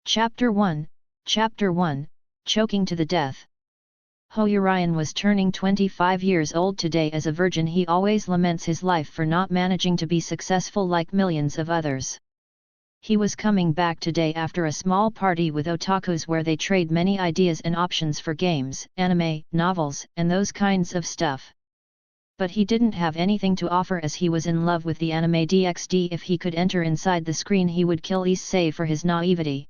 Chapter 1, Chapter 1, Choking to the Death. Ho Urian was turning 25 years old today. As a virgin, he always laments his life for not managing to be successful like millions of others. He was coming back today after a small party with otakus where they trade many ideas and options for games, anime, novels, and those kinds of stuff. But he didn't have anything to offer as he was in love with the anime DxD. If he could enter inside the screen, he would kill Issei for his naivety.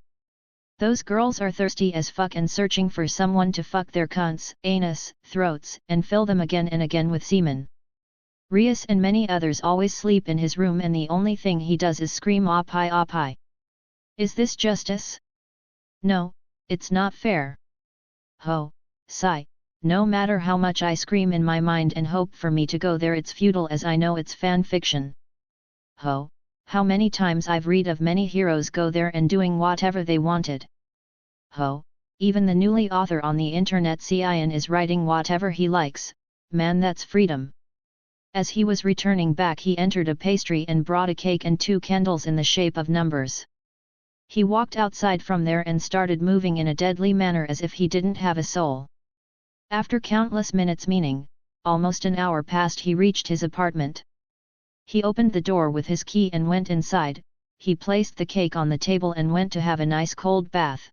Those girls are thirsty as fuck and searching for someone to fuck their cunts, anus, throats, and fill them again and again with semen. Rias and many others always sleep in his room, and the only thing he does is scream oppai oppai. Is this justice? No, it's not fair. Ho, sigh, no matter how much I scream in my mind and hope for me to go there, it's futile as I know it's fan fiction. Ho, how many times I've read of many heroes go there and doing whatever they wanted. Ho, even the newly author on the internet Cian is writing whatever he likes, man, that's freedom. As he was returning back, he entered a pastry and brought a cake and 2 candles in the shape of numbers. He walked outside from there and started moving in a deadly manner as if he didn't have a soul. After countless minutes, meaning almost an hour passed, he reached his apartment. He opened the door with his key and went inside. He placed the cake on the table and went to have a nice cold bath.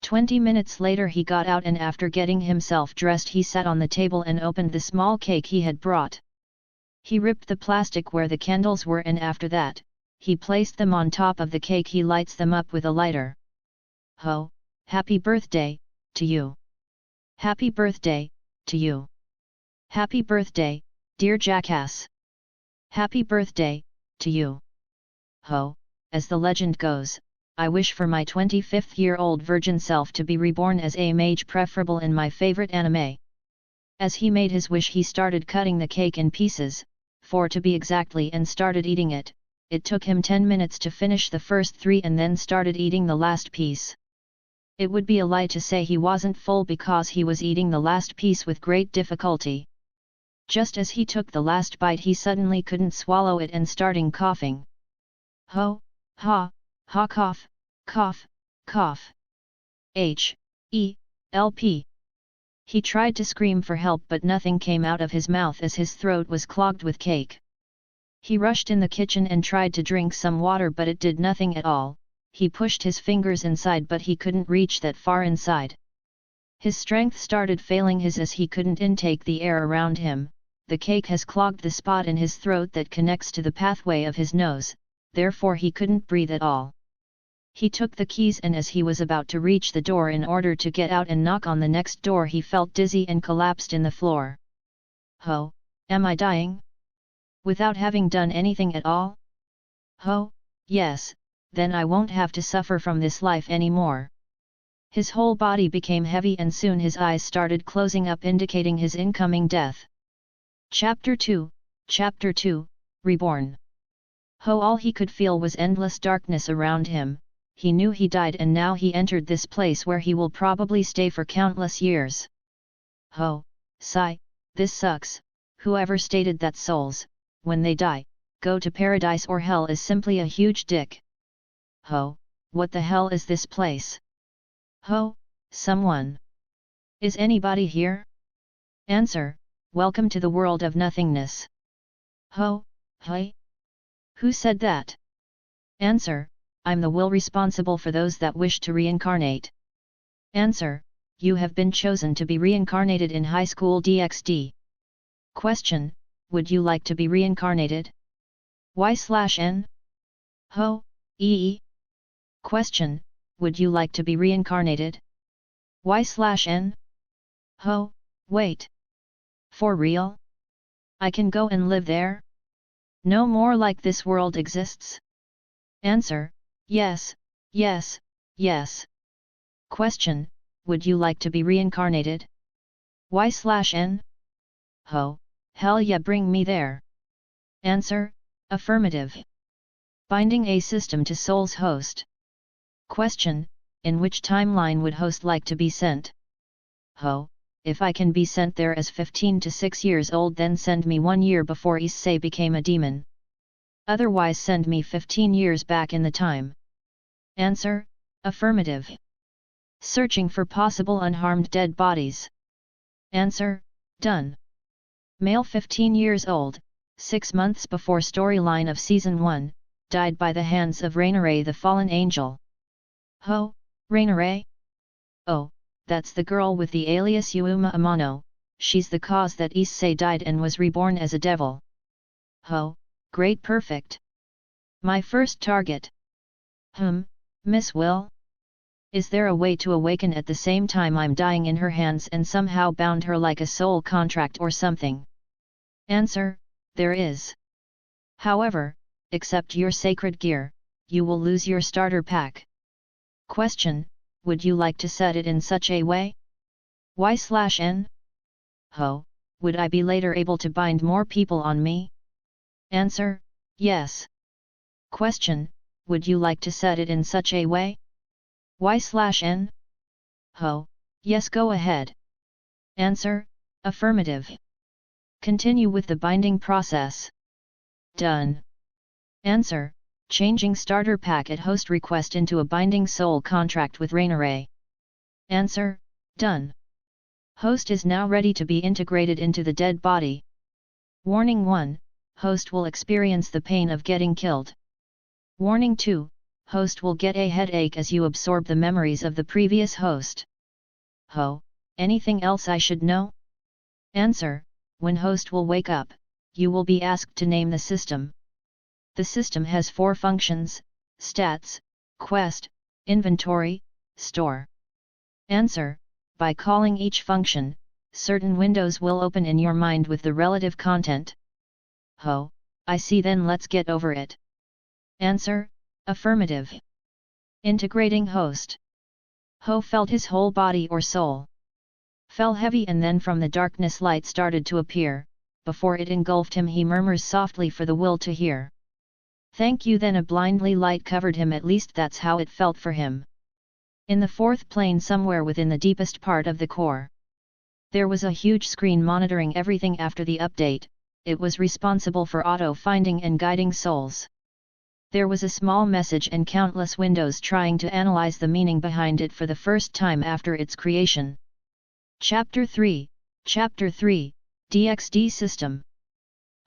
20 minutes later he got out, and after getting himself dressed he sat on the table and opened the small cake he had brought. He ripped the plastic where the candles were, and after that, he placed them on top of the cake. He lights them up with a lighter. Ho, happy birthday, to you. Happy birthday, to you. Happy birthday, dear jackass. Happy birthday, to you. Ho, as the legend goes, I wish for my 25th-year-old virgin self to be reborn as a mage, preferable in my favorite anime. As he made his wish, he started cutting the cake in pieces, 4 to be exactly, and started eating it. It took him 10 minutes to finish the first 3 and then started eating the last piece. It would be a lie to say he wasn't full, because he was eating the last piece with great difficulty. Just as he took the last bite, he suddenly couldn't swallow it and starting coughing. Ho, ha, ha, cough, cough, cough. H-E-L-P. He tried to scream for help, but nothing came out of his mouth as his throat was clogged with cake. He rushed in the kitchen and tried to drink some water, but it did nothing at all. He pushed his fingers inside, but he couldn't reach that far inside. His strength started failing as he couldn't intake the air around him. The cake has clogged the spot in his throat that connects to the pathway of his nose, therefore he couldn't breathe at all. He took the keys, and as he was about to reach the door in order to get out and knock on the next door, he felt dizzy and collapsed in the floor. Ho, am I dying? Without having done anything at all? Ho, yes, then I won't have to suffer from this life anymore. His whole body became heavy and soon his eyes started closing up, indicating his incoming death. Chapter 2, Chapter 2, Reborn. Ho, all he could feel was endless darkness around him. He knew he died, and now he entered this place where he will probably stay for countless years. Ho, sigh, this sucks. Whoever stated that souls, when they die, go to paradise or hell is simply a huge dick. Ho, what the hell is this place? Ho, someone. Is anybody here? Answer, welcome to the world of nothingness. Ho, hi. Who said that? Answer, I'm the will responsible for those that wish to reincarnate. Answer, you have been chosen to be reincarnated in high school DxD. Question, would you like to be reincarnated? Y/N? Ho, E. Question, would you like to be reincarnated? Y/N? Ho, wait. For real? I can go and live there? No more like this world exists? Answer, yes, yes, yes. Question, would you like to be reincarnated? Y/N? Ho, hell yeah, bring me there. Answer, affirmative. Binding a system to soul's host. Question, in which timeline would host like to be sent? Ho, if I can be sent there as 15 to 6 years old, then send me 1 year before Issei became a demon. Otherwise send me 15 years back in the time. Answer, Affirmative. Searching for possible unharmed dead bodies. Answer, done. Male 15 years old, 6 months before storyline of Season 1, died by the hands of Rainare the fallen angel. Ho, Rainare? Oh, that's the girl with the alias Yuma Amano, she's the cause that Issei died and was reborn as a devil. Ho, great perfect. My first target. Miss Will? Is there a way to awaken at the same time I'm dying in her hands and somehow bound her like a soul contract or something? Answer, there is. However, accept your sacred gear, you will lose your starter pack. Question, would you like to set it in such a way? Y/N? Ho, would I be later able to bind more people on me? Answer, yes. Question, would you like to set it in such a way? Y/N? Ho, yes, go ahead. Answer, affirmative. Continue with the binding process. Done. Answer, changing starter pack at host request into a binding soul contract with Rainare. Answer, done. Host is now ready to be integrated into the dead body. Warning 1, host will experience the pain of getting killed. Warning 2, host will get a headache as you absorb the memories of the previous host. Ho, anything else I should know? Answer, when host will wake up, you will be asked to name the system. The system has 4 functions: stats, quest, inventory, store. Answer, by calling each function, certain windows will open in your mind with the relative content. Ho, I see, then let's get over it. Answer, affirmative. Integrating host. Ho felt his whole body or soul fell heavy, and then from the darkness light started to appear. Before it engulfed him, he murmurs softly for the will to hear. Thank you. Then a blindly light covered him, at least that's how it felt for him. In the 4th plane, somewhere within the deepest part of the core, there was a huge screen monitoring everything after the update. It was responsible for auto-finding and guiding souls. There was a small message and countless windows trying to analyze the meaning behind it for the first time after its creation. Chapter 3, DxD System.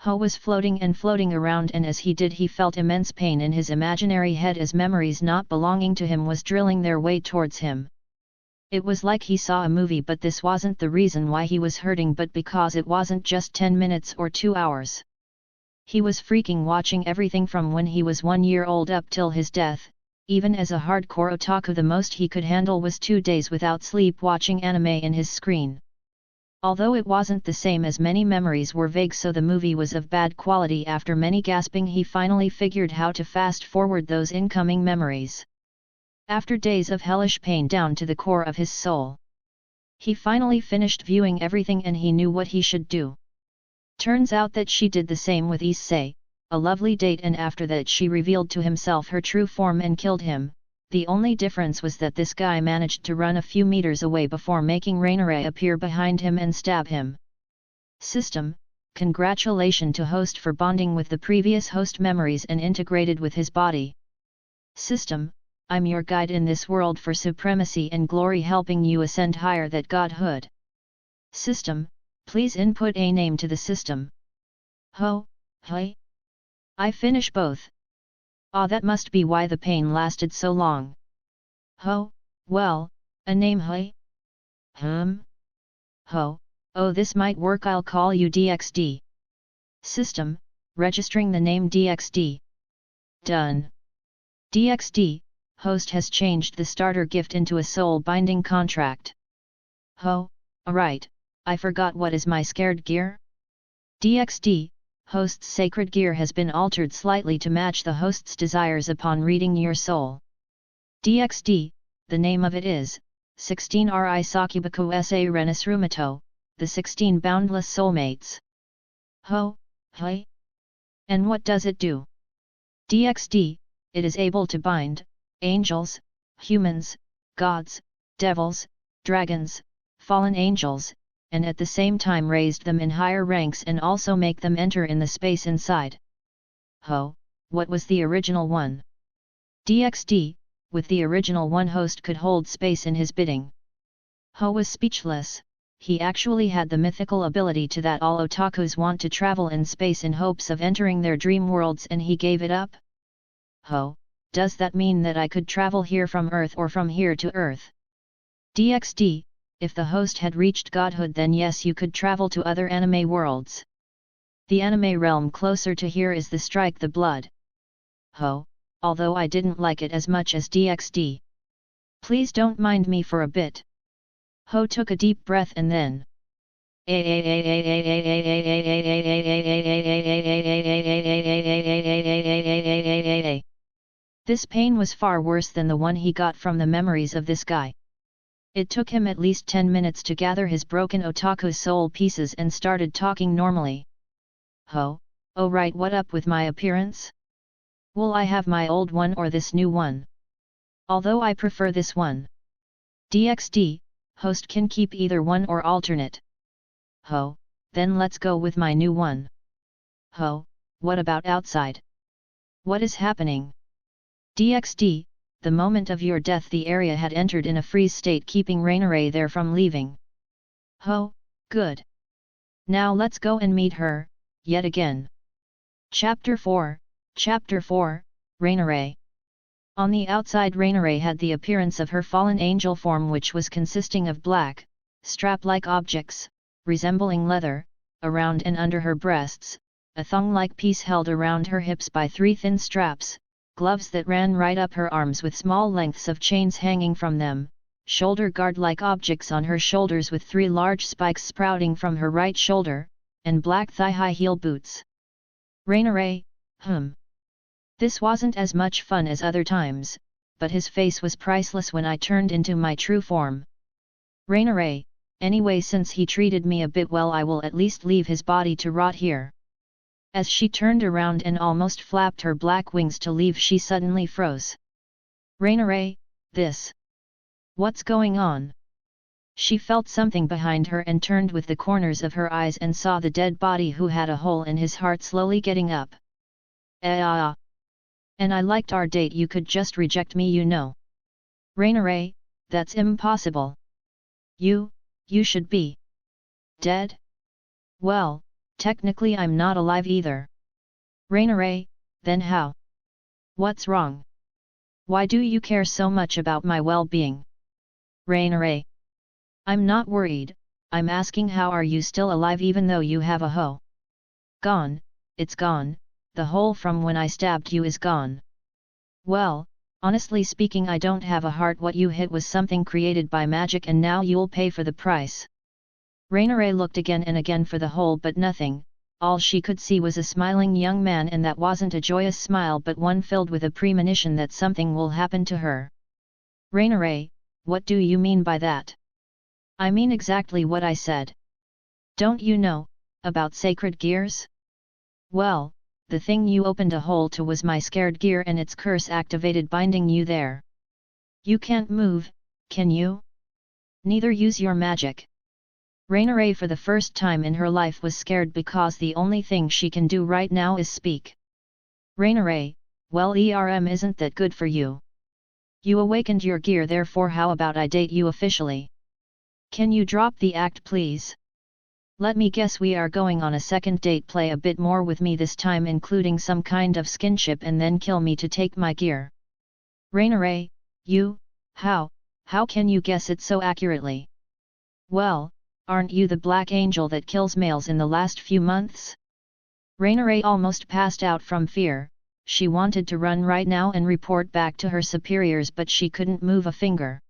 Ho was floating and floating around, and as he did, he felt immense pain in his imaginary head as memories not belonging to him was drilling their way towards him. It was like he saw a movie, but this wasn't the reason why he was hurting, but because it wasn't just 10 minutes or 2 hours. He was freaking watching everything from when he was 1 year old up till his death. Even as a hardcore otaku, the most he could handle was 2 days without sleep watching anime in his screen. Although it wasn't the same, as many memories were vague, so the movie was of bad quality. After many gasping, he finally figured how to fast forward those incoming memories. After days of hellish pain down to the core of his soul, he finally finished viewing everything, and he knew what he should do. Turns out that she did the same with Issei, a lovely date, and after that she revealed to himself her true form and killed him. The only difference was that this guy managed to run a few meters away before making Rainare appear behind him and stab him. System, congratulations to host for bonding with the previous host memories and integrated with his body. System, I'm your guide in this world for supremacy and glory, helping you ascend higher that godhood. System, please input a name to the system. Ho, hi. I finish both. Ah, that must be why the pain lasted so long. Ho, well, a name, hi. Ho, oh, this might work, I'll call you DxD. System, registering the name DxD. Done. DxD, host has changed the starter gift into a soul binding contract. Ho, alright, I forgot, what is my scared gear? DxD, host's sacred gear has been altered slightly to match the host's desires upon reading your soul. DxD, the name of it is 16 Ri Sakubaku Sa Renis Rumato, the 16 boundless soulmates. Ho, hi. And what does it do? DxD, it is able to bind angels, humans, gods, devils, dragons, fallen angels, and at the same time raised them in higher ranks and also make them enter in the space inside. Ho, what was the original one? DxD, with the original one host could hold space in his bidding. Ho was speechless. He actually had the mythical ability to that all otakus want to travel in space in hopes of entering their dream worlds, and he gave it up? Ho, does that mean that I could travel here from Earth or from here to Earth? DxD, if the host had reached godhood, then yes, you could travel to other anime worlds. The anime realm closer to here is the Strike the Blood. Ho, although I didn't like it as much as DxD. Please don't mind me for a bit. Ho took a deep breath and then. This pain was far worse than the one he got from the memories of this guy. It took him at least 10 minutes to gather his broken otaku soul pieces and started talking normally. Ho, oh right, what up with my appearance? Will I have my old one or this new one? Although I prefer this one. DxD, host can keep either one or alternate. Ho, then let's go with my new one. Ho, what about outside? What is happening? DxD, the moment of your death the area had entered in a freeze state, keeping Rainare there from leaving. Ho, good. Now let's go and meet her, yet again. Chapter 4, Rainare. On the outside, Rainare had the appearance of her fallen angel form, which was consisting of black, strap-like objects, resembling leather, around and under her breasts, a thong-like piece held around her hips by 3 thin straps, gloves that ran right up her arms with small lengths of chains hanging from them, shoulder guard-like objects on her shoulders with 3 large spikes sprouting from her right shoulder, and black thigh-high heel boots. Rainare, This wasn't as much fun as other times, but his face was priceless when I turned into my true form. Rainare, anyway, since he treated me a bit well, I will at least leave his body to rot here. As she turned around and almost flapped her black wings to leave, she suddenly froze. Rainare, this. What's going on? She felt something behind her and turned with the corners of her eyes and saw the dead body who had a hole in his heart slowly getting up. And I liked our date, you could just reject me, you know. Rainare, that's impossible. You should be dead? Well, technically I'm not alive either. Rainare, then how? What's wrong? Why do you care so much about my well-being? Rainare. I'm not worried, I'm asking how are you still alive even though you have a hoe? Gone, it's gone, the hole from when I stabbed you is gone. Well, honestly speaking, I don't have a heart. What you hit was something created by magic and now you'll pay for the price. Rainare looked again and again for the hole but nothing. All she could see was a smiling young man, and that wasn't a joyous smile but one filled with a premonition that something will happen to her. Rainare, what do you mean by that? I mean exactly what I said. Don't you know about sacred gears? Well, the thing you opened a hole to was my scared gear and its curse activated, binding you there. You can't move, can you? Neither use your magic. Rainare for the first time in her life was scared because the only thing she can do right now is speak. Rainare, well, isn't that good for you? You awakened your gear, therefore how about I date you officially? Can you drop the act please? Let me guess, we are going on a second date. Play a bit more with me this time, including some kind of skinship, and then kill me to take my gear. Rainare, you, how can you guess it so accurately? Well, aren't you the black angel that kills males in the last few months? Rainare almost passed out from fear. She wanted to run right now and report back to her superiors, but she couldn't move a finger.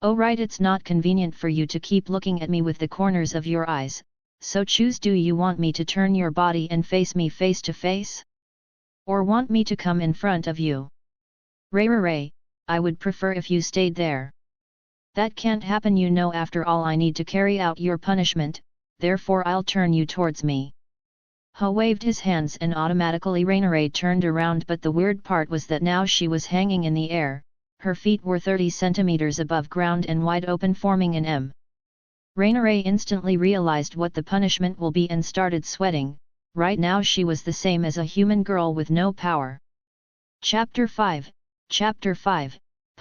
Oh right, it's not convenient for you to keep looking at me with the corners of your eyes, so choose. Do you want me to turn your body and face me face to face? Or want me to come in front of you? Rainare, I would prefer if you stayed there. That can't happen, you know, after all I need to carry out your punishment, therefore I'll turn you towards me. Ho waved his hands and automatically Rainare turned around, but the weird part was that now she was hanging in the air. Her feet were 30 centimeters above ground and wide open, forming an M. Rainare instantly realized what the punishment will be and started sweating. Right now she was the same as a human girl with no power. Chapter 5,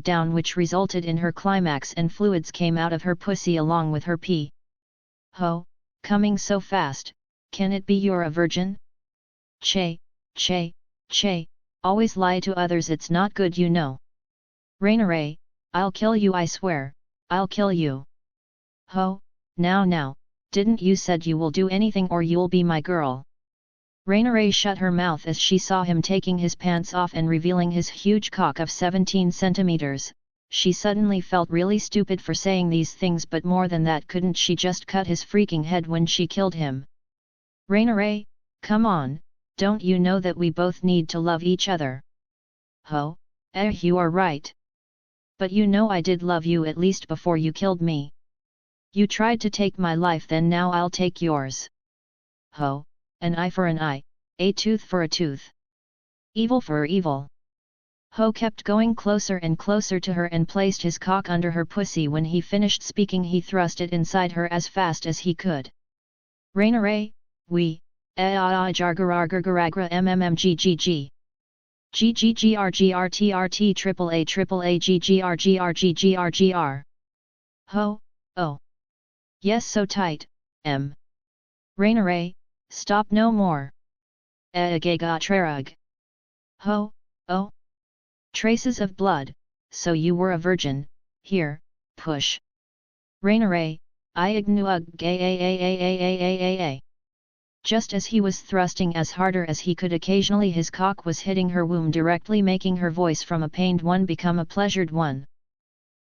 upside down, which resulted in her climax, and fluids came out of her pussy along with her pee. Ho, coming so fast, can it be you're a virgin? Che, always lie to others, it's not good, you know. Rainaray, I'll kill you, I swear, I'll kill you. Ho, now, didn't you said you will do anything or you'll be my girl? Rainaray shut her mouth as she saw him taking his pants off and revealing his huge cock of 17 centimeters. She suddenly felt really stupid for saying these things, but more than that, couldn't she just cut his freaking head when she killed him? Rainaray, come on, don't you know that we both need to love each other? Ho, you are right. But you know I did love you at least before you killed me. You tried to take my life, then now I'll take yours. Ho, an eye for an eye, a tooth for a tooth. Evil for evil. Ho kept going closer and closer to her and placed his cock under her pussy. When he finished speaking, he thrust it inside her as fast as he could. Rainaray, we, jargarargargaragra mmmggg. GGGRGRTRT triple A GGRGRGGRGR. Ho, oh. Yes, so tight, Rainaray, stop no more. Trarug. Ho, oh. Traces of blood, so you were a virgin, here, push. Rainaray, I ignuug gay. Just as he was thrusting as harder as he could, occasionally his cock was hitting her womb directly, making her voice from a pained one become a pleasured one.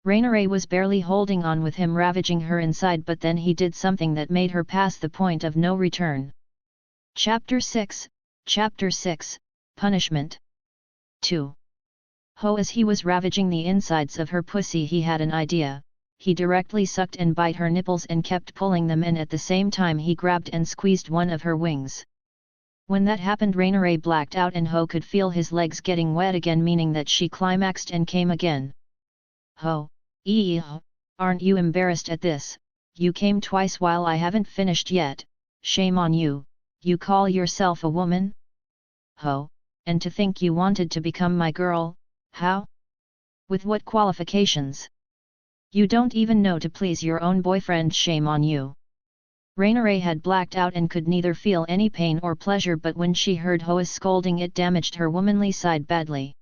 Rainaray was barely holding on with him ravaging her inside, but then he did something that made her pass the point of no return. Chapter 6, Punishment. 2. Ho, as he was ravaging the insides of her pussy, he had an idea. He directly sucked and bite her nipples and kept pulling them in. At the same time he grabbed and squeezed one of her wings. When that happened, Rainaray blacked out and Ho could feel his legs getting wet again, meaning that she climaxed and came again. Ho, aren't you embarrassed at this? You came twice while I haven't finished yet. Shame on you, you call yourself a woman? Ho, and to think you wanted to become my girl, how? With what qualifications? You don't even know to please your own boyfriend, shame on you. Rainaray had blacked out and could neither feel any pain or pleasure, but when she heard Ho's scolding, it damaged her womanly side badly.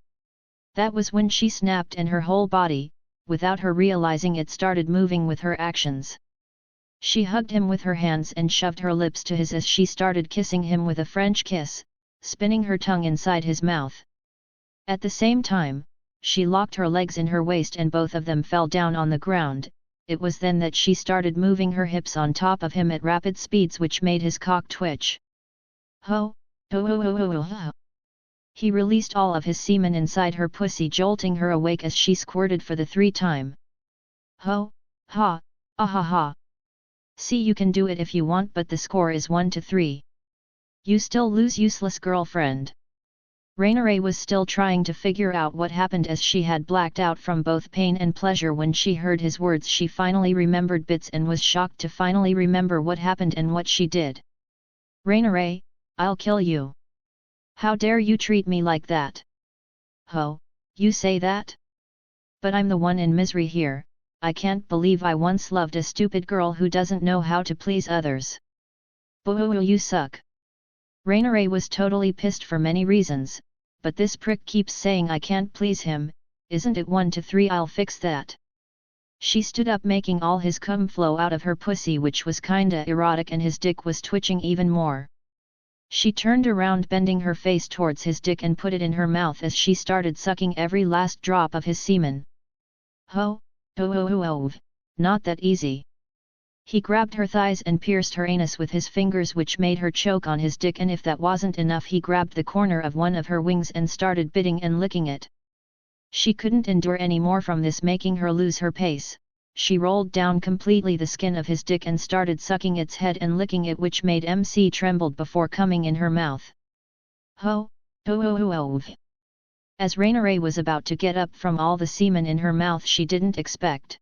That was when she snapped and her whole body, without her realizing it, started moving with her actions. She hugged him with her hands and shoved her lips to his as she started kissing him with a French kiss, spinning her tongue inside his mouth. At the same time, she locked her legs in her waist and both of them fell down on the ground. It was then that she started moving her hips on top of him at rapid speeds which made his cock twitch. Ho, ho ho ho ho ho. He released all of his semen inside her pussy, jolting her awake as she squirted for the 3rd time. Ho, ha, ah ha ha. See, you can do it if you want, but the score is 1-3. You still lose, useless girlfriend. Rainiere was still trying to figure out what happened as she had blacked out from both pain and pleasure. When she heard his words, she finally remembered bits and was shocked to finally remember what happened and what she did. Rainiere, I'll kill you. How dare you treat me like that? Ho, you say that? But I'm the one in misery here. I can't believe I once loved a stupid girl who doesn't know how to please others. Boo, you suck. Rainiere was totally pissed for many reasons, but this prick keeps saying I can't please him. Isn't it 1-3? I'll fix that. She stood up, making all his cum flow out of her pussy, which was kinda erotic, and his dick was twitching even more. She turned around, bending her face towards his dick, and put it in her mouth as she started sucking every last drop of his semen. Ho, ho ho ho ho, not that easy. He grabbed her thighs and pierced her anus with his fingers, which made her choke on his dick, and if that wasn't enough, he grabbed the corner of one of her wings and started biting and licking it. She couldn't endure any more from this, making her lose her pace. She rolled down completely the skin of his dick and started sucking its head and licking it, which made MC trembled before coming in her mouth. Ho, ho ho ho ho. As Rainiere was about to get up from all the semen in her mouth she didn't expect.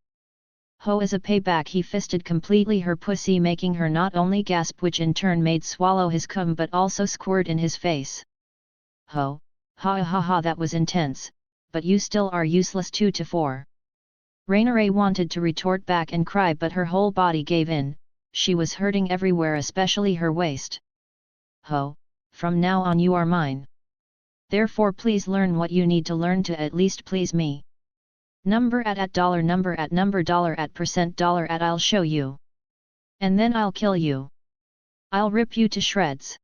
Ho, as a payback he fisted completely her pussy, making her not only gasp, which in turn made swallow his cum, but also squirt in his face. Ho, ha ha ha, that was intense, but you still are useless. 2-4. Rainiere wanted to retort back and cry, but her whole body gave in. She was hurting everywhere, especially her waist. Ho, from now on you are mine. Therefore please learn what you need to learn to at least please me. Number at dollar, number at percent dollar at, I'll show you. And then I'll kill you. I'll rip you to shreds.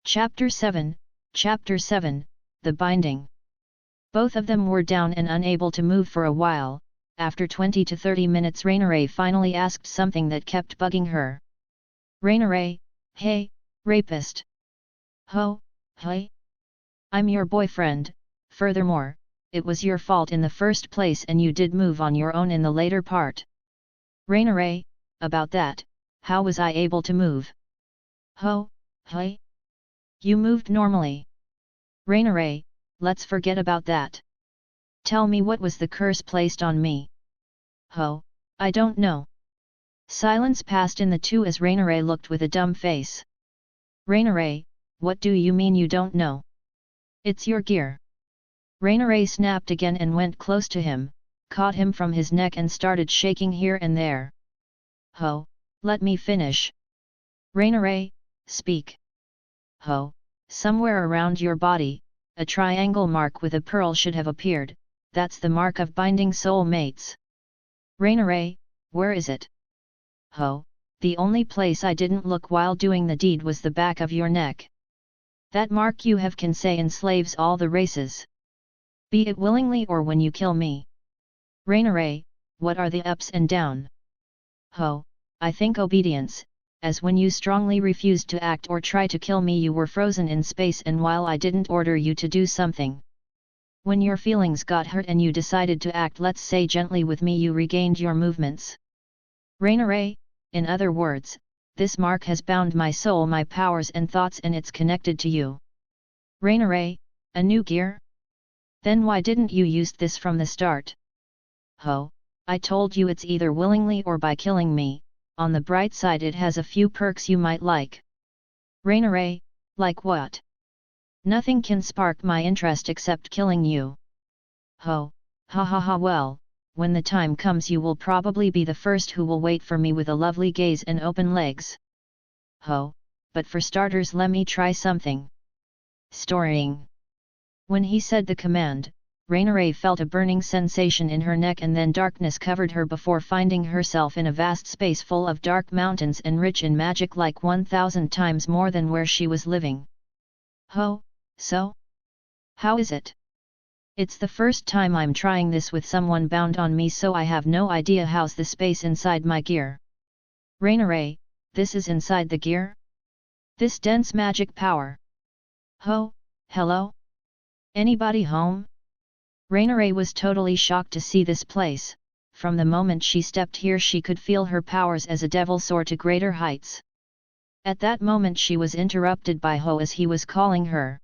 Chapter 7, The Binding. Both of them were down and unable to move for a while. After 20 to 30 minutes Rainiere finally asked something that kept bugging her. Rainiere, hey, rapist. Ho, hey. I'm your boyfriend. Furthermore, it was your fault in the first place and you did move on your own in the later part. Rainiere, about that, how was I able to move? Ho, hey. You moved normally. Rainiere, let's forget about that. Tell me, what was the curse placed on me? Ho, I don't know. Silence passed in the two as Rainiere looked with a dumb face. Rainiere, what do you mean you don't know? It's your gear. Rainiere snapped again and went close to him, caught him from his neck and started shaking here and there. Ho, let me finish. Rainiere, speak. Ho, somewhere around your body, a triangle mark with a pearl should have appeared. That's the mark of binding soul mates. Rainiere, where is it? Ho, the only place I didn't look while doing the deed was the back of your neck. That mark you have can say enslaves all the races. Be it willingly or when you kill me. Rainiere, what are the ups and down? Ho, I think obedience, as when you strongly refused to act or try to kill me you were frozen in space, and while I didn't order you to do something. When your feelings got hurt and you decided to act, let's say gently with me, you regained your movements. Rainiere, in other words, this mark has bound my soul, my powers and thoughts, and it's connected to you. Rainiere, a new gear? Then why didn't you use this from the start? Ho, I told you it's either willingly or by killing me. On the bright side it has a few perks you might like. Rainiere, like what? Nothing can spark my interest except killing you. Ho, ha ha ha, well, when the time comes you will probably be the first who will wait for me with a lovely gaze and open legs. Ho, but for starters let me try something. Storying. When he said the command, Rainare felt a burning sensation in her neck, and then darkness covered her before finding herself in a vast space full of dark mountains and rich in magic, like 1,000 times more than where she was living. "Ho, so? How is it? It's the first time I'm trying this with someone bound on me, so I have no idea how's the space inside my gear." "Rainare, this is inside the gear? This dense magic power? Ho, hello? Anybody home?" Rainare was totally shocked to see this place. From the moment she stepped here she could feel her powers as a devil soar to greater heights. At that moment she was interrupted by Ho as he was calling her.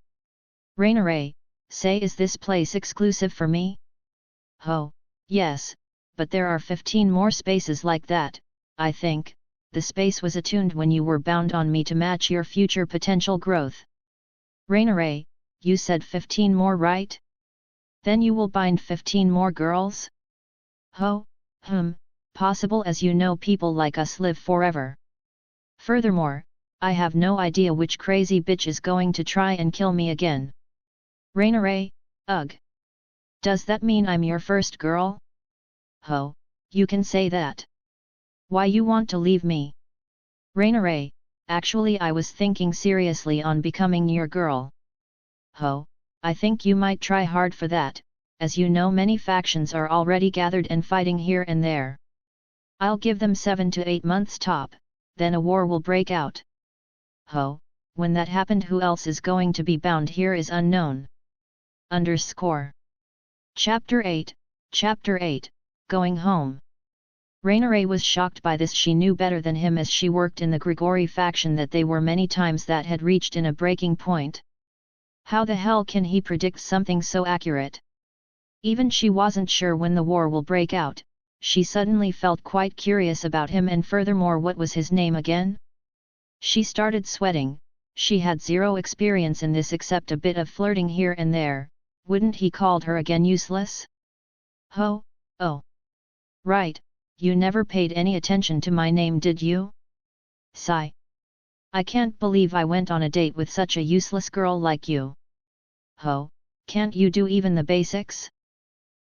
"Rainare, say, is this place exclusive for me?" "Ho, yes, but there are 15 more spaces like that. I think the space was attuned when you were bound on me to match your future potential growth." "Rainare, you said 15 more, right? Then you will bind 15 more girls?" "Ho, possible, as you know people like us live forever. Furthermore, I have no idea which crazy bitch is going to try and kill me again." "Rainare, ugh. Does that mean I'm your first girl?" "Ho, you can say that. Why you want to leave me?" "Rainare, actually I was thinking seriously on becoming your girl." "Ho, I think you might try hard for that, as you know many factions are already gathered and fighting here and there. I'll give them 7 to 8 months top, then a war will break out. Ho, when that happened who else is going to be bound here is unknown." Chapter 8, Going Home. Rainare was shocked by this. She knew better than him, as she worked in the Grigori faction, that they were many times that had reached in a breaking point. How the hell can he predict something so accurate? Even she wasn't sure when the war will break out. She suddenly felt quite curious about him, and furthermore, what was his name again? She started sweating. She had zero experience in this except a bit of flirting here and there. Wouldn't he called her again useless? "Ho, oh. Right, you never paid any attention to my name, did you? Sigh. I can't believe I went on a date with such a useless girl like you. Ho, can't you do even the basics?"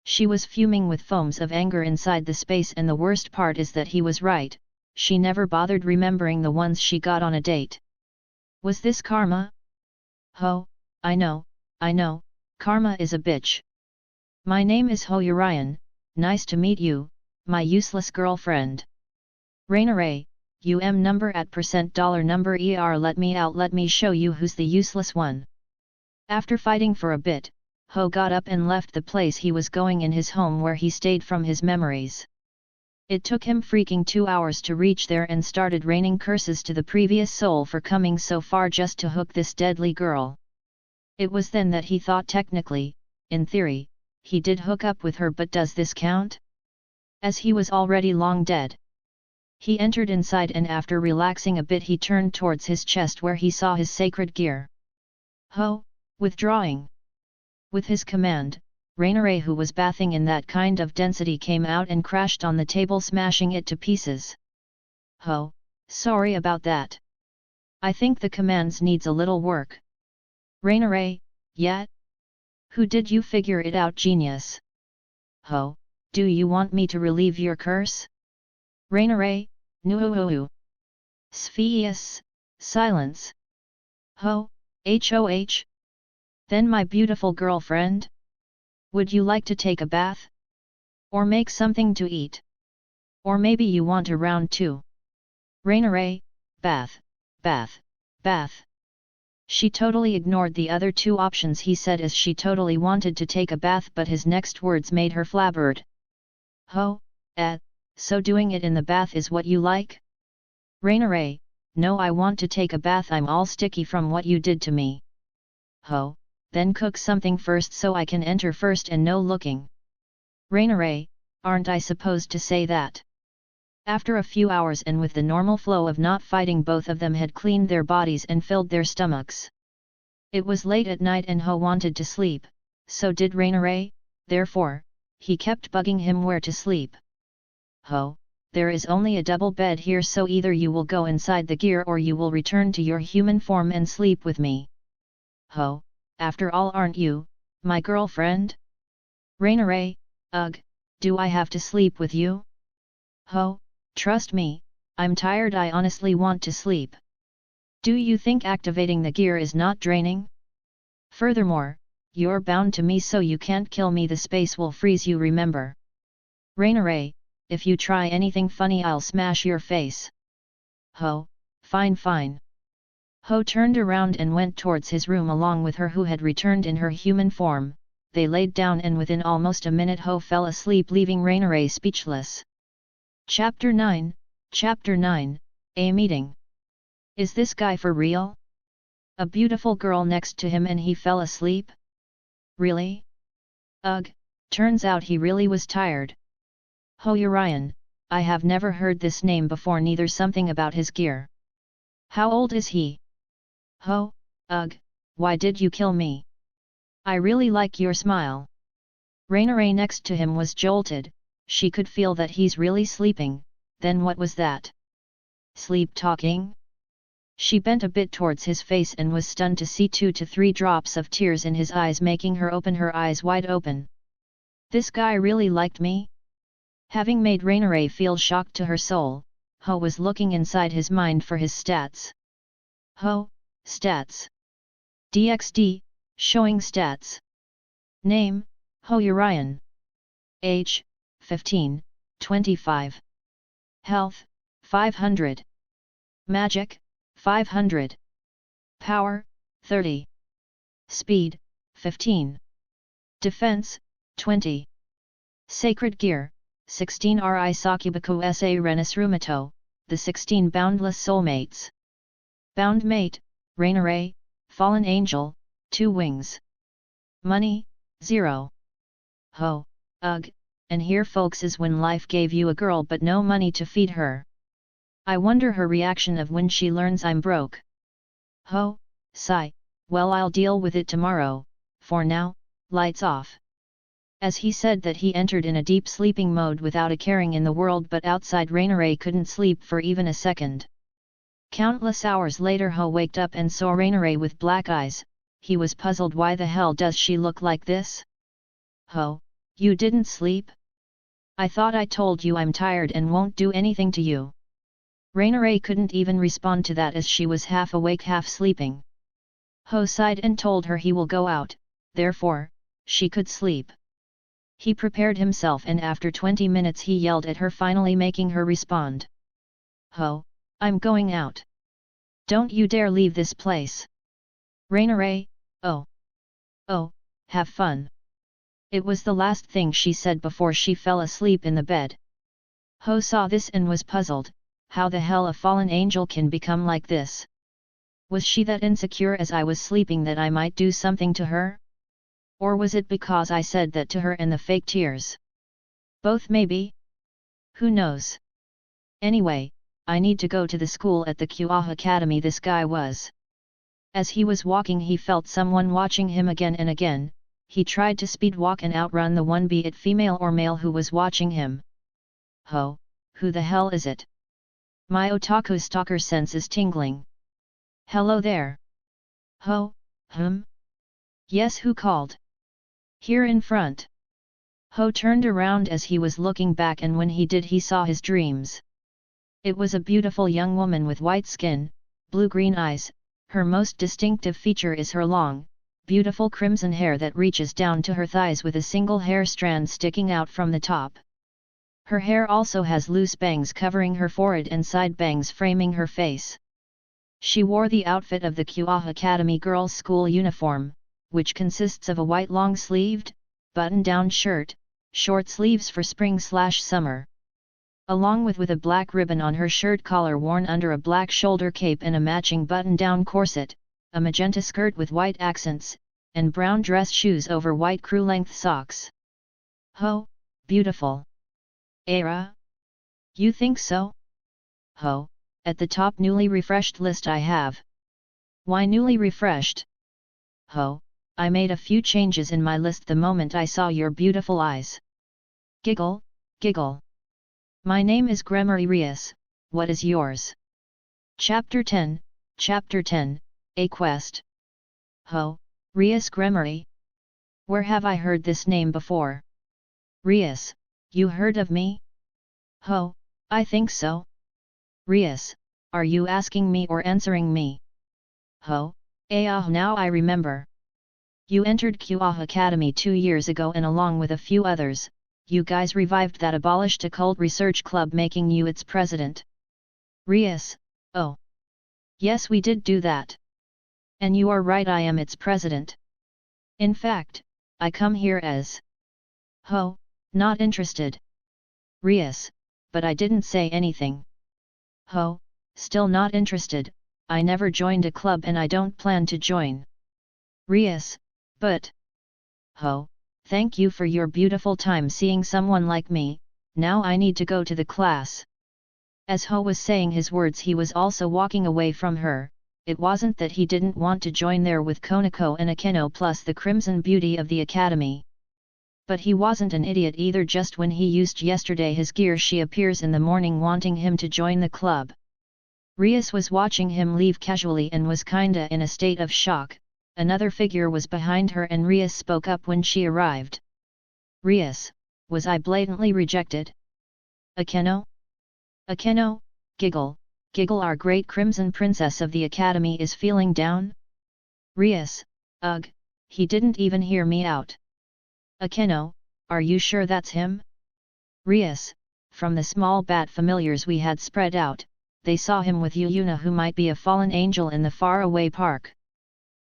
She was fuming with foams of anger inside the space, and the worst part is that he was right. She never bothered remembering the ones she got on a date. Was this karma? "Ho, I know, karma is a bitch. My name is Ho Urian, nice to meet you, my useless girlfriend." "Rainare, number at $$ number ER, let me out, let me show you who's the useless one." After fighting for a bit, Ho got up and left the place he was going in his home, where he stayed from his memories. It took him freaking 2 hours to reach there, and started raining curses to the previous soul for coming so far just to hook this deadly girl. It was then that he thought, technically, in theory, he did hook up with her, but does this count? As he was already long dead. He entered inside, and after relaxing a bit he turned towards his chest, where he saw his sacred gear. Ho, withdrawing. With his command, Rainare, who was bathing in that kind of density, came out and crashed on the table, smashing it to pieces. "Ho, sorry about that. I think the commands needs a little work." "Rainare, yet? Who did you figure it out, genius?" "Ho, do you want me to relieve your curse?" "Rainare, nuhuhu." Spheus, silence. "Ho, hoh. Then, my beautiful girlfriend? Would you like to take a bath? Or make something to eat? Or maybe you want a round too?" "Rainare, bath, bath, bath." She totally ignored the other 2 options he said, as she totally wanted to take a bath, but his next words made her flabbered. "Ho, so doing it in the bath is what you like?" "Rainare, no, I want to take a bath, I'm all sticky from what you did to me." "Ho, then cook something first so I can enter first and no looking." "Rainare, aren't I supposed to say that?" After a few hours, and with the normal flow of not fighting, both of them had cleaned their bodies and filled their stomachs. It was late at night and Ho wanted to sleep, so did Rainare. Therefore, he kept bugging him where to sleep. "Ho, there is only a double bed here, so either you will go inside the gear or you will return to your human form and sleep with me." "Ho, after all, aren't you my girlfriend?" Rainiray, ugh, do I have to sleep with you? Ho, trust me, I'm tired, I honestly want to sleep. Do you think activating the gear is not draining? Furthermore, you're bound to me so you can't kill me, the space will freeze you, remember. Rainiray, if you try anything funny I'll smash your face. Ho, fine fine. Ho turned around and went towards his room along with her who had returned in her human form. They laid down and within almost a minute Ho fell asleep, leaving Rainiray speechless. Chapter 9, A Meeting. Is this guy for real? A beautiful girl next to him and he fell asleep? Really? Ugh, turns out he really was tired. Ho Urian, I have never heard this name before, neither something about his gear. How old is he? Ho, ugh, why did you kill me? I really like your smile. Rainiray next to him was jolted, she could feel that he's really sleeping, then what was that? Sleep talking? She bent a bit towards his face and was stunned to see 2 to 3 drops of tears in his eyes, making her open her eyes wide open. This guy really liked me? Having made Rainiray feel shocked to her soul, Ho was looking inside his mind for his stats. Ho, stats. DxD, showing stats. Name, Ho Urian. Age, 15, 25. Health, 500. Magic, 500. Power, 30. Speed, 15. Defense, 20. Sacred Gear, 16 Ri Sakubaku sa Renis Rumato, the 16 Boundless Soulmates. Bound Mate, Rainiray, Fallen Angel, 2 wings. Money, 0. Ho, ugh, and here folks is when life gave you a girl but no money to feed her. I wonder her reaction of when she learns I'm broke. Ho, sigh, well I'll deal with it tomorrow, for now, lights off. As he said that he entered in a deep sleeping mode without a caring in the world, but outside Rainiray couldn't sleep for even a second. Countless hours later Ho waked up and saw Rainiray with black eyes. He was puzzled, why the hell does she look like this? Ho, you didn't sleep? I thought I told you I'm tired and won't do anything to you. Rainiray couldn't even respond to that as she was half awake half sleeping. Ho sighed and told her he will go out, therefore, she could sleep. He prepared himself and after 20 minutes he yelled at her, finally making her respond. Ho, I'm going out. Don't you dare leave this place. Rainiray, oh. Oh, have fun. It was the last thing she said before she fell asleep in the bed. Ho saw this and was puzzled, how the hell a fallen angel can become like this? Was she that insecure as I was sleeping that I might do something to her? Or was it because I said that to her and the fake tears? Both maybe? Who knows? Anyway, I need to go to the school at the Kua Academy this guy was. As he was walking he felt someone watching him again and again. He tried to speed walk and outrun the one, be it female or male, who was watching him. Ho, who the hell is it? My otaku stalker sense is tingling. Hello there. Ho, Yes, who called? Here in front. Ho turned around as he was looking back, and when he did he saw his dreams. It was a beautiful young woman with white skin, blue-green eyes. Her most distinctive feature is her long, beautiful crimson hair that reaches down to her thighs with a single hair strand sticking out from the top. Her hair also has loose bangs covering her forehead and side bangs framing her face. She wore the outfit of the Kua Academy girls' school uniform, which consists of a white long-sleeved, button-down shirt, short sleeves for spring/summer. Along with a black ribbon on her shirt collar worn under a black shoulder cape and a matching button-down corset, a magenta skirt with white accents, and brown dress shoes over white crew-length socks. Ho, beautiful. Era? You think so? Ho, at the top newly refreshed list I have. Why newly refreshed? Ho, I made a few changes in my list the moment I saw your beautiful eyes. Giggle, giggle. My name is Gremory Rias, what is yours? Chapter 10, A Quest. Ho, Rias Gremory. Where have I heard this name before? Rias, you heard of me? Ho, I think so. Rias, are you asking me or answering me? Ho, now I remember. You entered QA Academy 2 years ago and along with a few others, you guys revived that abolished occult research club making you its president. Rias, oh. Yes, we did do that. And you are right, I am its president. In fact, I come here as... Ho, not interested. Rias, but I didn't say anything. Ho, still not interested, I never joined a club and I don't plan to join. Rias, but... Ho, thank you for your beautiful time seeing someone like me, now I need to go to the class. As Ho was saying his words he was also walking away from her. It wasn't that he didn't want to join there with Konako and Akeno plus the crimson beauty of the academy. But he wasn't an idiot either. Just when he used yesterday his gear she appears in the morning wanting him to join the club. Rias was watching him leave casually and was kinda in a state of shock. Another figure was behind her and Rias spoke up when she arrived. Rias, was I blatantly rejected? Akeno? Akeno, giggle, giggle, our great crimson princess of the academy is feeling down? Rias, ugh, he didn't even hear me out. Akeno, are you sure that's him? Rias, from the small bat familiars we had spread out, they saw him with Yuna who might be a fallen angel in the faraway park.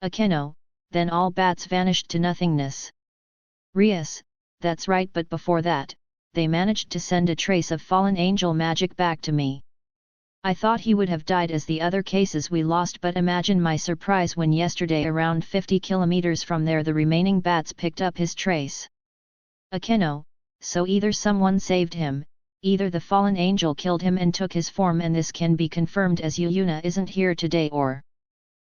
Akeno, then all bats vanished to nothingness. Rias, that's right, but before that, they managed to send a trace of fallen angel magic back to me. I thought he would have died as the other cases we lost, but imagine my surprise when yesterday around 50 kilometers from there the remaining bats picked up his trace. Akeno, so either someone saved him, either the fallen angel killed him and took his form, and this can be confirmed as Yuna isn't here today, or...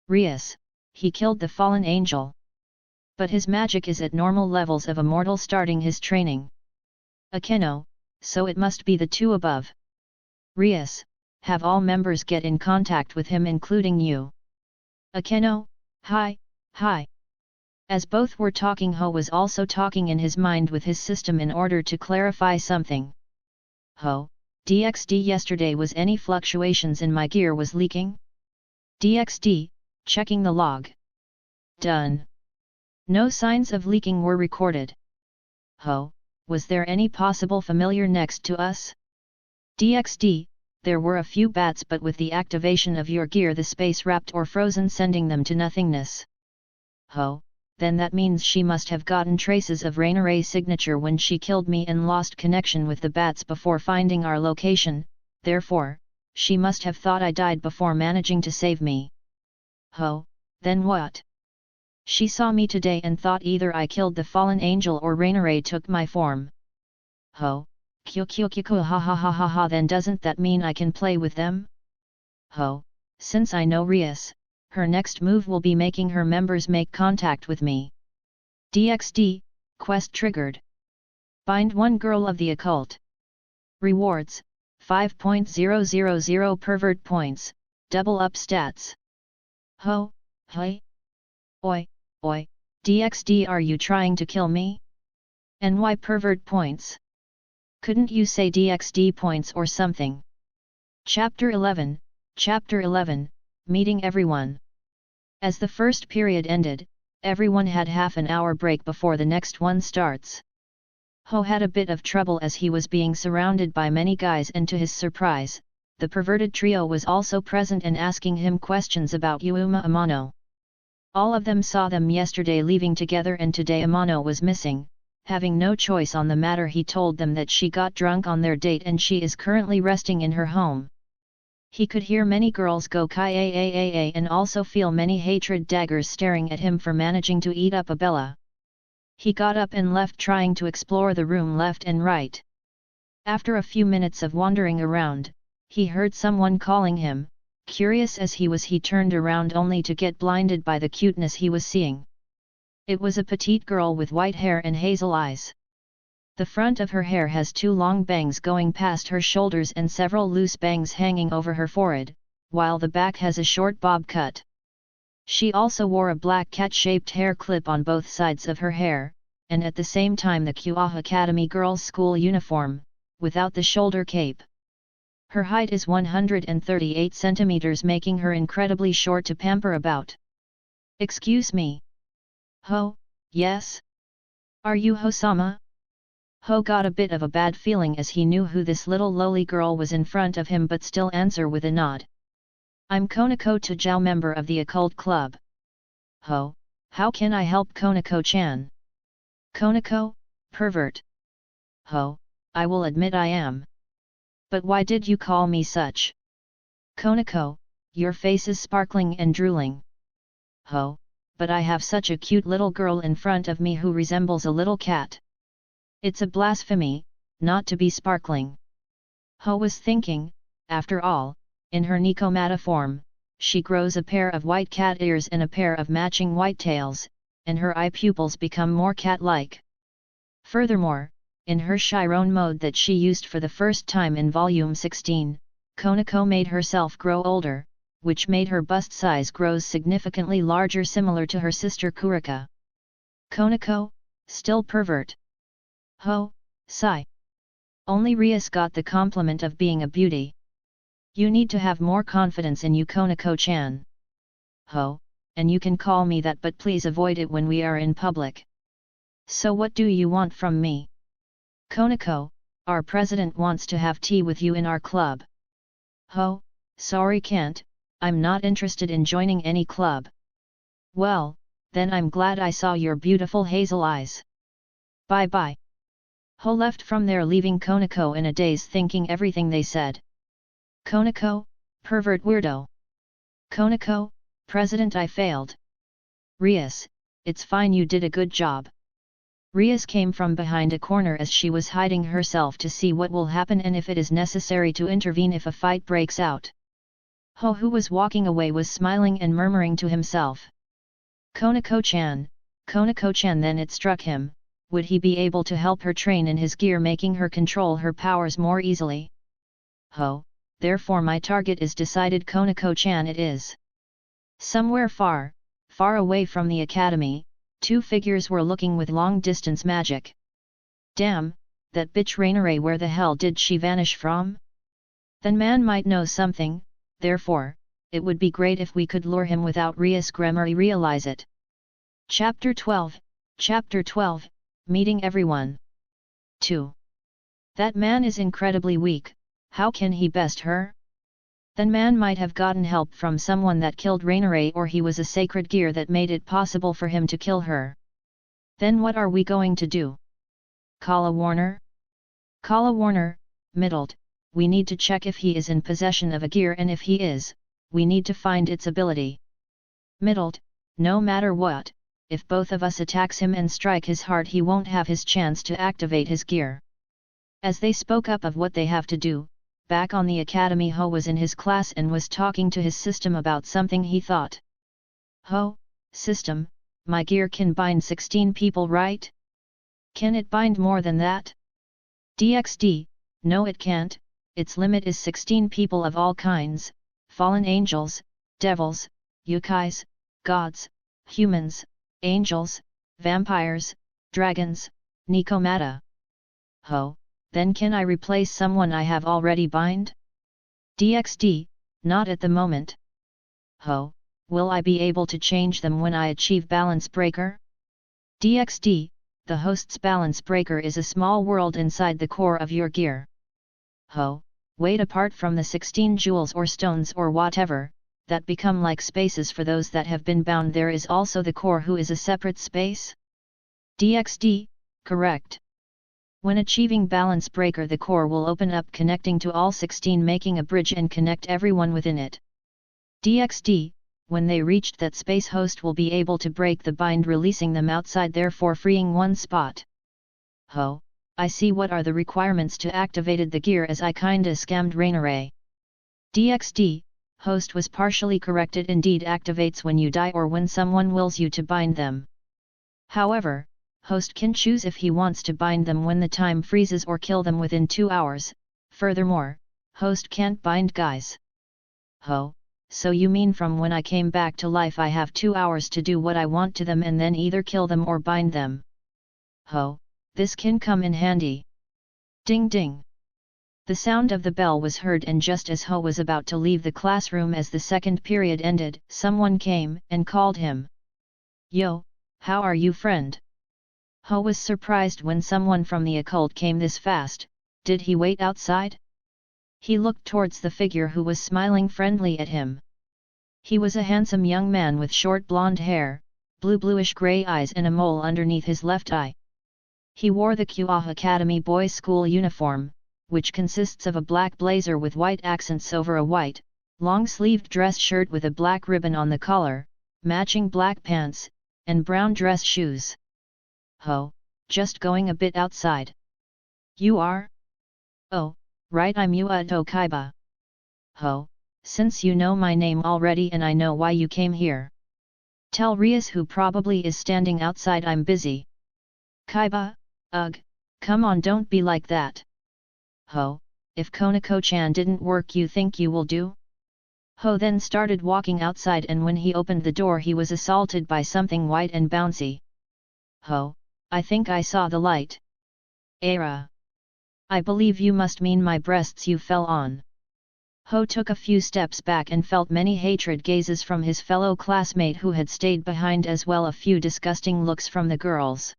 Rias, he killed the fallen angel. But his magic is at normal levels of a mortal starting his training. Akeno, so it must be the two above. Rias, have all members get in contact with him including you. Akeno, hi. As both were talking, Ho was also talking in his mind with his system in order to clarify something. Ho, DxD, yesterday was any fluctuations in my gear was leaking? DxD, checking the log. Done. No signs of leaking were recorded. Ho, was there any possible familiar next to us? DxD, there were a few bats, but with the activation of your gear the space wrapped or frozen, sending them to nothingness. Ho, then that means she must have gotten traces of Raineray's signature when she killed me and lost connection with the bats before finding our location, therefore, she must have thought I died before managing to save me. Ho, then what? She saw me today and thought either I killed the fallen angel or Raineray took my form. Ho, ha, then doesn't that mean I can play with them? Ho, since I know Rias, her next move will be making her members make contact with me. DxD, quest triggered. Bind one girl of the occult. Rewards, 5.000 pervert points, double up stats. Ho, hey. Oi, DxD, are you trying to kill me? And why pervert points? Couldn't you say DxD points or something? Chapter 11, Meeting everyone. As the first period ended, everyone had half an hour break before the next one starts. Ho had a bit of trouble as he was being surrounded by many guys, and to his surprise, the perverted trio was also present and asking him questions about Yuma Amano. All of them saw them yesterday leaving together, and today Amano was missing. Having no choice on the matter, he told them that she got drunk on their date and she is currently resting in her home. He could hear many girls go kai and also feel many hatred daggers staring at him for managing to eat up a Bella. He got up and left, trying to explore the room left and right. After a few minutes of wandering around, he heard someone calling him. Curious as he was, he turned around only to get blinded by the cuteness he was seeing. It was a petite girl with white hair and hazel eyes. The front of her hair has two long bangs going past her shoulders and several loose bangs hanging over her forehead, while the back has a short bob cut. She also wore a black cat-shaped hair clip on both sides of her hair, and at the same time the Kua Academy girls' school uniform, without the shoulder cape. Her height is 138 centimeters, making her incredibly short to pamper about. Excuse me. Ho, yes? Are you Ho-sama? Ho got a bit of a bad feeling as he knew who this little lowly girl was in front of him, but still answer with a nod. I'm Konako Tajao, member of the occult club. Ho, how can I help Konako-chan? Konako, pervert. Ho, I will admit I am. But why did you call me such? Konako, your face is sparkling and drooling. Ho, but I have such a cute little girl in front of me who resembles a little cat. It's a blasphemy, not to be sparkling. Ho was thinking, after all, in her Nikomata form, she grows a pair of white cat ears and a pair of matching white tails, and her eye pupils become more cat-like. Furthermore, in her Chiron mode that she used for the first time in Volume 16, Konako made herself grow older, which made her bust size grows significantly larger, similar to her sister Kurika. Konako, still pervert. Ho, sigh. Only Rias got the compliment of being a beauty. You need to have more confidence in you, Konako-chan. Ho, and you can call me that, but please avoid it when we are in public. So what do you want from me? Konako, our president wants to have tea with you in our club. Ho, sorry, can't, I'm not interested in joining any club. Well, then I'm glad I saw your beautiful hazel eyes. Bye bye. Ho left from there, leaving Konako in a daze, thinking everything they said. Konako, pervert weirdo. Konako, president, I failed. Rias, it's fine, you did a good job. Rias came from behind a corner as she was hiding herself to see what will happen and if it is necessary to intervene if a fight breaks out. Ho, who was walking away, was smiling and murmuring to himself. Konako-chan, Konako-chan. Then it struck him, would he be able to help her train in his gear, making her control her powers more easily? Ho, therefore my target is decided, Konako-chan it is. Somewhere far, far away from the academy, two figures were looking with long-distance magic. Damn, that bitch Rainare, where the hell did she vanish from? Then man might know something, therefore, it would be great if we could lure him without Rias Gremory realize it. Chapter 12, Meeting Everyone. 2. That man is incredibly weak, how can he best her? Then man might have gotten help from someone that killed Rainare, or he was a sacred gear that made it possible for him to kill her. Then what are we going to do? Call a Warner? Call a Warner, middled, we need to check if he is in possession of a gear, and if he is, we need to find its ability. Middled, no matter what, if both of us attacks him and strike his heart, he won't have his chance to activate his gear. As they spoke up of what they have to do, back on the academy, Ho was in his class and was talking to his system about something he thought. Ho, system, my gear can bind 16 people, right? Can it bind more than that? DxD, no it can't, its limit is 16 people of all kinds, fallen angels, devils, yokais, gods, humans, angels, vampires, dragons, Nikomata. Ho, then can I replace someone I have already bind? DxD, not at the moment. Ho, will I be able to change them when I achieve balance breaker? DxD, the host's balance breaker is a small world inside the core of your gear. Ho, wait, apart from the 16 jewels or stones or whatever, that become like spaces for those that have been bound, there is also the core, who is a separate space? DxD, correct. When achieving balance breaker, the core will open up, connecting to all 16, making a bridge and connect everyone within it. DxD, when they reached that space, host will be able to break the bind, releasing them outside, therefore freeing one spot. Ho, I see. What are the requirements to activated the gear, as I kinda scammed Rainare? DxD, host was partially correct, it indeed activates when you die or when someone wills you to bind them. However, host can choose if he wants to bind them when the time freezes or kill them within 2 hours. Furthermore, host can't bind guys. Ho, so you mean from when I came back to life I have 2 hours to do what I want to them and then either kill them or bind them? Ho, this can come in handy. Ding ding. The sound of the bell was heard, and just as Ho was about to leave the classroom as the second period ended, someone came and called him. Yo, how are you, friend? Ho was surprised when someone from the occult came this fast. Did he wait outside? He looked towards the figure who was smiling friendly at him. He was a handsome young man with short blonde hair, bluish-gray eyes and a mole underneath his left eye. He wore the Kua Academy boys' school uniform, which consists of a black blazer with white accents over a white, long-sleeved dress shirt with a black ribbon on the collar, matching black pants, and brown dress shoes. Ho, just going a bit outside. You are? Oh, right, I'm Uato Kaiba. Ho, since you know my name already and I know why you came here. Tell Rias, who probably is standing outside, I'm busy. Kaiba, ugh, come on, don't be like that. Ho, if Konako-chan didn't work, you think you will do? Ho then started walking outside, and when he opened the door he was assaulted by something white and bouncy. Ho, I think I saw the light. Era. I believe you must mean my breasts you fell on. Ho took a few steps back and felt many hatred gazes from his fellow classmate who had stayed behind, as well a few disgusting looks from the girls.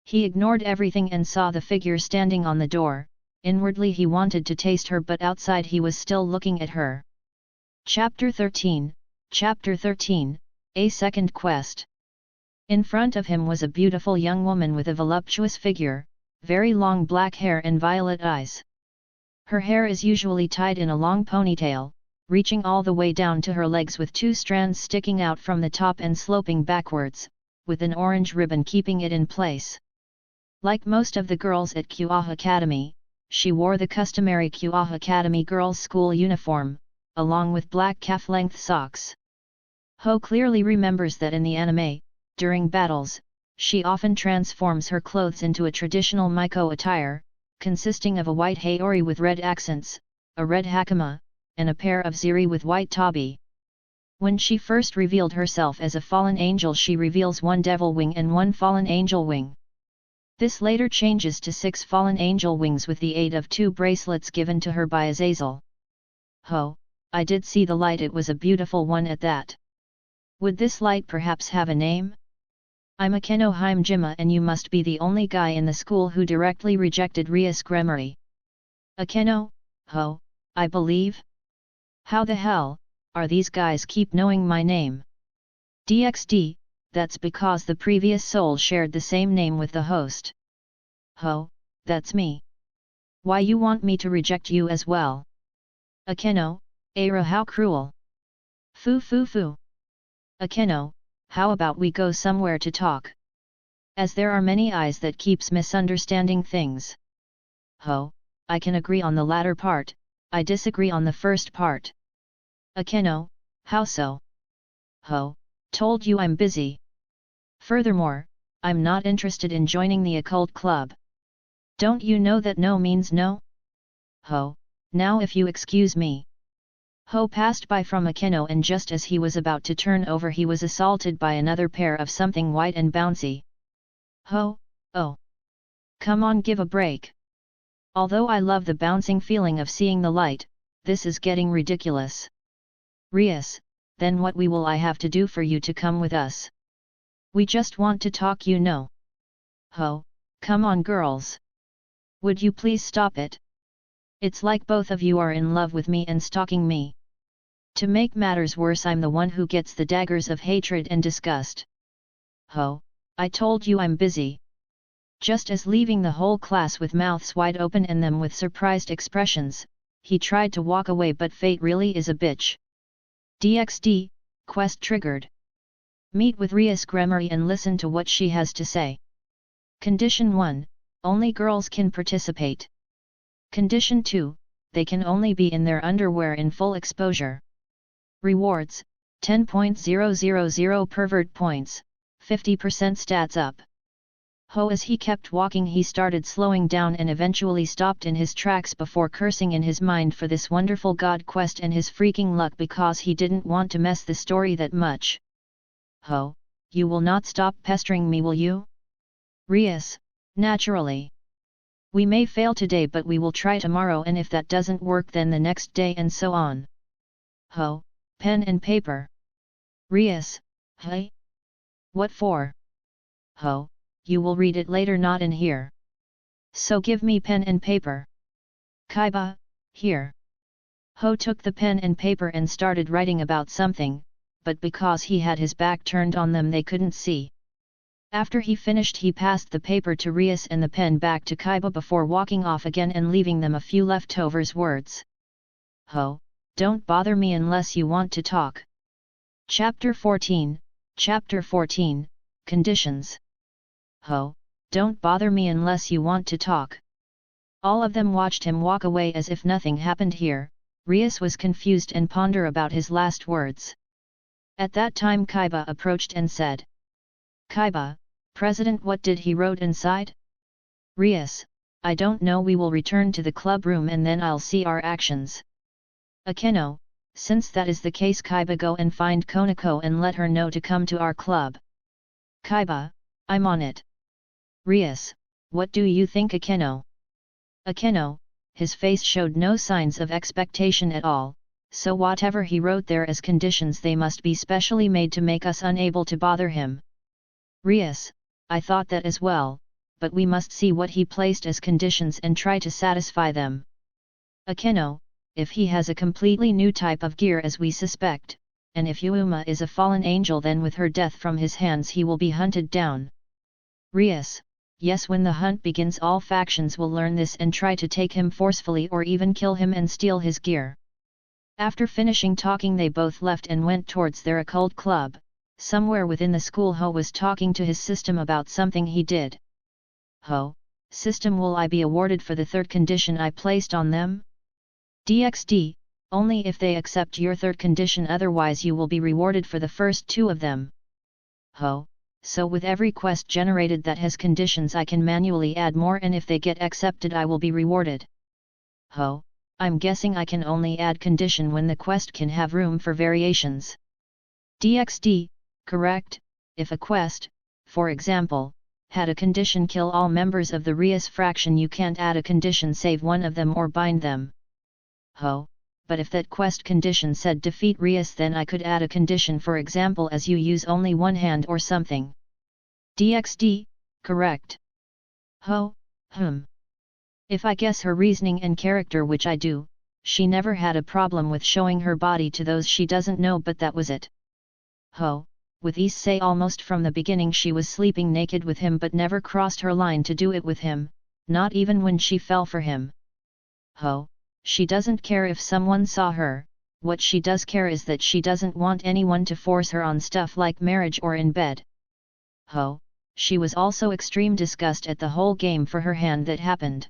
He ignored everything and saw the figure standing on the door. Inwardly he wanted to taste her, but outside he was still looking at her. Chapter 13, A Second Quest. In front of him was a beautiful young woman with a voluptuous figure, very long black hair and violet eyes. Her hair is usually tied in a long ponytail, reaching all the way down to her legs with two strands sticking out from the top and sloping backwards, with an orange ribbon keeping it in place. Like most of the girls at Kua Academy, she wore the customary Kua Academy girls' school uniform, along with black calf-length socks. Ho clearly remembers that in the anime, during battles, she often transforms her clothes into a traditional Miko attire, consisting of a white haori with red accents, a red hakama, and a pair of ziri with white tabi. When she first revealed herself as a fallen angel, she reveals one devil wing and one fallen angel wing. This later changes to 6 fallen angel wings with the aid of 2 bracelets given to her by Azazel. Ho, I did see the light, it was a beautiful one at that. Would this light perhaps have a name? I'm Akeno Himejima, and you must be the only guy in the school who directly rejected Rias Gremory. Akeno? Ho, I believe? How the hell are these guys keep knowing my name? DxD, that's because the previous soul shared the same name with the host. Ho, that's me. Why you want me to reject you as well? Akeno, Era, how cruel. Foo. Akeno, how about we go somewhere to talk? As there are many eyes that keeps misunderstanding things. Ho, I can agree on the latter part, I disagree on the first part. Akeno, how so? Ho, told you I'm busy. Furthermore, I'm not interested in joining the occult club. Don't you know that no means no? Ho, now if you excuse me. Ho passed by from Akeno, and just as he was about to turn over he was assaulted by another pair of something white and bouncy. Ho, oh. Come on, give a break. Although I love the bouncing feeling of seeing the light, this is getting ridiculous. Rias, then what will I have to do for you to come with us? We just want to talk, you know. Ho, come on girls. Would you please stop it? It's like both of you are in love with me and stalking me. To make matters worse, I'm the one who gets the daggers of hatred and disgust. Ho, I told you I'm busy. Just as leaving the whole class with mouths wide open and them with surprised expressions, he tried to walk away, but fate really is a bitch. DxD, quest triggered. Meet with Rias Gremory and listen to what she has to say. Condition 1, only girls can participate. Condition 2, they can only be in their underwear in full exposure. Rewards, 10.000 pervert points, 50% stats up. Ho, as he kept walking he started slowing down and eventually stopped in his tracks before cursing in his mind for this wonderful god quest and his freaking luck, because he didn't want to mess the story that much. Ho, you will not stop pestering me, will you? Rias, naturally. We may fail today but we will try tomorrow, and if that doesn't work then the next day, and so on. Ho, pen and paper. Rias, hey? What for? Ho, you will read it later, not in here. So give me pen and paper. Kaiba, here. Ho took the pen and paper and started writing about something, but because he had his back turned on them they couldn't see. After he finished he passed the paper to Rias and the pen back to Kaiba before walking off again and leaving them a few leftovers words. Ho, don't bother me unless you want to talk. Chapter 14, Conditions. Ho, don't bother me unless you want to talk. All of them watched him walk away as if nothing happened here. Rias was confused and pondered about his last words. At that time Kaiba approached and said, Kaiba, President, what did he wrote inside? Rias, I don't know, we will return to the club room and then I'll see our actions. Akeno, since that is the case, Kaiba, go and find Konako and let her know to come to our club. Kaiba, I'm on it. Rias, what do you think, Akeno? Akeno, his face showed no signs of expectation at all, so whatever he wrote there as conditions they must be specially made to make us unable to bother him. Rias, I thought that as well, but we must see what he placed as conditions and try to satisfy them. Akeno, if he has a completely new type of gear as we suspect, and if Yuma is a fallen angel, then with her death from his hands he will be hunted down. Rias, yes, when the hunt begins all factions will learn this and try to take him forcefully or even kill him and steal his gear. After finishing talking they both left and went towards their occult club. Somewhere within the school Ho was talking to his system about something he did. Ho, system, will I be awarded for the third condition I placed on them? DxD, only if they accept your third condition, otherwise you will be rewarded for the first two of them. Ho, so with every quest generated that has conditions I can manually add more, and if they get accepted I will be rewarded. Ho, I'm guessing I can only add condition when the quest can have room for variations. DxD, correct. If a quest, for example, had a condition kill all members of the Rias fraction, you can't add a condition save one of them or bind them. Ho, but if that quest condition said defeat Rias, then I could add a condition, for example as you use only one hand or something. DxD, correct. Ho, If I guess her reasoning and character, which I do, she never had a problem with showing her body to those she doesn't know, but that was it. Ho, with ease say almost from the beginning she was sleeping naked with him but never crossed her line to do it with him, not even when she fell for him. Ho, she doesn't care if someone saw her, what she does care is that she doesn't want anyone to force her on stuff like marriage or in bed. Ho, she was also extreme disgust at the whole game for her hand that happened.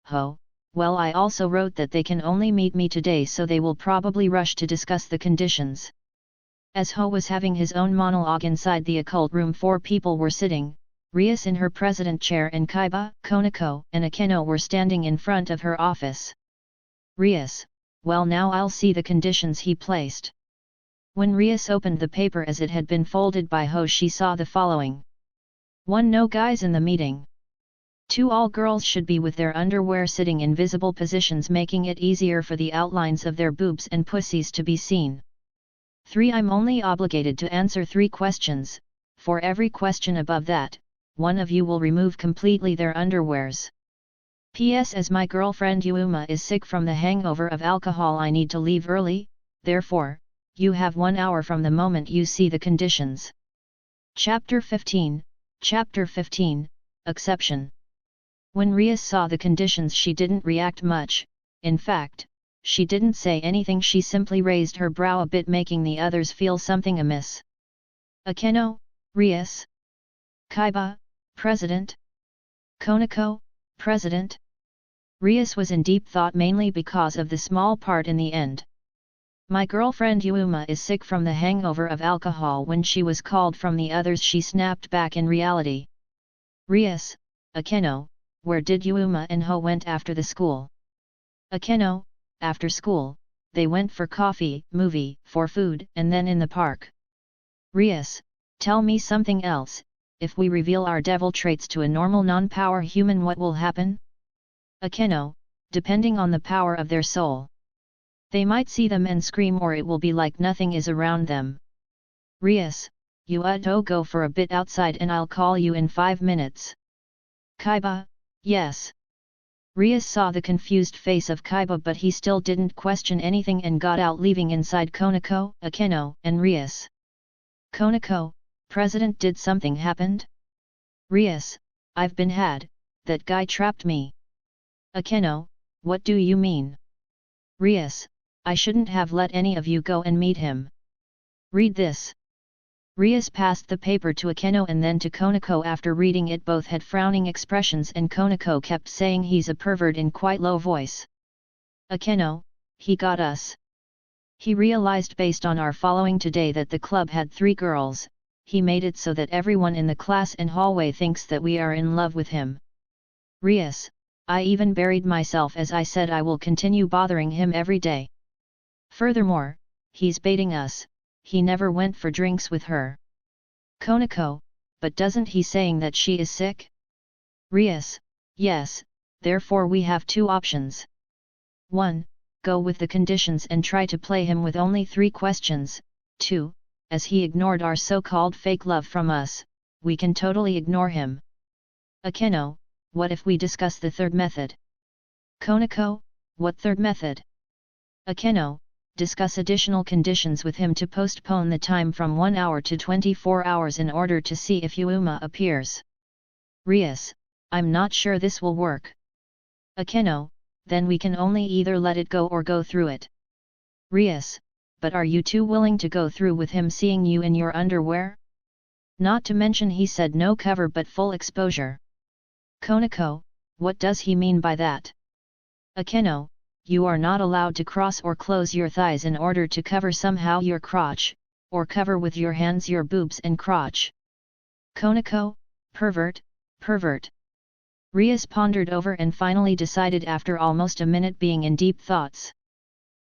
Ho, well, I also wrote that they can only meet me today, so they will probably rush to discuss the conditions. As Ho was having his own monologue inside the occult room, 4 people were sitting. Rias in her president chair and Kaiba, Konako, and Akeno were standing in front of her office. Rias, well, now I'll see the conditions he placed. When Rias opened the paper as it had been folded by Ho, she saw the following. 1. No guys in the meeting. 2. All girls should be with their underwear sitting in visible positions, making it easier for the outlines of their boobs and pussies to be seen. 3. I'm only obligated to answer 3 questions. For every question above that, one of you will remove completely their underwears. P.S. As my girlfriend Yuma is sick from the hangover of alcohol, I need to leave early, therefore, you have 1 hour from the moment you see the conditions. Chapter 15, Exception. When Rias saw the conditions she didn't react much, in fact, she didn't say anything, she simply raised her brow a bit, making the others feel something amiss. Akeno, Rias. Kaiba, President. Konako, President. Rias was in deep thought, mainly because of the small part in the end. My girlfriend Yuma is sick from the hangover of alcohol. When she was called from the others, she snapped back in reality. Rias, Akeno, where did Yuma and Ho went after the school? Akeno, after school, they went for coffee, movie, for food, and then in the park. Rias, tell me something else. if we reveal our devil traits to a normal non-power human, what will happen? Akeno, depending on the power of their soul. They might see them and scream, or it will be like nothing is around them. Rias, you go for a bit outside and I'll call you in 5 minutes. Kaiba, yes. Rias saw the confused face of Kaiba, but he still didn't question anything and got out, leaving inside Konako, Akeno, and Rias. Konako, President, did something happened? Rias, I've been had, that guy trapped me. Akeno, what do you mean? Rias, I shouldn't have let any of you go and meet him. Read this. Rias passed the paper to Akeno and then to Konako. After reading it, both had frowning expressions, and Konako kept saying he's a pervert in quite low voice. Akeno, he got us. He realized based on our following today that the club had 3 girls, he made it so that everyone in the class and hallway thinks that we are in love with him. Rias, I even buried myself as I said I will continue bothering him every day. Furthermore, he's baiting us. He never went for drinks with her. Konako, but doesn't he saying that she is sick? Rias, yes, therefore we have 2 options. 1. Go with the conditions and try to play him with only 3 questions. 2. As he ignored our so-called fake love from us, we can totally ignore him. Akeno, what if we discuss the 3rd method? Konako, what 3rd method? Akeno, discuss additional conditions with him to postpone the time from 1 hour to 24 hours in order to see if Yuma appears. Rias, I'm not sure this will work. Akeno, then we can only either let it go or go through it. Rias, but are you 2 willing to go through with him seeing you in your underwear? Not to mention he said no cover but full exposure. Konako, what does he mean by that? Akeno, you are not allowed to cross or close your thighs in order to cover somehow your crotch, or cover with your hands your boobs and crotch. Konako, pervert, pervert. Rias pondered over and finally decided after almost a minute being in deep thoughts.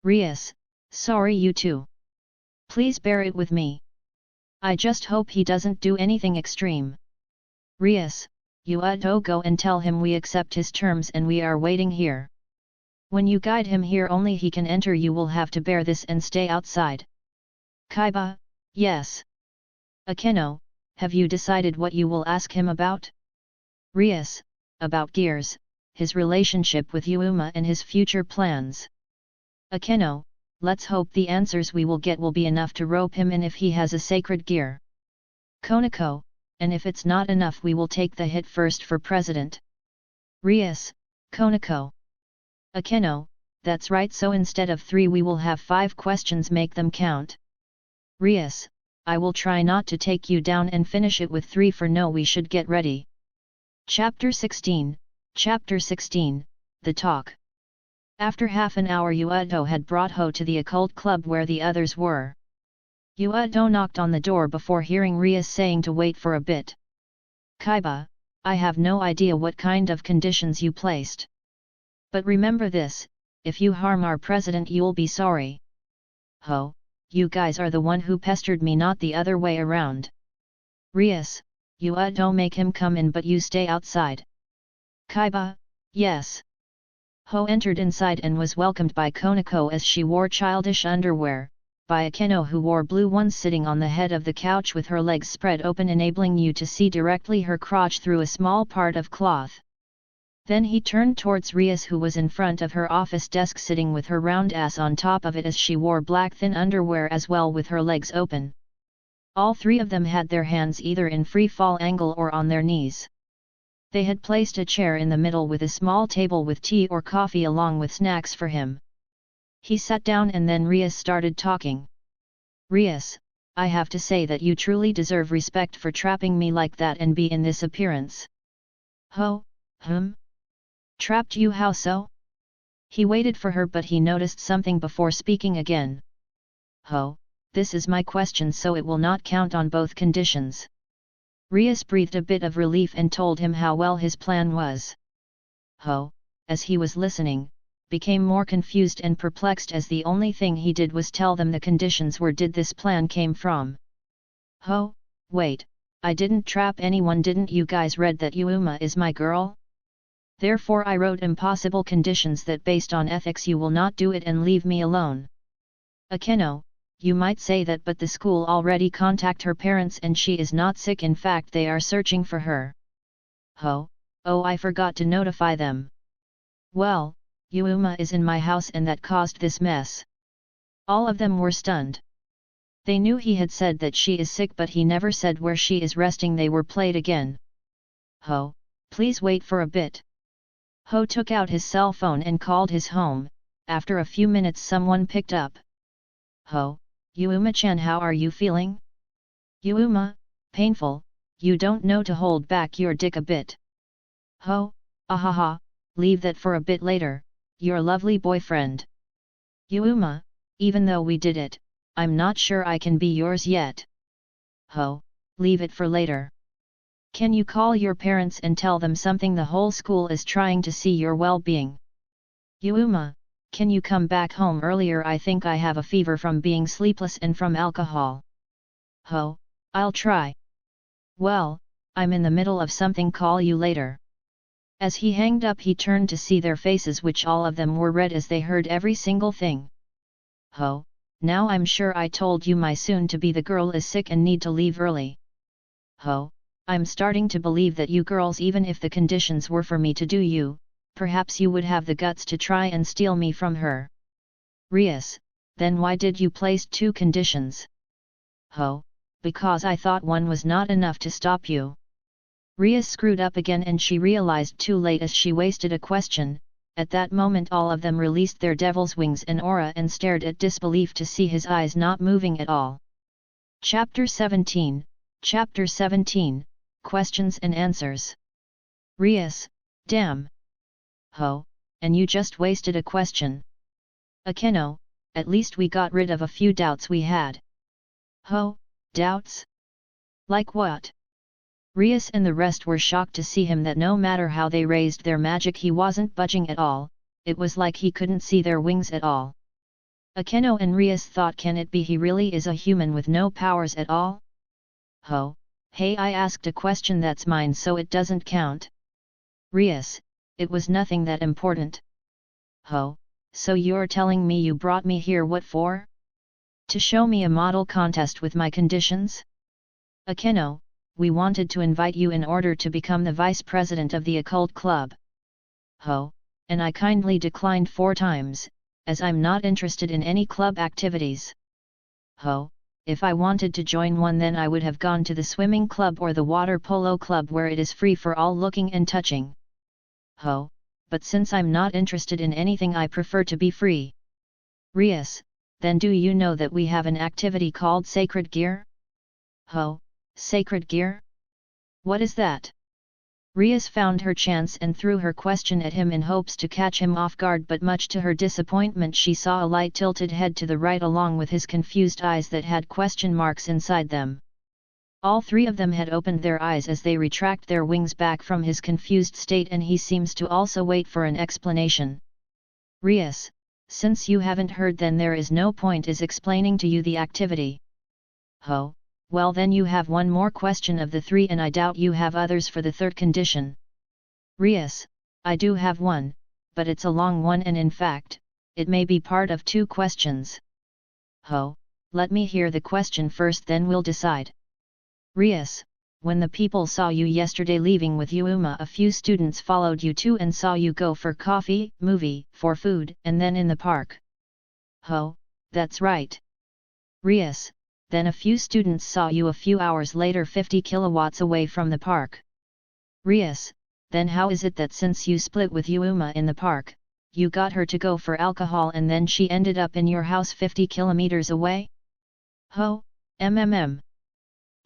Rias, sorry you 2. Please bear it with me. I just hope he doesn't do anything extreme. Rias, you go and tell him we accept his terms and we are waiting here. When you guide him here only he can enter. You will have to bear this and stay outside. Kaiba, yes. Akeno, have you decided what you will ask him about? Rias, about Gears, his relationship with Yuma and his future plans. Akeno, let's hope the answers we will get will be enough to rope him in if he has a sacred gear. Konako, and if it's not enough we will take the hit first for president. Rias, Konako. Akeno, that's right, so instead of 3 we will have 5 questions, make them count. Rias, I will try not to take you down and finish it with 3 for no. We should get ready. Chapter 16, The Talk. After half an hour Yuado had brought Ho to the occult club where the others were. Yuado knocked on the door before hearing Rias saying to wait for a bit. Kaiba, I have no idea what kind of conditions you placed. But remember this, if you harm our president you'll be sorry. Ho, you guys are the one who pestered me, not the other way around. Rias, you don't make him come in but you stay outside. Kaiba, yes. Ho entered inside and was welcomed by Konako as she wore childish underwear, by Akeno who wore blue ones sitting on the head of the couch with her legs spread open enabling you to see directly her crotch through a small part of cloth. Then he turned towards Rias who was in front of her office desk sitting with her round ass on top of it as she wore black thin underwear as well with her legs open. All 3 of them had their hands either in free fall angle or on their knees. They had placed a chair in the middle with a small table with tea or coffee along with snacks for him. He sat down and then Rias started talking. Rias, I have to say that you truly deserve respect for trapping me like that and be in this appearance. Ho, Trapped you, how so? He waited for her but he noticed something before speaking again. Ho, this is my question so it will not count on both conditions. Rias breathed a bit of relief and told him how well his plan was. Ho, as he was listening, became more confused and perplexed as the only thing he did was tell them the conditions. Where did this plan came from? Ho, wait, I didn't trap anyone. Didn't you guys read that Yuma is my girl? Therefore I wrote impossible conditions that based on ethics you will not do it and leave me alone. Akeno, you might say that, but the school already contact her parents and she is not sick. In fact they are searching for her. Oh, I forgot to notify them. Well, Yuma is in my house and that caused this mess. All of them were stunned. They knew he had said that she is sick but he never said where she is resting. They were played again. Please wait for a bit. Ho took out his cell phone and called his home. After a few minutes someone picked up. Yuma-chan, how are you feeling? Yuma, painful, you don't know to hold back your dick a bit. Ahaha, leave that for a bit later, your lovely boyfriend. Yuma, even though we did it, I'm not sure I can be yours yet. Leave it for later. Can you call your parents and tell them something? The whole school is trying to see your well-being. Yuma, can you come back home earlier? I think I have a fever from being sleepless and from alcohol. I'll try. Well, I'm in the middle of something, call you later. As he hanged up he turned to see their faces, which all of them were red as they heard every single thing. Now I'm sure I told you my soon-to-be the girl is sick and need to leave early. I'm starting to believe that you girls, even if the conditions were for me to do you, perhaps you would have the guts to try and steal me from her. Rias, then why did you place 2 conditions? Because I thought one was not enough to stop you. Rias screwed up again and she realized too late as she wasted a question. At that moment all of them released their devil's wings and aura and stared at disbelief to see his eyes not moving at all. Chapter 17, Questions and Answers. Rias, damn. And you just wasted a question. Akeno, at least we got rid of a few doubts we had. Doubts? Like what? Rias and the rest were shocked to see him that no matter how they raised their magic he wasn't budging at all. It was like he couldn't see their wings at all. Akeno and Rias thought, can it be he really is a human with no powers at all? Hey, I asked a question that's mine so it doesn't count. Rias, it was nothing that important. So you're telling me you brought me here what for? To show me a model contest with my conditions? Akeno, we wanted to invite you in order to become the vice president of the occult club. And I kindly declined 4 times, as I'm not interested in any club activities. If I wanted to join one then I would have gone to the swimming club or the water polo club where it is free for all looking and touching. But since I'm not interested in anything I prefer to be free. Rias, then do you know that we have an activity called Sacred Gear? Sacred Gear? What is that? Rias found her chance and threw her question at him in hopes to catch him off guard, but much to her disappointment she saw a light tilted head to the right along with his confused eyes that had question marks inside them. All 3 of them had opened their eyes as they retract their wings back from his confused state, and he seems to also wait for an explanation. Rias, since you haven't heard then there is no point is explaining to you the activity. Well then you have one more question of the 3 and I doubt you have others for the 3rd condition. Rias, I do have one, but it's a long one and in fact, it may be part of 2 questions. Let me hear the question first then we'll decide. Rias, when the people saw you yesterday leaving with Yuma, a few students followed you too and saw you go for coffee, movie, for food, and then in the park. That's right. Rias, then a few students saw you a few hours later 50 kilowatts away from the park. Rias, then how is it that since you split with Yuma in the park, you got her to go for alcohol and then she ended up in your house 50 kilometers away?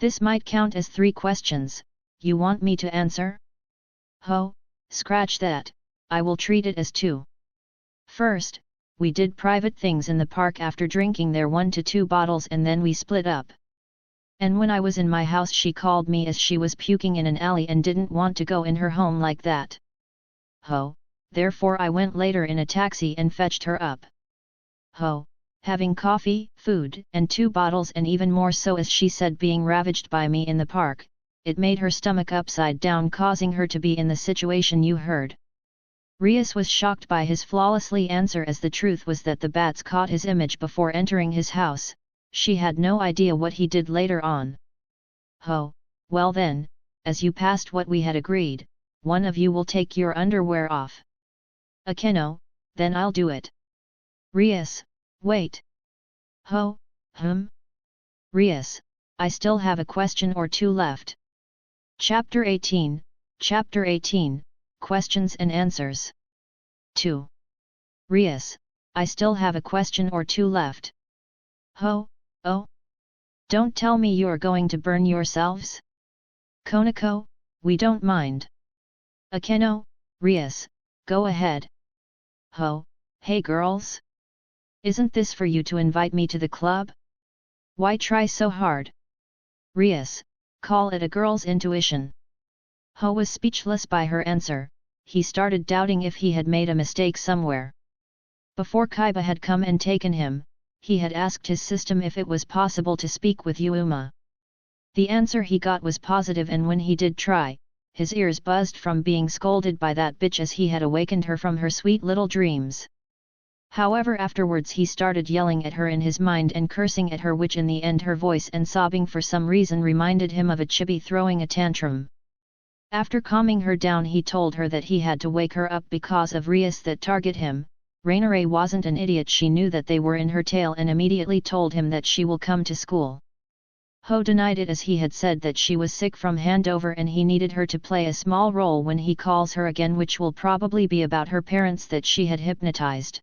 This might count as 3 questions, you want me to answer? Scratch that, I will treat it as 2. First, we did private things in the park after drinking there 1 to 2 bottles and then we split up. And when I was in my house she called me as she was puking in an alley and didn't want to go in her home like that. Therefore I went later in a taxi and fetched her up. Having coffee, food, and 2 bottles and even more so as she said being ravaged by me in the park, it made her stomach upside down, causing her to be in the situation you heard. Rias was shocked by his flawlessly answer, as the truth was that the bats caught his image before entering his house. She had no idea what he did later on. "Ho, well then, as you passed what we had agreed, one of you will take your underwear off." "Akeno, then I'll do it." "Rias, wait." "Ho, Rias, I still have a question or two left." Chapter 18, Questions and Answers. 2. Rias, I still have a question or two left. "Ho, oh? Don't tell me you're going to burn yourselves?" "Konako, we don't mind." "Akeno, Rias, go ahead." "Ho, hey girls? Isn't this for you to invite me to the club? Why try so hard?" "Rias, call it a girl's intuition." Ho was speechless by her answer. He started doubting if he had made a mistake somewhere. Before Kaiba had come and taken him, he had asked his system if it was possible to speak with Yuuma. The answer he got was positive, and when he did try, his ears buzzed from being scolded by that bitch as he had awakened her from her sweet little dreams. However, afterwards he started yelling at her in his mind and cursing at her, which in the end her voice and sobbing for some reason reminded him of a chibi throwing a tantrum. After calming her down, he told her that he had to wake her up because of Rias that target him. Rainare wasn't an idiot, she knew that they were in her tail and immediately told him that she will come to school. Ho denied it, as he had said that she was sick from handover and he needed her to play a small role when he calls her again, which will probably be about her parents that she had hypnotized.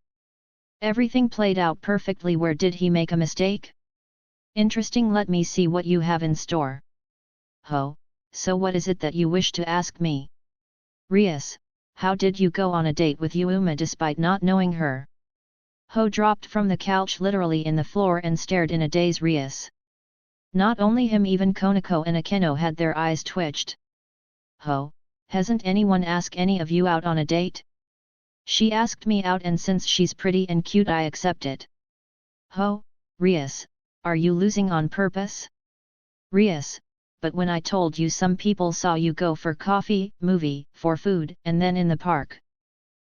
Everything played out perfectly. Where did he make a mistake? Interesting, let me see what you have in store. Ho, so what is it that you wish to ask me? Rias, how did you go on a date with Yuuma despite not knowing her? Ho dropped from the couch literally in the floor and stared in a daze. Rias. Not only him, even Konako and Akeno had their eyes twitched. Ho, hasn't anyone asked any of you out on a date? She asked me out, and since she's pretty and cute I accept it. Ho, Rias, are you losing on purpose? Rias, but when I told you some people saw you go for coffee, movie, for food, and then in the park.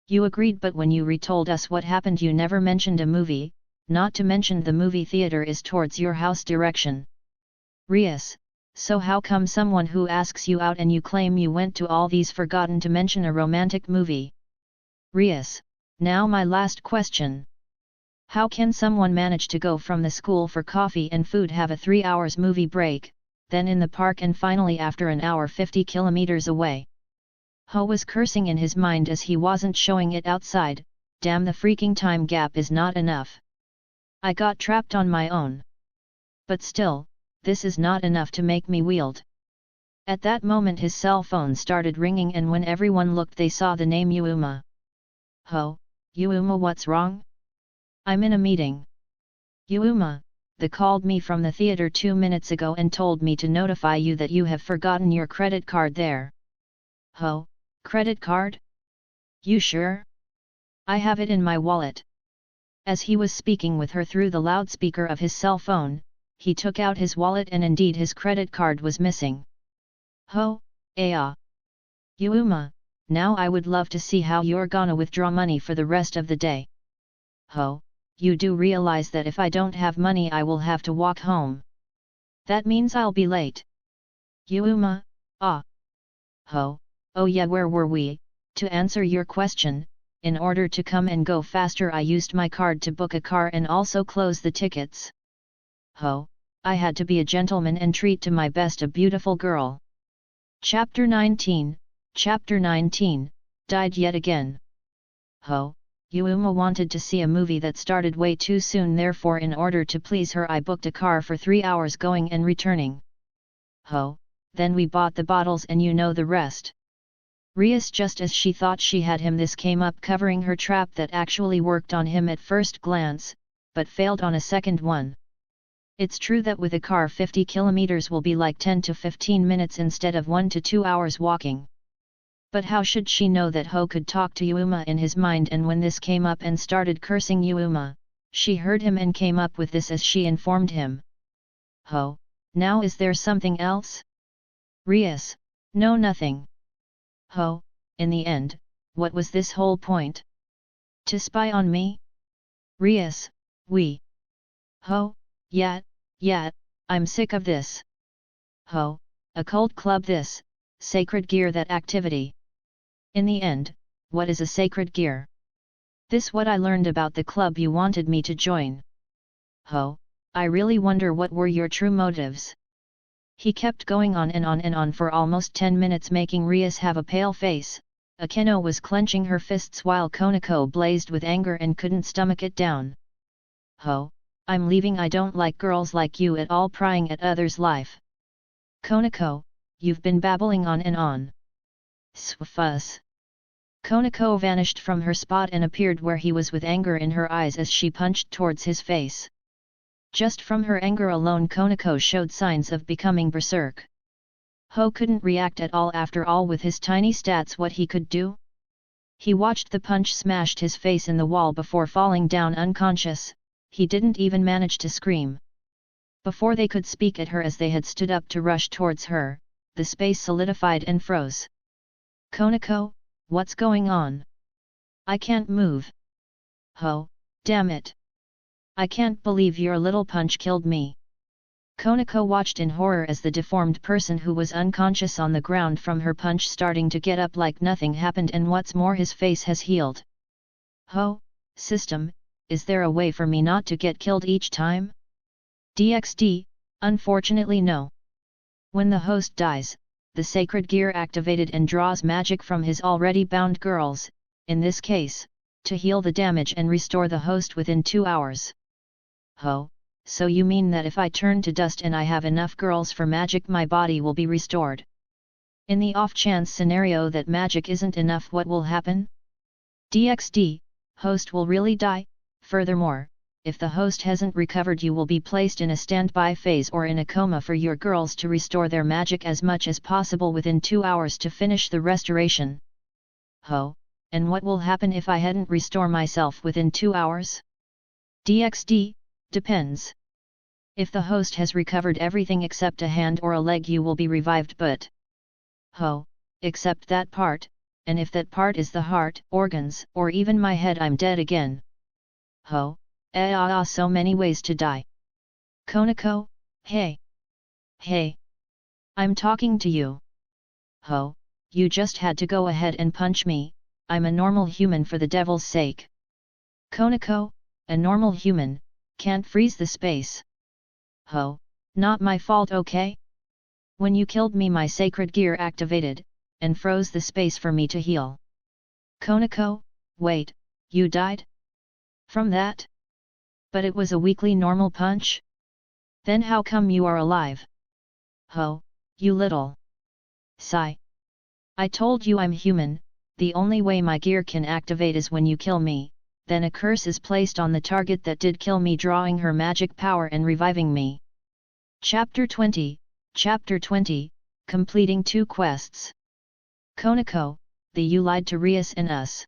You agreed, but when you retold us what happened you never mentioned a movie, not to mention the movie theater is towards your house direction. Rias, so how come someone who asks you out and you claim you went to all these forgotten to mention a romantic movie? Rias, now my last question. How can someone manage to go from the school for coffee and food, have a 3 hours movie break, then in the park, and finally after an hour 50 kilometers away? Ho was cursing in his mind as he wasn't showing it outside. Damn, the freaking time gap is not enough. I got trapped on my own. But still, this is not enough to make me wield. At that moment his cell phone started ringing, and when everyone looked they saw the name Yuuma. Ho, Yuuma, what's wrong? I'm in a meeting. Yuuma, they called me from the theater 2 minutes ago and told me to notify you that you have forgotten your credit card there. Ho, credit card? You sure? I have it in my wallet. As he was speaking with her through the loudspeaker of his cell phone, he took out his wallet and indeed his credit card was missing. Ho, Yuuma, now I would love to see how you're gonna withdraw money for the rest of the day. Ho, you do realize that if I don't have money I will have to walk home. That means I'll be late. Yuuma, Ho, oh yeah, where were we? To answer your question, in order to come and go faster I used my card to book a car and also close the tickets. Ho, I had to be a gentleman and treat to my best a beautiful girl. Chapter 19, died yet again. Ho, Yuuma wanted to see a movie that started way too soon, therefore in order to please her I booked a car for 3 hours going and returning. Ho, then we bought the bottles and you know the rest. Rias, just as she thought she had him, this came up covering her trap that actually worked on him at first glance, but failed on a second one. It's true that with a car 50 kilometers will be like 10 to 15 minutes instead of 1 to 2 hours walking. But how should she know that Ho could talk to Yuuma in his mind, and when this came up and started cursing Yuuma, she heard him and came up with this as she informed him. Ho, now is there something else? Rias, no nothing. Ho, in the end, what was this whole point? To spy on me? Rias, we. Ho, yet, I'm sick of this. Ho, a cult club this, sacred gear that activity. In the end, what is a sacred gear? This what I learned about the club you wanted me to join. Ho, I really wonder what were your true motives. He kept going on and on and on for almost 10 minutes, making Rias have a pale face. Akeno was clenching her fists while Konako blazed with anger and couldn't stomach it down. Ho, I'm leaving, I don't like girls like you at all prying at others' life. Konako, you've been babbling on and on. Swafuss. Konako vanished from her spot and appeared where he was with anger in her eyes as she punched towards his face. Just from her anger alone, Konako showed signs of becoming berserk. Ho couldn't react at all. After all, with his tiny stats, what he could do? He watched the punch smashed his face in the wall before falling down unconscious. He didn't even manage to scream. Before they could speak at her as they had stood up to rush towards her, the space solidified and froze. Konako, what's going on? I can't move. Ho, damn it. I can't believe your little punch killed me. Konako watched in horror as the deformed person who was unconscious on the ground from her punch starting to get up like nothing happened, and what's more, his face has healed. Ho, system, is there a way for me not to get killed each time? DxD, unfortunately no. When the host dies, the sacred gear activated and draws magic from his already bound girls, in this case, to heal the damage and restore the host within 2 hours. Ho, so you mean that if I turn to dust and I have enough girls for magic, my body will be restored? In the off-chance scenario that magic isn't enough, what will happen? DxD, host will really die. Furthermore, if the host hasn't recovered, you will be placed in a standby phase or in a coma for your girls to restore their magic as much as possible within 2 hours to finish the restoration. Ho, and what will happen if I hadn't restore myself within 2 hours? DxD, depends. If the host has recovered everything except a hand or a leg, you will be revived, but ho, except that part, and if that part is the heart, organs, or even my head, I'm dead again. Ho, so many ways to die. Konako, hey. Hey. I'm talking to you. Ho, you just had to go ahead and punch me, I'm a normal human for the devil's sake. Konako, a normal human, can't freeze the space. Ho, not my fault, okay? When you killed me, my sacred gear activated, and froze the space for me to heal. Konako, wait, you died? From that? But it was a weakly normal punch? Then how come you are alive? Ho, you little sigh. I told you I'm human, the only way my gear can activate is when you kill me. Then a curse is placed on the target that did kill me, drawing her magic power and reviving me. Chapter 20, completing 2 quests. Konako, you lied to Rias and us.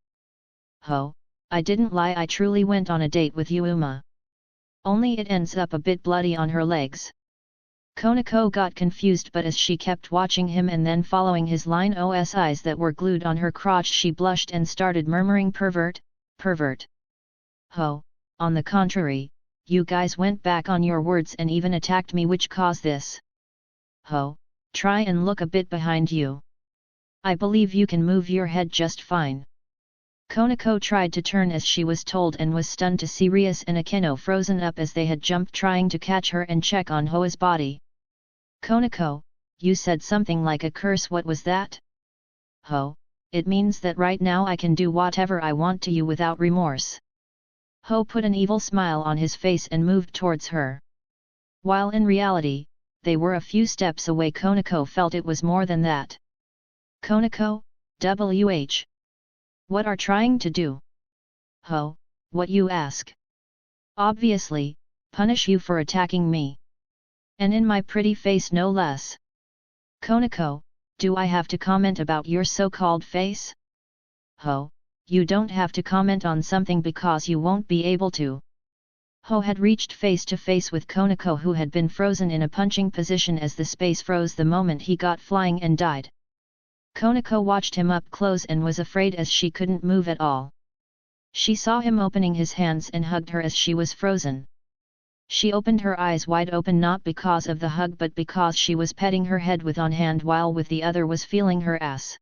Ho, I didn't lie, I truly went on a date with Yuma. Only it ends up a bit bloody on her legs. Konako got confused, but as she kept watching him and then following his line of eyes that were glued on her crotch, she blushed and started murmuring, pervert. Ho, on the contrary, you guys went back on your words and even attacked me, which caused this. Ho, try and look a bit behind you. I believe you can move your head just fine. Konako tried to turn as she was told and was stunned to see Rias and Akeno frozen up as they had jumped trying to catch her and check on Hoa's body. Konako, you said something like a curse, what was that? Ho, it means that right now I can do whatever I want to you without remorse. Ho put an evil smile on his face and moved towards her. While in reality, they were a few steps away, Konako felt it was more than that. Konako, WH. What are trying to do? Ho, what you ask? Obviously, punish you for attacking me. And in my pretty face no less. Konako, do I have to comment about your so-called face? Ho, you don't have to comment on something because you won't be able to. Ho had reached face to face with Konako, who had been frozen in a punching position as the space froze the moment he got flying and died. Konako watched him up close and was afraid as she couldn't move at all. She saw him opening his hands and hugged her as she was frozen. She opened her eyes wide open, not because of the hug but because she was petting her head with one hand while with the other was feeling her ass.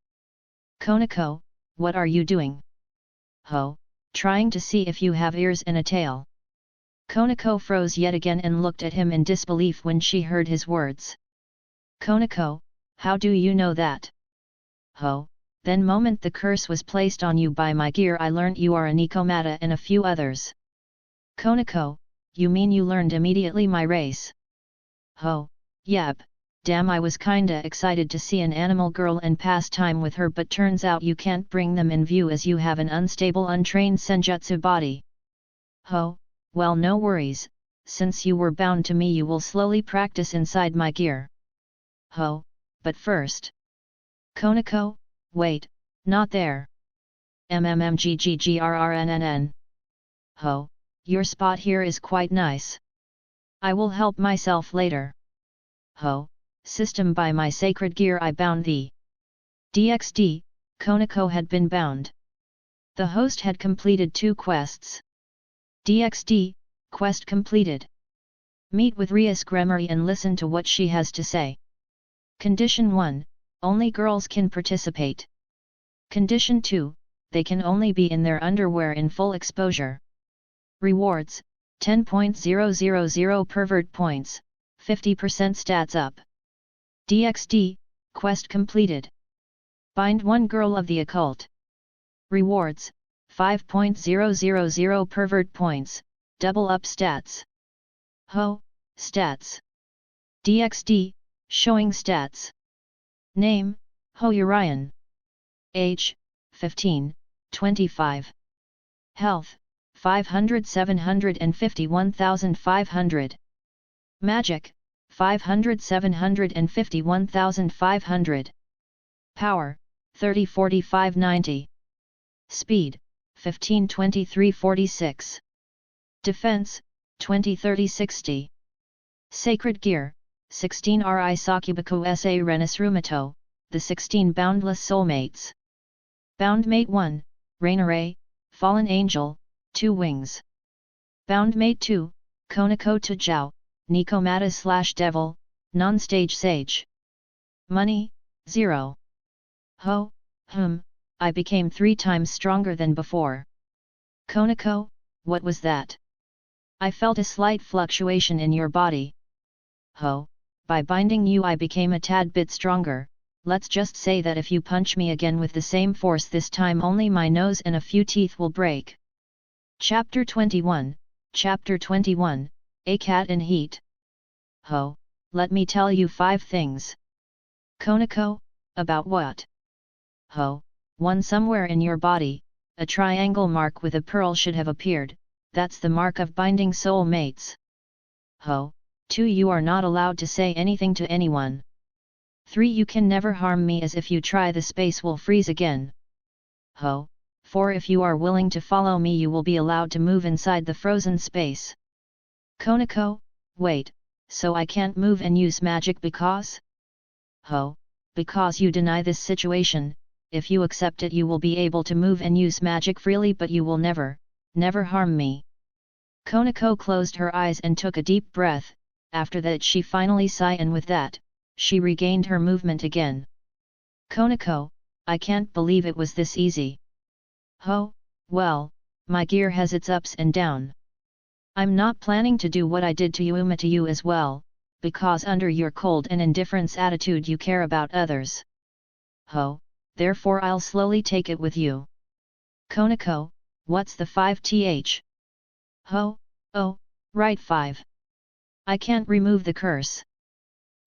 Konako, what are you doing? Ho, trying to see if you have ears and a tail. Konako froze yet again and looked at him in disbelief when she heard his words. Konako, how do you know that? Ho, then moment the curse was placed on you by my gear I learnt you are a Nikomata and a few others. Konako, you mean you learned immediately my race? Ho, yep, damn, I was kinda excited to see an animal girl and pass time with her, but turns out you can't bring them in view as you have an unstable untrained senjutsu body. Ho, well, no worries, since you were bound to me you will slowly practice inside my gear. Ho, but first. Konako, wait, not there. MMMGGGRRNNN. Ho, your spot here is quite nice. I will help myself later. Ho, system, by my sacred gear I bound thee. DxD, Konako had been bound. The host had completed 2 quests. DxD, quest completed. Meet with Rias Gremory and listen to what she has to say. Condition 1, only girls can participate. Condition 2, they can only be in their underwear in full exposure. Rewards, 10.000 pervert points, 50% stats up. DxD, quest completed. Bind one girl of the occult. Rewards, 5.000 pervert points, double up stats. Ho, stats. DxD, showing stats. Name, Ho Urian. Age, 15, 25. Health, 500 751,500. Magic, 500 751,500. Power, 30 45 90. Speed, 15 23 46. Defense, 20 30 60. Sacred Gear, 16 Ri Sakubaku sa Renis Rumato, the 16 Boundless Soulmates. Boundmate 1, Rainare, Fallen Angel, 2 wings. Boundmate 2, Konako Tajao, Nikomata / Devil, Non-Stage Sage. Money, 0. Ho, I became 3 times stronger than before. Konako, what was that? I felt a slight fluctuation in your body. Ho, by binding you I became a tad bit stronger. Let's just say that if you punch me again with the same force this time only my nose and a few teeth will break. Chapter 21, Chapter 21, A Cat in Heat. Ho, let me tell you 5 things. Konako, about what? Ho, one somewhere in your body, a triangle mark with a pearl should have appeared, that's the mark of binding soul mates. Ho, 2 you are not allowed to say anything to anyone. 3 you can never harm me, as if you try the space will freeze again. Ho, 4 if you are willing to follow me you will be allowed to move inside the frozen space. Konako, wait, so I can't move and use magic because? Ho, because you deny this situation, if you accept it you will be able to move and use magic freely but you will never harm me. Konako closed her eyes and took a deep breath, after that she finally sighed and with that, she regained her movement again. Konako, I can't believe it was this easy. Ho, well, my gear has its ups and downs. I'm not planning to do what I did to Yuma to you as well, because under your cold and indifference attitude you care about others. Ho, therefore I'll slowly take it with you. Konako, what's the 5th? Ho, oh, right 5. I can't remove the curse.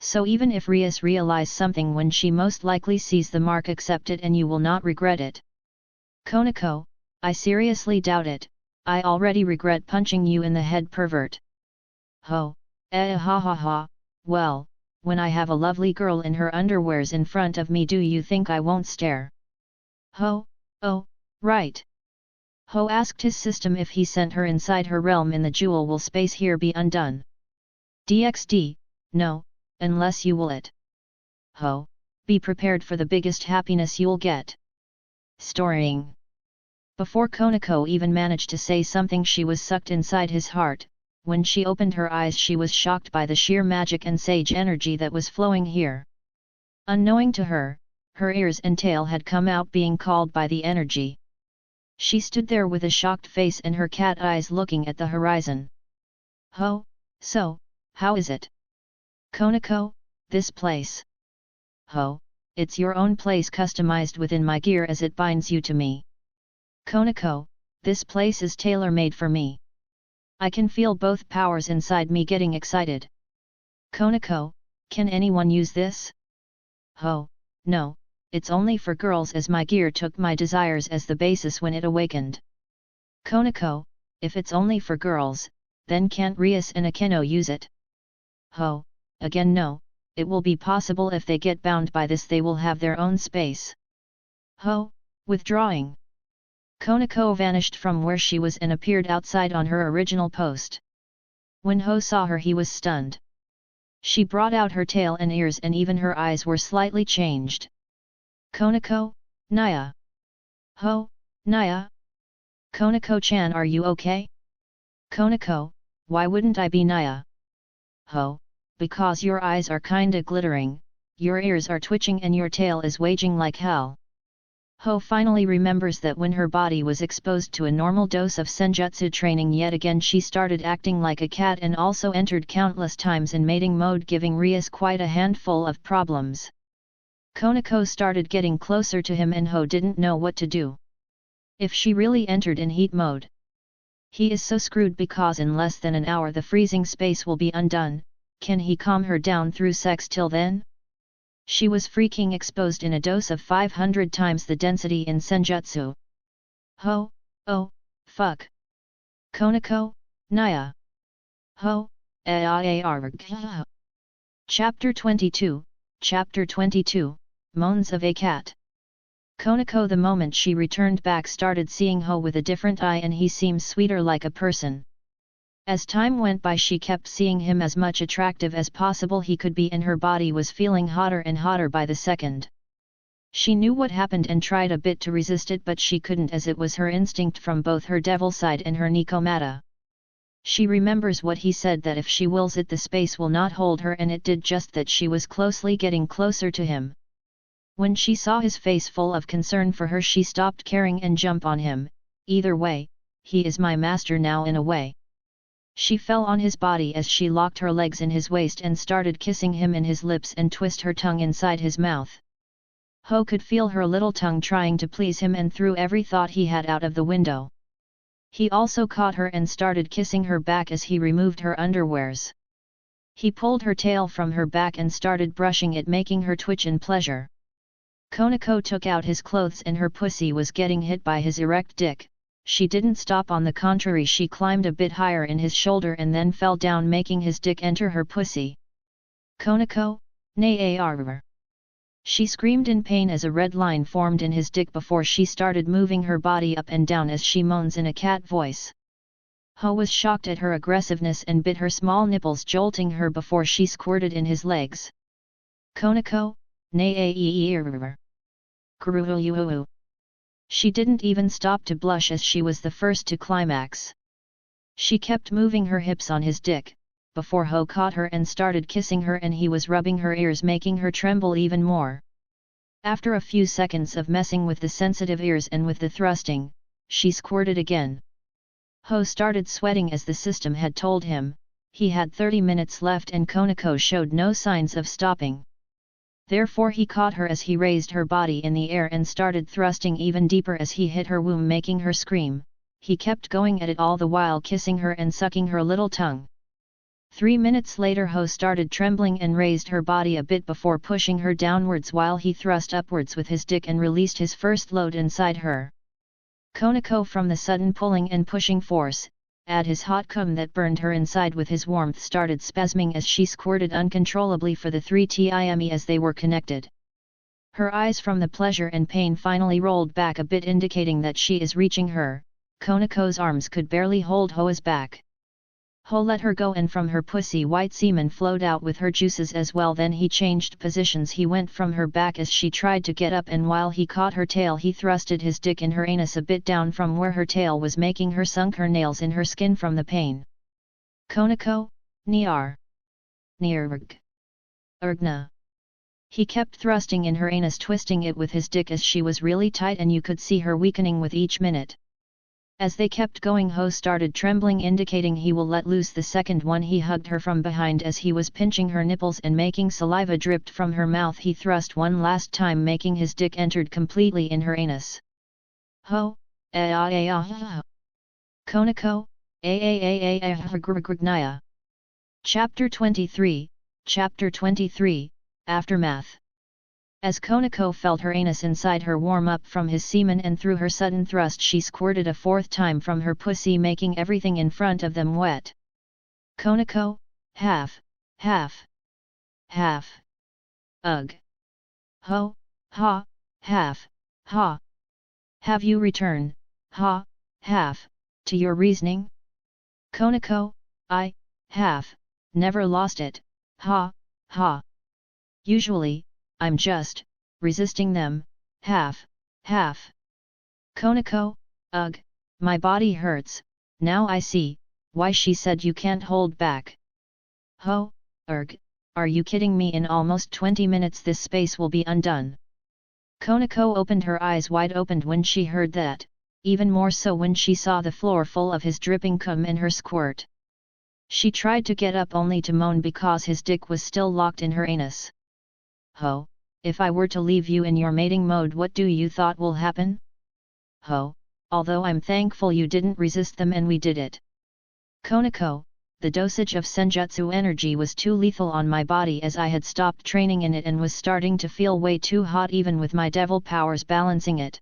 So even if Rias realize something when she most likely sees the mark, accept it and you will not regret it. Konako, I seriously doubt it, I already regret punching you in the head, pervert. Ho, ha ha ha, well, when I have a lovely girl in her underwears in front of me do you think I won't stare? Ho, oh, right. Ho asked his system if he sent her inside her realm in the jewel will space here be undone. DxD, no, unless you will it. Ho, be prepared for the biggest happiness you'll get. Storying. Before Konako even managed to say something, she was sucked inside his heart. When she opened her eyes, she was shocked by the sheer magic and sage energy that was flowing here. Unknowing to her, her ears and tail had come out being called by the energy. She stood there with a shocked face and her cat eyes looking at the horizon. Ho, so, how is it? Konako, this place. Ho, it's your own place customized within my gear as it binds you to me. Konako, this place is tailor-made for me. I can feel both powers inside me getting excited. Konako, can anyone use this? Ho, no, it's only for girls as my gear took my desires as the basis when it awakened. Konako, if it's only for girls, then can't Rias and Akeno use it? Ho, again no, it will be possible if they get bound by this, they will have their own space. Ho, withdrawing. Konako vanished from where she was and appeared outside on her original post. When Ho saw her, he was stunned. She brought out her tail and ears and even her eyes were slightly changed. Konako, Naya. Ho, Naya. Konako-chan, are you okay? Konako, why wouldn't I be Naya? Ho, because your eyes are kinda glittering, your ears are twitching and your tail is waging like hell. Ho finally remembers that when her body was exposed to a normal dose of senjutsu training, yet again she started acting like a cat and also entered countless times in mating mode, giving Rias quite a handful of problems. Konako started getting closer to him and Ho didn't know what to do. If she really entered in heat mode, he is so screwed because in less than an hour the freezing space will be undone. Can he calm her down through sex till then? She was freaking exposed in a dose of 500 times the density in senjutsu. Ho, oh, fuck. Konako, Naya. Ho, Chapter 22, Chapter 22, Moans of a Cat. Konako, the moment she returned back, started seeing Ho with a different eye, and he seems sweeter like a person. As time went by, she kept seeing him as much attractive as possible he could be, and her body was feeling hotter and hotter by the second. She knew what happened and tried a bit to resist it, but she couldn't, as it was her instinct from both her devil side and her Nikomata. She remembers what he said, that if she wills it the space will not hold her, and it did just that. She was closely getting closer to him. When she saw his face full of concern for her, she stopped caring and jumped on him. Either way, he is my master now in a way. She fell on his body as she locked her legs in his waist and started kissing him in his lips and twist her tongue inside his mouth. Ho could feel her little tongue trying to please him and threw every thought he had out of the window. He also caught her and started kissing her back as he removed her underwears. He pulled her tail from her back and started brushing it, making her twitch in pleasure. Konako took out his clothes and her pussy was getting hit by his erect dick. She didn't stop, on the contrary, she climbed a bit higher in his shoulder and then fell down, making his dick enter her pussy. Konako, nay. She screamed in pain as a red line formed in his dick before she started moving her body up and down as she moans in a cat voice. Ho was shocked at her aggressiveness and bit her small nipples, jolting her before she squirted in his legs. Konako, nay. She didn't even stop to blush as she was the first to climax. She kept moving her hips on his dick, before Ho caught her and started kissing her, and he was rubbing her ears, making her tremble even more. After a few seconds of messing with the sensitive ears and with the thrusting, she squirted again. Ho started sweating as the system had told him. He had 30 minutes left and Konako showed no signs of stopping. Therefore he caught her as he raised her body in the air and started thrusting even deeper as he hit her womb, making her scream. He kept going at it all the while kissing her and sucking her little tongue. 3 minutes later Ho started trembling and raised her body a bit before pushing her downwards while he thrust upwards with his dick and released his first load inside her. Konako, from the sudden pulling and pushing force, add his hot cum that burned her inside with his warmth, started spasming as she squirted uncontrollably for the 3 time as they were connected. Her eyes from the pleasure and pain finally rolled back a bit, indicating that she is reaching her. Konako's arms could barely hold Hoa's back. Ho let her go and from her pussy white semen flowed out with her juices as well. Then he changed positions. He went from her back as she tried to get up, and while he caught her tail he thrusted his dick in her anus a bit down from where her tail was, making her sunk her nails in her skin from the pain. Konako, Niar. Nirg. Ergna. He kept thrusting in her anus, twisting it with his dick as she was really tight and you could see her weakening with each minute. As they kept going, Ho started trembling, indicating he will let loose the second one. He hugged her from behind as he was pinching her nipples and making saliva dripped from her mouth. He thrust one last time, making his dick entered completely in her anus. Ho, Konako, Chapter 23, Chapter 23, Aftermath. As Konako felt her anus inside her warm up from his semen, and through her sudden thrust she squirted a fourth time from her pussy, making everything in front of them wet. Konako, half. Ugh. Ho, ha, half, ha. Have you returned, ha, half, to your reasoning? Konako, I, half, never lost it, ha, ha. Usually, I'm just resisting them, half. Konako, ugh, my body hurts, now I see why she said you can't hold back. Ho, are you kidding me? In almost 20 minutes this space will be undone. Konako opened her eyes wide open when she heard that, even more so when she saw the floor full of his dripping cum and her squirt. She tried to get up only to moan because his dick was still locked in her anus. Ho, if I were to leave you in your mating mode, what do you thought will happen? Ho, although I'm thankful you didn't resist them and we did it. Konako, the dosage of senjutsu energy was too lethal on my body as I had stopped training in it and was starting to feel way too hot even with my devil powers balancing it.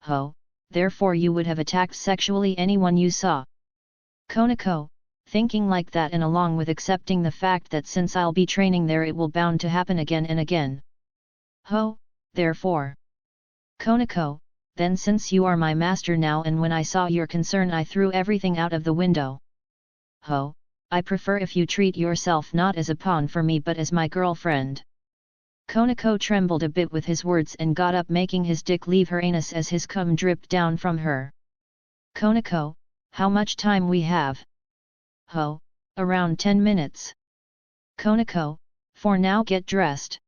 Ho, therefore you would have attacked sexually anyone you saw. Konako, thinking like that and along with accepting the fact that since I'll be training there it will bound to happen again and again. Ho, therefore. Konako, then since you are my master now and when I saw your concern I threw everything out of the window. Ho, I prefer if you treat yourself not as a pawn for me but as my girlfriend. Konako trembled a bit with his words and got up, making his dick leave her anus as his cum dripped down from her. Konako, how much time we have? Ho, around 10 minutes. Konako, for now get dressed.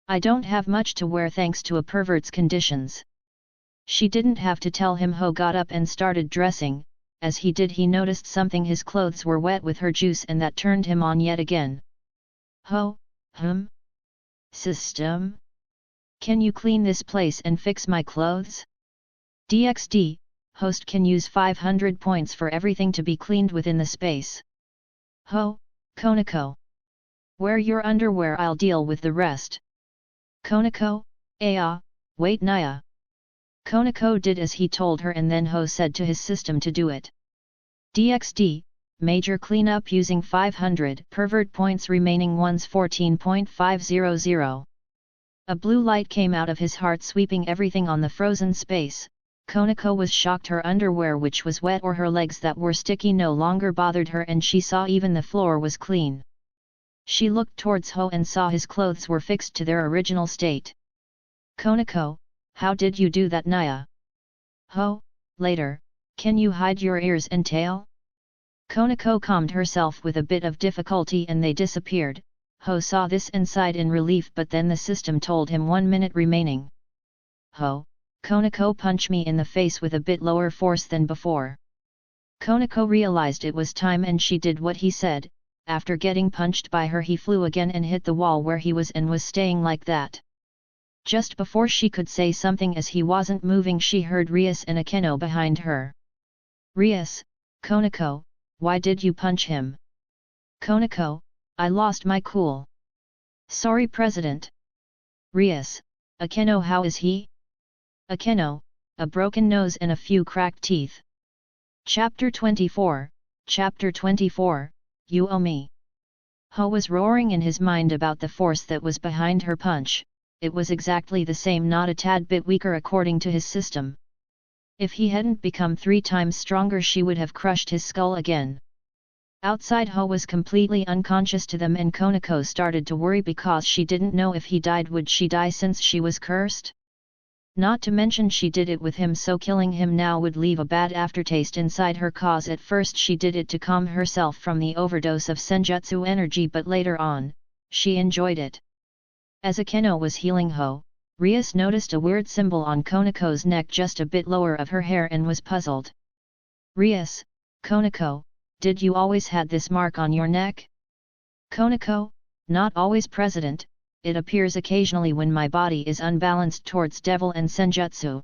I don't have much to wear thanks to a pervert's conditions. She didn't have to tell him. Ho got up and started dressing. As he did he noticed something, his clothes were wet with her juice and that turned him on yet again. Ho, System? Can you clean this place and fix my clothes? DxD, host can use 500 points for everything to be cleaned within the space. Ho, Konako. Wear your underwear, I'll deal with the rest. Konako, wait Naya. Konako did as he told her and then Ho said to his system to do it. DxD, major cleanup using 500 pervert points, remaining ones 14.500. A blue light came out of his heart, sweeping everything on the frozen space. Konako was shocked. Her underwear, which was wet, or her legs that were sticky, no longer bothered her, and she saw even the floor was clean. She looked towards Ho and saw his clothes were fixed to their original state. Konako, how did you do that, Naya? Ho, later, can you hide your ears and tail? Konako calmed herself with a bit of difficulty and they disappeared. Ho saw this and sighed in relief, but then the system told him 1 minute remaining. Ho, Konako, punch me in the face with a bit lower force than before. Konako realized it was time and she did what he said. After getting punched by her he flew again and hit the wall where he was and was staying like that. Just before she could say something as he wasn't moving, she heard Rias and Akeno behind her. Rias, Konako, why did you punch him? Konako, I lost my cool. Sorry, President. Rias, Akeno, how is he? Akeno, a broken nose and a few cracked teeth. Chapter 24, Chapter 24, You Owe Me. Ho was roaring in his mind about the force that was behind her punch. It was exactly the same, not a tad bit weaker according to his system. If he hadn't become 3 times stronger she would have crushed his skull again. Outside Ho was completely unconscious to them and Konako started to worry because she didn't know if he died would she die since she was cursed? Not to mention she did it with him so killing him now would leave a bad aftertaste inside her cause at first she did it to calm herself from the overdose of senjutsu energy but later on, she enjoyed it. As Akeno was healing Ho, Rias noticed a weird symbol on Konako's neck just a bit lower of her hair and was puzzled. Rias, Konako, did you always had this mark on your neck? Konako, not always president, it appears occasionally when my body is unbalanced towards devil and senjutsu.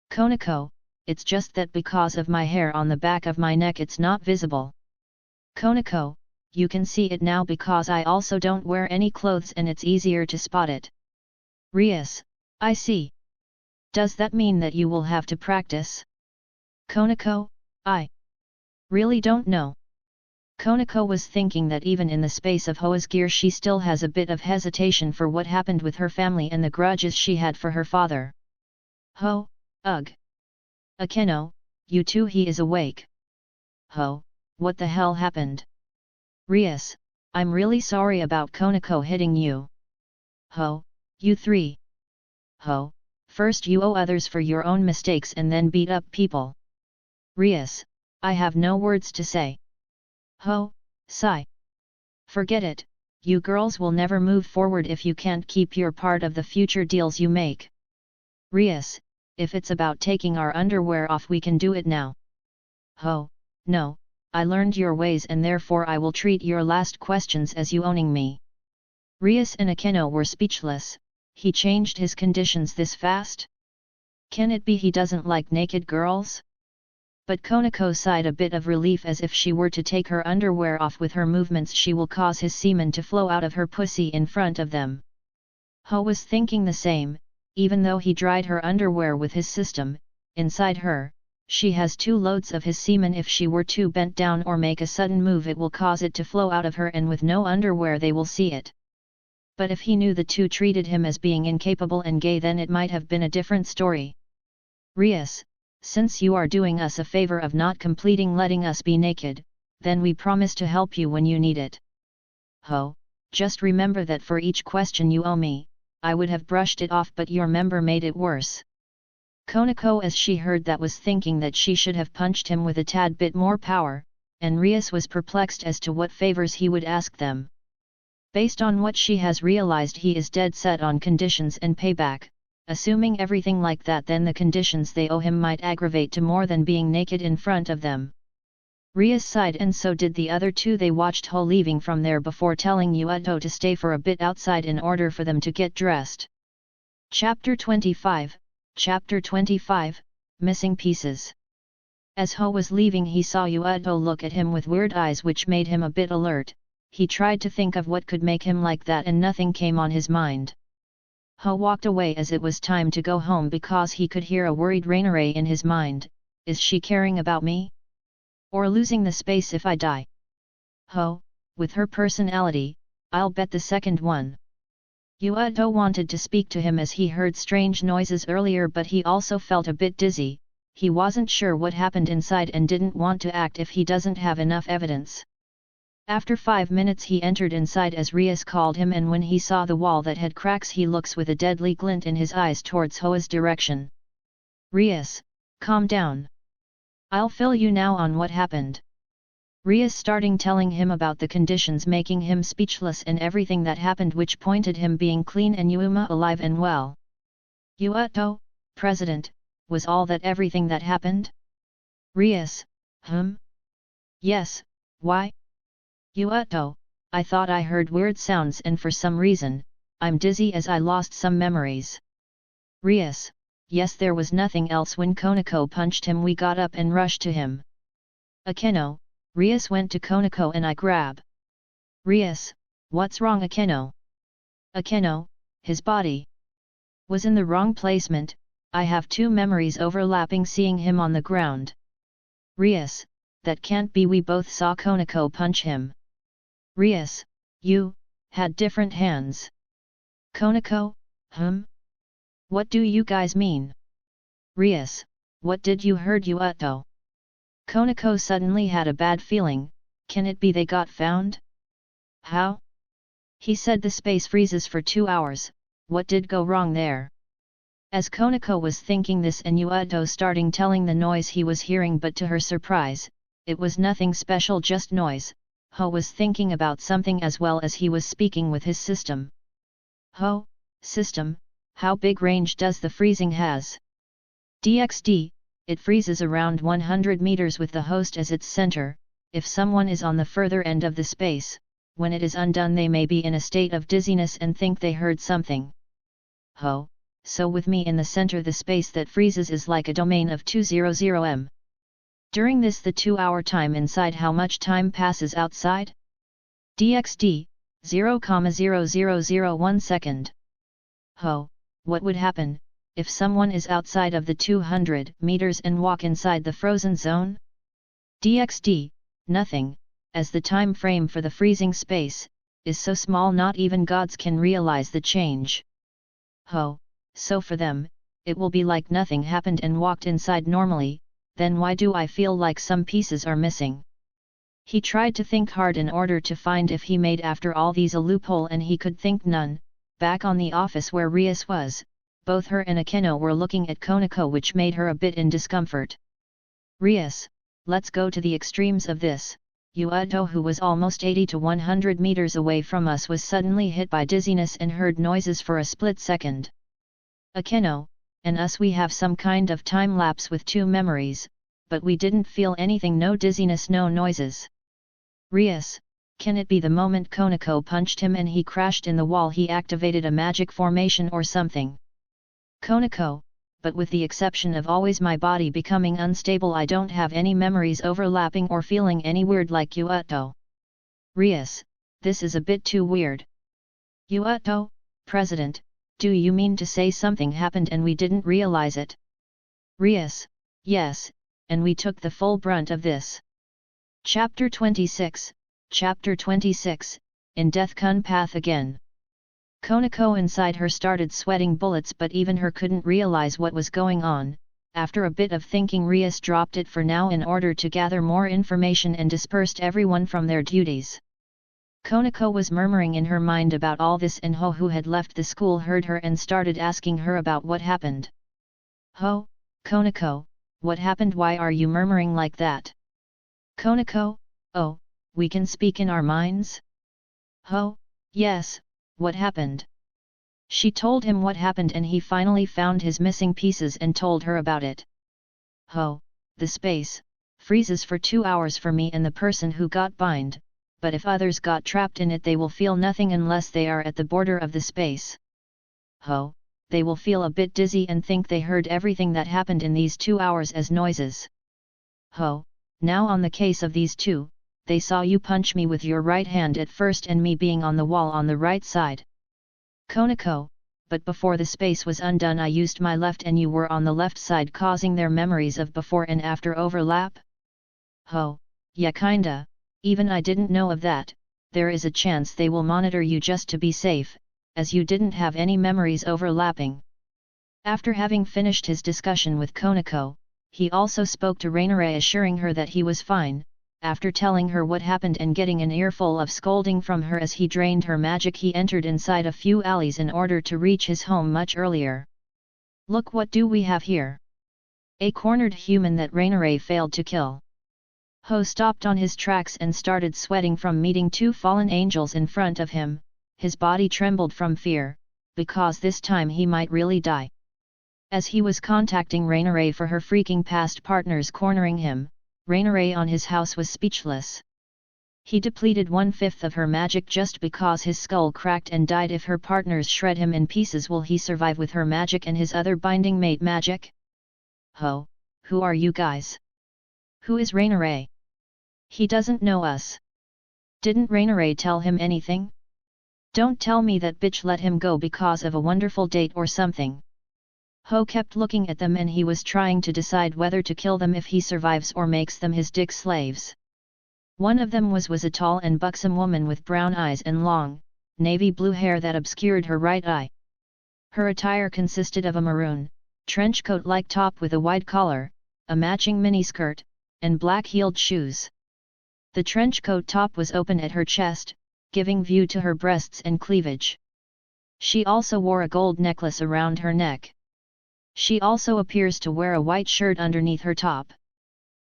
Konako, it's just that because of my hair on the back of my neck it's not visible. Konako, you can see it now because I also don't wear any clothes and it's easier to spot it. Rias, I see. Does that mean that you will have to practice? Konako, I really don't know. Konako was thinking that even in the space of Hoa's gear she still has a bit of hesitation for what happened with her family and the grudges she had for her father. Ho, ugh. Akeno, you too he is awake. Ho, what the hell happened? Rias, I'm really sorry about Konako hitting you. Ho, you 3. Ho, first you owe others for your own mistakes and then beat up people. Rias, I have no words to say. Ho, sigh. Forget it, you girls will never move forward if you can't keep your part of the future deals you make. Rias, if it's about taking our underwear off we can do it now. Ho, no, I learned your ways and therefore I will treat your last questions as you owning me. Rias and Akeno were speechless, he changed his conditions this fast? Can it be he doesn't like naked girls? But Konako sighed a bit of relief as if she were to take her underwear off with her movements she will cause his semen to flow out of her pussy in front of them. Ho was thinking the same, even though he dried her underwear with his system, inside her, she has 2 loads of his semen if she were too bent down or make a sudden move it will cause it to flow out of her and with no underwear they will see it. But if he knew the 2 treated him as being incapable and gay then it might have been a different story. Rias, since you are doing us a favor of not completing letting us be naked, then we promise to help you when you need it. Ho, just remember that for each question you owe me, I would have brushed it off but your member made it worse. Konako as she heard that was thinking that she should have punched him with a tad bit more power, and Rias was perplexed as to what favors he would ask them. Based on what she has realized he is dead set on conditions and payback. Assuming everything like that then the conditions they owe him might aggravate to more than being naked in front of them. Rias sighed and so did the other 2 they watched Ho leaving from there before telling Yuuto to stay for a bit outside in order for them to get dressed. Chapter 25, Missing Pieces. As Ho was leaving he saw Yuuto look at him with weird eyes which made him a bit alert, he tried to think of what could make him like that and nothing came on his mind. Ho walked away as it was time to go home because he could hear a worried Rainare in his mind, is she caring about me? Or losing the space if I die? Ho, with her personality, I'll bet the second one. Yuuto wanted to speak to him as he heard strange noises earlier but he also felt a bit dizzy, he wasn't sure what happened inside and didn't want to act if he doesn't have enough evidence. After 5 minutes he entered inside as Rias called him and when he saw the wall that had cracks he looks with a deadly glint in his eyes towards Hoa's direction. Rias, calm down. I'll fill you now on what happened. Rias starting telling him about the conditions making him speechless and everything that happened which pointed him being clean and Yuma alive and well. Yuuto, President, was all that everything that happened? Rias, Yes, why? Yuuto, I thought I heard weird sounds and for some reason, I'm dizzy as I lost some memories. Rias, yes there was nothing else when Konako punched him we got up and rushed to him. Akeno, Rias went to Konako and I grab. Rias, what's wrong Akeno? Akeno, his body was in the wrong placement, I have 2 memories overlapping seeing him on the ground. Rias, that can't be we both saw Konako punch him. Rias, you had different hands. Konako, What do you guys mean? Rias, what did you heard Yuuto? Konako suddenly had a bad feeling, can it be they got found? How? He said the space freezes for 2 hours, what did go wrong there? As Konako was thinking this and Yuuto starting telling the noise he was hearing, but to her surprise, it was nothing special, just noise. Ho was thinking about something as well as he was speaking with his system. Ho, system, how big range does the freezing has? DxD, it freezes around 100 meters with the host as its center. If someone is on the further end of the space, when it is undone they may be in a state of dizziness and think they heard something. Ho, so with me in the center the space that freezes is like a domain of 200 m. During this the 2-hour time inside, how much time passes outside? DxD, 0,0001 second. Ho, what would happen, if someone is outside of the 200 meters and walk inside the frozen zone? DxD, nothing, as the time frame for the freezing space, is so small not even gods can realize the change. Ho, so for them, it will be like nothing happened and walked inside normally, then why do I feel like some pieces are missing? He tried to think hard in order to find if he made after all these a loophole and he could think none. Back on the office where Rias was, both her and Akeno were looking at Konako, which made her a bit in discomfort. Rias, let's go to the extremes of this. Yuuto, who was almost 80 to 100 meters away from us, was suddenly hit by dizziness and heard noises for a split second. Akeno, and us, we have some kind of time lapse with 2 memories, but we didn't feel anything, no dizziness, no noises. Rias, can it be the moment Konako punched him and he crashed in the wall he activated a magic formation or something? Konako, but with the exception of always my body becoming unstable I don't have any memories overlapping or feeling any weird like Yuuto. Rias, this is a bit too weird. Yuuto, President, do you mean to say something happened and we didn't realize it? Rias, yes, and we took the full brunt of this. Chapter 26, Chapter 26, In Death Kun Path again. Konako inside her started sweating bullets, but even her couldn't realize what was going on. After a bit of thinking, Rias dropped it for now in order to gather more information and dispersed everyone from their duties. Konako was murmuring in her mind about all this, and Ho, who had left the school, heard her and started asking her about what happened. Ho, Konako, what happened? Why are you murmuring like that? Konako, oh, we can speak in our minds? Ho, yes, what happened? She told him what happened and he finally found his missing pieces and told her about it. Ho, the space freezes for 2 hours for me and the person who got bind, but if others got trapped in it they will feel nothing unless they are at the border of the space. Ho, they will feel a bit dizzy and think they heard everything that happened in these 2 hours as noises. Ho, now on the case of these 2, they saw you punch me with your right hand at first and me being on the wall on the right side. Konako, but before the space was undone I used my left and you were on the left side, causing their memories of before and after overlap? Ho, yeah kinda, even I didn't know of that. There is a chance they will monitor you just to be safe, as you didn't have any memories overlapping. After having finished his discussion with Konako, he also spoke to Rainare, assuring her that he was fine. After telling her what happened and getting an earful of scolding from her as he drained her magic, he entered inside a few alleys in order to reach his home much earlier. Look, what do we have here? A cornered human that Rainare failed to kill. Ho stopped on his tracks and started sweating from meeting 2 fallen angels in front of him. His body trembled from fear, because this time he might really die. As he was contacting Rainare for her freaking past partners cornering him, Rainare on his house was speechless. He depleted 1/5 of her magic just because his skull cracked and died. If her partners shred him in pieces, will he survive with her magic and his other binding mate magic? Ho, who are you guys? Who is Rainare? He doesn't know us. Didn't Rainare tell him anything? Don't tell me that bitch let him go because of a wonderful date or something. Ho kept looking at them and he was trying to decide whether to kill them if he survives or makes them his dick slaves. One of them was a tall and buxom woman with brown eyes and long, navy blue hair that obscured her right eye. Her attire consisted of a maroon, trench coat-like top with a wide collar, a matching miniskirt, and black-heeled shoes. The trench coat top was open at her chest, giving view to her breasts and cleavage. She also wore a gold necklace around her neck. She also appears to wear a white shirt underneath her top.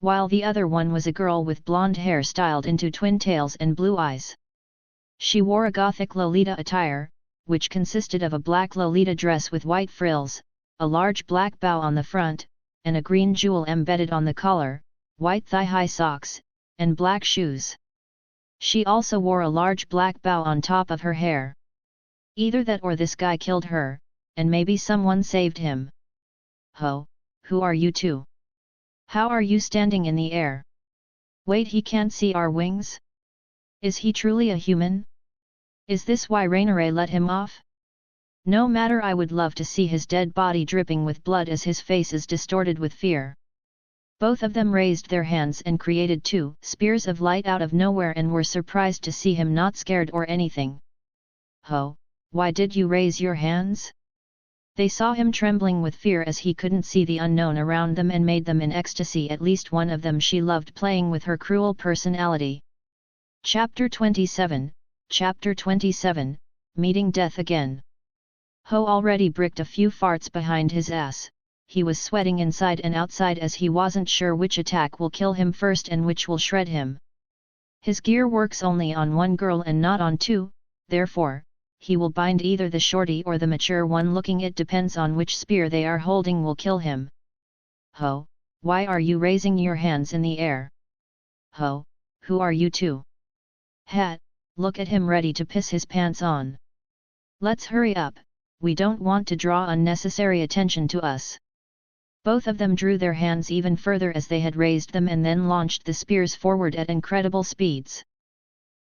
While the other one was a girl with blonde hair styled into twin tails and blue eyes. She wore a gothic Lolita attire, which consisted of a black Lolita dress with white frills, a large black bow on the front, and a green jewel embedded on the collar, white thigh-high socks, and black shoes. She also wore a large black bow on top of her hair. Either that or this guy killed her, and maybe someone saved him. Ho, who are you two? How are you standing in the air? Wait, he can't see our wings? Is he truly a human? Is this why Rainiere let him off? No matter, I would love to see his dead body dripping with blood as his face is distorted with fear. Both of them raised their hands and created two spears of light out of nowhere and were surprised to see him not scared or anything. Ho, why did you raise your hands? They saw him trembling with fear as he couldn't see the unknown around them and made them in ecstasy. At least one of them she loved playing with her cruel personality. Chapter 27, Chapter 27, Meeting Death Again. Ho already bricked a few farts behind his ass. He was sweating inside and outside as he wasn't sure which attack will kill him first and which will shred him. His gear works only on one girl and not on two, therefore, he will bind either the shorty or the mature one. Looking, it depends on which spear they are holding will kill him. Ho, why are you raising your hands in the air? Ho, who are you two? Hat, look at him ready to piss his pants on. Let's hurry up, we don't want to draw unnecessary attention to us. Both of them drew their hands even further as they had raised them and then launched the spears forward at incredible speeds.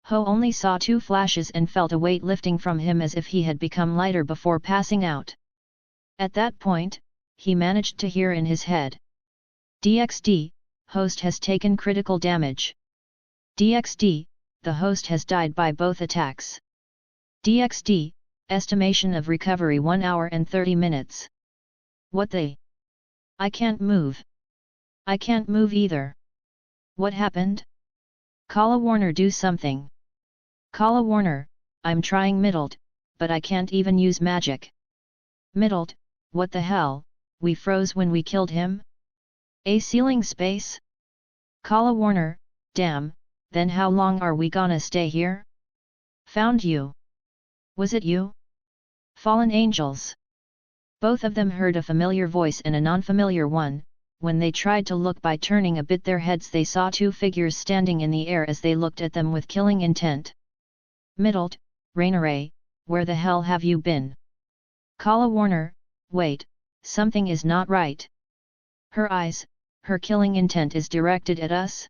Ho only saw two flashes and felt a weight lifting from him as if he had become lighter before passing out. At that point, he managed to hear in his head. DxD, host has taken critical damage. DxD, the host has died by both attacks. DxD, estimation of recovery 1 hour and 30 minutes. What the? I can't move. I can't move either. What happened? Calla Warner, do something. Calla Warner, I'm trying middled, but I can't even use magic. Middled, what the hell, we froze when we killed him? A ceiling space? Calla Warner, damn, then how long are we gonna stay here? Found you. Was it you? Fallen angels. Both of them heard a familiar voice and a non-familiar one. When they tried to look by turning a bit their heads, they saw two figures standing in the air as they looked at them with killing intent. Middled, Rainiere, where the hell have you been? Calla Warner, wait, something is not right. Her eyes, her killing intent is directed at us?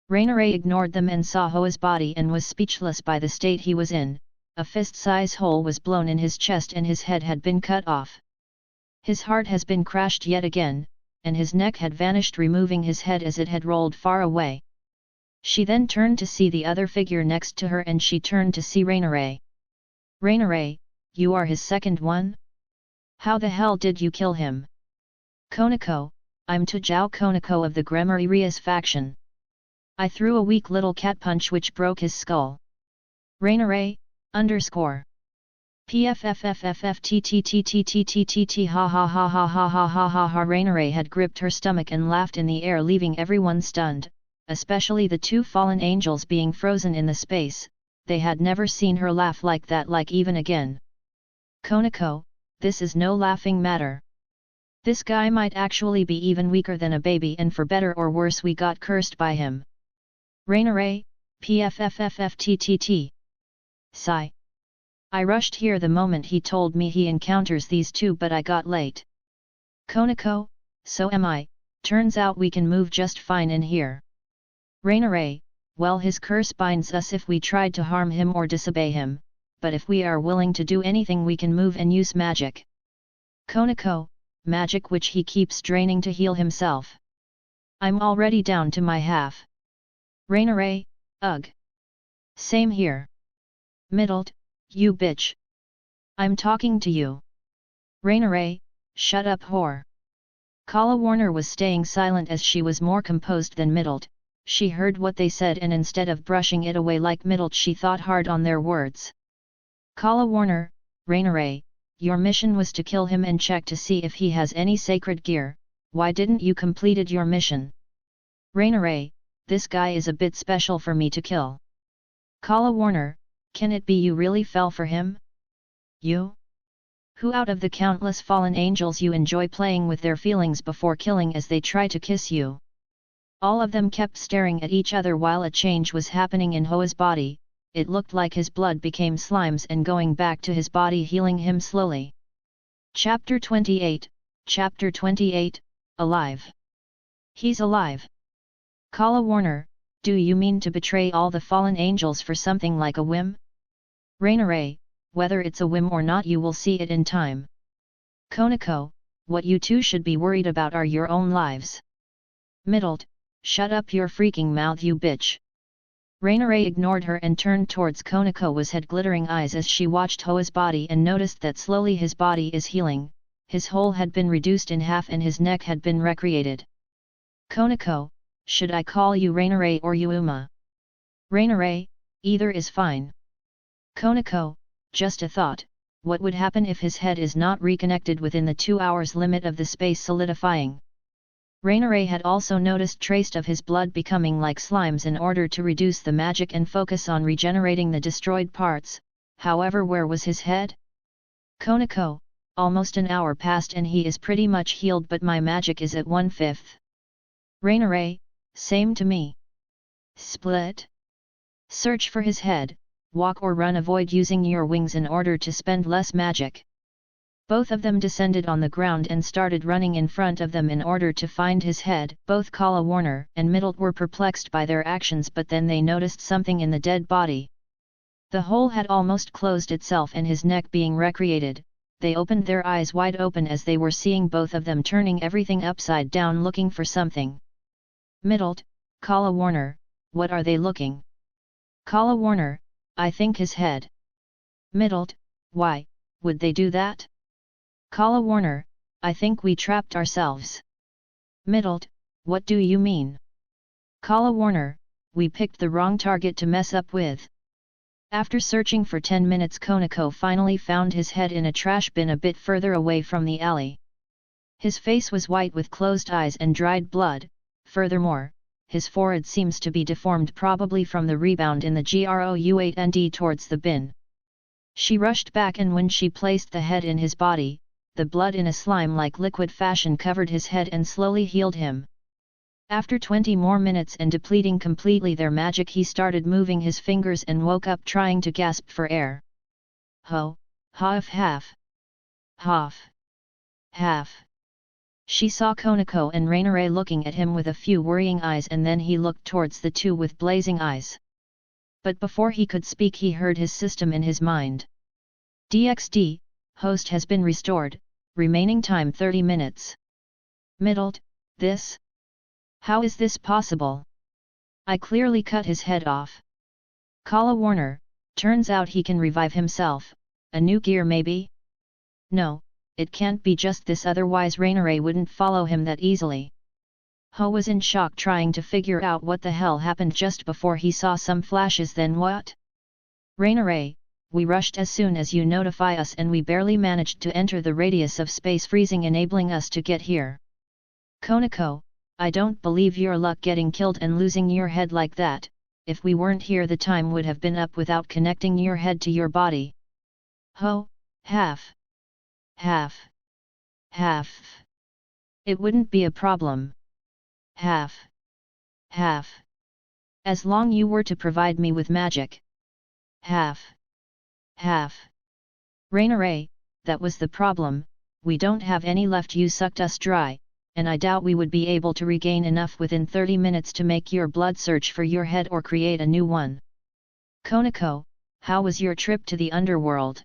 Rainiere ignored them and saw Hoa's body and was speechless by the state he was in. A fist-size hole was blown in his chest and his head had been cut off. His heart has been crashed yet again, and his neck had vanished, removing his head as it had rolled far away. She then turned to see the other figure next to her and she turned to see Rainiere. Rainiere, you are his second one? How the hell did you kill him? Konako, I'm Tajao Konako of the Gremarias faction. I threw a weak little cat punch which broke his skull. Rainiere, _ PFFFFFTTTTTTTT ha ha ha ha ha ha ha ha ha. Rainiere had gripped her stomach and laughed in the air, leaving everyone stunned, especially the two fallen angels being frozen in the space. They had never seen her laugh like that, like even again. Konako, this is no laughing matter. This guy might actually be even weaker than a baby, and for better or worse we got cursed by him. Rainiere, PFFFFTTT. Sigh. I rushed here the moment he told me he encounters these two, but I got late. Konako, so am I, turns out we can move just fine in here. Rainiere, well, his curse binds us if we tried to harm him or disobey him, but if we are willing to do anything we can move and use magic. Konako, magic which he keeps draining to heal himself. I'm already down to my half. Rainiere, ugh. Same here. Middled, you bitch. I'm talking to you. Rainiere, Shut up, whore. Kala Warner was staying silent as she was more composed than Middled. She heard what they said and instead of brushing it away like Middled she thought hard on their words. Kala Warner, Raineray, your mission was to kill him and check to see if he has any sacred gear, why didn't you completed your mission? Raineray, this guy is a bit special for me to kill. Kala Warner, can it be you really fell for him? You? Who out of the countless fallen angels you enjoy playing with their feelings before killing as they try to kiss you? All of them kept staring at each other while a change was happening in Hoa's body. It looked like his blood became slimes and going back to his body, healing him slowly. Chapter 28, Chapter 28, Alive. He's alive. Kala Warner, do you mean to betray all the fallen angels for something like a whim? Raineray, whether it's a whim or not you will see it in time. Konako, what you two should be worried about are your own lives. Middled, shut up your freaking mouth you bitch. Raineray ignored her and turned towards Konako's head, glittering eyes as she watched Hoa's body and noticed that slowly his body is healing, his hole had been reduced in half and his neck had been recreated. Konako, should I call you Raineray or Yuuma? Raineray, either is fine. Konako, just a thought, what would happen if his head is not reconnected within the 2 hours limit of the space solidifying? Raineray had also noticed traces of his blood becoming like slimes in order to reduce the magic and focus on regenerating the destroyed parts, however where was his head? Konako, almost an hour passed and he is pretty much healed but my magic is at 1/5. Raineray, same to me. Split? Search for his head, walk or run, avoid using your wings in order to spend less magic. Both of them descended on the ground and started running in front of them in order to find his head. Both Kala Warner and Middled were perplexed by their actions, but then they noticed something in the dead body. The hole had almost closed itself and his neck being recreated. They opened their eyes wide open as they were seeing both of them turning everything upside down looking for something. Middled, Kala Warner, what are they looking? Kala Warner, I think his head. Middled, why would they do that? Kala Warner, I think we trapped ourselves. Middled, what do you mean? Kala Warner, we picked the wrong target to mess up with. After searching for 10 minutes, Konako finally found his head in a trash bin a bit further away from the alley. His face was white with closed eyes and dried blood, furthermore, his forehead seems to be deformed, probably from the rebound in the GROU8ND towards the bin. She rushed back and when she placed the head in his body, the blood in a slime-like liquid fashion covered his head and slowly healed him. After 20 more minutes and depleting completely their magic, he started moving his fingers and woke up trying to gasp for air. Ho, half. She saw Konako and Raineray looking at him with a few worrying eyes and then he looked towards the two with blazing eyes. But before he could speak he heard his system in his mind. DxD, host has been restored, remaining time 30 minutes. Middled, this? How is this possible? I clearly cut his head off. Kala Warner, turns out he can revive himself, a new gear maybe? No, it can't be just this, otherwise Raineray wouldn't follow him that easily. Ho was in shock trying to figure out what the hell happened just before he saw some flashes. Then what? Raineray, we rushed as soon as you notify us and we barely managed to enter the radius of space freezing enabling us to get here. Konako, I don't believe your luck getting killed and losing your head like that. If we weren't here the time would have been up without connecting your head to your body. Ho, half. It wouldn't be a problem. Half. As long you were to provide me with magic. Half. Raineray, that was the problem, we don't have any left, you sucked us dry, and I doubt we would be able to regain enough within 30 minutes to make your blood search for your head or create a new one. Konako, how was your trip to the underworld?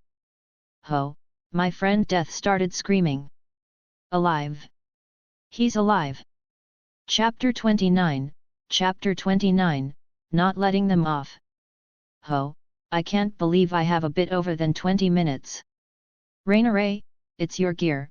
Ho, my friend Death started screaming. Alive. He's alive. Chapter 29, Chapter 29, Not letting them off. Ho, I can't believe I have a bit over than 20 minutes. Raineray, it's your gear,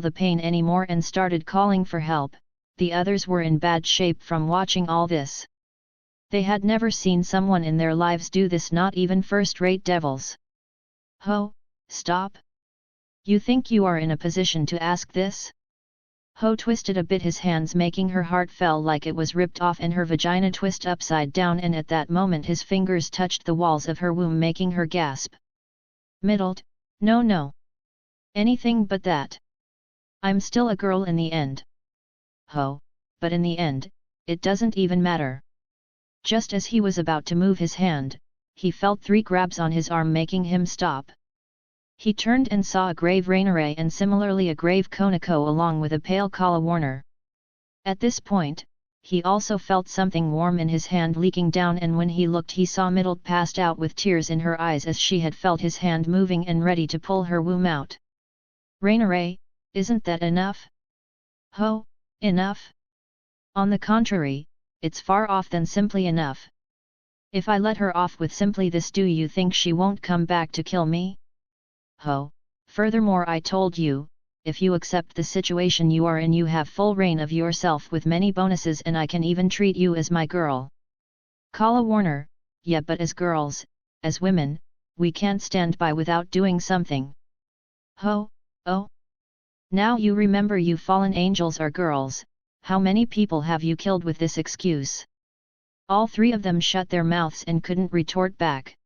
feel the pain anymore and started calling for help. The others were in bad shape from watching all this. They had never seen someone in their lives do this, not even first-rate devils. Ho, stop! You think you are in a position to ask this? Ho twisted a bit his hands, making her heart feel like it was ripped off and her vagina twist upside down, and at that moment his fingers touched the walls of her womb, making her gasp. Middled, no. Anything but that. I'm still a girl in the end. Ho, but in the end, it doesn't even matter. Just as he was about to move his hand, he felt 3 grabs on his arm, making him stop. He turned and saw a grave Rainiere and similarly a grave Konako along with a pale Kala Warner. At this point, he also felt something warm in his hand leaking down, and when he looked he saw Middled passed out with tears in her eyes as she had felt his hand moving and ready to pull her womb out. Rainiere, isn't that enough? Ho, enough? On the contrary, it's far off than simply enough. If I let her off with simply this, do you think she won't come back to kill me? Ho, furthermore I told you, if you accept the situation you are in, you have full reign of yourself with many bonuses, and I can even treat you as my girl. Kala Warner, yeah, but as girls, as women, we can't stand by without doing something. Ho, oh. Now you remember you fallen angels are girls. How many people have you killed with this excuse? All 3 of them shut their mouths and couldn't retort back.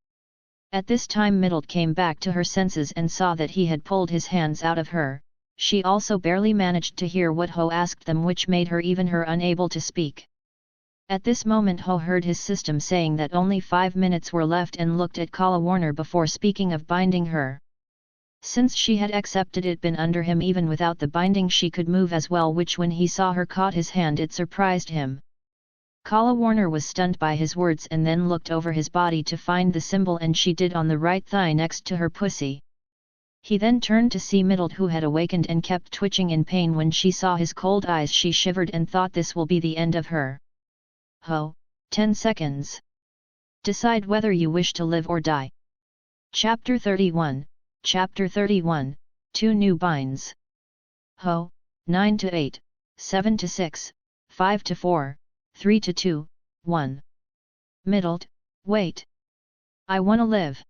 At this time Middled came back to her senses and saw that he had pulled his hands out of her. She also barely managed to hear what Ho asked them, which made her unable to speak. At this moment Ho heard his system saying that only 5 minutes were left and looked at Kala Warner before speaking of binding her. Since she had accepted it been under him even without the binding, she could move as well, which when he saw her caught his hand it surprised him. Kala Warner was stunned by his words and then looked over his body to find the symbol, and she did on the right thigh next to her pussy. He then turned to see Middled, who had awakened and kept twitching in pain. When she saw his cold eyes she shivered and thought this will be the end of her. Ho, 10 seconds. Decide whether you wish to live or die. Chapter 31, 2 new binds. Ho, 9 to 8, 7 to 6, 5 to 4, 3 to 2, 1. Middled, wait. I wanna live.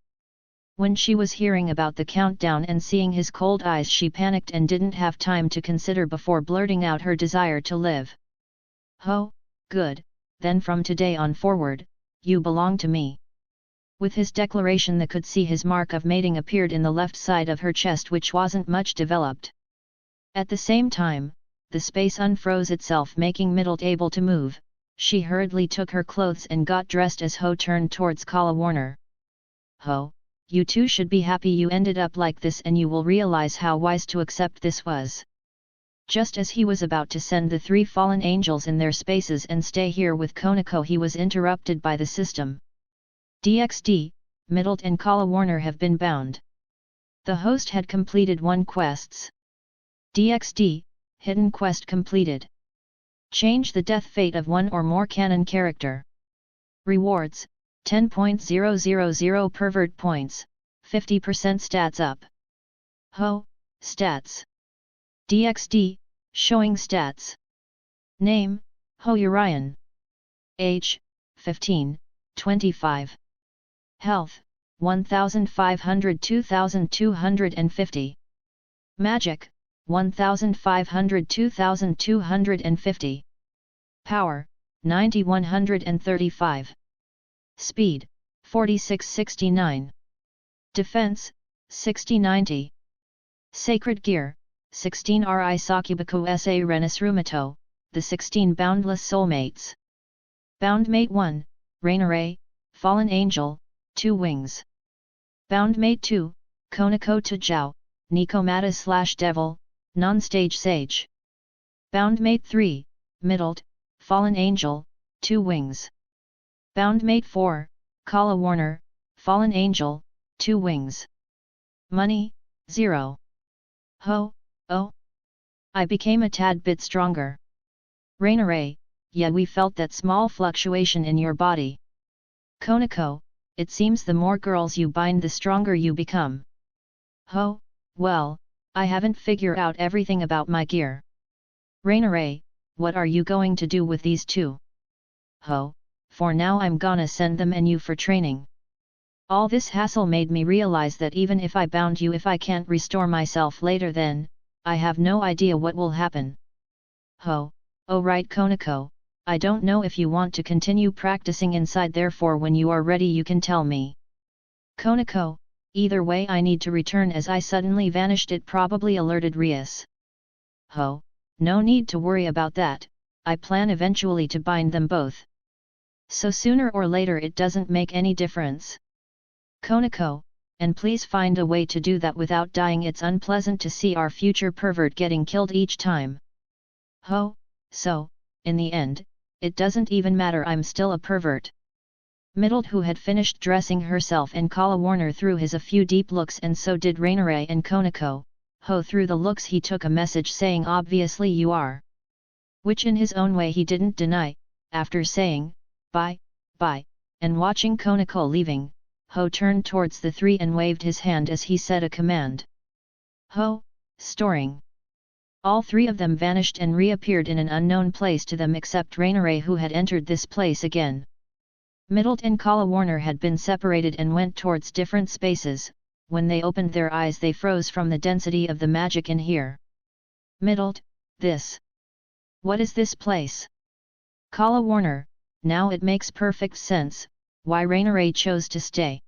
When she was hearing about the countdown and seeing his cold eyes, she panicked and didn't have time to consider before blurting out her desire to live. Ho, good, then from today on forward, you belong to me. With his declaration they could see his mark of mating appeared in the left side of her chest, which wasn't much developed. At the same time, the space unfroze itself, making Middled able to move. She hurriedly took her clothes and got dressed as Ho turned towards Kala Warner. Ho, you two should be happy you ended up like this, and you will realize how wise to accept this was. Just as he was about to send the 3 fallen angels in their spaces and stay here with Konako, he was interrupted by the system. DxD, Middled and Kala Warner have been bound. The host had completed 1 quests. DxD, hidden quest completed. Change the death fate of 1 or more canon character. Rewards, 10.000 pervert points, 50% stats up. Ho, stats. DxD, showing stats. Name, Ho Urian. Age, 15, 25. Health, 1500 2250. Magic, 1500 2250. Power, 9135. Speed, 4669. Defense, 6090. Sacred Gear, 16 Ri Sakubaku sa Renis Rumato, the 16 Boundless Soulmates. Boundmate 1, Rainiere, Fallen Angel, 2 wings. Boundmate 2, Konako Tajao, Nikomata / Devil, Non-Stage Sage. Boundmate 3, Middled, Fallen Angel, 2 wings. Boundmate 4, Kala Warner, Fallen Angel, 2 wings. Money, 0. Ho, oh. I became a tad bit stronger. Rainiere, yeah, we felt that small fluctuation in your body. Konako, it seems the more girls you bind the stronger you become. Ho, well, I haven't figured out everything about my gear. Rainiere, what are you going to do with these 2? Ho, for now I'm gonna send them and you for training. All this hassle made me realize that even if I bound you, if I can't restore myself later, then I have no idea what will happen. Ho, oh right Konako, I don't know if you want to continue practicing inside, therefore when you are ready you can tell me. Konako, either way I need to return as I suddenly vanished, it probably alerted Rias. Ho, no need to worry about that, I plan eventually to bind them both. So sooner or later it doesn't make any difference. Konako, and please find a way to do that without dying, it's unpleasant to see our future pervert getting killed each time. Ho, so, in the end, it doesn't even matter, I'm still a pervert. Middled, who had finished dressing herself, and Kala Warner threw his a few deep looks, and so did Rainare and Konako. Ho, through the looks he took a message saying obviously you are. Which in his own way he didn't deny. After saying, bye, bye, and watching Konako leaving, Ho turned towards the three and waved his hand as he said a command. Ho, storing. All three of them vanished and reappeared in an unknown place to them except Rainare, who had entered this place again. Middled and Kala Warner had been separated and went towards different spaces. When they opened their eyes they froze from the density of the magic in here. Middled, this. What is this place? Kala Warner, now it makes perfect sense, why Rainare chose to stay.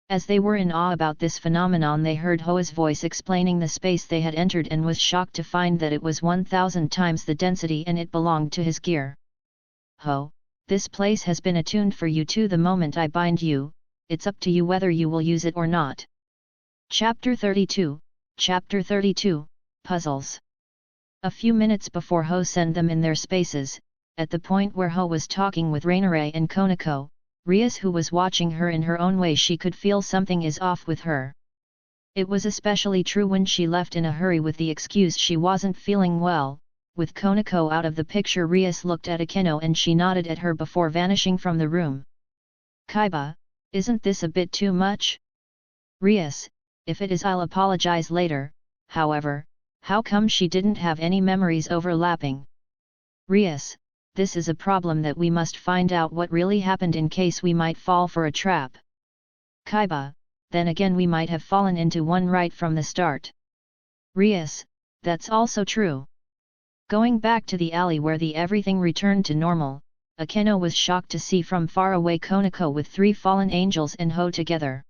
As they were in awe about this phenomenon they heard Hoa's voice explaining the space they had entered and was shocked to find that it was 1000 times the density and it belonged to his gear. Ho, this place has been attuned for you too. The moment I bind you, it's up to you whether you will use it or not. Chapter 32, Chapter 32, Puzzles. A few minutes before Ho sent them in their spaces, at the point where Ho was talking with Rainare and Konako, Rias, who was watching her in her own way, she could feel something is off with her. It was especially true when she left in a hurry with the excuse she wasn't feeling well. With Konako out of the picture, Rias looked at Akeno and she nodded at her before vanishing from the room. Kaiba, isn't this a bit too much? Rias, if it is I'll apologize later. However, how come she didn't have any memories overlapping? Rias, this is a problem that we must find out what really happened in case we might fall for a trap. Kaiba, then again we might have fallen into one right from the start. Rias, that's also true. Going back to the alley where everything returned to normal, Akeno was shocked to see from far away Konako with 3 fallen angels and Ho together.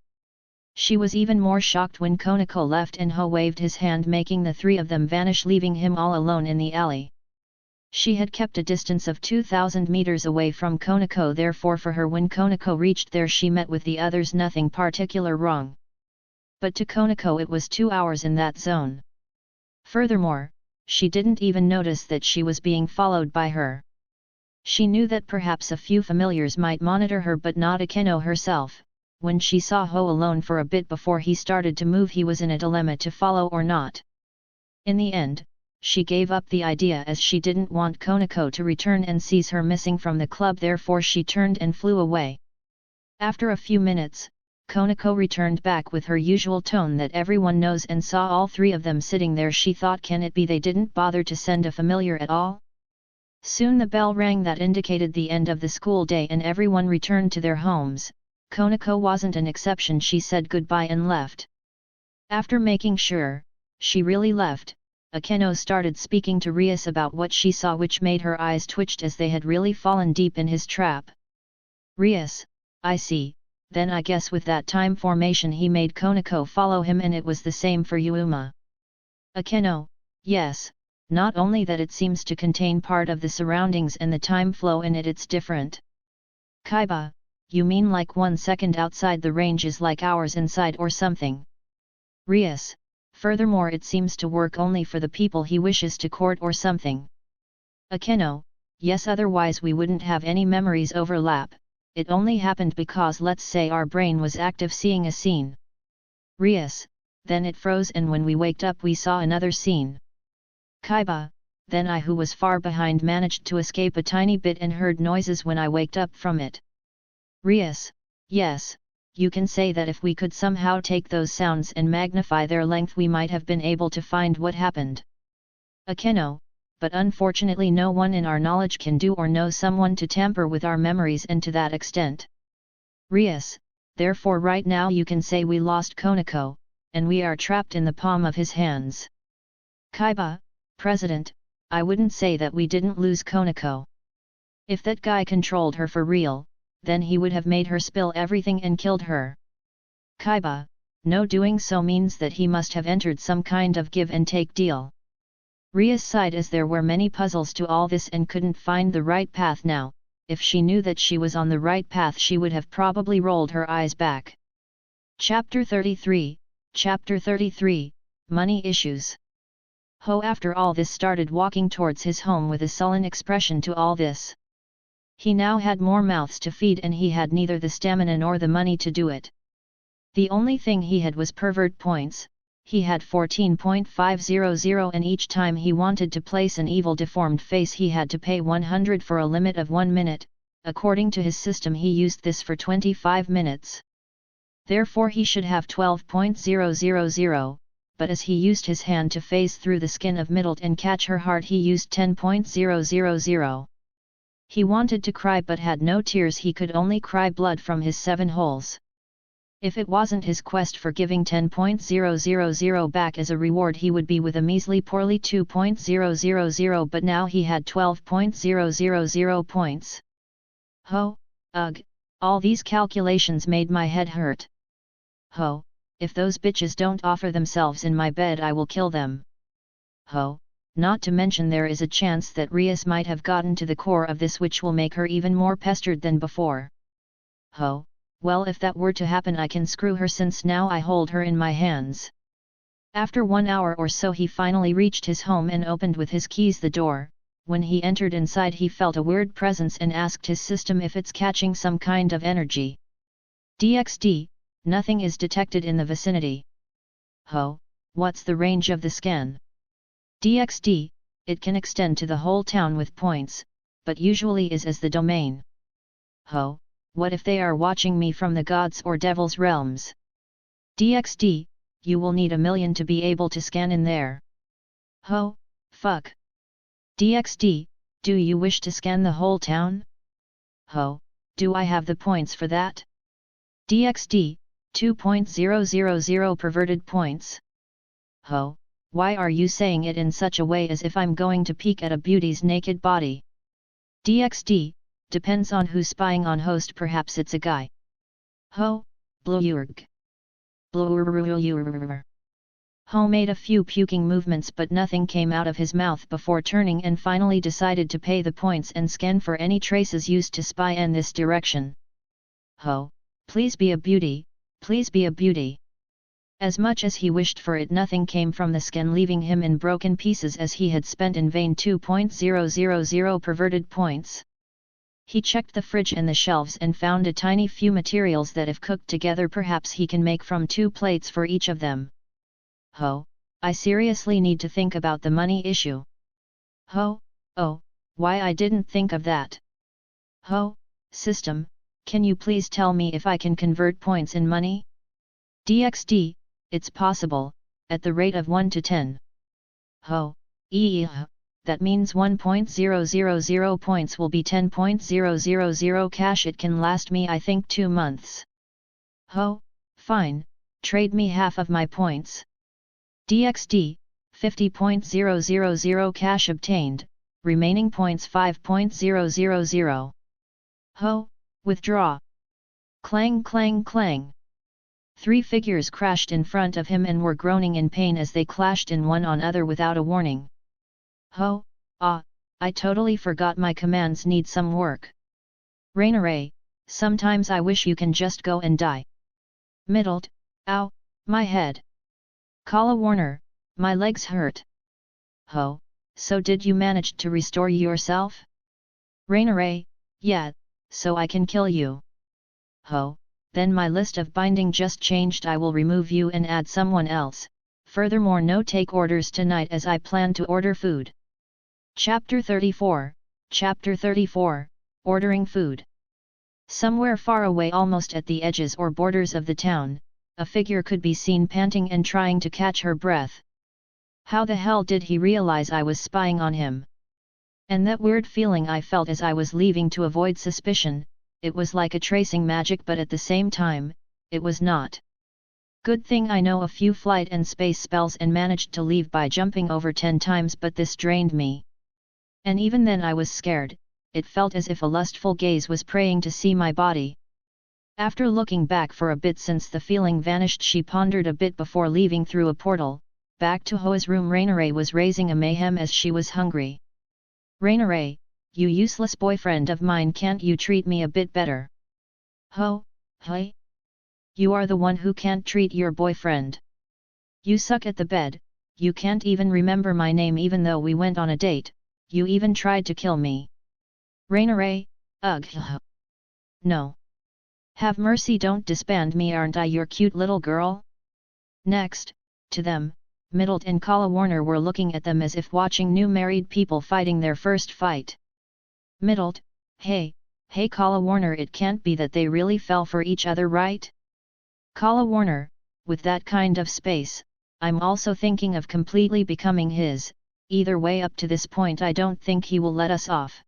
She was even more shocked when Konako left and Ho waved his hand, making the 3 of them vanish, leaving him all alone in the alley. She had kept a distance of 2000 meters away from Konako, therefore for her when Konako reached there she met with the others, nothing particular wrong. But to Konako it was 2 hours in that zone. Furthermore, she didn't even notice that she was being followed by her. She knew that perhaps a few familiars might monitor her but not Akeno herself. When she saw Ho alone for a bit before he started to move, he was in a dilemma to follow or not. In the end, she gave up the idea as she didn't want Konako to return and seize her missing from the club, therefore she turned and flew away. After a few minutes, Konako returned back with her usual tone that everyone knows and saw all 3 of them sitting there. She thought, can it be they didn't bother to send a familiar at all? Soon the bell rang that indicated the end of the school day and everyone returned to their homes. Konako wasn't an exception. She said goodbye and left. After making sure she really left, Akeno started speaking to Rias about what she saw, which made her eyes twitched as they had really fallen deep in his trap. Rias, I see, then I guess with that time formation he made Konako follow him, and it was the same for Yuma. Akeno, yes, not only that, it seems to contain part of the surroundings and the time flow in it, it's different. Kaiba, you mean like 1 second outside the range is like hours inside or something? Rias, furthermore it seems to work only for the people he wishes to court or something. Akeno, yes, otherwise we wouldn't have any memories overlap. It only happened because, let's say, our brain was active seeing a scene. Rias, then it froze and when we waked up we saw another scene. Kaiba, then I, who was far behind, managed to escape a tiny bit and heard noises when I waked up from it. Rias, yes, you can say that if we could somehow take those sounds and magnify their length we might have been able to find what happened. Akeno, but unfortunately no one in our knowledge can do or know someone to tamper with our memories and to that extent. Rias, therefore right now you can say we lost Konako, and we are trapped in the palm of his hands. Kaiba, President, I wouldn't say that we didn't lose Konako. If that guy controlled her for real, then he would have made her spill everything and killed her. Kaiba, no, doing so means that he must have entered some kind of give and take deal. Rias sighed as there were many puzzles to all this and couldn't find the right path now. If she knew that she was on the right path she would have probably rolled her eyes back. Chapter 33, Chapter 33, Money Issues. Ho after all this started walking towards his home with a sullen expression to all this. He now had more mouths to feed and he had neither the stamina nor the money to do it. The only thing he had was pervert points. He had 14.500 and each time he wanted to place an evil deformed face he had to pay 100 for a limit of 1 minute. According to his system he used this for 25 minutes. Therefore he should have 12.000, but as he used his hand to phase through the skin of Middlet and catch her heart he used 10.000. He wanted to cry but had no tears, he could only cry blood from his 7 holes. If it wasn't his quest for giving 10.000 back as a reward he would be with a measly poorly 2.000, but now he had 12.000 points. Ho, ugh, all these calculations made my head hurt. Ho, if those bitches don't offer themselves in my bed I will kill them. Ho, not to mention there is a chance that Rias might have gotten to the core of this which will make her even more pestered than before. Ho. Well, if that were to happen I can screw her since now I hold her in my hands. After 1 hour or so he finally reached his home and opened with his keys the door. When he entered inside he felt a weird presence and asked his system if it's catching some kind of energy. DxD, nothing is detected in the vicinity. Ho, what's the range of the scan? DxD, it can extend to the whole town with points, but usually is as the domain. Ho. What if they are watching me from the gods or devil's realms? DxD, you will need 1 million to be able to scan in there. Ho, fuck. DxD, do you wish to scan the whole town? Ho, do I have the points for that? DxD, 2.000 perverted points. Ho, why are you saying it in such a way as if I'm going to peek at a beauty's naked body? DxD, depends on who's spying on host, perhaps it's a guy. Ho, blurg. Blurg. Ho made a few puking movements but nothing came out of his mouth before turning and finally decided to pay the points and scan for any traces used to spy in this direction. Ho, please be a beauty, please be a beauty. As much as he wished for it nothing came from the scan, leaving him in broken pieces as he had spent in vain 2.000 perverted points. He checked the fridge and the shelves and found a tiny few materials that if cooked together perhaps he can make from 2 plates for each of them. Ho, I seriously need to think about the money issue. Ho, oh, why I didn't think of that. Ho, system, can you please tell me if I can convert points in money? DxD, it's possible, at the rate of 1 to 10. Ho, that means 1.000 points will be 10.000 cash. It can last me I think 2 months. Ho, fine, trade me half of my points. DxD, 50.000 cash obtained, remaining points 5.000. Ho, withdraw. Clang clang clang. 3 figures crashed in front of him and were groaning in pain as they clashed in one on other without a warning. Ho, I totally forgot my commands need some work. Rainaray, sometimes I wish you can just go and die. Middlet, ow, my head. Kala Warner, my legs hurt. Ho, so did you manage to restore yourself? Rainaray, yeah, so I can kill you. Ho, then my list of binding just changed. I will remove you and add someone else. Furthermore, no take orders tonight as I plan to order food. Chapter 34, Chapter 34, Ordering Food. Somewhere far away, almost at the edges or borders of the town, a figure could be seen panting and trying to catch her breath. How the hell did he realize I was spying on him? And that weird feeling I felt as I was leaving to avoid suspicion, it was like a tracing magic, but at the same time, it was not. Good thing I know a few flight and space spells and managed to leave by jumping over 10 times, but this drained me. And even then I was scared, it felt as if a lustful gaze was praying to see my body. After looking back for a bit since the feeling vanished, she pondered a bit before leaving through a portal. Back to Hoa's room, Rainiere was raising a mayhem as she was hungry. Rainiere, you useless boyfriend of mine, can't you treat me a bit better? Ho, hey? You are the one who can't treat your boyfriend. You suck at the bed, you can't even remember my name even though we went on a date, you even tried to kill me. Rainiere, ugh. No. Have mercy, don't disband me, aren't I your cute little girl? Next, to them, Middlet and Kala Warner were looking at them as if watching new married people fighting their first fight. Middlet, hey Kala Warner, it can't be that they really fell for each other, right? Kala Warner, with that kind of space, I'm also thinking of completely becoming his. Either way, up to this point I don't think he will let us off.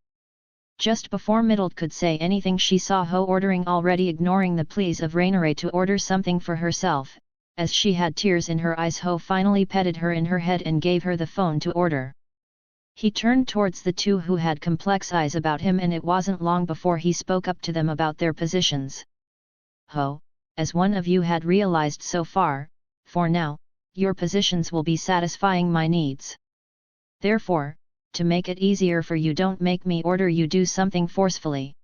Just before Middlet could say anything, she saw Ho ordering, already ignoring the pleas of Rainiere to order something for herself. As she had tears in her eyes, Ho finally petted her in her head and gave her the phone to order. He turned towards the two who had complex eyes about him, and it wasn't long before he spoke up to them about their positions. Ho, as one of you had realized so far, for now, your positions will be satisfying my needs. Therefore, to make it easier for you, don't make me order you do something forcefully.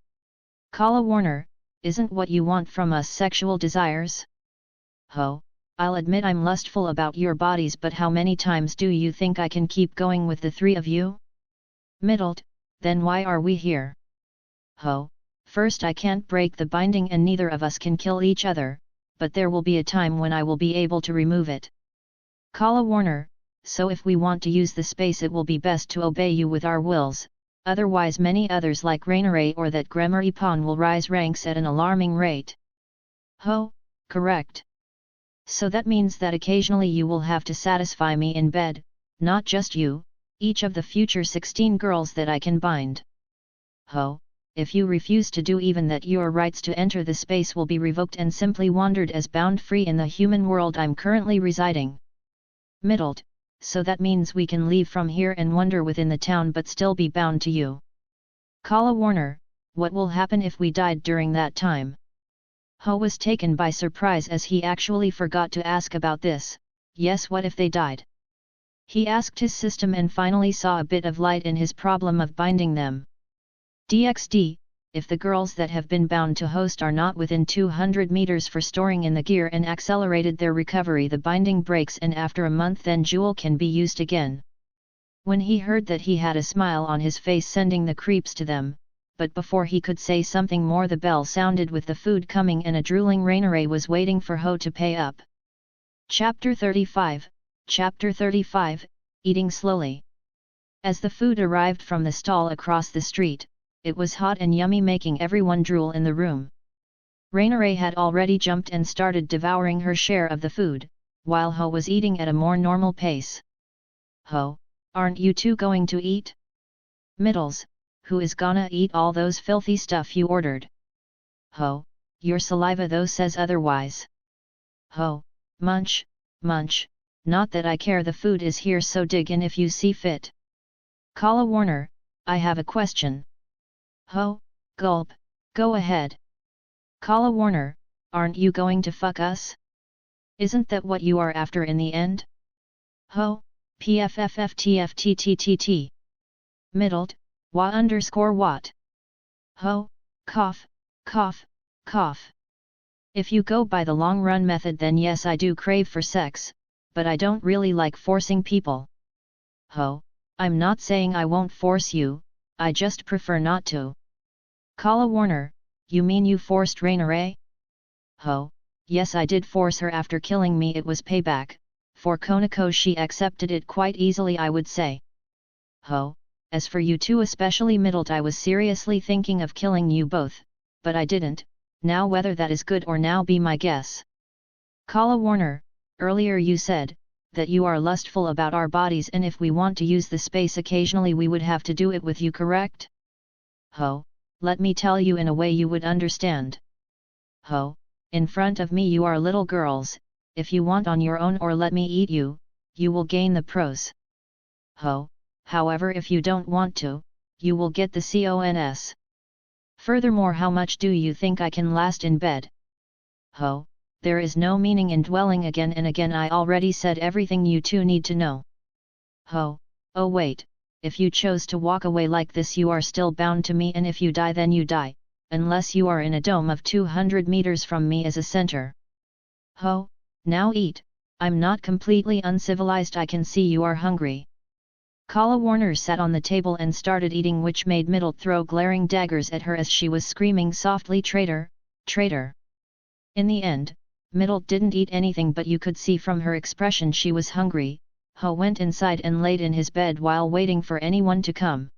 Kala Warner, isn't what you want from us sexual desires? Ho, I'll admit I'm lustful about your bodies, but how many times do you think I can keep going with the three of you? Middlet, then why are we here? Ho, first I can't break the binding and neither of us can kill each other, but there will be a time when I will be able to remove it. Kala Warner, so if we want to use the space, it will be best to obey you with our wills, otherwise many others like Rainiere or that Gremory pawn will rise ranks at an alarming rate. Ho, correct. So that means that occasionally you will have to satisfy me in bed, not just you, each of the future 16 girls that I can bind. Ho, if you refuse to do even that, your rights to enter the space will be revoked and simply wandered as bound free in the human world I'm currently residing. Middlet, so that means we can leave from here and wander within the town but still be bound to you. Kala Warner, what will happen if we died during that time? Ho was taken by surprise as he actually forgot to ask about this. Yes, what if they died? He asked his system and finally saw a bit of light in his problem of binding them. DxD, if the girls that have been bound to host are not within 200 meters for storing in the gear and accelerated their recovery, the binding breaks and after a month then Jewel can be used again. When he heard that, he had a smile on his face, sending the creeps to them, but before he could say something more the bell sounded with the food coming and a drooling Rainiere was waiting for Ho to pay up. Chapter 35, Eating Slowly. As the food arrived from the stall across the street, it was hot and yummy, making everyone drool in the room. Rainiere had already jumped and started devouring her share of the food, while Ho was eating at a more normal pace. Ho, aren't you two going to eat? Middles, who is gonna eat all those filthy stuff you ordered? Ho, your saliva though says otherwise. Ho, munch, munch, not that I care, the food is here so dig in if you see fit. Kala Warner, I have a question. Ho, gulp, go ahead. Kala Warner, aren't you going to fuck us? Isn't that what you are after in the end? Ho, pffftfttt. Middlet, what? Ho, cough, cough, cough. If you go by the long run method, then yes, I do crave for sex, but I don't really like forcing people. Ho, I'm not saying I won't force you, I just prefer not to. Kala Warner, you mean you forced Rainiere? Ho, yes, I did force her after killing me. It was payback. For Konako, she accepted it quite easily, I would say. Ho, as for you two, especially Middlet, I was seriously thinking of killing you both, but I didn't. Now whether that is good or now be my guess. Kala Warner, earlier you said, that you are lustful about our bodies, and if we want to use the space occasionally we would have to do it with you, correct? Ho, let me tell you in a way you would understand. Ho, in front of me you are little girls, if you want on your own or let me eat you, you will gain the pros. Ho, however if you don't want to, you will get the cons. Furthermore, how much do you think I can last in bed? Ho, there is no meaning in dwelling again and again, I already said everything you two need to know. Ho, oh wait, if you chose to walk away like this you are still bound to me, and if you die then you die, unless you are in a dome of 200 meters from me as a center. Ho, now eat, I'm not completely uncivilized, I can see you are hungry. Kala Warner sat on the table and started eating, which made Middle throw glaring daggers at her as she was screaming softly, traitor, traitor. In the end, Middle didn't eat anything, but you could see from her expression she was hungry. Ho went inside and laid in his bed while waiting for anyone to come.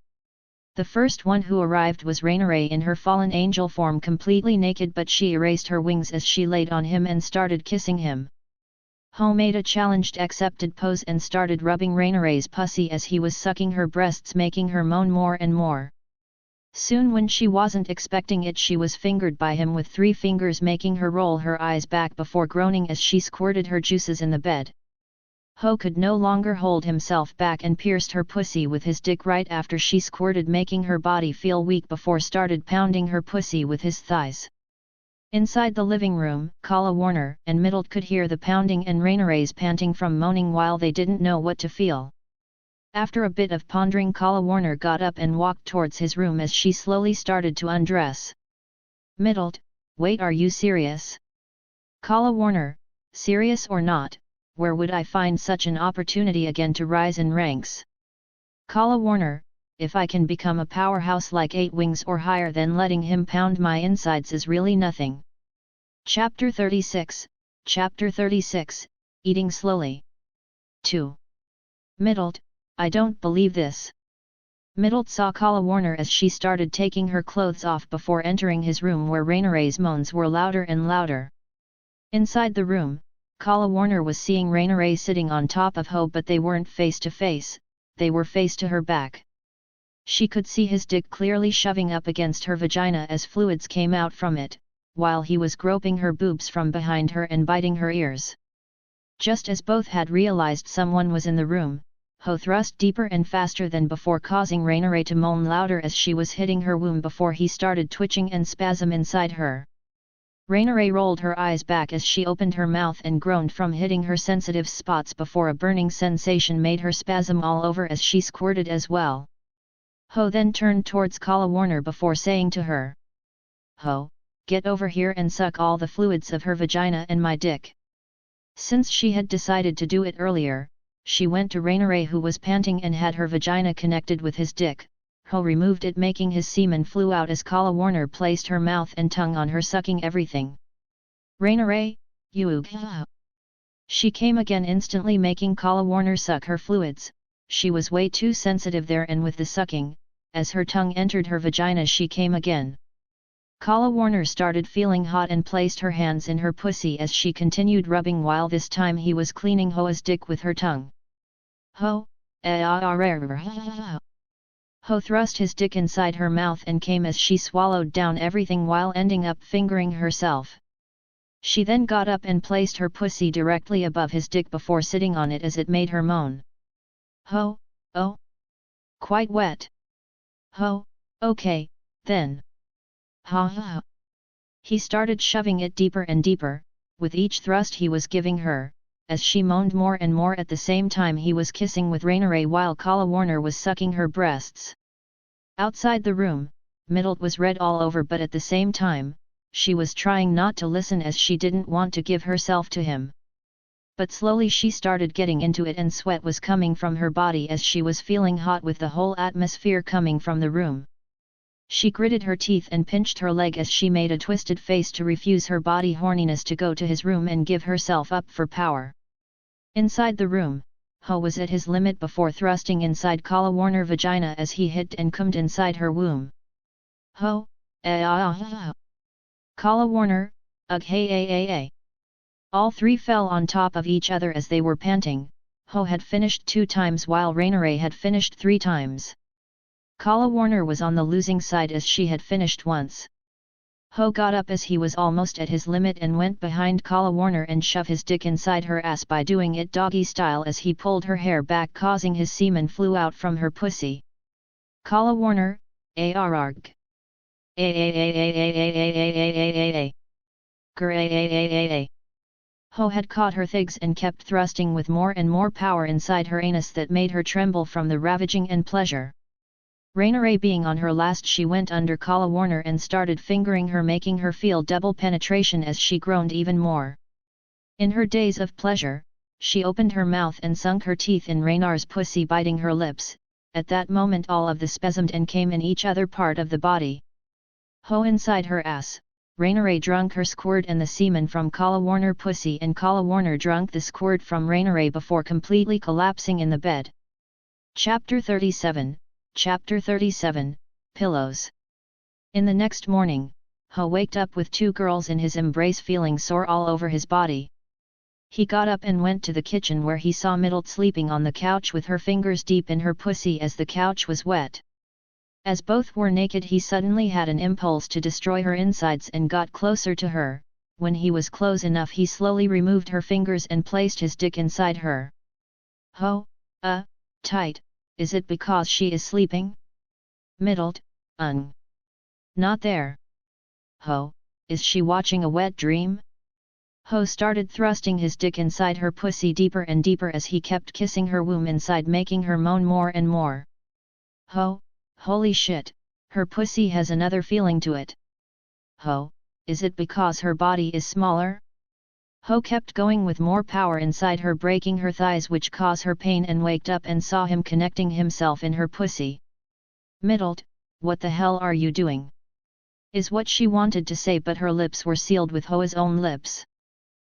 The first one who arrived was Raineray in her fallen angel form, completely naked, but she erased her wings as she laid on him and started kissing him. Ho made a challenged accepted pose and started rubbing Raineray's pussy as he was sucking her breasts, making her moan more and more. Soon, when she wasn't expecting it, she was fingered by him with 3 fingers, making her roll her eyes back before groaning as she squirted her juices in the bed. Ho could no longer hold himself back and pierced her pussy with his dick right after she squirted, making her body feel weak before started pounding her pussy with his thighs. Inside the living room, Kala Warner and Middle could hear the pounding and Raineray's panting from moaning while they didn't know what to feel. After a bit of pondering, Kala Warner got up and walked towards his room as she slowly started to undress. Middle, wait, are you serious? Kala Warner, serious or not, where would I find such an opportunity again to rise in ranks? Kala Warner, if I can become a powerhouse like 8 wings or higher, then letting him pound my insides is really nothing. Chapter 36, Eating Slowly. 2. Middle, I don't believe this. Middle saw Kala Warner as she started taking her clothes off before entering his room, where Raineray's moans were louder and louder. Inside the room, Kala Warner was seeing Raineray sitting on top of Ho, but they weren't face to face, they were face to her back. She could see his dick clearly shoving up against her vagina as fluids came out from it, while he was groping her boobs from behind her and biting her ears. Just as both had realized someone was in the room, Ho thrust deeper and faster than before, causing Raineray to moan louder as she was hitting her womb before he started twitching and spasm inside her. Raineray rolled her eyes back as she opened her mouth and groaned from hitting her sensitive spots before a burning sensation made her spasm all over as she squirted as well. Ho then turned towards Kala Warner before saying to her, Ho, get over here and suck all the fluids of her vagina and my dick. Since she had decided to do it earlier, she went to Raineray, who was panting and had her vagina connected with his dick. Ho removed it, making his semen flew out as Kala Warner placed her mouth and tongue on her, sucking everything. Raineray, you. She came again, instantly making Kala Warner suck her fluids. She was way too sensitive there, and with the sucking, as her tongue entered her vagina, she came again. Kala Warner started feeling hot and placed her hands in her pussy as she continued rubbing, while this time he was cleaning Ho's dick with her tongue. Ho, Ho thrust his dick inside her mouth and came as she swallowed down everything while ending up fingering herself. She then got up and placed her pussy directly above his dick before sitting on it as it made her moan. Ho, oh, quite wet. Ho, okay, then. Ha ha. He started shoving it deeper and deeper, with each thrust he was giving her, as she moaned more and more. At the same time he was kissing with Raineray while Kala Warner was sucking her breasts. Outside the room, Middle was red all over, but at the same time, she was trying not to listen as she didn't want to give herself to him. But slowly she started getting into it and sweat was coming from her body as she was feeling hot with the whole atmosphere coming from the room. She gritted her teeth and pinched her leg as she made a twisted face to refuse her body horniness to go to his room and give herself up for power. Inside the room, Ho was at his limit before thrusting inside Kala Warner vagina as he hit and cummed inside her womb. Ho, Kala Warner, ugh, hey. All three fell on top of each other as they were panting, Ho had finished 2 times while Rainiere had finished 3 times. Kala Warner was on the losing side as she had finished once. Ho got up as he was almost at his limit and went behind Kala Warner and shoved his dick inside her ass by doing it doggy style as he pulled her hair back, causing his semen flew out from her pussy. Kala Warner, arrg. Ho had caught her thighs and kept thrusting with more and more power inside her anus that made her tremble from the ravaging and pleasure. Rainiere being on her last, she went under Kala Warner and started fingering her, making her feel double penetration as she groaned even more. In her daze of pleasure, she opened her mouth and sunk her teeth in Rainiere's pussy, biting her lips. At that moment all of the spasmed and came in each other part of the body. Ho inside her ass, Rainiere drunk her squirt and the semen from Kala Warner pussy, and Kala Warner drunk the squirt from Rainiere before completely collapsing in the bed. Chapter 37, Pillows. In the next morning, Ho waked up with 2 girls in his embrace, feeling sore all over his body. He got up and went to the kitchen where he saw Middle sleeping on the couch with her fingers deep in her pussy as the couch was wet. As both were naked, he suddenly had an impulse to destroy her insides and got closer to her. When he was close enough, he slowly removed her fingers and placed his dick inside her. Ho, tight, is it because she is sleeping? Middled, not there. Ho, is she watching a wet dream? Ho started thrusting his dick inside her pussy deeper and deeper as he kept kissing her womb inside, making her moan more and more. Ho, holy shit, her pussy has another feeling to it. Ho, is it because her body is smaller? Ho kept going with more power inside her, breaking her thighs, which caused her pain, and waked up and saw him connecting himself in her pussy. Middled, what the hell are you doing? Is what she wanted to say, but her lips were sealed with Ho's own lips.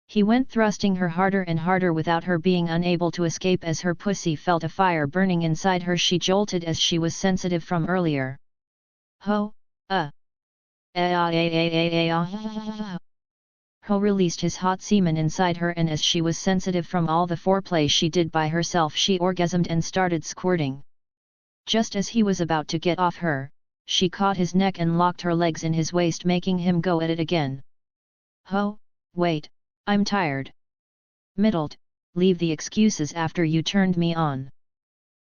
He went thrusting her harder and harder without her being unable to escape. As her pussy felt a fire burning inside her, she jolted as she was sensitive from earlier. Ho, Ho released his hot semen inside her, and as she was sensitive from all the foreplay she did by herself, she orgasmed and started squirting. Just as he was about to get off her, she caught his neck and locked her legs in his waist, making him go at it again. Ho, wait, I'm tired. Middled, leave the excuses after you turned me on.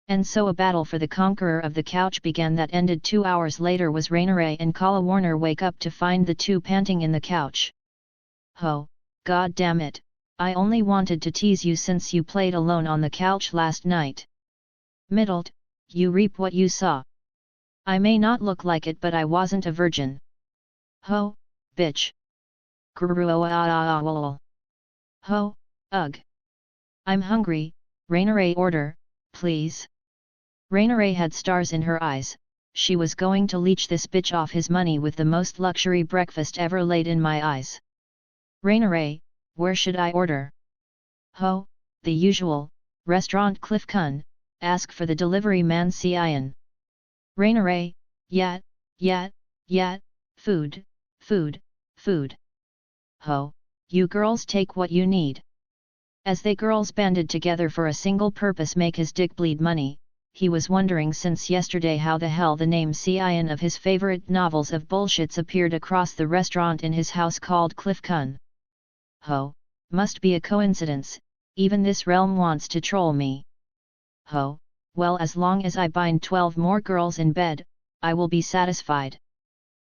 And so a battle for the conqueror of the couch began that ended 2 hours later. Was Rainiere and Kala Warner wake up to find the 2 panting in the couch. Ho, god damn it, I only wanted to tease you since you played alone on the couch last night. Middled, you reap what you sow. I may not look like it, but I wasn't a virgin. Ho, bitch. Ho, ugh. I'm hungry, Rainiere, order, please. Rainiere had stars in her eyes. She was going to leech this bitch off his money with the most luxury breakfast ever laid in my eyes. Rainiere, where should I order? Ho, the usual, restaurant Cliff Kun, ask for the delivery man Cian. Rainiere, yat, food. Ho, you girls take what you need. As they girls banded together for a single purpose, make his dick bleed money, he was wondering since yesterday how the hell the name Cian of his favorite novels of bullshits appeared across the restaurant in his house called Cliff Kun. Ho, must be a coincidence, even this realm wants to troll me. Ho, well, as long as I bind 12 more girls in bed, I will be satisfied.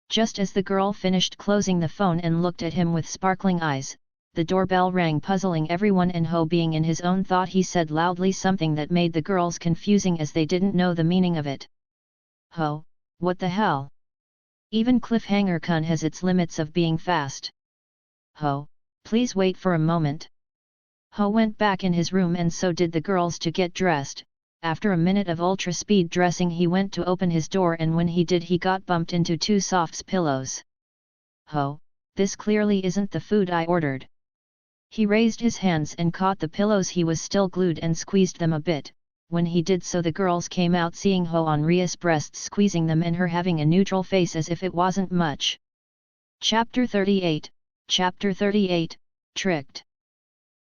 Just as the girl finished closing the phone and looked at him with sparkling eyes, the doorbell rang, puzzling everyone, and Ho, being in his own thought, he said loudly something that made the girls confusing as they didn't know the meaning of it. Ho, what the hell? Even Cliffhanger Kun has its limits of being fast. Ho, please wait for a moment. Ho went back in his room, and so did the girls, to get dressed. After a minute of ultra-speed dressing, he went to open his door, and when he did, he got bumped into 2 soft pillows. Ho, this clearly isn't the food I ordered. He raised his hands and caught the pillows. He was still glued and squeezed them a bit. When he did so, the girls came out, seeing Ho on Ria's breasts, squeezing them, and her having a neutral face as if it wasn't much. Chapter 38, Tricked.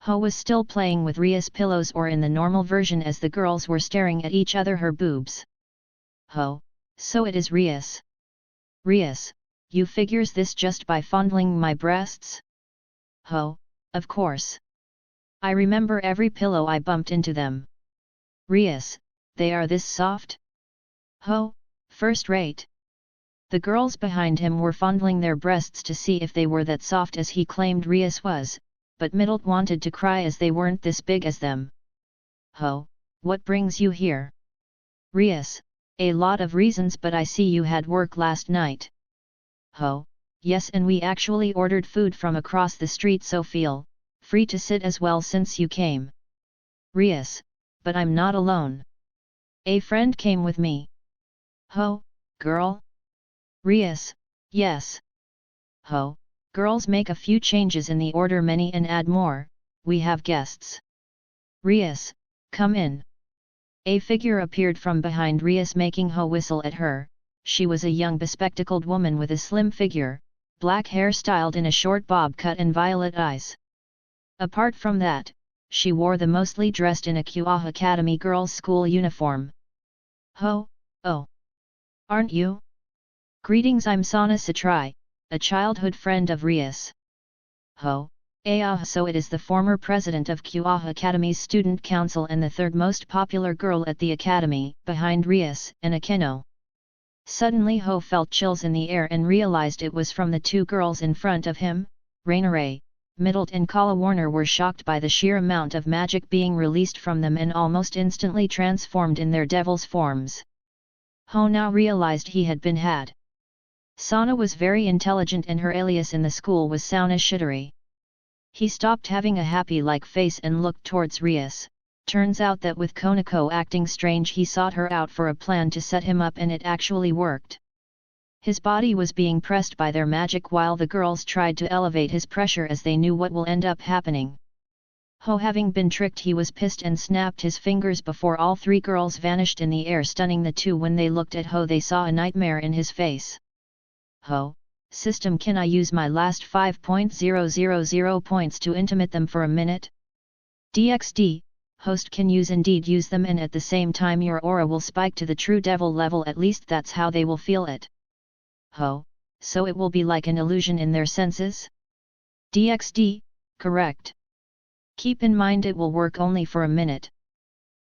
Ho was still playing with Ria's pillows, or in the normal version as the girls were staring at each other, her boobs. Ho, so it is Rias. Rias, you figures this just by fondling my breasts? Ho, of course. I remember every pillow I bumped into them. Rias, they are this soft? Ho, first rate. The girls behind him were fondling their breasts to see if they were that soft as he claimed Rias was, but Middle wanted to cry as they weren't this big as them. Ho, what brings you here? Rias, a lot of reasons, but I see you had work last night. Ho, yes, and we actually ordered food from across the street, so feel free to sit as well since you came. Rias, but I'm not alone. A friend came with me. Ho, girl? Rias, yes. Ho, girls, make a few changes in the order menu and add more, we have guests. Rias, come in. A figure appeared from behind Rias, making Ho whistle at her. She was a young bespectacled woman with a slim figure, black hair styled in a short bob cut and violet eyes. Apart from that, she wore the mostly dressed in a QA Academy girls' school uniform. Ho, oh. Aren't you? Greetings, I'm Sana Satrai, a childhood friend of Rias. Ho, so it is the former president of QA Academy's student council and the third most popular girl at the academy, behind Rias and Akeno. Suddenly Ho felt chills in the air and realized it was from the two girls in front of him. Rainaray, Middle and Kala Warner were shocked by the sheer amount of magic being released from them and almost instantly transformed in their devil's forms. Ho now realized he had been had. Sana was very intelligent and her alias in the school was Sauna Shidari. He stopped having a happy-like face and looked towards Rias. Turns out that with Konako acting strange, he sought her out for a plan to set him up, and it actually worked. His body was being pressed by their magic while the girls tried to elevate his pressure, as they knew what will end up happening. Ho, having been tricked, he was pissed and snapped his fingers before all three girls vanished in the air, stunning the two. When they looked at Ho, they saw a nightmare in his face. Ho, system, can I use my last 5.000 points to intimate them for a minute? DxD, host can indeed use them, and at the same time your aura will spike to the true devil level, at least that's how they will feel it. Ho, so it will be like an illusion in their senses? DxD, correct. Keep in mind it will work only for a minute.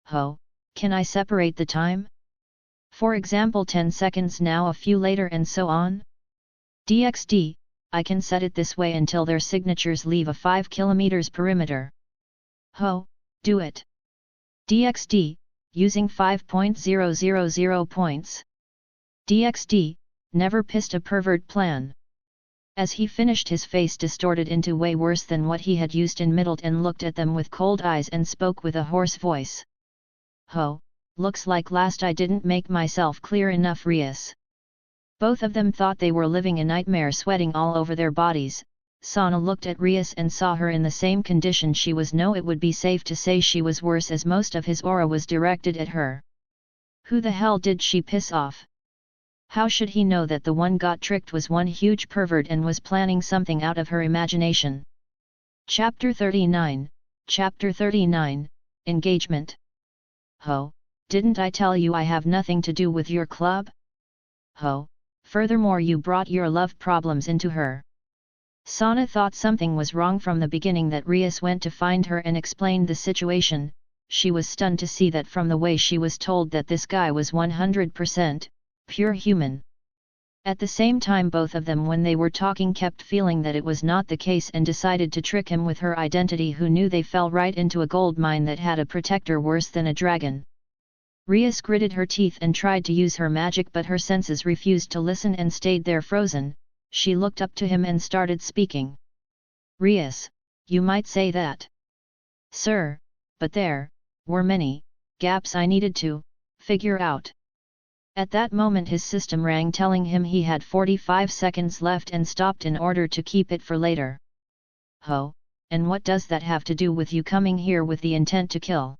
Ho, can I separate the time? For example 10 seconds now, a few later, and so on? DxD, I can set it this way until their signatures leave a 5 km perimeter. Ho, do it. DxD, using 5.000 points. DxD, never pissed a pervert plan. As he finished, his face distorted into way worse than what he had used in Middle, and looked at them with cold eyes and spoke with a hoarse voice. Ho, looks like last I didn't make myself clear enough, Rias. Both of them thought they were living a nightmare, sweating all over their bodies. Sana looked at Rias and saw her in the same condition she was. No, it would be safe to say she was worse, as most of his aura was directed at her. Who the hell did she piss off? How should he know that the one got tricked was one huge pervert and was planning something out of her imagination? Chapter 39, Chapter 39, Engagement. Ho, didn't I tell you I have nothing to do with your club? Ho, furthermore you brought your love problems into her. Sana thought something was wrong from the beginning that Rias went to find her and explained the situation. She was stunned to see that from the way she was told that this guy was 100% pure human. At the same time, both of them, when they were talking, kept feeling that it was not the case and decided to trick him with her identity. Who knew they fell right into a gold mine that had a protector worse than a dragon. Rias gritted her teeth and tried to use her magic, but her senses refused to listen and stayed there frozen. She looked up to him and started speaking. Rias, you might say that. Sir, but there were many gaps I needed to figure out. At that moment his system rang, telling him he had 45 seconds left, and stopped in order to keep it for later. Ho, and what does that have to do with you coming here with the intent to kill?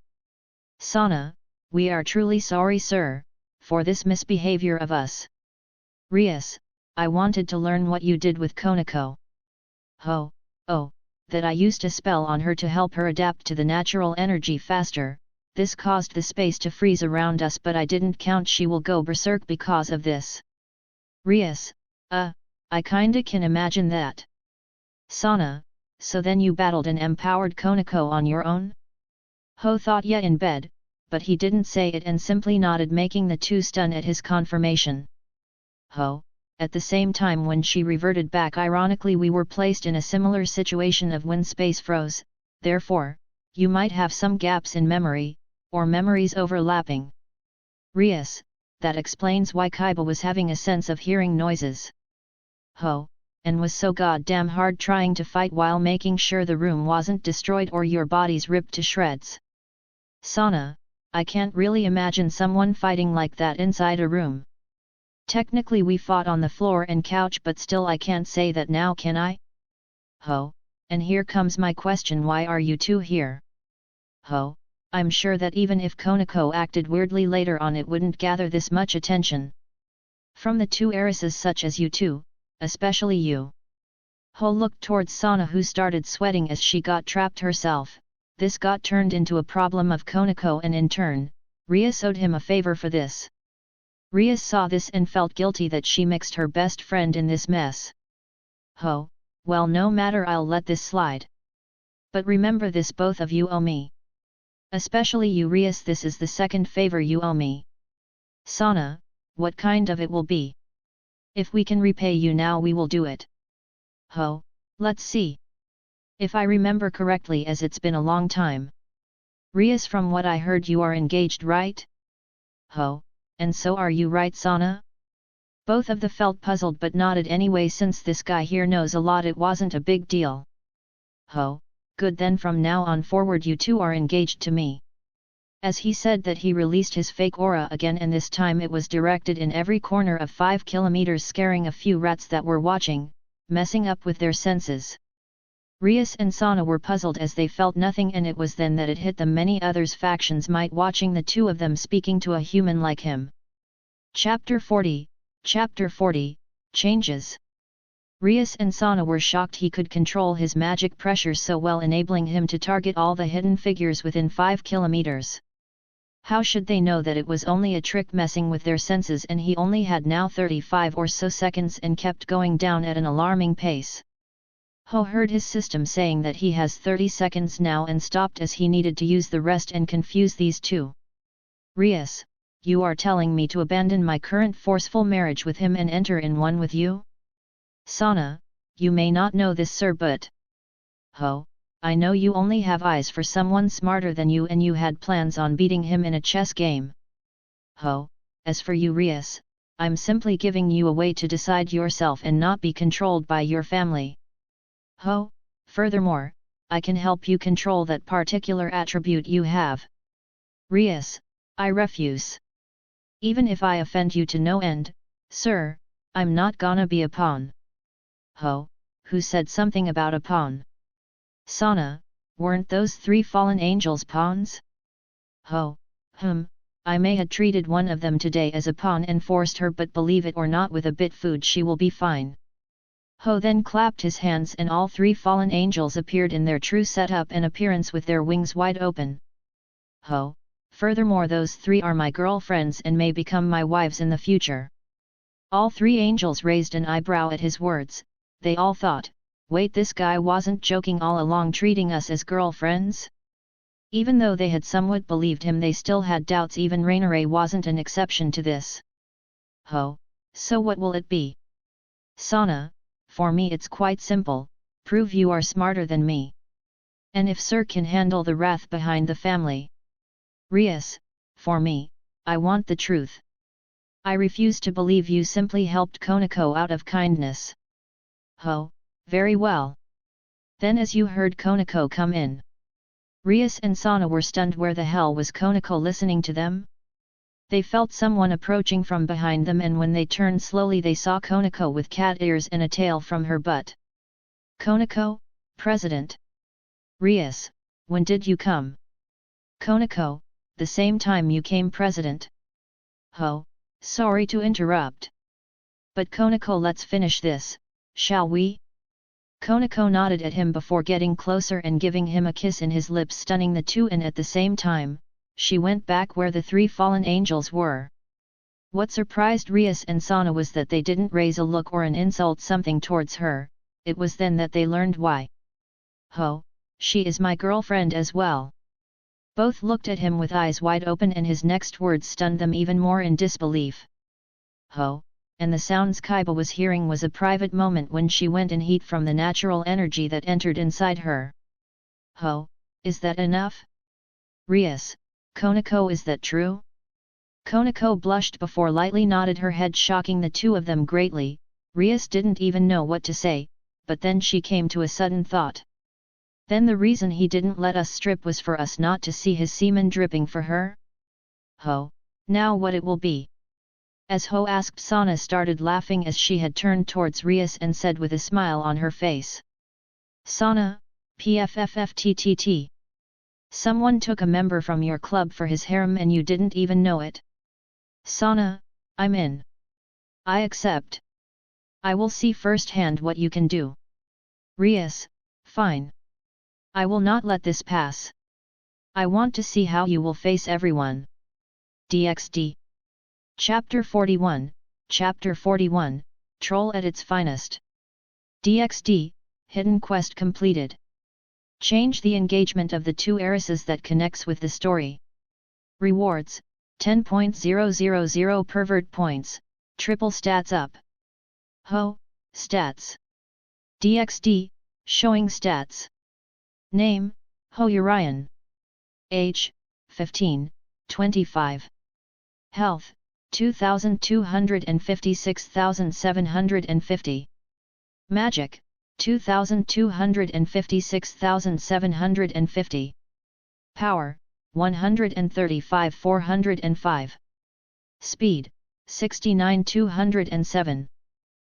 Sana, we are truly sorry, sir, for this misbehavior of us. Rias, I wanted to learn what you did with Konako. Ho, oh, that I used a spell on her to help her adapt to the natural energy faster. This caused the space to freeze around us, but I didn't count she will go berserk because of this. Rias, I kinda can imagine that. Sana, so then you battled and empowered Konako on your own? Ho thought yet in bed, but he didn't say it and simply nodded, making the two stun at his confirmation. Ho, at the same time when she reverted back, ironically we were placed in a similar situation of when space froze, therefore, you might have some gaps in memory, or memories overlapping. Rias, that explains why Kaiba was having a sense of hearing noises. Ho, and was so goddamn hard trying to fight while making sure the room wasn't destroyed or your bodies ripped to shreds. Sana, I can't really imagine someone fighting like that inside a room. Technically we fought on the floor and couch, but still I can't say that now, can I? Ho, and here comes my question, why are you two here? Ho, I'm sure that even if Konako acted weirdly later on it wouldn't gather this much attention. From the two heiresses such as you two, especially you. Ho looked towards Sana, who started sweating as she got trapped herself. This got turned into a problem of Konako, and in turn, Rias owed him a favor for this. Rias saw this and felt guilty that she mixed her best friend in this mess. Ho, well, no matter, I'll let this slide. But remember this, both of you owe me. Especially you, Rias, this is the second favor you owe me. Sana, what kind of it will be? If we can repay you now, we will do it. Ho, let's see. If I remember correctly, as it's been a long time. Rias, from what I heard you are engaged, right? Ho, and so are you, right Sana? Both of them felt puzzled but nodded anyway, since this guy here knows a lot it wasn't a big deal. Ho, good, then from now on forward you two are engaged to me. As he said that, he released his fake aura again, and this time it was directed in every corner of 5 kilometers, scaring a few rats that were watching, messing up with their senses. Rias and Sana were puzzled as they felt nothing, and it was then that it hit them many others factions might watching the two of them speaking to a human like him. Chapter 40, Changes. Rias and Sana were shocked he could control his magic pressure so well, enabling him to target all the hidden figures within 5 kilometers. How should they know that it was only a trick messing with their senses, and he only had now 35 or so seconds and kept going down at an alarming pace. Ho heard his system saying that he has 30 seconds now and stopped as he needed to use the rest and confuse these two. Rias, you are telling me to abandon my current forceful marriage with him and enter in one with you? Sana, you may not know this, sir, but... Ho, I know you only have eyes for someone smarter than you, and you had plans on beating him in a chess game. Ho, as for you, Rias, I'm simply giving you a way to decide yourself and not be controlled by your family. Ho, furthermore, I can help you control that particular attribute you have. Rias, I refuse. Even if I offend you to no end, sir, I'm not gonna be a pawn. Ho, who said something about a pawn? Sana, weren't those 3 fallen angels pawns? Ho, I may have treated one of them today as a pawn and forced her, but believe it or not, with a bit food she will be fine. Ho then clapped his hands and all 3 fallen angels appeared in their true setup and appearance with their wings wide open. Ho, furthermore, those 3 are my girlfriends and may become my wives in the future. All 3 angels raised an eyebrow at his words. They all thought, wait, this guy wasn't joking all along, treating us as girlfriends? Even though they had somewhat believed him, they still had doubts. Even Rainare wasn't an exception to this. Ho, so what will it be? Sana, for me it's quite simple, prove you are smarter than me. And if sir can handle the wrath behind the family. Rias, for me, I want the truth. I refuse to believe you simply helped Konako out of kindness. Ho, very well. Then as you heard Konako come in. Rias and Sana were stunned. Where the hell was Konako listening to them? They felt someone approaching from behind them, and when they turned slowly they saw Konako with cat ears and a tail from her butt. Konako, President. Rias, when did you come? Konako, the same time you came, President. Ho, sorry to interrupt. But Konako, let's finish this, shall we? Konako nodded at him before getting closer and giving him a kiss in his lips, stunning the two, and at the same time, she went back where the three fallen angels were. What surprised Rias and Sana was that they didn't raise a look or an insult something towards her. It was then that they learned why. "Ho, she is my girlfriend as well." Both looked at him with eyes wide open, and his next words stunned them even more in disbelief. "Ho," and the sounds Kaiba was hearing was a private moment when she went in heat from the natural energy that entered inside her. "Ho, is that enough?" "Rias, Konako, is that true?" Konako blushed before lightly nodded her head, shocking the two of them greatly. Rias didn't even know what to say, but then she came to a sudden thought. "Then the reason he didn't let us strip was for us not to see his semen dripping for her?" "Ho, now what it will be?" As Ho asked, Sana started laughing as she had turned towards Rias and said with a smile on her face. "Sana, pfffttt. Someone took a member from your club for his harem and you didn't even know it?" "Sana, I'm in. I accept. I will see firsthand what you can do." "Rias, fine. I will not let this pass. I want to see how you will face everyone." DxD. Chapter 41, Chapter 41, Troll at its finest. DxD, Hidden Quest completed. Change the engagement of the two heiresses that connects with the story. Rewards, 10.000 pervert points, triple stats up. Ho, stats. DxD, showing stats. Name, Ho Urian. Age, 15, 25. Health, 2,256,750. Magic, 2,256,750. Power, 135,405. Speed, 69,207.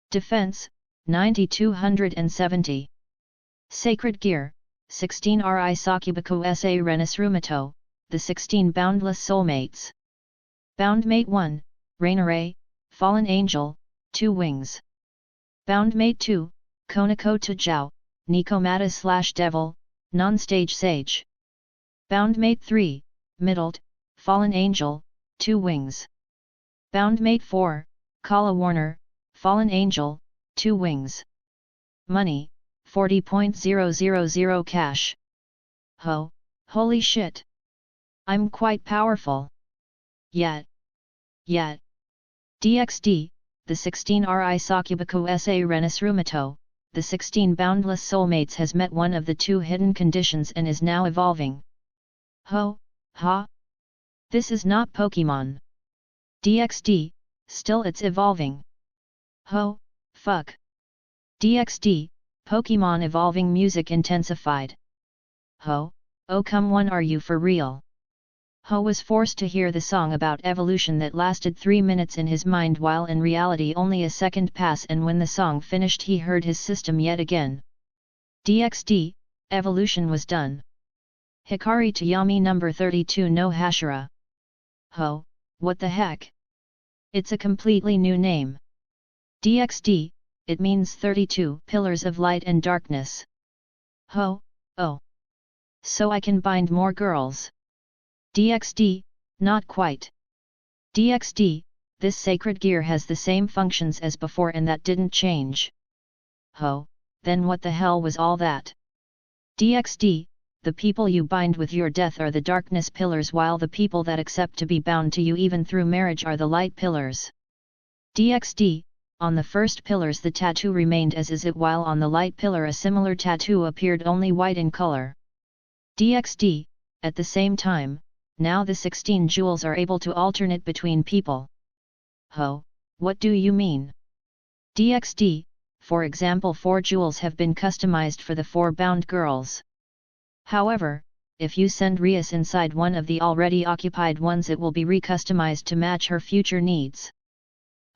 Defense, 90,270. Sacred Gear, 16 Ri Sakubaku sa Renisrumato, the 16 Boundless Soulmates. Boundmate 1, Rainare, Fallen Angel, 2 wings. Boundmate 2, Konako Tajao, Nikomata/Devil, Non-Stage Sage. Boundmate 3, Middled, Fallen Angel, 2 wings. Boundmate 4, Kala Warner, Fallen Angel, 2 wings. Money, 40.000 cash. Ho, holy shit! I'm quite powerful. Yet. DxD, the 16 Ri Sakubaku sa Renisrumato, the 16 Boundless Soulmates has met one of the two hidden conditions and is now evolving. Ho, ha! This is not Pokemon. DxD, still it's evolving. Ho, fuck. DxD, Pokemon evolving music intensified. Ho, oh come on, are you for real? Ho was forced to hear the song about evolution that lasted 3 minutes in his mind, while in reality only a second passed, and when the song finished he heard his system yet again. DxD, evolution was done. Hikari Toyami number 32 no Hashira. Ho, what the heck? It's a completely new name. DxD, it means 32 pillars of light and darkness. Ho, oh. So I can bind more girls. DxD, not quite. DxD, this sacred gear has the same functions as before and that didn't change. Ho, then what the hell was all that? DxD, the people you bind with your death are the darkness pillars, while the people that accept to be bound to you even through marriage are the light pillars. DxD, on the first pillars the tattoo remained as is it, while on the light pillar a similar tattoo appeared, only white in color. DxD, at the same time, now the 16 jewels are able to alternate between people. Ho, what do you mean? DxD, for example 4 jewels have been customized for the 4 bound girls. However, if you send Rias inside one of the already occupied ones, it will be recustomized to match her future needs.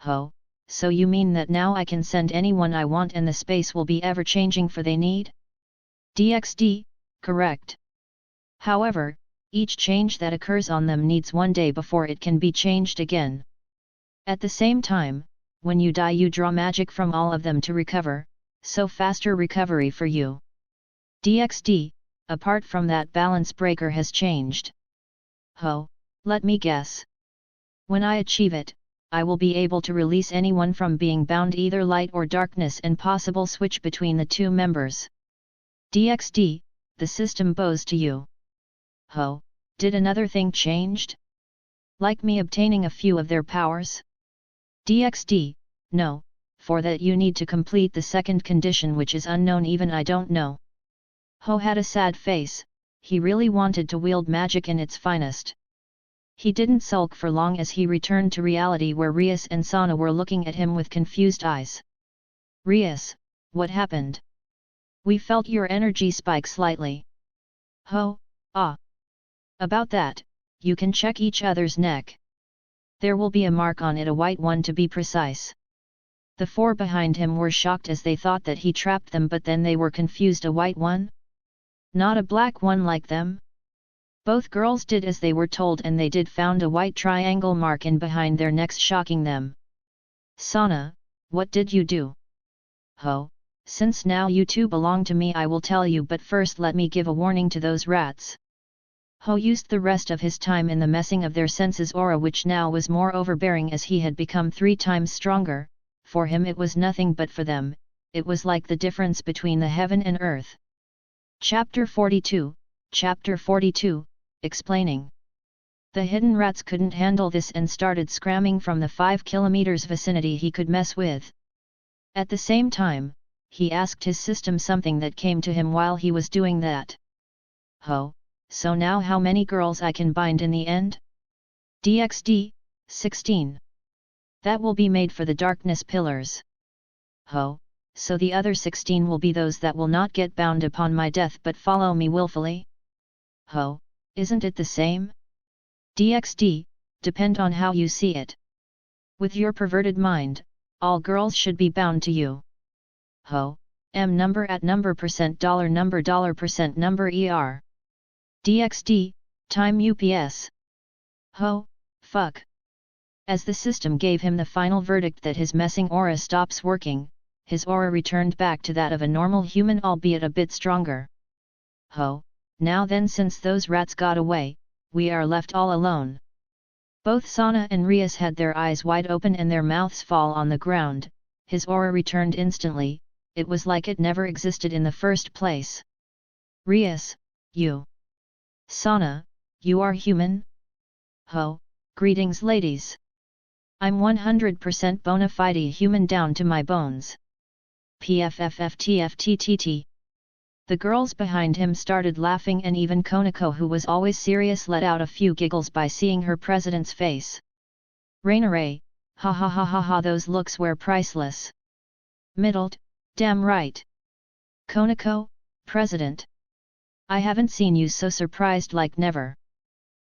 Ho, so you mean that now I can send anyone I want and the space will be ever changing for they need? DxD, correct. However, each change that occurs on them needs 1 day before it can be changed again. At the same time, when you die you draw magic from all of them to recover, so faster recovery for you. DxD, apart from that balance breaker has changed. Ho, let me guess. When I achieve it, I will be able to release anyone from being bound either light or darkness and possible switch between the two members. DxD, the system bows to you. Ho, did another thing changed? Like me obtaining a few of their powers? DxD, no, for that you need to complete the second condition which is unknown, even I don't know. Ho had a sad face, he really wanted to wield magic in its finest. He didn't sulk for long as he returned to reality where Rias and Sana were looking at him with confused eyes. Rias, what happened? We felt your energy spike slightly. Ho, ah. About that, you can check each other's neck. There will be a mark on it, a white one to be precise. The four behind him were shocked as they thought that he trapped them, but then they were confused. A white one? Not a black one like them? Both girls did as they were told, and they did found a white triangle mark in behind their necks, shocking them. Sana, what did you do? Ho, since now you two belong to me I will tell you, but first let me give a warning to those rats. Ho used the rest of his time in the messing of their senses aura, which now was more overbearing as he had become 3 times stronger. For him it was nothing, but for them, it was like the difference between the heaven and earth. Chapter 42, Explaining. The hidden rats couldn't handle this and started scramming from the 5 kilometers vicinity he could mess with. At the same time, he asked his system something that came to him while he was doing that. Ho, so now how many girls I can bind in the end? DxD, 16. That will be made for the darkness pillars. Ho, so the other 16 will be those that will not get bound upon my death but follow me willfully? Ho, isn't it the same? DxD, depend on how you see it. With your perverted mind, all girls should be bound to you. Ho, number at number percent dollar percent number ER. DxD, time UPS. Ho, fuck. As the system gave him the final verdict that his messing aura stops working, his aura returned back to that of a normal human, albeit a bit stronger. Ho, now then, since those rats got away, we are left all alone. Both Sana and Rias had their eyes wide open and their mouths fall on the ground. His aura returned instantly, it was like it never existed in the first place. Rias, you. Sana, you are human? Ho, greetings ladies. I'm 100% bona fide human down to my bones. PFFFTFTTT. The girls behind him started laughing, and even Konako, who was always serious, let out a few giggles by seeing her president's face. Rainaray, ha ha ha ha ha, those looks were priceless. Middled, damn right. Konako, president. I haven't seen you so surprised like never.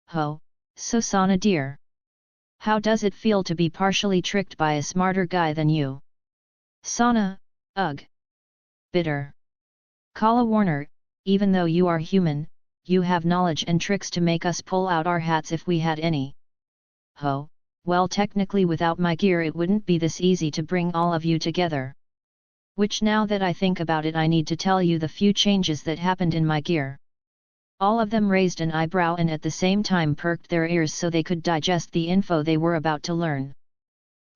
Ho, so Sana dear. How does it feel to be partially tricked by a smarter guy than you? Sana, ugh. Bitter. Kala Warner, even though you are human, you have knowledge and tricks to make us pull out our hats if we had any. Ho, well, technically without my gear it wouldn't be this easy to bring all of you together. Which, now that I think about it, I need to tell you the few changes that happened in my gear. All of them raised an eyebrow and at the same time perked their ears so they could digest the info they were about to learn.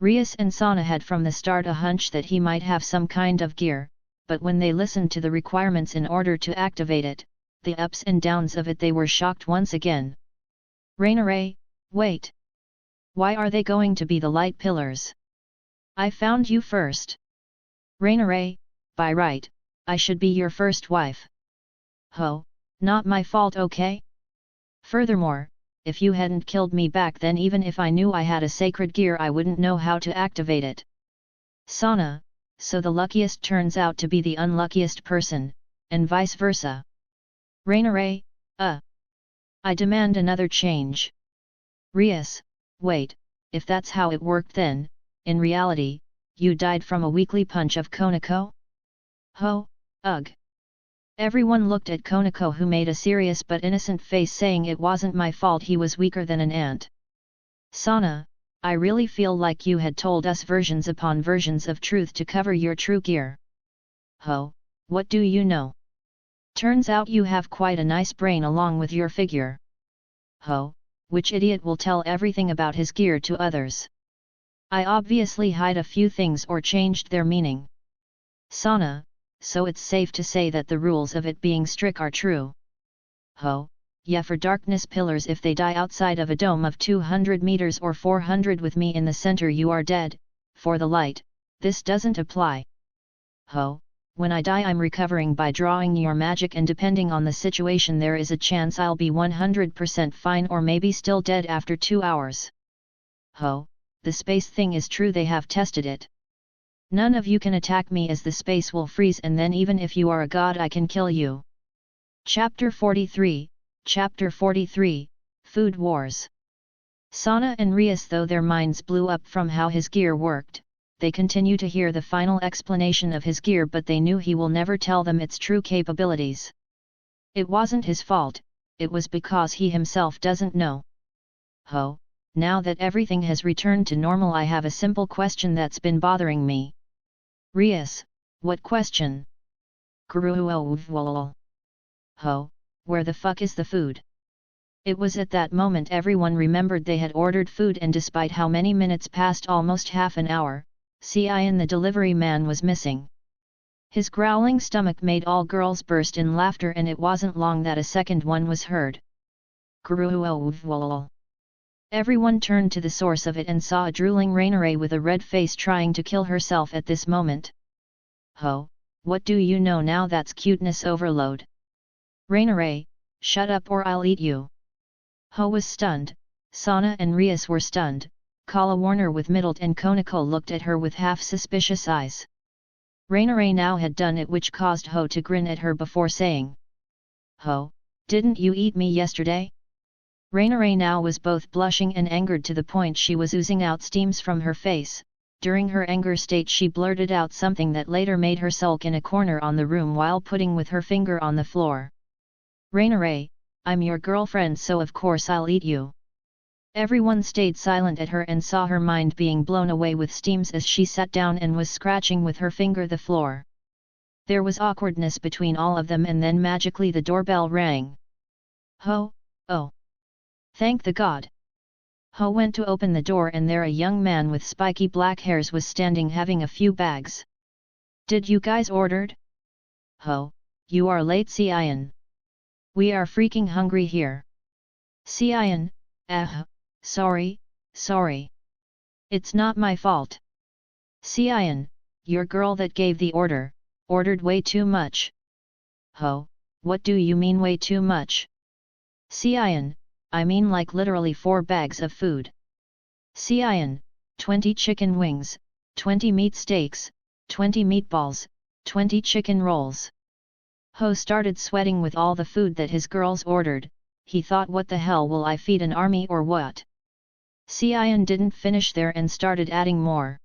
Rias and Sana had from the start a hunch that he might have some kind of gear, but when they listened to the requirements in order to activate it, the ups and downs of it, they were shocked once again. Rainaray, wait. Why are they going to be the light pillars? I found you first. Rainaray, by right, I should be your first wife. Ho, not my fault, okay? Furthermore, if you hadn't killed me back then, even if I knew I had a sacred gear, I wouldn't know how to activate it. Sana, so the luckiest turns out to be the unluckiest person, and vice versa. Rainaray, I demand another change. Rias, wait, if that's how it worked then, in reality, you died from a weakly punch of Konako? Ho, ugh. Everyone looked at Konako, who made a serious but innocent face, saying it wasn't my fault he was weaker than an ant. Sana, I really feel like you had told us versions upon versions of truth to cover your true gear. Ho, what do you know? Turns out you have quite a nice brain along with your figure. Ho, which idiot will tell everything about his gear to others? I obviously hide a few things or changed their meaning. Sana, so it's safe to say that the rules of it being strict are true. Ho, yeah, for darkness pillars, if they die outside of a dome of 200 meters or 400 with me in the center, you are dead. For the light, this doesn't apply. Ho, when I die I'm recovering by drawing your magic, and depending on the situation there is a chance I'll be 100% fine or maybe still dead after 2 hours. Ho, the space thing is true, they have tested it. None of you can attack me as the space will freeze, and then even if you are a god I can kill you. Chapter 43, Food Wars. Sana and Rias, though their minds blew up from how his gear worked, they continue to hear the final explanation of his gear, but they knew he will never tell them its true capabilities. It wasn't his fault, it was because he himself doesn't know. Ho, now that everything has returned to normal, I have a simple question that's been bothering me. Rias, what question? Ho, where the fuck is the food? It was at that moment everyone remembered they had ordered food, and despite how many minutes passed, almost half an hour, Cian the delivery man was missing. His growling stomach made all girls burst in laughter, and it wasn't long that a second one was heard. Everyone turned to the source of it and saw a drooling Rainare with a red face trying to kill herself at this moment. Ho, what do you know now? That's cuteness overload. Rainare, shut up or I'll eat you. Ho was stunned, Sana and Rias were stunned, Kala Warner with Middlet and Konako looked at her with half-suspicious eyes. Rainare now had done it, which caused Ho to grin at her before saying, Ho, didn't you eat me yesterday? Rainare now was both blushing and angered to the point she was oozing out steams from her face. During her anger state she blurted out something that later made her sulk in a corner on the room while putting with her finger on the floor. Rainare, I'm your girlfriend, so of course I'll eat you. Everyone stayed silent at her and saw her mind being blown away with steams as she sat down and was scratching with her finger the floor. There was awkwardness between all of them, and then magically the doorbell rang. Ho, oh! Thank the god! Ho went to open the door, and there a young man with spiky black hairs was standing having a few bags. Did you guys ordered? Ho, you are late, Cian. We are freaking hungry here. Cian, sorry. It's not my fault. Cian, your girl that gave the order, ordered way too much. Ho, what do you mean way too much? Cian, I mean like literally 4 bags of food. Cian, 20 chicken wings, 20 meat steaks, 20 meatballs, 20 chicken rolls. Ho started sweating with all the food that his girls ordered. He thought, what the hell, will I feed an army or what? Cian didn't finish there and started adding more.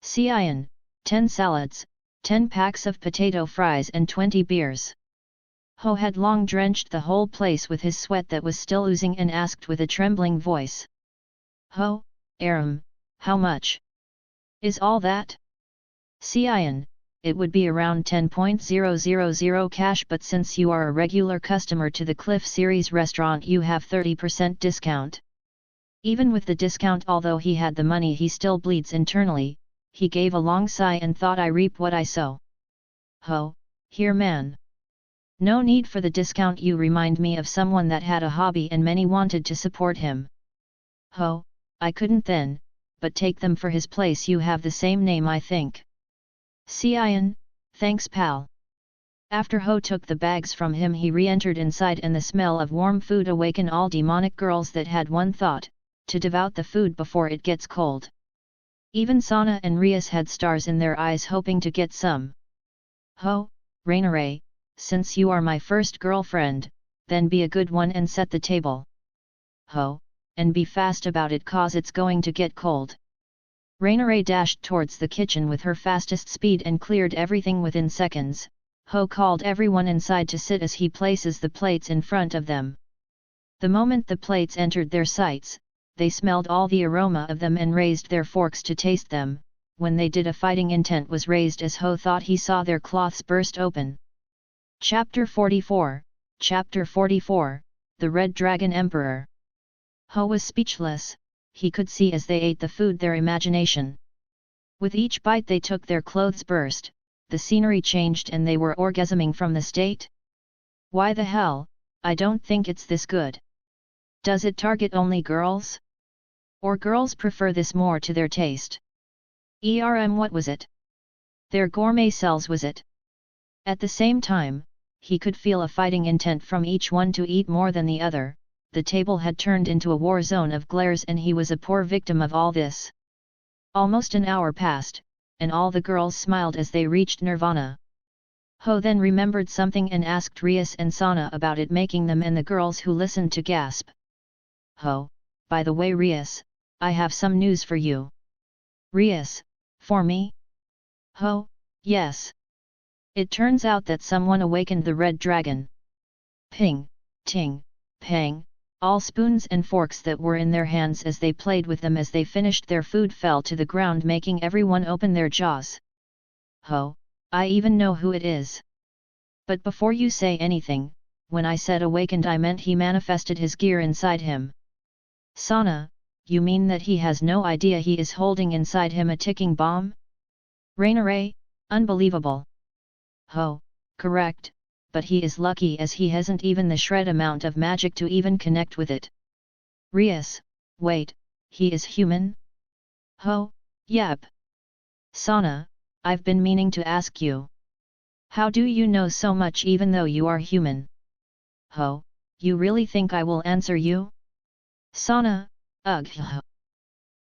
Cian, 10 salads, 10 packs of potato fries and 20 beers. Ho had long drenched the whole place with his sweat that was still oozing and asked with a trembling voice. Ho, Aram, how much? Is all that? Cian, it would be around 10,000 cash, but since you are a regular customer to the Cliff Series restaurant you have 30% discount. Even with the discount, although he had the money, he still bleeds internally. He gave a long sigh and thought, I reap what I sow. Ho, here man. No need for the discount, you remind me of someone that had a hobby and many wanted to support him. Ho, I couldn't then, but take them for his place, you have the same name I think. Cian, thanks pal. After Ho took the bags from him he re-entered inside, and the smell of warm food awakened all demonic girls that had one thought, to devour the food before it gets cold. Even Sana and Rias had stars in their eyes hoping to get some. Ho, Rainare, since you are my first girlfriend, then be a good one and set the table. Ho, and be fast about it cause it's going to get cold. Rainare dashed towards the kitchen with her fastest speed and cleared everything within seconds. Ho called everyone inside to sit as he places the plates in front of them. The moment the plates entered their sights, they smelled all the aroma of them and raised their forks to taste them. when they did a fighting intent was raised as Ho thought he saw their cloths burst open. Chapter 44, Chapter 44, The Red Dragon Emperor. Ho was speechless, he could see as they ate the food their imagination. With each bite they took their clothes burst, the scenery changed and they were orgasming from the state. Why the hell, I don't think it's this good. Does it target only girls? Or girls prefer this more to their taste? What was it? Their gourmet cells was it? At the same time, he could feel a fighting intent from each one to eat more than the other. The table had turned into a war zone of glares and he was a poor victim of all this. Almost an hour passed, and all the girls smiled as they reached nirvana. Ho then remembered something and asked Rias and Sana about it, making them and the girls who listened to gasp. Ho, by the way Rias, I have some news for you. Rias, for me? Ho, yes. It turns out that someone awakened the red dragon. Ping, ting, pang, all spoons and forks that were in their hands as they played with them as they finished their food fell to the ground, making everyone open their jaws. Ho, I even know who it is. But before you say anything, when I said awakened I meant he manifested his gear inside him. Sana, you mean that he has no idea he is holding inside him a ticking bomb? Rainaray, unbelievable. Ho, correct, but he is lucky as he hasn't even the shred amount of magic to even connect with it. Rias, wait, he is human? Ho, yep. Sana, I've been meaning to ask you. How do you know so much even though you are human? Ho, you really think I will answer you? Sana, ugh.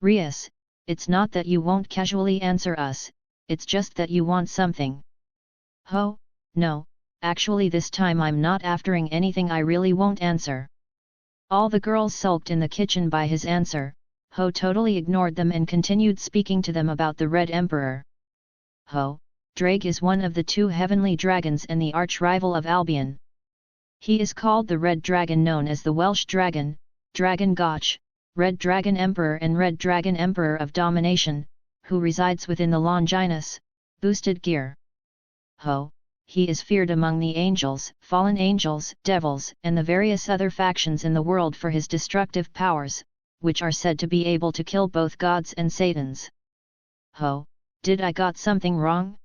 Rias, it's not that you won't casually answer us, it's just that you want something. Ho, no, actually this time I'm not aftering anything, I really won't answer. All the girls sulked in the kitchen by his answer. Ho totally ignored them and continued speaking to them about the Red Emperor. Ho, Drake is one of the two heavenly dragons and the arch-rival of Albion. He is called the Red Dragon, known as the Welsh Dragon, Dragon Gotch, Red Dragon Emperor and Red Dragon Emperor of Domination, who resides within the Longinus, boosted gear. Ho, he is feared among the angels, fallen angels, devils, and the various other factions in the world for his destructive powers, which are said to be able to kill both gods and satans. Ho, did I got something wrong?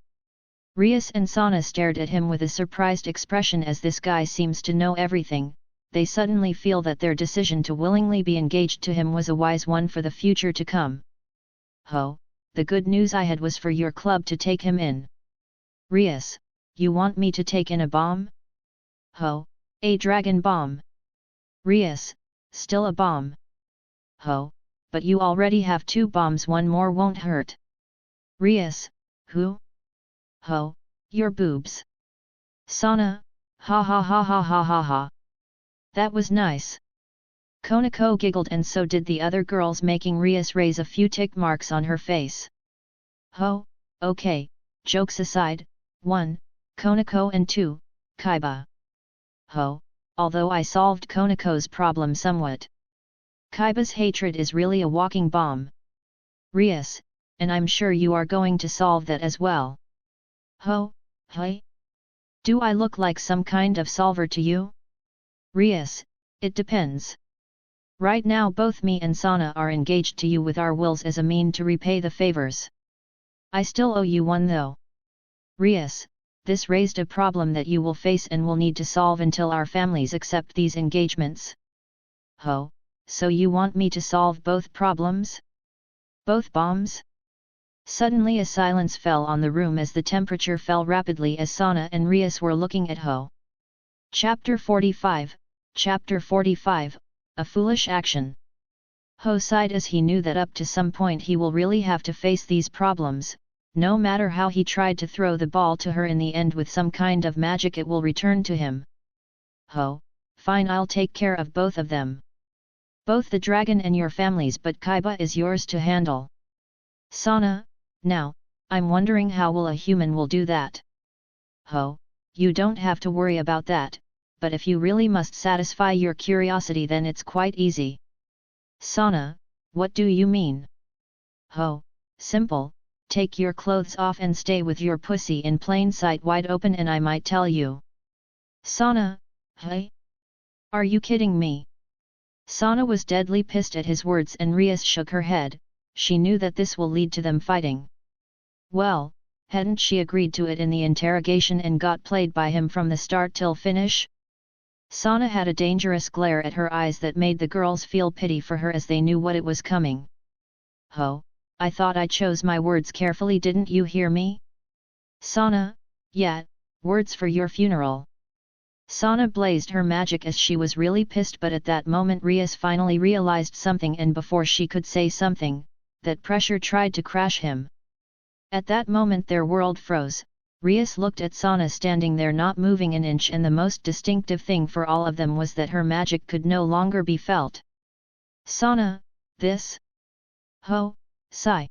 Rias and Sana stared at him with a surprised expression. As this guy seems to know everything, they suddenly feel that their decision to willingly be engaged to him was a wise one for the future to come. Ho, the good news I had was for your club to take him in. Rias, you want me to take in a bomb? Ho, a dragon bomb. Rias, still a bomb. Ho, but you already have 2 bombs, one more won't hurt. Rias, who? Ho, your boobs. Sana, ha ha ha ha ha ha ha. That was nice. Konako giggled and so did the other girls, making Rias raise a few tick marks on her face. Ho, okay, jokes aside, 1, Konako and 2, Kaiba. Ho, although I solved Konako's problem somewhat. Kaiba's hatred is really a walking bomb. Rias, and I'm sure you are going to solve that as well. Ho, hey? Do I look like some kind of solver to you? Rias, it depends. Right now both me and Sana are engaged to you with our wills as a mean to repay the favors. I still owe you one though. Rias, this raised a problem that you will face and will need to solve until our families accept these engagements. Ho, so you want me to solve both problems? Both bombs? Suddenly a silence fell on the room as the temperature fell rapidly as Sana and Rias were looking at Ho. Chapter 45, Chapter 45, A Foolish Action. Ho sighed as he knew that up to some point he will really have to face these problems. No matter how he tried to throw the ball to her, in the end with some kind of magic it will return to him. Ho, fine, I'll take care of both of them. Both the dragon and your families, but Kaiba is yours to handle. Sana, now, I'm wondering how will a human will do that? Ho, you don't have to worry about that, but if you really must satisfy your curiosity then it's quite easy. Sana, what do you mean? Ho, simple, take your clothes off and stay with your pussy in plain sight wide open and I might tell you. Sana, hey? Are you kidding me? Sana was deadly pissed at his words and Rias shook her head. She knew that this will lead to them fighting. Well, hadn't she agreed to it in the interrogation and got played by him from the start till finish? Sana had a dangerous glare at her eyes that made the girls feel pity for her as they knew what it was coming. Ho, I thought I chose my words carefully, didn't you hear me? Sana, yeah, words for your funeral. Sana blazed her magic as she was really pissed, but at that moment Rias finally realized something and before she could say something, that pressure tried to crash him. At that moment their world froze. Rias looked at Sana standing there not moving an inch, and the most distinctive thing for all of them was that her magic could no longer be felt. Sana, this? Ho, sigh.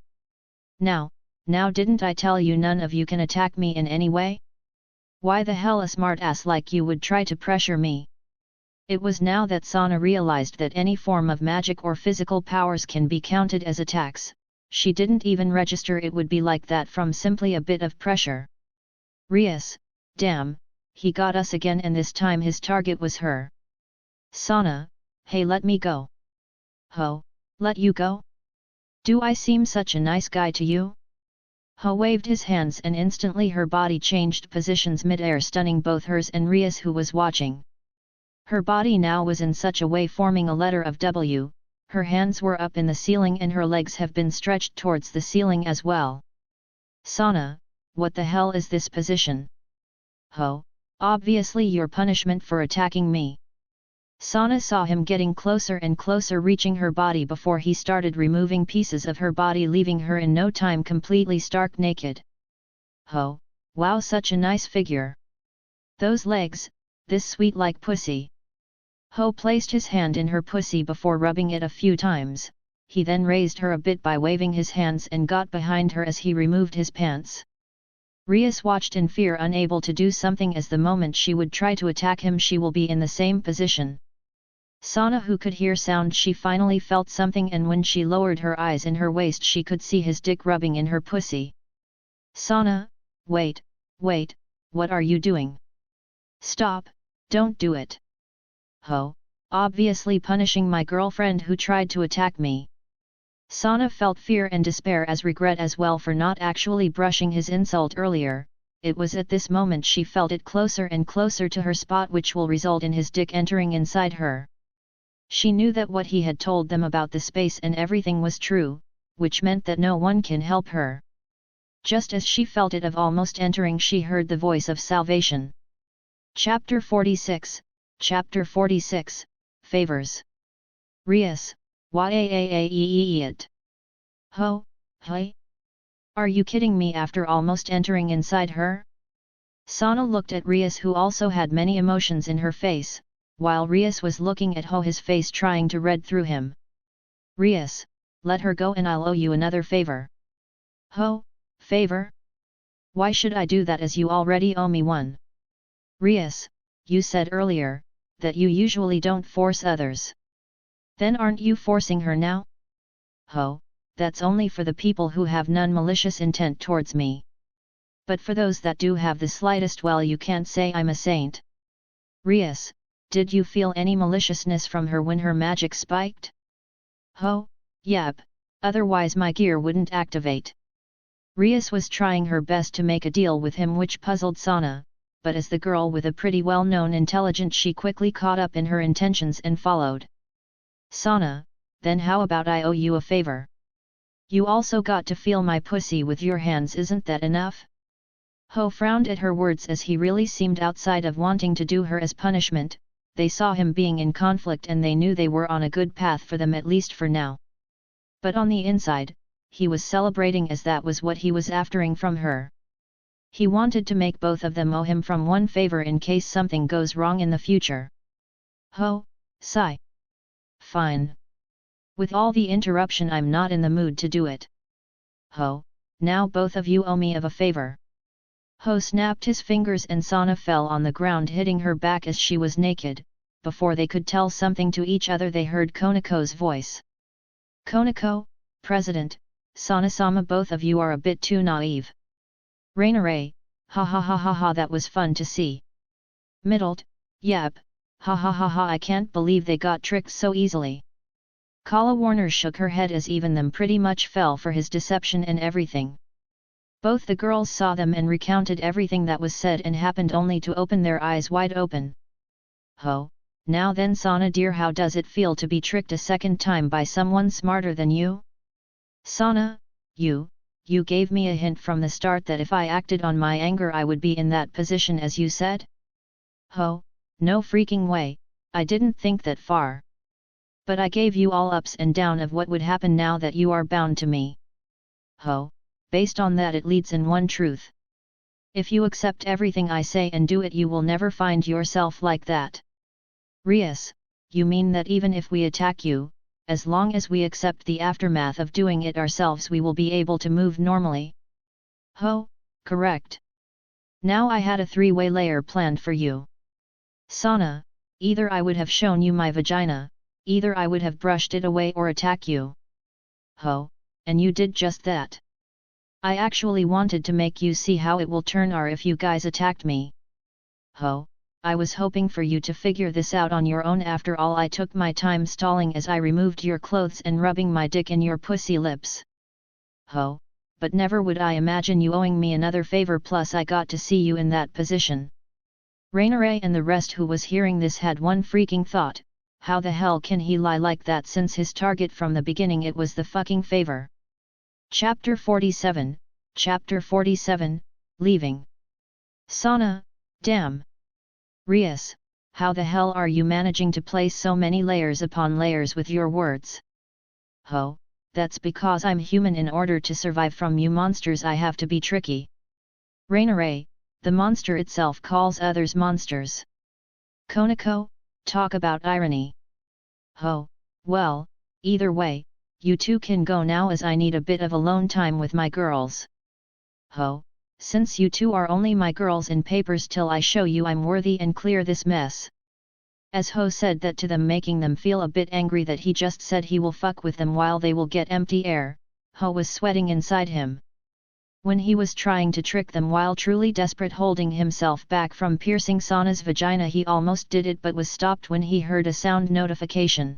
Now didn't I tell you none of you can attack me in any way? Why the hell a smartass like you would try to pressure me? It was now that Sana realized that any form of magic or physical powers can be counted as attacks. She didn't even register it would be like that from simply a bit of pressure. Rias, damn, he got us again, and this time his target was her. Sana, hey, let me go. Ho, let you go? Do I seem such a nice guy to you? Ho waved his hands and instantly her body changed positions mid-air, stunning both hers and Rias who was watching. Her body now was in such a way forming a letter of W. Her hands were up in the ceiling and her legs have been stretched towards the ceiling as well. Sana, what the hell is this position? Ho, obviously your punishment for attacking me. Sana saw him getting closer and closer, reaching her body before he started removing pieces of her body, leaving her in no time completely stark naked. Ho, wow, such a nice figure. Those legs, this sweet like pussy. Ho placed his hand in her pussy before rubbing it a few times. He then raised her a bit by waving his hands and got behind her as he removed his pants. Rias watched in fear, unable to do something, as the moment she would try to attack him she will be in the same position. Sana, who could hear sound, she finally felt something, and when she lowered her eyes in her waist she could see his dick rubbing in her pussy. Sana, wait, what are you doing? Stop, don't do it. Ho, obviously punishing my girlfriend who tried to attack me. Sana felt fear and despair as regret as well for not actually brushing his insult earlier. It was at this moment she felt it closer and closer to her spot, which will result in his dick entering inside her. She knew that what he had told them about the space and everything was true, which meant that no one can help her. Just as she felt it of almost entering, she heard the voice of salvation. Chapter 46, Favors. Rias, it. Ho, hey? Are you kidding me after almost entering inside her? Sana looked at Rias, who also had many emotions in her face, while Rias was looking at Ho, his face trying to read through him. Rias, let her go and I'll owe you another favor. Ho, favor? Why should I do that as you already owe me one? Rias, you said earlier, that you usually don't force others. Then aren't you forcing her now? Ho, that's only for the people who have none malicious intent towards me. But for those that do have the slightest, well, you can't say I'm a saint. Rias, did you feel any maliciousness from her when her magic spiked? Ho, yep, otherwise my gear wouldn't activate. Rias was trying her best to make a deal with him, which puzzled Sana, but as the girl with a pretty well-known intelligence, she quickly caught up in her intentions and followed. Sana, then how about I owe you a favor? You also got to feel my pussy with your hands, isn't that enough? Ho frowned at her words as he really seemed outside of wanting to do her as punishment. They saw him being in conflict and they knew they were on a good path for them, at least for now. But on the inside, he was celebrating, as that was what he was aftering from her. He wanted to make both of them owe him from one favor in case something goes wrong in the future. Ho, sigh. Fine. With all the interruption, I'm not in the mood to do it. Ho, now both of you owe me of a favor. Ho snapped his fingers and Sana fell on the ground, hitting her back as she was naked. Before they could tell something to each other, they heard Konako's voice. Konako, President, Sana-sama, both of you are a bit too naive. Rainaray, ha ha ha ha ha, that was fun to see. Middled, yep, ha ha ha ha, I can't believe they got tricked so easily. Kala Warner shook her head as even them pretty much fell for his deception and everything. Both the girls saw them and recounted everything that was said and happened only to open their eyes wide open. Ho, now then Sana dear, how does it feel to be tricked a second time by someone smarter than you? Sana, you gave me a hint from the start that if I acted on my anger I would be in that position as you said? Ho, no freaking way, I didn't think that far. But I gave you all ups and down of what would happen now that you are bound to me. Ho, based on that it leads in one truth. If you accept everything I say and do it, you will never find yourself like that. Rias, you mean that even if we attack you, as long as we accept the aftermath of doing it ourselves we will be able to move normally? Ho, correct. Now I had a three-way layer planned for you. Sana, either I would have shown you my vagina, either I would have brushed it away or attack you. Ho, and you did just that. I actually wanted to make you see how it will turn out if you guys attacked me. Ho, I was hoping for you to figure this out on your own. After all, I took my time stalling as I removed your clothes and rubbing my dick in your pussy lips. Ho, but never would I imagine you owing me another favor, plus I got to see you in that position. Rainaray and the rest who was hearing this had one freaking thought, how the hell can he lie like that since his target from the beginning it was the fucking favor. Chapter 47, Leaving. Sana, damn. Rias, how the hell are you managing to place so many layers upon layers with your words? Ho, that's because I'm human. In order to survive from you monsters I have to be tricky. Rainaray, the monster itself calls others monsters. Konako, talk about irony. Ho, well, either way, you two can go now as I need a bit of alone time with my girls. Ho, since you two are only my girls in papers till I show you I'm worthy and clear this mess. As Ho said that to them, making them feel a bit angry that he just said he will fuck with them while they will get empty air, Ho was sweating inside him. When he was trying to trick them while truly desperate, holding himself back from piercing Sana's vagina, he almost did it but was stopped when he heard a sound notification.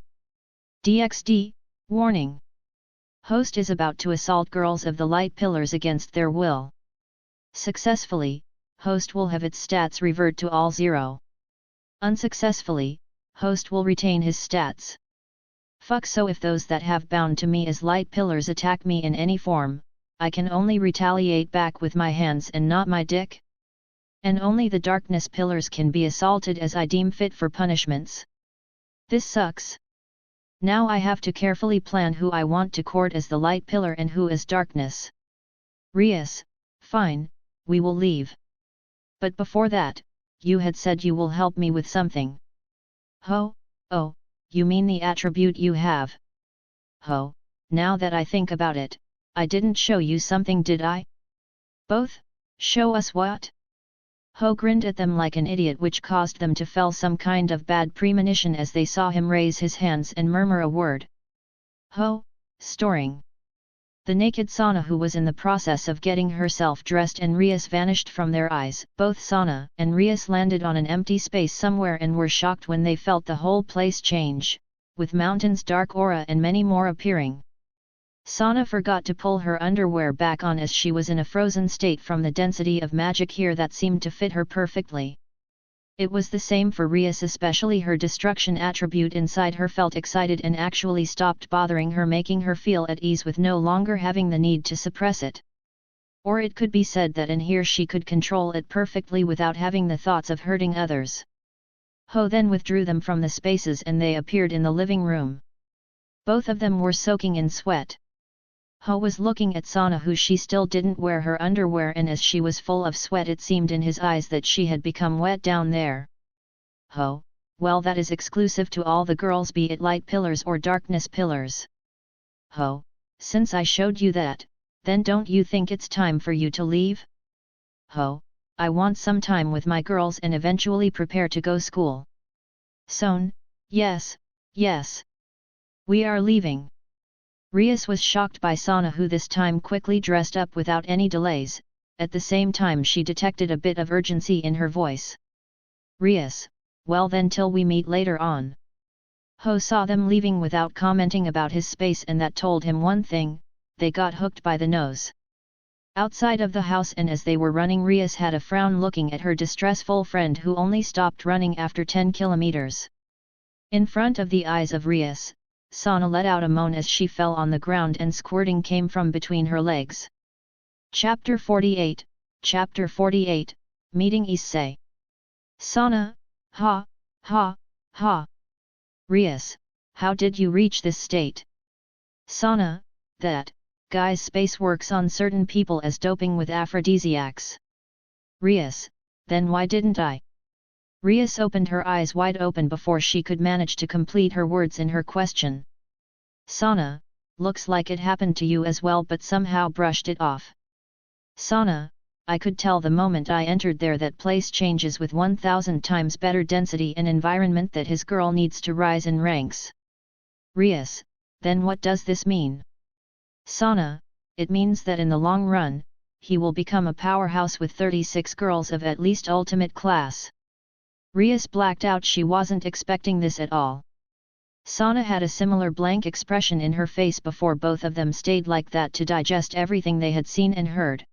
DxD, warning. Host is about to assault girls of the light pillars against their will. Successfully, host will have its stats revert to all 0. Unsuccessfully, host will retain his stats. Fuck, so if those that have bound to me as light pillars attack me in any form, I can only retaliate back with my hands and not my dick? And only the darkness pillars can be assaulted as I deem fit for punishments. This sucks. Now I have to carefully plan who I want to court as the light pillar and who as darkness. Rias, fine, we will leave. But before that, you had said you will help me with something. Ho, oh, you mean the attribute you have? Ho, now that I think about it, I didn't show you something, did I? Both, show us what? Ho grinned at them like an idiot, which caused them to feel some kind of bad premonition as they saw him raise his hands and murmur a word. Ho, storing. The naked Sana, who was in the process of getting herself dressed, and Rias vanished from their eyes. Both Sana and Rias landed on an empty space somewhere and were shocked when they felt the whole place change, with mountains, dark aura and many more appearing. Sana forgot to pull her underwear back on as she was in a frozen state from the density of magic here that seemed to fit her perfectly. It was the same for Rias, especially her destruction attribute inside her felt excited and actually stopped bothering her, making her feel at ease with no longer having the need to suppress it. Or it could be said that in here she could control it perfectly without having the thoughts of hurting others. Ho then withdrew them from the spaces and they appeared in the living room. Both of them were soaking in sweat. Ho was looking at Sana, who she still didn't wear her underwear, and as she was full of sweat it seemed in his eyes that she had become wet down there. Ho, well, that is exclusive to all the girls, be it light pillars or darkness pillars. Ho, since I showed you that, then don't you think it's time for you to leave? Ho, I want some time with my girls and eventually prepare to go school. Son, yes, yes. We are leaving. Rias was shocked by Sana, who this time quickly dressed up without any delays. At the same time she detected a bit of urgency in her voice. Rias, well then till we meet later on. Ho saw them leaving without commenting about his space, and that told him one thing: they got hooked by the nose. Outside of the house, and as they were running, Rias had a frown looking at her distressful friend, who only stopped running after 10 kilometers. In front of the eyes of Rias, Sana let out a moan as she fell on the ground and squirting came from between her legs. Chapter 48, Chapter 48, Meeting Issei. Sana, ha, ha, ha. Rias, how did you reach this state? Sana, that guy's space works on certain people as doping with aphrodisiacs. Rias, then why didn't I? Rias opened her eyes wide open before she could manage to complete her words in her question. Sana, looks like it happened to you as well, but somehow brushed it off. Sana, I could tell the moment I entered there that place changes with 1000 times better density and environment, that his girl needs to rise in ranks. Rias, then what does this mean? Sana, it means that in the long run, he will become a powerhouse with 36 girls of at least ultimate class. Rias blacked out. She wasn't expecting this at all. Sana had a similar blank expression in her face before both of them stayed like that to digest everything they had seen and heard.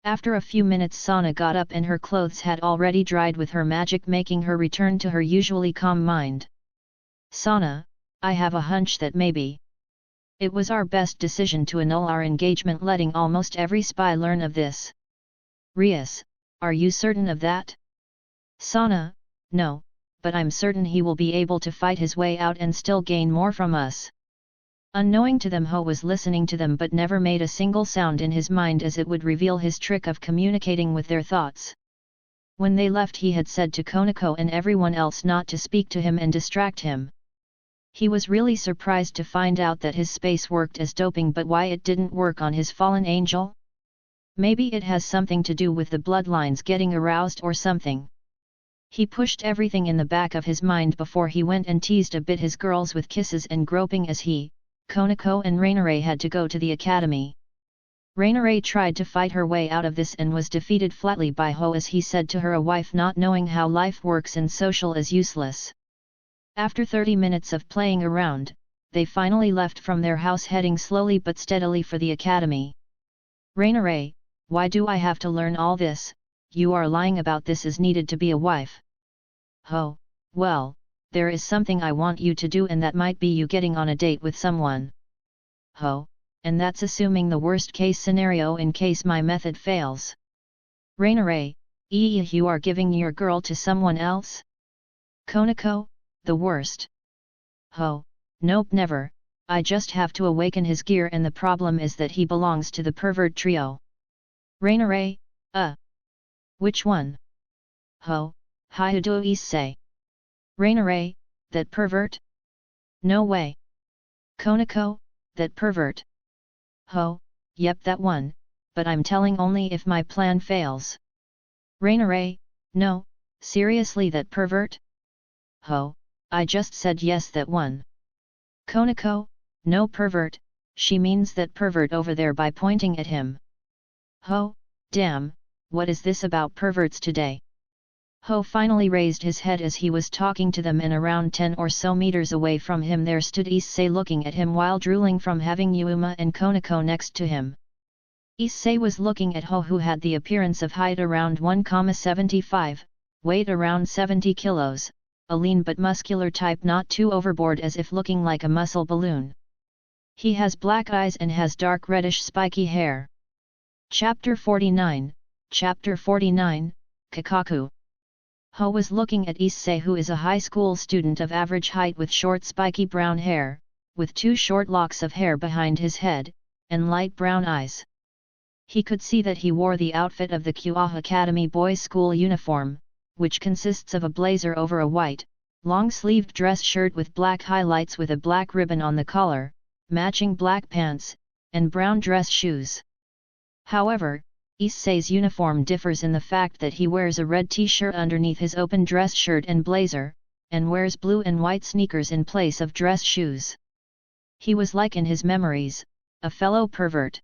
After a few minutes Sana got up and her clothes had already dried with her magic, making her return to her usually calm mind. Sana, I have a hunch that maybe it was our best decision to annul our engagement, letting almost every spy learn of this. Rias, are you certain of that? Sana, no, but I'm certain he will be able to fight his way out and still gain more from us. Unknowing to them, Ho was listening to them but never made a single sound in his mind, as it would reveal his trick of communicating with their thoughts. When they left, he had said to Konako and everyone else not to speak to him and distract him. He was really surprised to find out that his space worked as doping, but why it didn't work on his fallen angel? Maybe it has something to do with the bloodlines getting aroused or something. He pushed everything in the back of his mind before he went and teased a bit his girls with kisses and groping as he, Konako and Rainare had to go to the academy. Rainare tried to fight her way out of this and was defeated flatly by Ho, as he said to her, a wife not knowing how life works and social is useless. After 30 minutes of playing around, they finally left from their house, heading slowly but steadily for the academy. Rainare, why do I have to learn all this? You are lying about this is needed to be a wife. Ho, well, there is something I want you to do, and that might be you getting on a date with someone. Ho, and that's assuming the worst case scenario in case my method fails. Rainare, you are giving your girl to someone else? Konako, the worst. Ho, nope, never, I just have to awaken his gear, and the problem is that he belongs to the pervert trio. Rainare, which one? Ho, Hyudo Issei. Rainare, that pervert? No way. Konako, that pervert. Ho, yep, that one, but I'm telling only if my plan fails. Rainare, no, seriously, that pervert? Ho, I just said yes, that one. Konako, no pervert, she means that pervert over there by pointing at him. Ho, damn, what is this about perverts today? Ho finally raised his head as he was talking to them, and around 10 or so meters away from him there stood Issei looking at him while drooling from having Yuma and Konako next to him. Issei was looking at Ho, who had the appearance of height around 1,75, weight around 70 kilos, a lean but muscular type, not too overboard, as if looking like a muscle balloon. He has black eyes and has dark reddish spiky hair. Chapter 49, Chapter 49, Kakaku. Ho was looking at Issei, who is a high school student of average height with short spiky brown hair, with 2 short locks of hair behind his head, and light brown eyes. He could see that he wore the outfit of the Kyoa Academy boys' school uniform, which consists of a blazer over a white, long-sleeved dress shirt with black highlights with a black ribbon on the collar, matching black pants, and brown dress shoes. However, Issei's uniform differs in the fact that he wears a red t-shirt underneath his open dress shirt and blazer, and wears blue and white sneakers in place of dress shoes. He was like in his memories, a fellow pervert.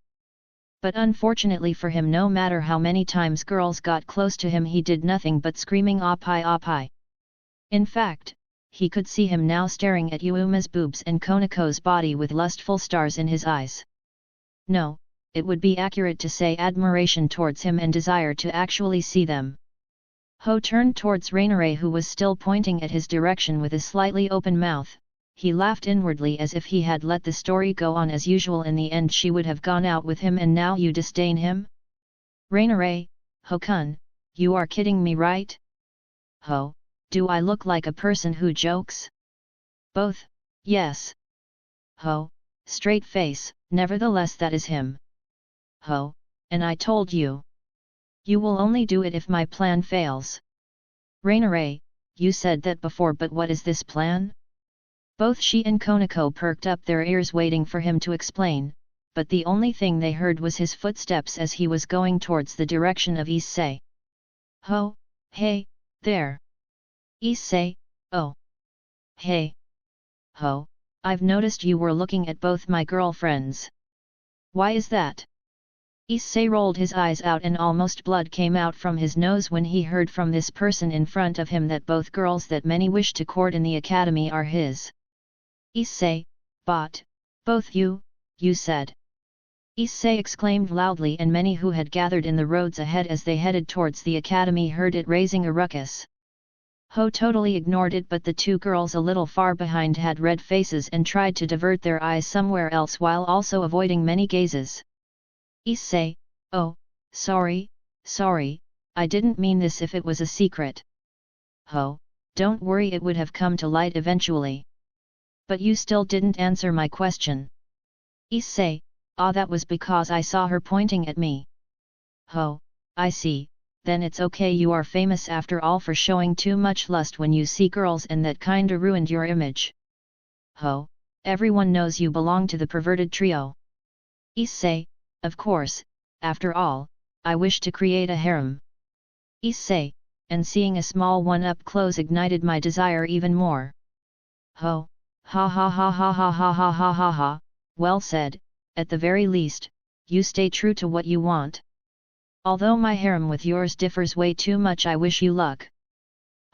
But unfortunately for him, no matter how many times girls got close to him, he did nothing but screaming "Oppai, oppai." In fact, he could see him now staring at Yuuma's boobs and Konako's body with lustful stars in his eyes. No, it would be accurate to say admiration towards him and desire to actually see them. Ho turned towards Rainare, who was still pointing at his direction with a slightly open mouth. He laughed inwardly as if he had let the story go on as usual. In the end she would have gone out with him, and now you disdain him? Rainare, Ho-kun, you are kidding me, right? Ho, do I look like a person who jokes? Both, yes. Ho, straight face, nevertheless that is him. Ho, and I told you. You will only do it if my plan fails. Rainare, you said that before, but what is this plan? Both she and Konako perked up their ears waiting for him to explain, but the only thing they heard was his footsteps as he was going towards the direction of Issei. Ho, hey, there. Issei, oh. Hey. Ho, I've noticed you were looking at both my girlfriends. Why is that? Issei rolled his eyes out and almost blood came out from his nose when he heard from this person in front of him that both girls that many wish to court in the academy are his. Issei, both you said. Issei exclaimed loudly, and many who had gathered in the roads ahead as they headed towards the academy heard it, raising a ruckus. Ho totally ignored it, but the two girls a little far behind had red faces and tried to divert their eyes somewhere else while also avoiding many gazes. Issei, oh, sorry, I didn't mean this if it was a secret. Ho, don't worry, it would have come to light eventually. But you still didn't answer my question. Issei, that was because I saw her pointing at me. Ho, I see, then it's okay, you are famous after all for showing too much lust when you see girls, and that kinda ruined your image. Ho, everyone knows you belong to the perverted trio. Issei, of course, after all, I wish to create a harem. Issei, and seeing a small one up close ignited my desire even more. Ho, ha ha ha ha ha ha ha ha ha ha, well said, at the very least, you stay true to what you want. Although my harem with yours differs way too much, I wish you luck.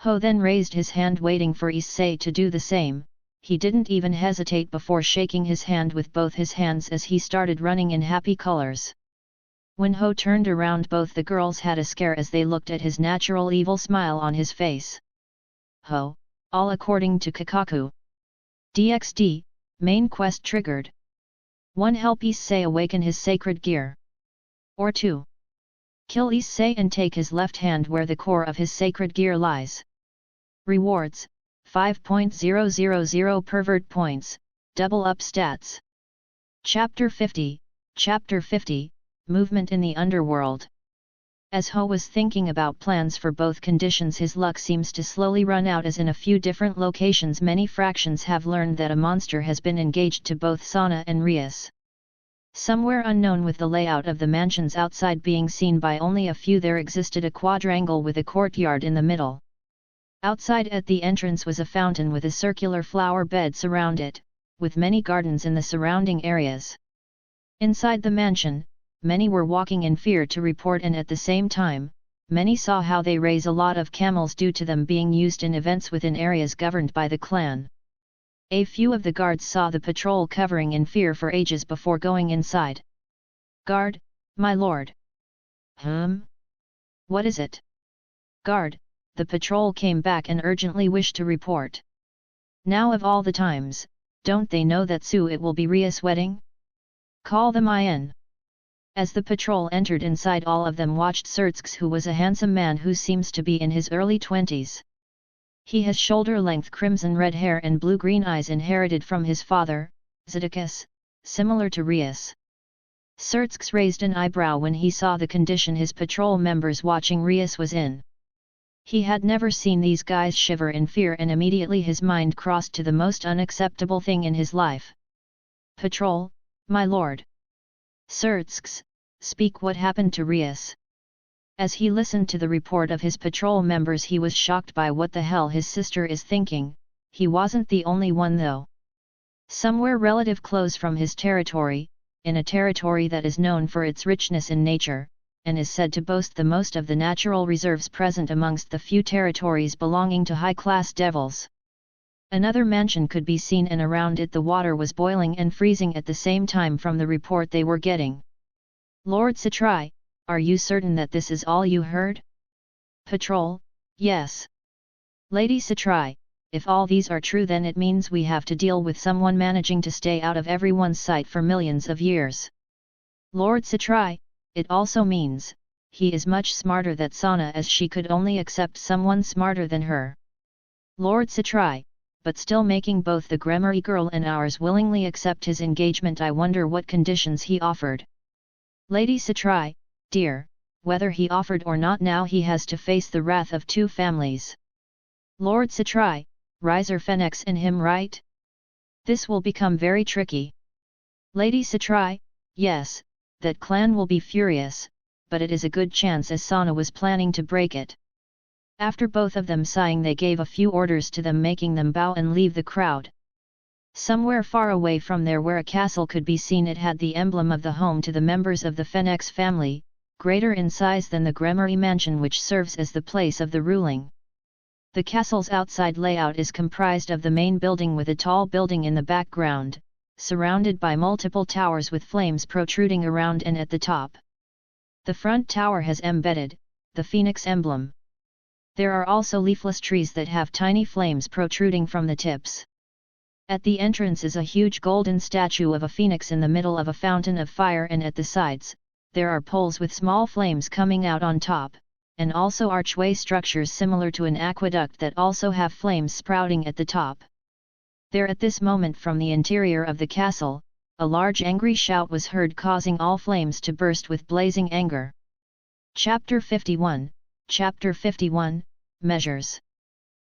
Ho then raised his hand waiting for Issei to do the same. He didn't even hesitate before shaking his hand with both his hands as he started running in happy colors. When Ho turned around, both the girls had a scare as they looked at his natural evil smile on his face. Ho, all according to Kakaku. DxD, main quest triggered. 1. Help Issei awaken his sacred gear. Or 2. Kill Issei and take his left hand where the core of his sacred gear lies. Rewards, 5.000 pervert points, double up stats. Chapter 50, Movement in the Underworld. As Ho was thinking about plans for both conditions, his luck seems to slowly run out, as in a few different locations many fractions have learned that a monster has been engaged to both Sana and Rias. Somewhere unknown, with the layout of the mansions outside being seen by only a few, there existed a quadrangle with a courtyard in the middle. Outside at the entrance was a fountain with a circular flower bed surround it, with many gardens in the surrounding areas. Inside the mansion, many were walking in fear to report, and at the same time, many saw how they raise a lot of camels due to them being used in events within areas governed by the clan. A few of the guards saw the patrol covering in fear for ages before going inside. Guard, my lord. What is it? Guard, the patrol came back and urgently wished to report. Now of all the times, don't they know that soon it will be Ria's wedding? Call them in. As the patrol entered inside, all of them watched Sertsk's, who was a handsome man who seems to be in his early 20s. He has shoulder-length crimson-red hair and blue-green eyes inherited from his father, Zedekis, similar to Rias. Sertsk's raised an eyebrow when he saw the condition his patrol members watching Rias was in. He had never seen these guys shiver in fear, and immediately his mind crossed to the most unacceptable thing in his life. Patrol, my lord. Sertsk's, speak, what happened to Rias? As he listened to the report of his patrol members, he was shocked by what the hell his sister is thinking. He wasn't the only one though. Somewhere relative close from his territory, in a territory that is known for its richness in nature, and is said to boast the most of the natural reserves present amongst the few territories belonging to high-class devils. Another mansion could be seen, and around it the water was boiling and freezing at the same time from the report they were getting. Lord Satrai, are you certain that this is all you heard? Patrol, yes. Lady Satrai, if all these are true, then it means we have to deal with someone managing to stay out of everyone's sight for millions of years. Lord Satrai, it also means, he is much smarter than Sana, as she could only accept someone smarter than her. Lord Satrai, but still making both the Gremory girl and ours willingly accept his engagement. I wonder what conditions he offered. Lady Satrai, dear, whether he offered or not, now he has to face the wrath of two families. Lord Satrai, Riser Phoenix and him, right? This will become very tricky. Lady Satrai, yes, that clan will be furious, but it is a good chance, as Sana was planning to break it. After both of them sighing, they gave a few orders to them, making them bow and leave the crowd. Somewhere far away from there, where a castle could be seen, it had the emblem of the home to the members of the Phoenix family, greater in size than the Gremory mansion, which serves as the place of the ruling. The castle's outside layout is comprised of the main building with a tall building in the background, surrounded by multiple towers with flames protruding around and at the top. The front tower has embedded the phoenix emblem. There are also leafless trees that have tiny flames protruding from the tips. At the entrance is a huge golden statue of a phoenix in the middle of a fountain of fire, and at the sides, there are poles with small flames coming out on top, and also archway structures similar to an aqueduct that also have flames sprouting at the top. There, at this moment, from the interior of the castle, a large angry shout was heard, causing all flames to burst with blazing anger. Chapter 51, Chapter 51, Measures.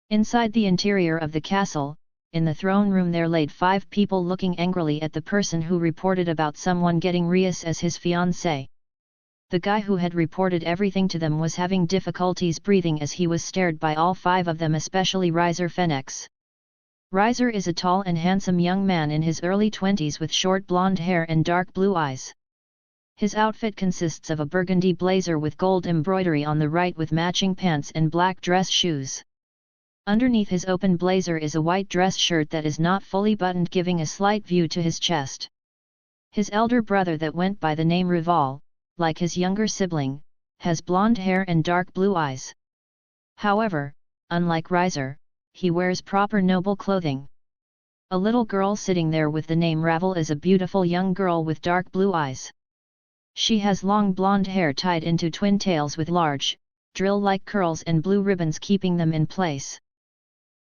Inside the interior of the castle, in the throne room, there laid 5 people looking angrily at the person who reported about someone getting Rias as his fiancé. The guy who had reported everything to them was having difficulties breathing as he was stared by all 5 of them, especially Riser Phoenix. Riser is a tall and handsome young man in his early 20s with short blonde hair and dark blue eyes. His outfit consists of a burgundy blazer with gold embroidery on the right, with matching pants and black dress shoes. Underneath his open blazer is a white dress shirt that is not fully buttoned, giving a slight view to his chest. His elder brother, that went by the name Rival, like his younger sibling, has blonde hair and dark blue eyes. However, unlike Riser, he wears proper noble clothing. A little girl sitting there with the name Ravel is a beautiful young girl with dark blue eyes. She has long blonde hair tied into twin tails with large, drill-like curls and blue ribbons keeping them in place.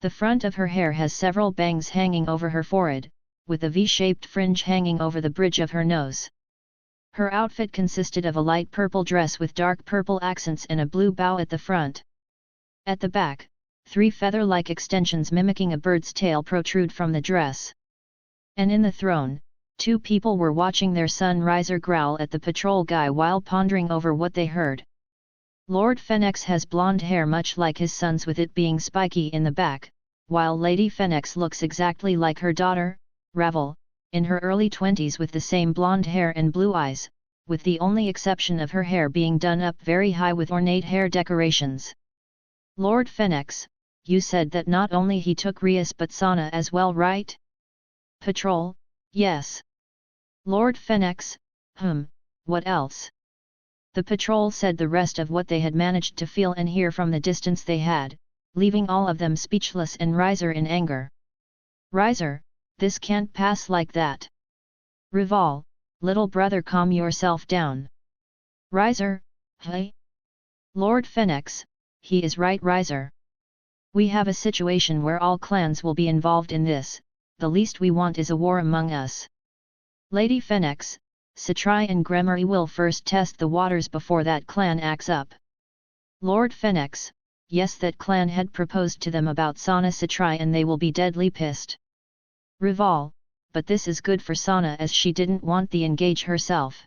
The front of her hair has several bangs hanging over her forehead, with a V-shaped fringe hanging over the bridge of her nose. Her outfit consisted of a light purple dress with dark purple accents and a blue bow at the front. At the back, 3 feather-like extensions mimicking a bird's tail protrude from the dress. And in the throne, 2 people were watching their son Riser growl at the patrol guy while pondering over what they heard. Lord Phoenix has blonde hair much like his son's, with it being spiky in the back, while Lady Phoenix looks exactly like her daughter, Ravel, in her early 20s with the same blonde hair and blue eyes, with the only exception of her hair being done up very high with ornate hair decorations. Lord Phoenix, you said that not only he took Rias but Sana as well, right? Patrol, yes. Lord Phoenix, what else? The patrol said the rest of what they had managed to feel and hear from the distance they had, leaving all of them speechless and Riser in anger. Riser, this can't pass like that. Rival, little brother, calm yourself down. Riser, hey? Lord Phoenix, he is right, Riser. We have a situation where all clans will be involved in this, the least we want is a war among us. Lady Phoenix, Satrai and Gremory will first test the waters before that clan acts up. Lord Phoenix, yes, that clan had proposed to them about Sana Satrai and they will be deadly pissed. Rival, but this is good for Sana as she didn't want the engage herself.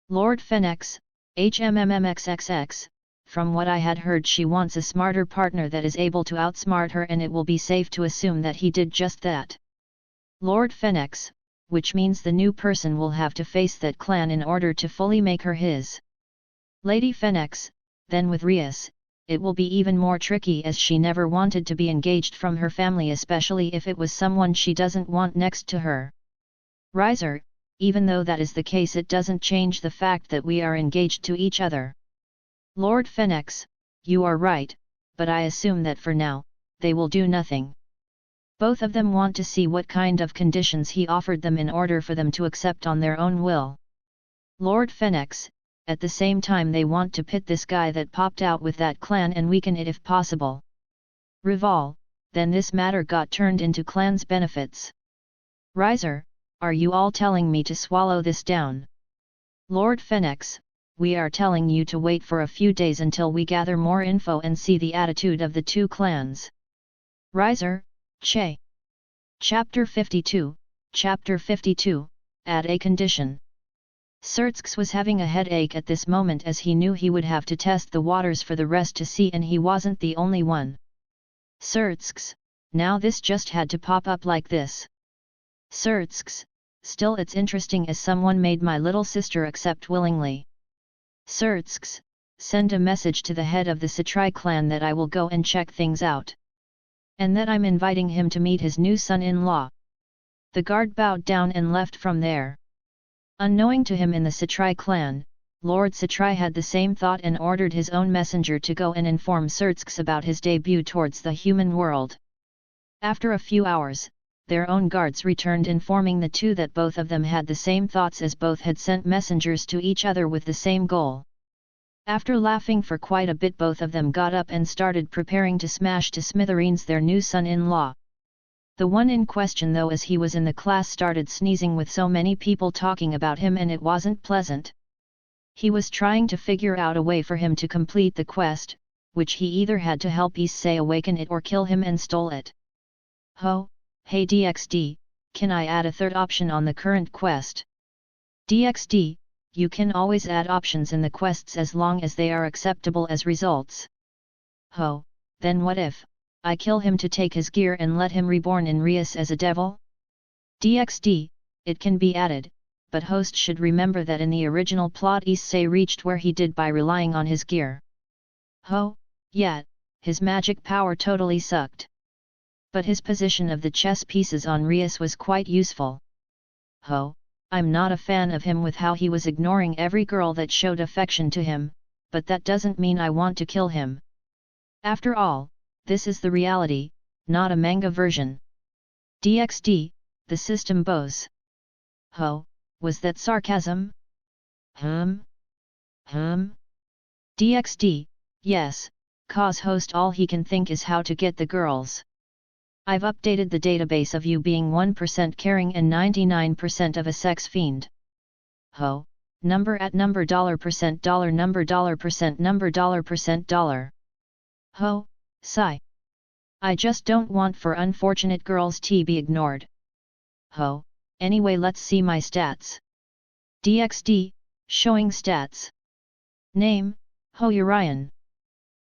Lord Phoenix, HMMMXXX, from what I had heard she wants a smarter partner that is able to outsmart her, and it will be safe to assume that he did just that. Lord Phoenix, which means the new person will have to face that clan in order to fully make her his. Lady Phoenix, then with Rias, it will be even more tricky as she never wanted to be engaged from her family, especially if it was someone she doesn't want next to her. Riser, even though that is the case, it doesn't change the fact that we are engaged to each other. Lord Phoenix, you are right, but I assume that for now, they will do nothing. Both of them want to see what kind of conditions he offered them in order for them to accept on their own will. Lord Phoenix, at the same time they want to pit this guy that popped out with that clan and weaken it if possible. Rival, then this matter got turned into clan's benefits. Riser, are you all telling me to swallow this down? Lord Phoenix, we are telling you to wait for a few days until we gather more info and see the attitude of the two clans. Riser, Che. Chapter 52, Chapter 52, Add a condition. Sertsk's was having a headache at this moment as he knew he would have to test the waters for the rest to see, and he wasn't the only one. Sertsk's, now this just had to pop up like this. Sertsk's, still it's interesting as someone made my little sister accept willingly. Sertsk's, send a message to the head of the Satrai clan that I will go and check things out. And that I'm inviting him to meet his new son-in-law. The guard bowed down and left from there. Unknowing to him in the Satrai clan, Lord Satrai had the same thought and ordered his own messenger to go and inform Sertsk's about his debut towards the human world. After a few hours, their own guards returned informing the two that both of them had the same thoughts as both had sent messengers to each other with the same goal. After laughing for quite a bit, both of them got up and started preparing to smash to smithereens their new son-in-law. The one in question, though, as he was in the class, started sneezing with so many people talking about him, and it wasn't pleasant. He was trying to figure out a way for him to complete the quest, which he either had to help Issei awaken it or kill him and stole it. Hey DxD, can I add a third option on the current quest? DxD, you can always add options in the quests as long as they are acceptable as results. Then what if I kill him to take his gear and let him reborn in Rias as a devil? DxD, it can be added, but host should remember that in the original plot Issei reached where he did by relying on his gear. Yeah, his magic power totally sucked. But his position of the chess pieces on Rias was quite useful. I'm not a fan of him with how he was ignoring every girl that showed affection to him, but that doesn't mean I want to kill him. After all, this is the reality, not a manga version. DxD, the system bows. Was that sarcasm? DxD, yes, cause host all he can think is how to get the girls. I've updated the database of you being 1% caring and 99% of a sex fiend. Number at number $% number $%. Sigh. I just don't want for unfortunate girls to be ignored. Anyway, let's see my stats. DxD, showing stats. Name, Urian.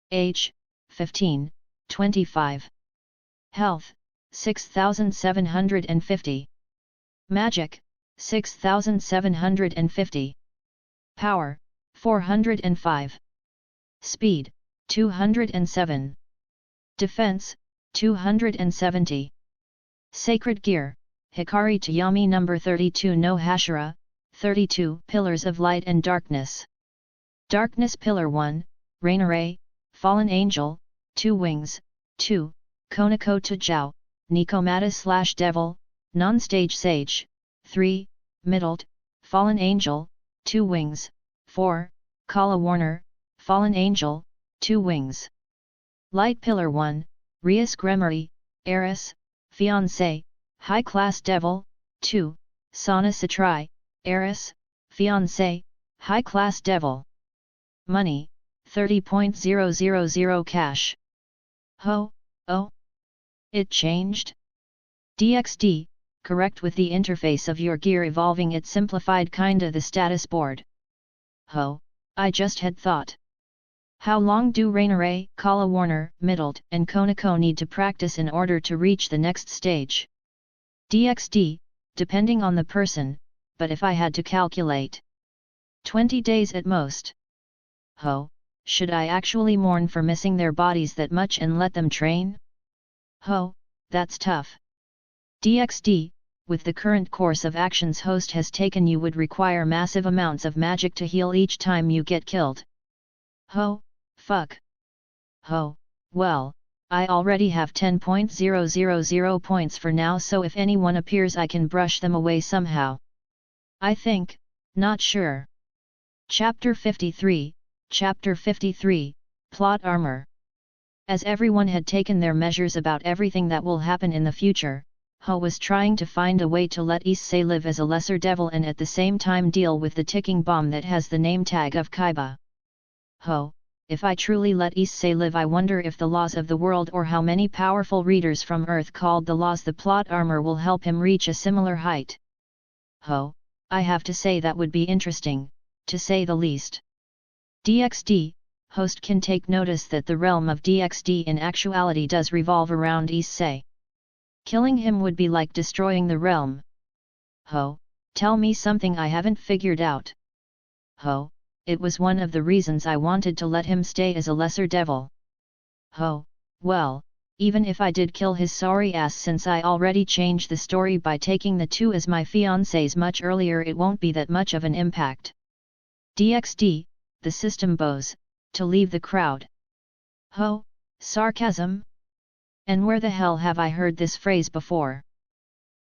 Age, 15, 25. Health, 6750. Magic, 6750. Power, 405. Speed, 207. Defense, 270. Sacred Gear, Hikari Tayami number 32 no Hashira, 32 Pillars of Light and Darkness. Darkness Pillar 1, Rainare, Fallen Angel, 2 Wings, 2, Konako Tajao, Nikomata / Devil, Non-Stage Sage, 3, Middled, Fallen Angel, 2 Wings, 4, Kala Warner, Fallen Angel, 2 Wings. Light Pillar 1, Rias Gremory, Eris, Fiancé, High Class Devil, 2, Sana Satrai, Eris, Fiancé, High Class Devil. Money, 30.000 cash. It changed? DxD, correct with the interface of your gear evolving, it simplified kinda the status board. I just had thought. How long do Rainare, Kala Warner, Middled, and Konako need to practice in order to reach the next stage? DxD, depending on the person, but if I had to calculate 20 days at most. Ho, should I actually mourn for missing their bodies that much and let them train? Ho, that's tough. DxD, with the current course of actions host has taken you would require massive amounts of magic to heal each time you get killed. Ho, fuck. Ho, well, I already have 10.000 points for now, so if anyone appears I can brush them away somehow. I think, not sure. Chapter 53, Chapter 53, Plot Armor. As everyone had taken their measures about everything that will happen in the future, Ho was trying to find a way to let Issei live as a lesser devil and at the same time deal with the ticking bomb that has the name tag of Kaiba. Ho, if I truly let Issei live, I wonder if the laws of the world or how many powerful readers from Earth called the laws the plot armor will help him reach a similar height. Ho, I have to say that would be interesting, to say the least. DxD, host can take notice that the realm of DxD in actuality does revolve around Issei. Killing him would be like destroying the realm. Ho, tell me something I haven't figured out. Ho, it was one of the reasons I wanted to let him stay as a lesser devil. Ho, well, even if I did kill his sorry ass, since I already changed the story by taking the two as my fiancés much earlier, it won't be that much of an impact. DxD, the system bows, to leave the crowd. Ho, sarcasm? And where the hell have I heard this phrase before?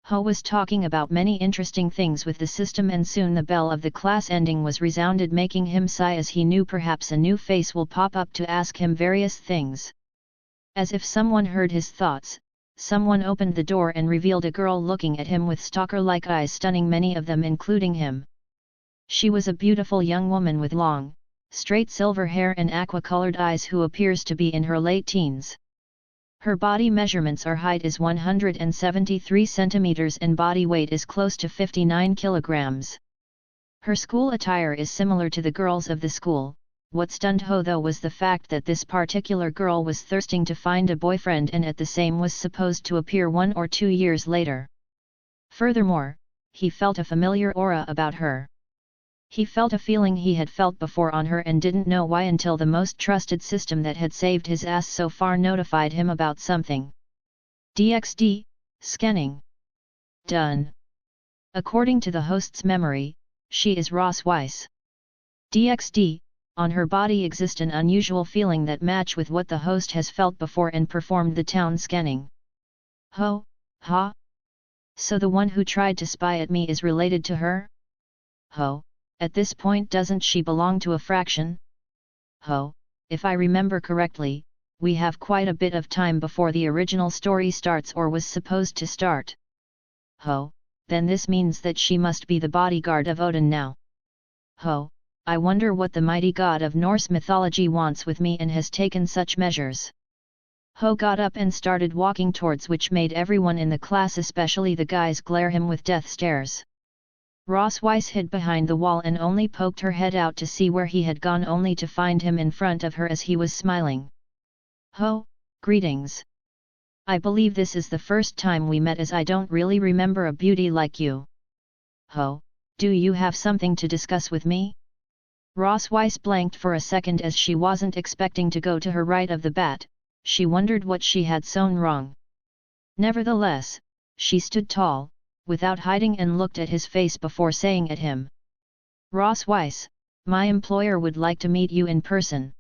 Ho was talking about many interesting things with the system, and soon the bell of the class ending was resounded, making him sigh as he knew perhaps a new face will pop up to ask him various things. As if someone heard his thoughts, someone opened the door and revealed a girl looking at him with stalker-like eyes, stunning many of them including him. She was a beautiful young woman with long, straight silver hair and aqua-colored eyes who appears to be in her late teens. Her body measurements are: height is 173 centimeters and body weight is close to 59 kilograms. Her school attire is similar to the girls of the school. What stunned Ho though was the fact that this particular girl was thirsting to find a boyfriend and at the same was supposed to appear 1 or 2 years later. Furthermore, he felt a familiar aura about her. He felt a feeling he had felt before on her and didn't know why until the most trusted system that had saved his ass so far notified him about something. DxD, scanning. Done. According to the host's memory, she is Ross Weiss. DxD, on her body exists an unusual feeling that match with what the host has felt before and performed the town scanning. Ho, ha? So the one who tried to spy at me is related to her? Ho. At this point doesn't she belong to a fraction? Ho, if I remember correctly, we have quite a bit of time before the original story starts or was supposed to start. Ho, then this means that she must be the bodyguard of Odin now. Ho, I wonder what the mighty god of Norse mythology wants with me and has taken such measures. Ho got up and started walking towards, which made everyone in the class, especially the guys, glare him with death stares. Ross Weiss hid behind the wall and only poked her head out to see where he had gone, only to find him in front of her as he was smiling. Ho, greetings. I believe this is the first time we met, as I don't really remember a beauty like you. Ho, do you have something to discuss with me? Ross Weiss blanked for a second as she wasn't expecting to go to her right of the bat. She wondered what she had sewn wrong. Nevertheless, she stood tall, without hiding, and looked at his face before saying at him. Ross Weiss, my employer would like to meet you in person.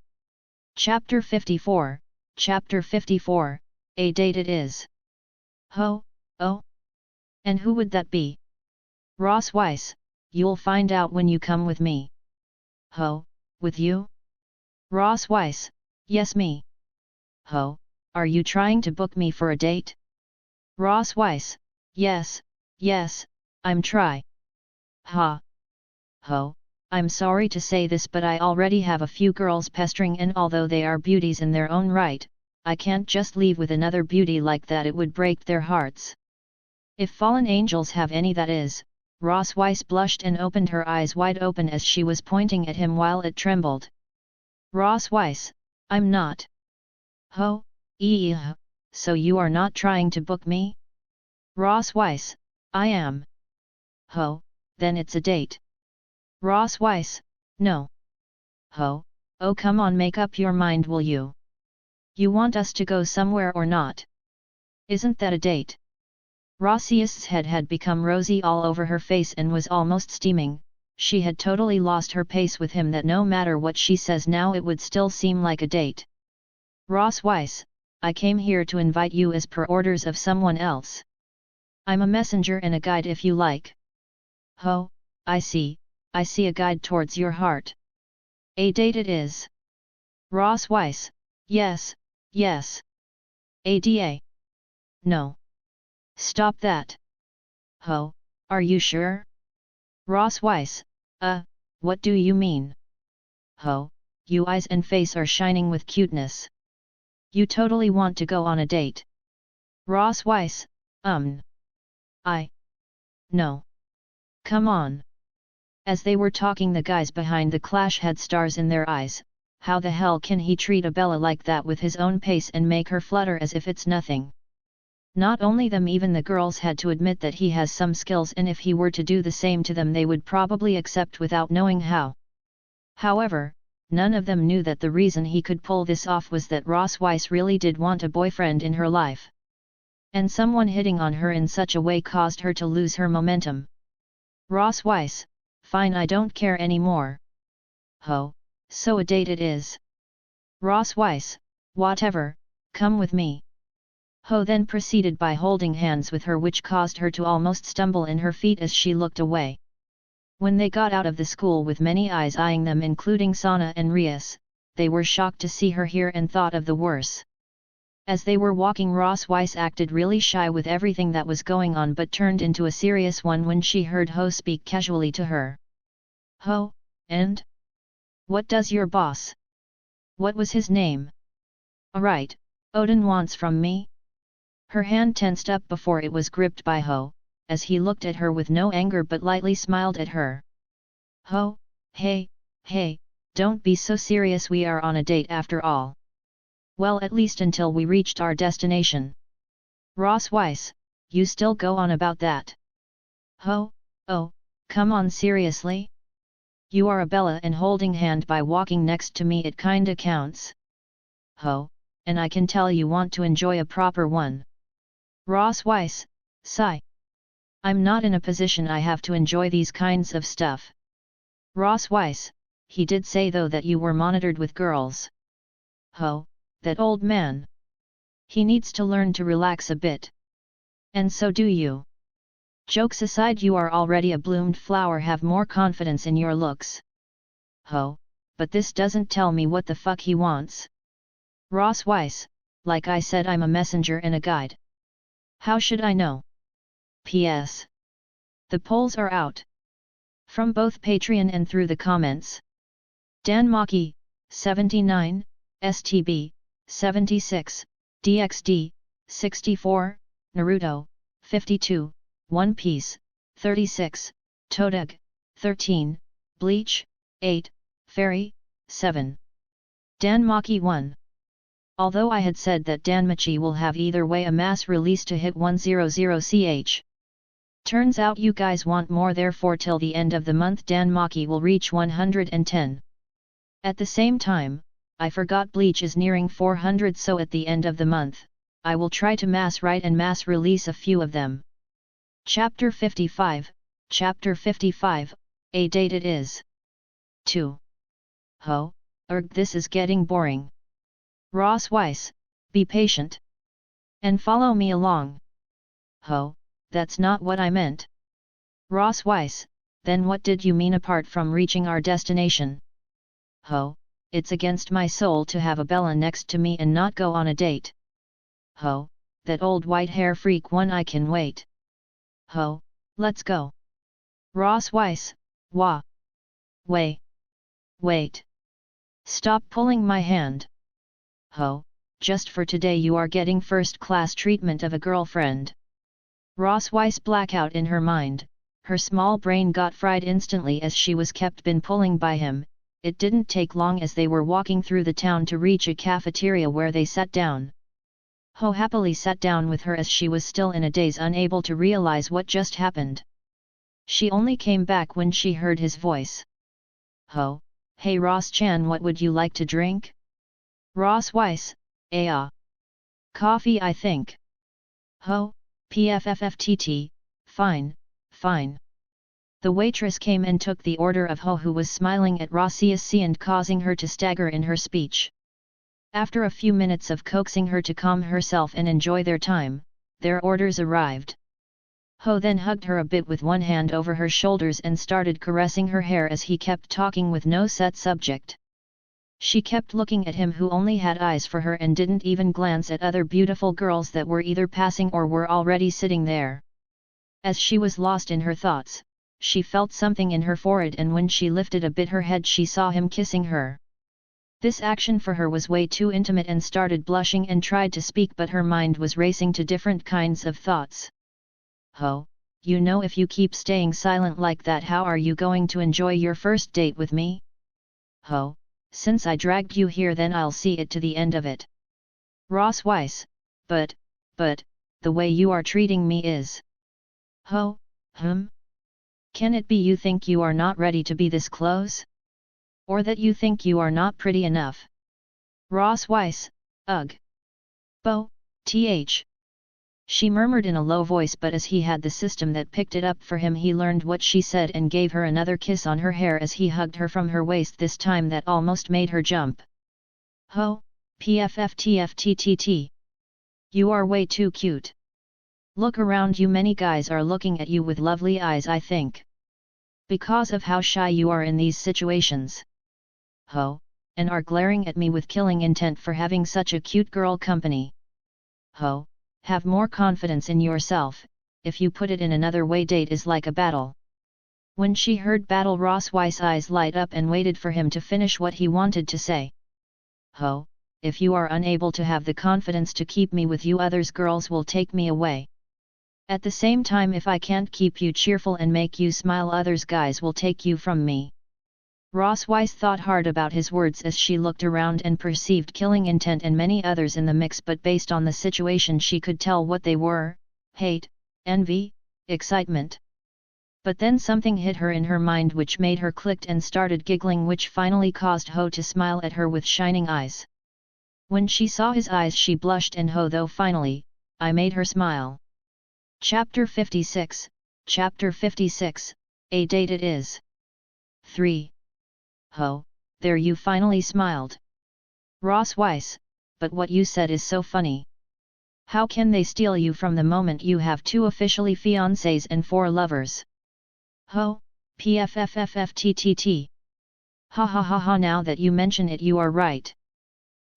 Chapter 54, Chapter 54, a date it is. Ho, oh? And who would that be? Ross Weiss, you'll find out when you come with me. Ho, with you? Ross Weiss, yes, me. Ho, are you trying to book me for a date? Ross Weiss, yes, I'm try. Ha. Ho, I'm sorry to say this, but I already have a few girls pestering, and although they are beauties in their own right, I can't just leave with another beauty like that, it would break their hearts. If fallen angels have any, that is. Ross Weiss blushed and opened her eyes wide open as she was pointing at him while it trembled. Ross Weiss, I'm not. Ho, so you are not trying to book me? Ross Weiss, I am. Ho, then it's a date. Ross Weiss, no. Ho, oh come on, make up your mind, will you? You want us to go somewhere or not? Isn't that a date? Rossiust's head had become rosy all over her face and was almost steaming. She had totally lost her pace with him, that no matter what she says now it would still seem like a date. Ross Weiss, I came here to invite you as per orders of someone else. I'm a messenger and a guide if you like. Ho, I see a guide towards your heart. A date it is. Ross Weiss, yes. Ada. No. Stop that. Ho, are you sure? Ross Weiss, what do you mean? Ho, you eyes and face are shining with cuteness. You totally want to go on a date. Ross Weiss, no. Come on. As they were talking, the guys behind the clash had stars in their eyes. How the hell can he treat a Bella like that with his own pace and make her flutter as if it's nothing? Not only them, even the girls had to admit that he has some skills, and if he were to do the same to them they would probably accept without knowing how. However, none of them knew that the reason he could pull this off was that Ross Weiss really did want a boyfriend in her life. And someone hitting on her in such a way caused her to lose her momentum. Ross Weiss, fine, I don't care anymore. Ho, so a date it is. Ross Weiss, whatever, come with me. Ho then proceeded by holding hands with her, which caused her to almost stumble in her feet as she looked away. When they got out of the school with many eyes eyeing them, including Sana and Rias, they were shocked to see her here and thought of the worse. As they were walking, Ross Weiss acted really shy with everything that was going on, but turned into a serious one when she heard Ho speak casually to her. Ho, and? What does your boss? What was his name? Alright, Odin wants from me? Her hand tensed up before it was gripped by Ho, as he looked at her with no anger but lightly smiled at her. Ho, hey, don't be so serious, we are on a date after all. Well, at least until we reached our destination. Ross Weiss, you still go on about that? Ho, oh, come on, seriously? You are a Bella, and holding hand by walking next to me it kinda counts. Ho, and I can tell you want to enjoy a proper one. Ross Weiss, sigh. I'm not in a position I have to enjoy these kinds of stuff. Ross Weiss, he did say though that you were monitored with girls. Ho, that old man. He needs to learn to relax a bit. And so do you. Jokes aside, you are already a bloomed flower, have more confidence in your looks. Ho, but this doesn't tell me what the fuck he wants. Ross Weiss, like I said, I'm a messenger and a guide. How should I know? P.S. The polls are out. From both Patreon and through the comments. Dan Maki, 79, STB, 76, DxD, 64, Naruto, 52, One Piece, 36, Todug, 13, Bleach, 8, Fairy, 7. Dan Maki 1. Although I had said that Danmachi will have either way a mass release to hit 100ch. Turns out you guys want more, therefore till the end of the month Danmachi will reach 110. At the same time, I forgot Bleach is nearing 400, so at the end of the month, I will try to mass write and mass release a few of them. Chapter 55, a date it is. 2. Ho, this is getting boring. Ross Weiss, be patient. And follow me along. Ho, that's not what I meant. Ross Weiss, then what did you mean apart from reaching our destination? Ho, it's against my soul to have a Bella next to me and not go on a date. Ho, that old white hair freak one, I can wait. Ho, let's go. Ross Weiss, wah. Wait. Stop pulling my hand. Ho, just for today you are getting first-class treatment of a girlfriend. Ross Weiss blackout in her mind, her small brain got fried instantly as she was kept pulling by him. It didn't take long as they were walking through the town to reach a cafeteria where they sat down. Ho happily sat down with her as she was still in a daze, unable to realize what just happened. She only came back when she heard his voice. Ho, hey Ross-chan, what would you like to drink? Ross Weiss, coffee I think. Ho, pffft, fine, fine. The waitress came and took the order of Ho, who was smiling at Rossius and causing her to stagger in her speech. After a few minutes of coaxing her to calm herself and enjoy their time, their orders arrived. Ho then hugged her a bit with one hand over her shoulders and started caressing her hair as he kept talking with no set subject. She kept looking at him, who only had eyes for her and didn't even glance at other beautiful girls that were either passing or were already sitting there. As she was lost in her thoughts, she felt something in her forehead, and when she lifted a bit her head she saw him kissing her. This action for her was way too intimate and started blushing and tried to speak, but her mind was racing to different kinds of thoughts. Ho, you know, if you keep staying silent like that, how are you going to enjoy your first date with me? Ho, since I dragged you here, then I'll see it to the end of it. Ross Weiss, but, the way you are treating me is... Ho, Can it be you think you are not ready to be this close? Or that you think you are not pretty enough? Ross Weiss, ugh. Bo, th. She murmured in a low voice, but as he had the system that picked it up for him, he learned what she said and gave her another kiss on her hair as he hugged her from her waist, this time that almost made her jump. Ho, pfftttt. You are way too cute. Look around you, many guys are looking at you with lovely eyes, I think. Because of how shy you are in these situations. Ho, and are glaring at me with killing intent for having such a cute girl company. Ho, have more confidence in yourself. If you put it in another way, date is like a battle. When she heard battle, Ross Weiss' eyes light up and waited for him to finish what he wanted to say. Ho, if you are unable to have the confidence to keep me with you, others girls will take me away. At the same time, if I can't keep you cheerful and make you smile, others guys will take you from me. Ross Weiss thought hard about his words as she looked around and perceived killing intent and many others in the mix, but based on the situation she could tell what they were: hate, envy, excitement. But then something hit her in her mind which made her clicked and started giggling, which finally caused Ho to smile at her with shining eyes. When she saw his eyes she blushed, and Ho though finally, I made her smile. Chapter 56, Chapter 56, A Date It Is. 3. Ho, there you finally smiled. Ross Weiss, but what you said is so funny. How can they steal you from the moment you have 2 officially fiancés and 4 lovers? Ho, pfffftt. Ha ha ha ha, now that you mention it you are right.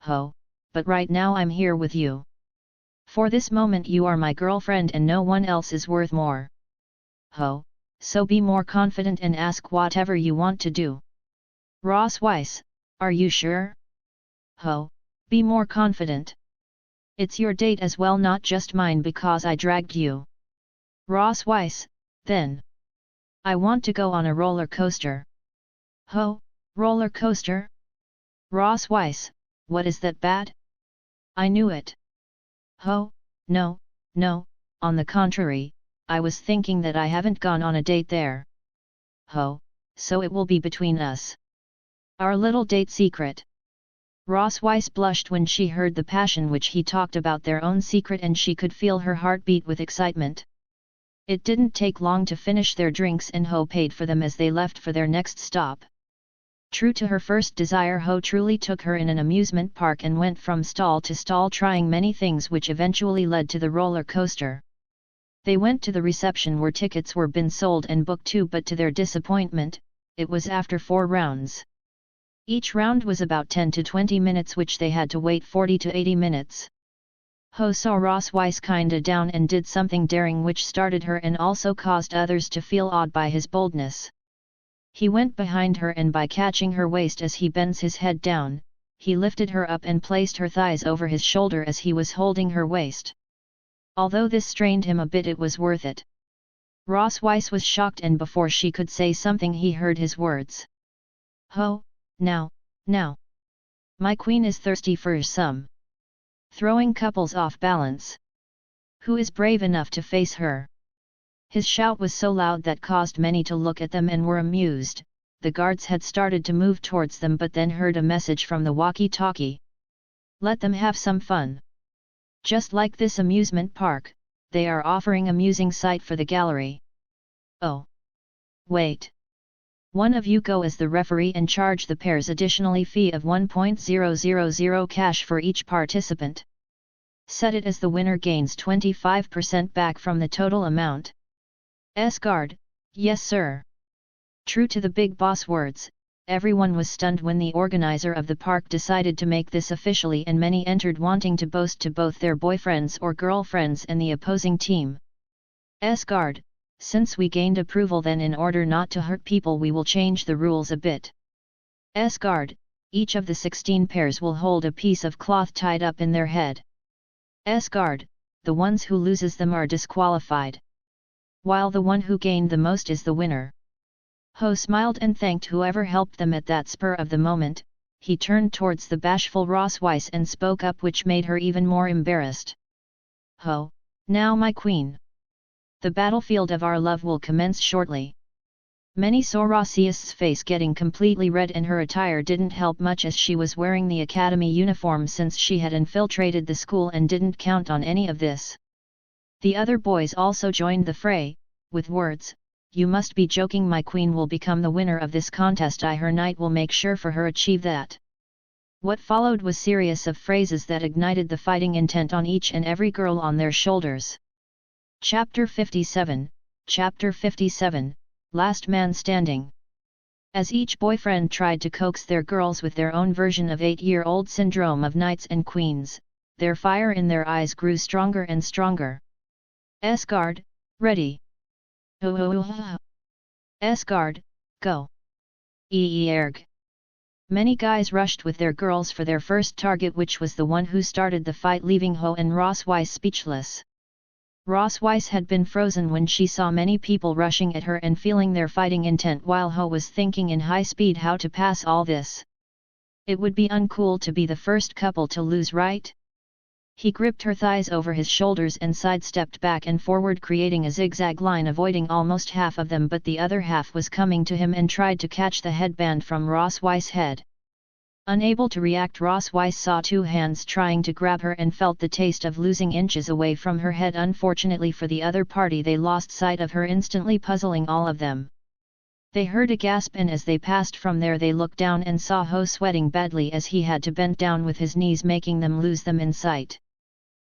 Ho, but right now I'm here with you. For this moment you are my girlfriend and no one else is worth more. Ho, so be more confident and ask whatever you want to do. Ross Weiss, are you sure? Ho, be more confident. It's your date as well, not just mine because I dragged you. Ross Weiss, then. I want to go on a roller coaster. Ho, roller coaster? Ross Weiss, what is that bad? I knew it. Ho, no, on the contrary, I was thinking that I haven't gone on a date there. Ho, so it will be between us. Our little date secret. Ross Weiss blushed when she heard the passion which he talked about, their own secret, and she could feel her heart beat with excitement. It didn't take long to finish their drinks, and Ho paid for them as they left for their next stop. True to her first desire, Ho truly took her in an amusement park and went from stall to stall trying many things, which eventually led to the roller coaster. They went to the reception where tickets were been sold and booked too, but to their disappointment, it was after 4 rounds. Each round was about 10 to 20 minutes, which they had to wait 40 to 80 minutes. Ho saw Ross Weiss kinda down and did something daring which started her and also caused others to feel awed by his boldness. He went behind her and by catching her waist as he bends his head down, he lifted her up and placed her thighs over his shoulder as he was holding her waist. Although this strained him a bit, it was worth it. Ross Weiss was shocked, and before she could say something he heard his words. Ho, now. My queen is thirsty for some. throwing couples off balance. Who is brave enough to face her? His shout was so loud that caused many to look at them and were amused. The guards had started to move towards them but then heard a message from the walkie-talkie. Let them have some fun. Just like this amusement park, they are offering amusing sight for the gallery. Oh. Wait. One of you go as the referee and charge the pairs additionally fee of 1.000 cash for each participant. Set it as the winner gains 25% back from the total amount. Guard, yes sir. True to the big boss words, everyone was stunned when the organizer of the park decided to make this officially and many entered wanting to boast to both their boyfriends or girlfriends and the opposing team. Guard, since we gained approval then in order not to hurt people we will change the rules a bit. Guard, each of the 16 pairs will hold a piece of cloth tied up in their head. Guard, the ones who loses them are disqualified. While the one who gained the most is the winner. Ho smiled and thanked whoever helped them at that spur of the moment. He turned towards the bashful Ross Weiss and spoke up which made her even more embarrassed. Ho, now my queen. The battlefield of our love will commence shortly. Many saw Rossius's face getting completely red and her attire didn't help much as she was wearing the academy uniform since she had infiltrated the school and didn't count on any of this. The other boys also joined the fray, with words, "You must be joking, my queen will become the winner of this contest, her knight will make sure for her achieve that." What followed was series of phrases that ignited the fighting intent on each and every girl on their shoulders. Chapter 57, Chapter 57, Last Man Standing. As each boyfriend tried to coax their girls with their own version of 8-year-old syndrome of knights and queens, their fire in their eyes grew stronger and stronger. Guard, ready. Guard, go. Erg. Many guys rushed with their girls for their first target, which was the one who started the fight, leaving Ho and Ross Weiss speechless. Ross Weiss had been frozen when she saw many people rushing at her and feeling their fighting intent, while Ho was thinking in high speed how to pass all this. It would be uncool to be the first couple to lose, right? He gripped her thighs over his shoulders and sidestepped back and forward, creating a zigzag line, avoiding almost half of them, but the other half was coming to him and tried to catch the headband from Ross Weiss' head. Unable to react, Ross Weiss saw two hands trying to grab her and felt the taste of losing inches away from her head. Unfortunately for the other party, they lost sight of her, instantly puzzling all of them. They heard a gasp, and as they passed from there they looked down and saw Ho sweating badly as he had to bend down with his knees, making them lose them in sight.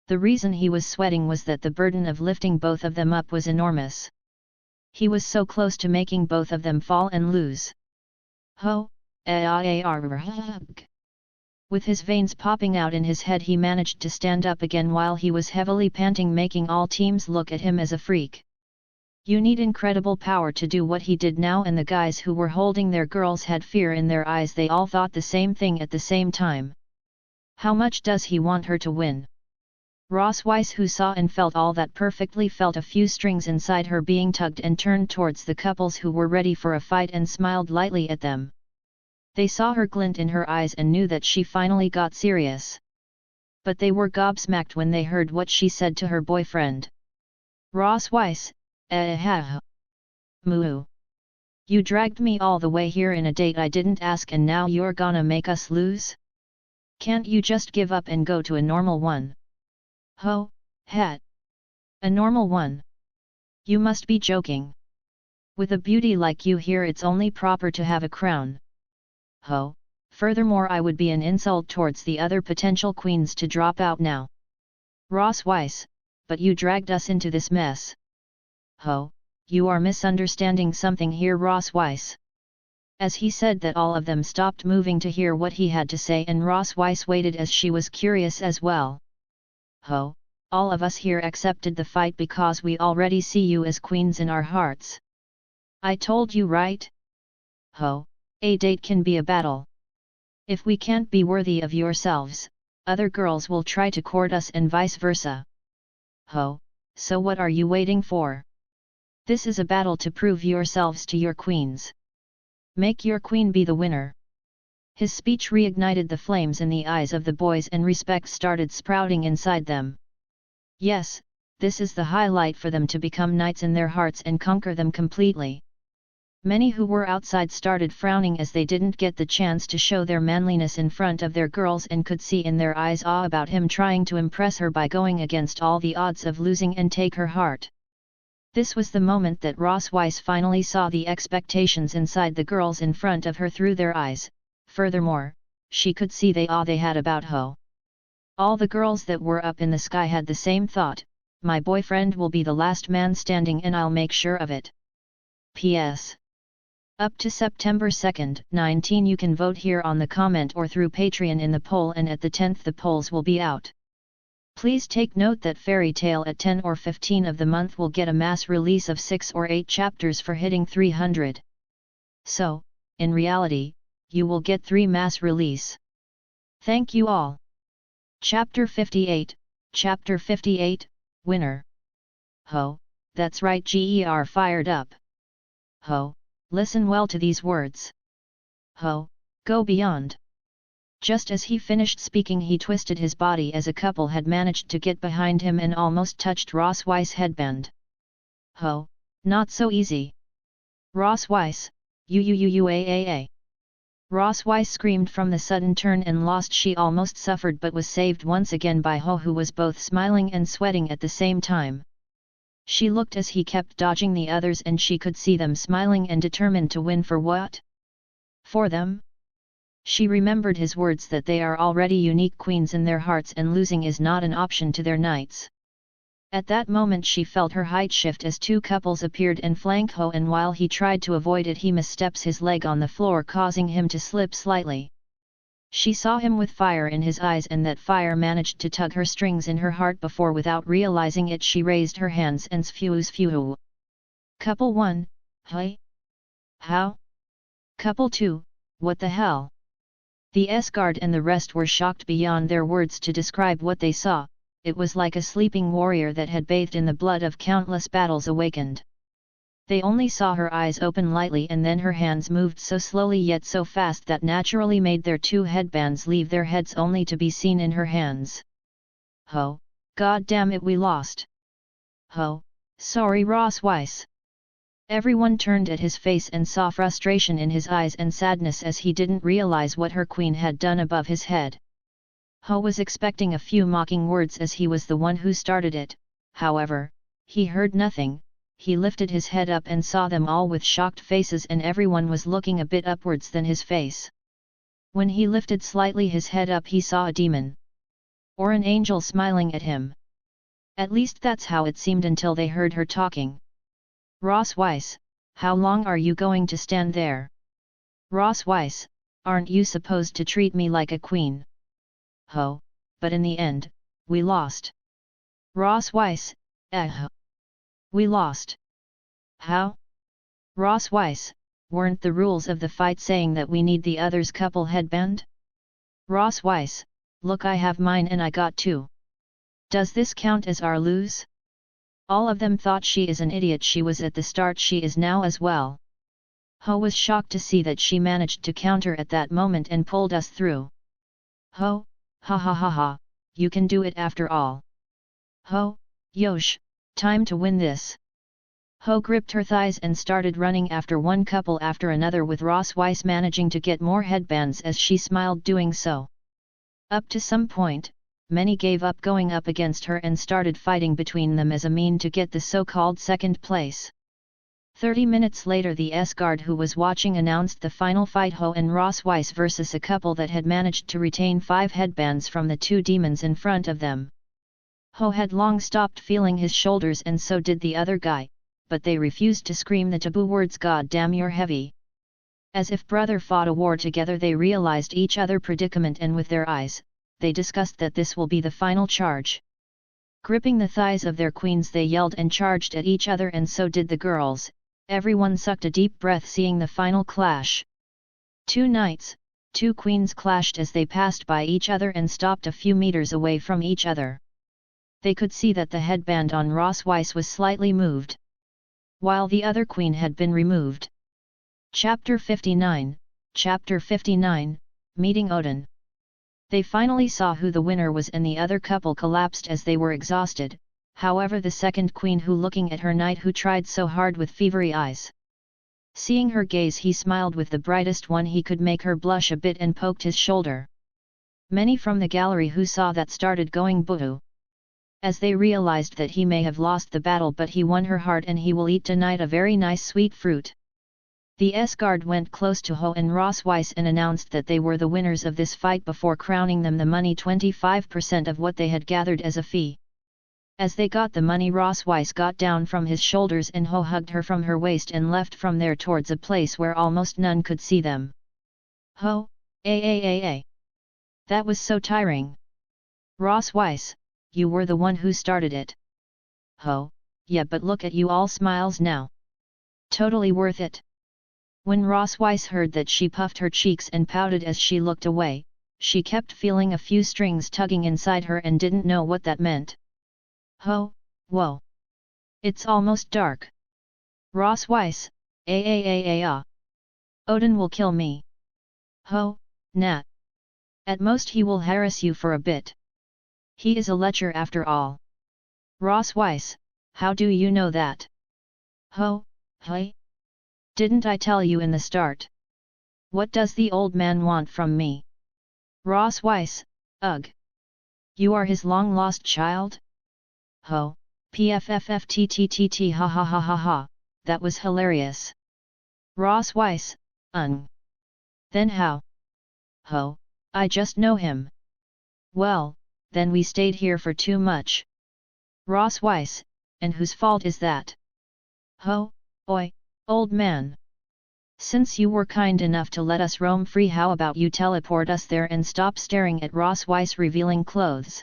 The reason he was sweating was that the burden of lifting both of them up was enormous. He was so close to making both of them fall and lose. Ho! With his veins popping out in his head, he managed to stand up again while he was heavily panting, making all teams look at him as a freak. You need incredible power to do what he did now, and the guys who were holding their girls had fear in their eyes. They all thought the same thing at the same time. How much does he want her to win? Ross Weiss, who saw and felt all that perfectly, felt a few strings inside her being tugged and turned towards the couples who were ready for a fight and smiled lightly at them. They saw her glint in her eyes and knew that she finally got serious. But they were gobsmacked when they heard what she said to her boyfriend. Ross Weiss, moo. You dragged me all the way here in a date I didn't ask, and now you're gonna make us lose? Can't you just give up and go to a normal one? Ho, hat. A normal one? You must be joking. With a beauty like you here, it's only proper to have a crown. Ho, furthermore I would be an insult towards the other potential queens to drop out now. Ross Weiss, but you dragged us into this mess. Ho, you are misunderstanding something here, Ross Weiss. As he said that, all of them stopped moving to hear what he had to say, and Ross Weiss waited as she was curious as well. Ho, all of us here accepted the fight because we already see you as queens in our hearts. I told you right? Ho, a date can be a battle. If we can't be worthy of yourselves, other girls will try to court us and vice versa. Ho, so what are you waiting for? This is a battle to prove yourselves to your queens. Make your queen be the winner. His speech reignited the flames in the eyes of the boys and respect started sprouting inside them. Yes, this is the highlight for them to become knights in their hearts and conquer them completely. Many who were outside started frowning as they didn't get the chance to show their manliness in front of their girls and could see in their eyes awe about him trying to impress her by going against all the odds of losing and take her heart. This was the moment that Ross Weiss finally saw the expectations inside the girls in front of her through their eyes. Furthermore, she could see the awe they had about Ho. All the girls that were up in the sky had the same thought, my boyfriend will be the last man standing and I'll make sure of it. P.S. Up to September 2nd, 19 you can vote here on the comment or through Patreon in the poll, and at the 10th the polls will be out. Please take note that Fairy Tale at 10 or 15 of the month will get a mass release of 6 or 8 chapters for hitting 300. So, in reality, you will get 3 mass release. Thank you all. Chapter 58, Winner. Ho, that's right, GER fired up. Ho, listen well to these words. Ho, go beyond. Just as he finished speaking he twisted his body as a couple had managed to get behind him and almost touched Ross Weiss' headband. Ho, not so easy. Ross Weiss, you. Ross Weiss screamed from the sudden turn and lost. She almost suffered but was saved once again by Ho, who was both smiling and sweating at the same time. She looked as he kept dodging the others and she could see them smiling and determined to win. For what? For them? She remembered his words that they are already unique queens in their hearts and losing is not an option to their knights. At that moment she felt her height shift as 2 couples appeared and flanked Ho, and while he tried to avoid it he missteps his leg on the floor, causing him to slip slightly. She saw him with fire in his eyes and that fire managed to tug her strings in her heart before, without realizing it, she raised her hands and spew. Couple 1, hey? How? Couple 2, what the hell? The S-guard and the rest were shocked beyond their words to describe what they saw. It was like a sleeping warrior that had bathed in the blood of countless battles awakened. They only saw her eyes open lightly and then her hands moved so slowly yet so fast that naturally made their 2 headbands leave their heads only to be seen in her hands. Ho, god damn it, we lost. Ho, sorry Ross Weiss. Everyone turned at his face and saw frustration in his eyes and sadness as he didn't realize what her queen had done above his head. Ho was expecting a few mocking words as he was the one who started it, however, he heard nothing. He lifted his head up and saw them all with shocked faces and everyone was looking a bit upwards than his face. When he lifted slightly his head up he saw a demon. Or an angel smiling at him. At least that's how it seemed until they heard her talking. Ross Weiss, how long are you going to stand there? Ross Weiss, aren't you supposed to treat me like a queen? Ho, but in the end, we lost. Ross Weiss, we lost. How? Ross Weiss, weren't the rules of the fight saying that we need the other's couple headband? Ross Weiss, look, I have mine and I got 2. Does this count as our lose? All of them thought she is an idiot. She was at the start, she is now as well. Ho was shocked to see that she managed to counter at that moment and pulled us through. Ho, ha, you can do it after all. Ho, Yosh, time to win this. Ho gripped her thighs and started running after one couple after another, with Ross Weiss managing to get more headbands as she smiled doing so. Up to some point, many gave up going up against her and started fighting between them as a mean to get the so-called second place. 30 minutes later the S-guard who was watching announced the final fight: Ho and Ross Weiss versus a couple that had managed to retain 5 headbands from the 2 demons in front of them. Ho had long stopped feeling his shoulders and so did the other guy, but they refused to scream the taboo words "God damn you're heavy." As if brother fought a war together, they realized each other predicament and with their eyes, they discussed that this will be the final charge. Gripping the thighs of their queens they yelled and charged at each other, and so did the girls. Everyone sucked a deep breath seeing the final clash. 2 knights, 2 queens clashed as they passed by each other and stopped a few meters away from each other. They could see that the headband on Ross Weiss was slightly moved, while the other queen had been removed. Chapter 59, meeting Odin. They finally saw who the winner was, and the other couple collapsed as they were exhausted. However, the second queen, who looking at her knight who tried so hard with fevery eyes. Seeing her gaze, he smiled with the brightest one he could, make her blush a bit, and poked his shoulder. Many from the gallery who saw that started going boo-hoo, as they realized that he may have lost the battle, but he won her heart, and he will eat tonight a very nice sweet fruit. The S-Guard went close to Ho and Ross Weiss and announced that they were the winners of this fight before crowning them the money, 25% of what they had gathered as a fee. As they got the money, Ross Weiss got down from his shoulders and Ho hugged her from her waist and left from there towards a place where almost none could see them. Ho, that was so tiring. Ross Weiss, you were the one who started it. Ho, yeah, but look at you all smiles now. Totally worth it. When Ross Weiss heard that, she puffed her cheeks and pouted as she looked away. She kept feeling a few strings tugging inside her and didn't know what that meant. Ho, whoa. It's almost dark. Ross Weiss, Odin will kill me. Ho, Nat. At most he will harass you for a bit. He is a lecher after all. Ross Weiss, how do you know that? Ho, hey. Didn't I tell you in the start? What does the old man want from me? Ross Weiss, ugh. You are his long-lost child? Ho, pfffttt ha ha ha ha ha, that was hilarious. Ross Weiss, Then how? Ho, I just know him. Well, then we stayed here for too much. Ross Weiss, and whose fault is that? Ho, oi, old man. Since you were kind enough to let us roam free, how about you teleport us there and stop staring at Ross Weiss revealing clothes?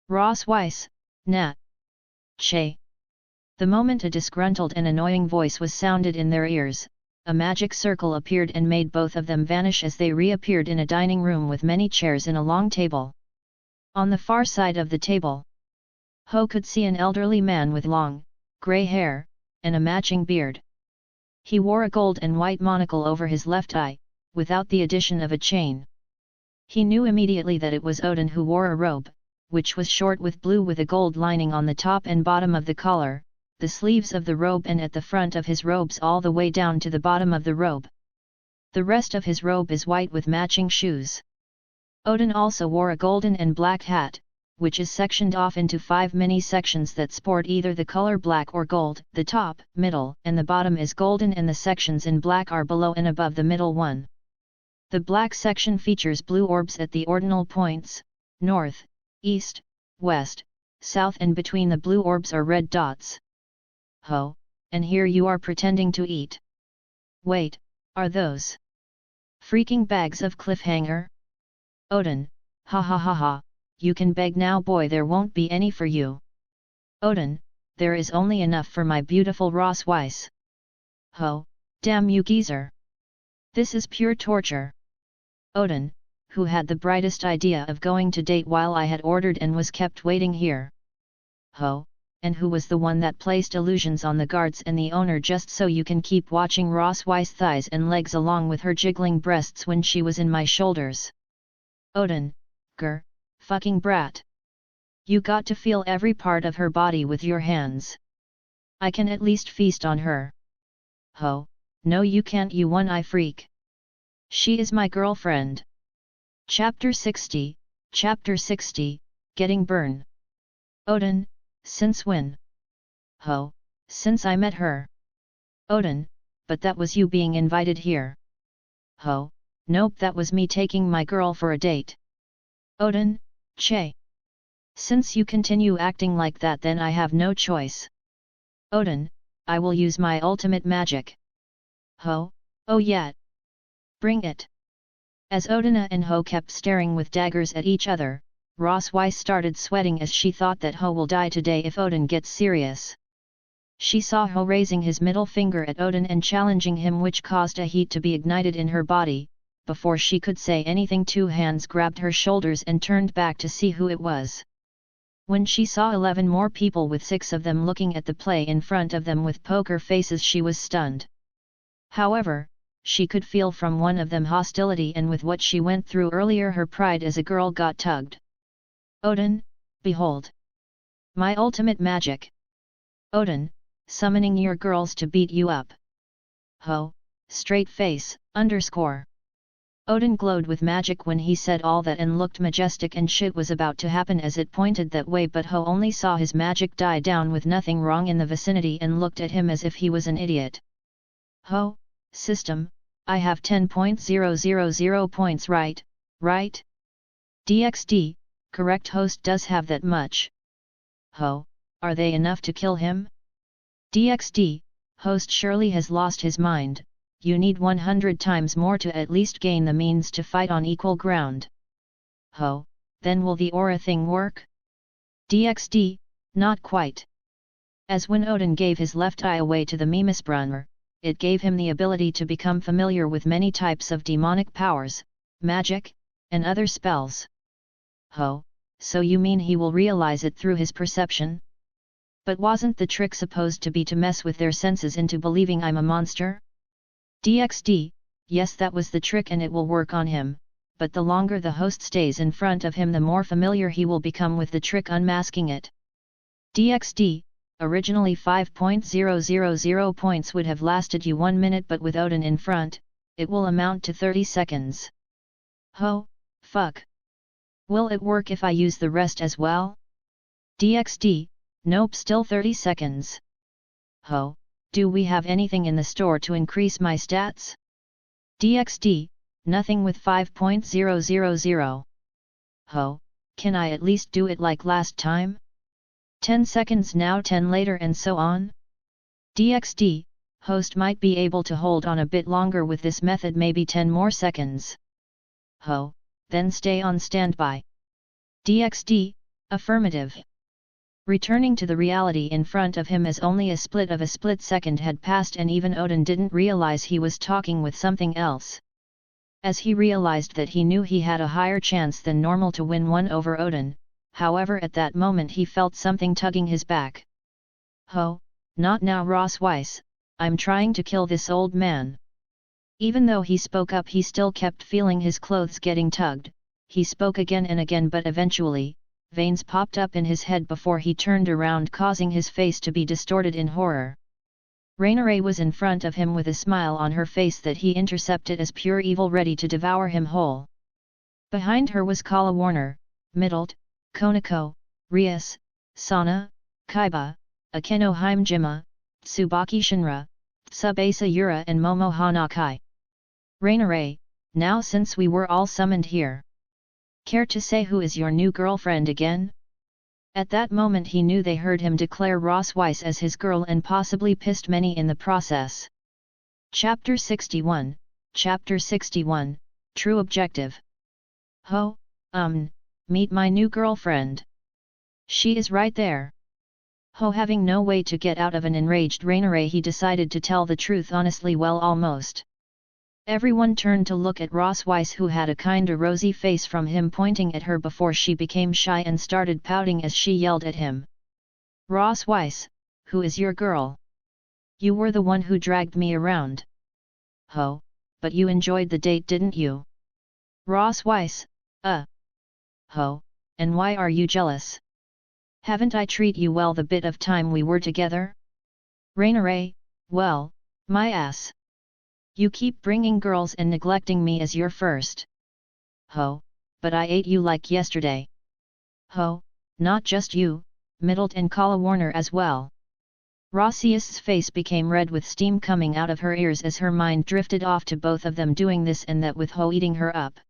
Ross Weiss, Nat. Che. The moment a disgruntled and annoying voice was sounded in their ears, a magic circle appeared and made both of them vanish as they reappeared in a dining room with many chairs and a long table. On the far side of the table, Ho could see an elderly man with long, grey hair, and a matching beard. He wore a gold and white monocle over his left eye, without the addition of a chain. He knew immediately that it was Odin, who wore a robe, which was short with blue with a gold lining on the top and bottom of the collar, the sleeves of the robe, and at the front of his robes all the way down to the bottom of the robe. The rest of his robe is white with matching shoes. Odin also wore a golden and black hat, which is sectioned off into 5 mini sections that sport either the color black or gold. The top, middle, and the bottom is golden, and the sections in black are below and above the middle one. The black section features blue orbs at the ordinal points, north, east, west, south, and between the blue orbs are red dots. Ho, and here you are pretending to eat. Wait, are those freaking bags of cliffhanger? Odin, ha ha ha ha, you can beg now boy, there won't be any for you. Odin, there is only enough for my beautiful Ross Weiss. Ho, damn you geezer. This is pure torture. Odin, who had the brightest idea of going to date while I had ordered and was kept waiting here. Ho, and who was the one that placed illusions on the guards and the owner just so you can keep watching Ross Weiss' thighs and legs along with her jiggling breasts when she was in my shoulders. Odin, grr, fucking brat. You got to feel every part of her body with your hands. I can at least feast on her. Ho, no you can't, you one-eye freak. She is my girlfriend. Chapter 60, Getting Burn. Odin, since when? Ho, since I met her. Odin, but that was you being invited here. Ho, nope, that was me taking my girl for a date. Odin, che. Since you continue acting like that, then I have no choice. Odin, I will use my ultimate magic. Ho, oh yeah. Bring it. As Odina and Ho kept staring with daggers at each other, Ross Weiss started sweating as she thought that Ho will die today if Odin gets serious. She saw Ho raising his middle finger at Odin and challenging him, which caused a heat to be ignited in her body. Before she could say anything, 2 hands grabbed her shoulders and turned back to see who it was. When she saw 11 more people with 6 of them looking at the play in front of them with poker faces, she was stunned. However, she could feel from one of them hostility, and with what she went through earlier her pride as a girl got tugged. Odin, behold! My ultimate magic! Odin, summoning your girls to beat you up. Ho, straight face, _. Odin glowed with magic when he said all that and looked majestic, and shit was about to happen as it pointed that way, but Ho only saw his magic die down with nothing wrong in the vicinity and looked at him as if he was an idiot. Ho, system, I have 10.000 points, right? DxD, correct, host does have that much. Ho, are they enough to kill him? DxD, host surely has lost his mind. You need 100 times more to at least gain the means to fight on equal ground. Ho, then will the aura thing work? DxD, not quite. As when Odin gave his left eye away to the Mimisbrunner, it gave him the ability to become familiar with many types of demonic powers, magic, and other spells. Ho, so you mean he will realize it through his perception? But wasn't the trick supposed to be to mess with their senses into believing I'm a monster? DxD, yes, that was the trick, and it will work on him, but the longer the host stays in front of him, the more familiar he will become with the trick unmasking it. DxD, originally 5.000 points would have lasted you 1 minute, but with Odin in front, it will amount to 30 seconds. Ho, fuck. Will it work if I use the rest as well? DxD, nope, still 30 seconds. Ho, do we have anything in the store to increase my stats? DxD, nothing with 5.000. Ho, can I at least do it like last time? 10 seconds now, 10 later, and so on? DxD, host might be able to hold on a bit longer with this method, maybe 10 more seconds. Ho, then stay on standby. DxD, affirmative. Returning to the reality in front of him as only a split second had passed, and even Odin didn't realize he was talking with something else. As he realized that he knew he had a higher chance than normal to win one over Odin, however at that moment he felt something tugging his back. Ho, not now, Ross Weiss, I'm trying to kill this old man. Even though he spoke up, he still kept feeling his clothes getting tugged. He spoke again and again, but eventually, veins popped up in his head before he turned around, causing his face to be distorted in horror. Rainare was in front of him with a smile on her face that he intercepted as pure evil, ready to devour him whole. Behind her was Kala Warner, Middled, Konako, Rias, Sana, Kaiba, Akeno Heimjima, Tsubaki Shinra, Tsubasa Yura, and Momo Hanakai. Rainare, now since we were all summoned here, care to say who is your new girlfriend again? At that moment he knew they heard him declare Ross Weiss as his girl, and possibly pissed many in the process. Chapter 61, True Objective. Ho, meet my new girlfriend. She is right there. Ho, having no way to get out of an enraged Rainare, he decided to tell the truth honestly. Well, almost. Everyone turned to look at Ross Weiss, who had a kinda rosy face from him pointing at her before she became shy and started pouting as she yelled at him. Ross Weiss, who is your girl? You were the one who dragged me around. Ho, but you enjoyed the date, didn't you? Ross Weiss, Ho, and why are you jealous? Haven't I treat you well the bit of time we were together? Rainare, well, my ass. You keep bringing girls and neglecting me as your first. Ho, but I ate you like yesterday. Ho, not just you, Middled and Kala Warner as well. Rossius's face became red with steam coming out of her ears as her mind drifted off to both of them doing this and that, with Ho eating her up.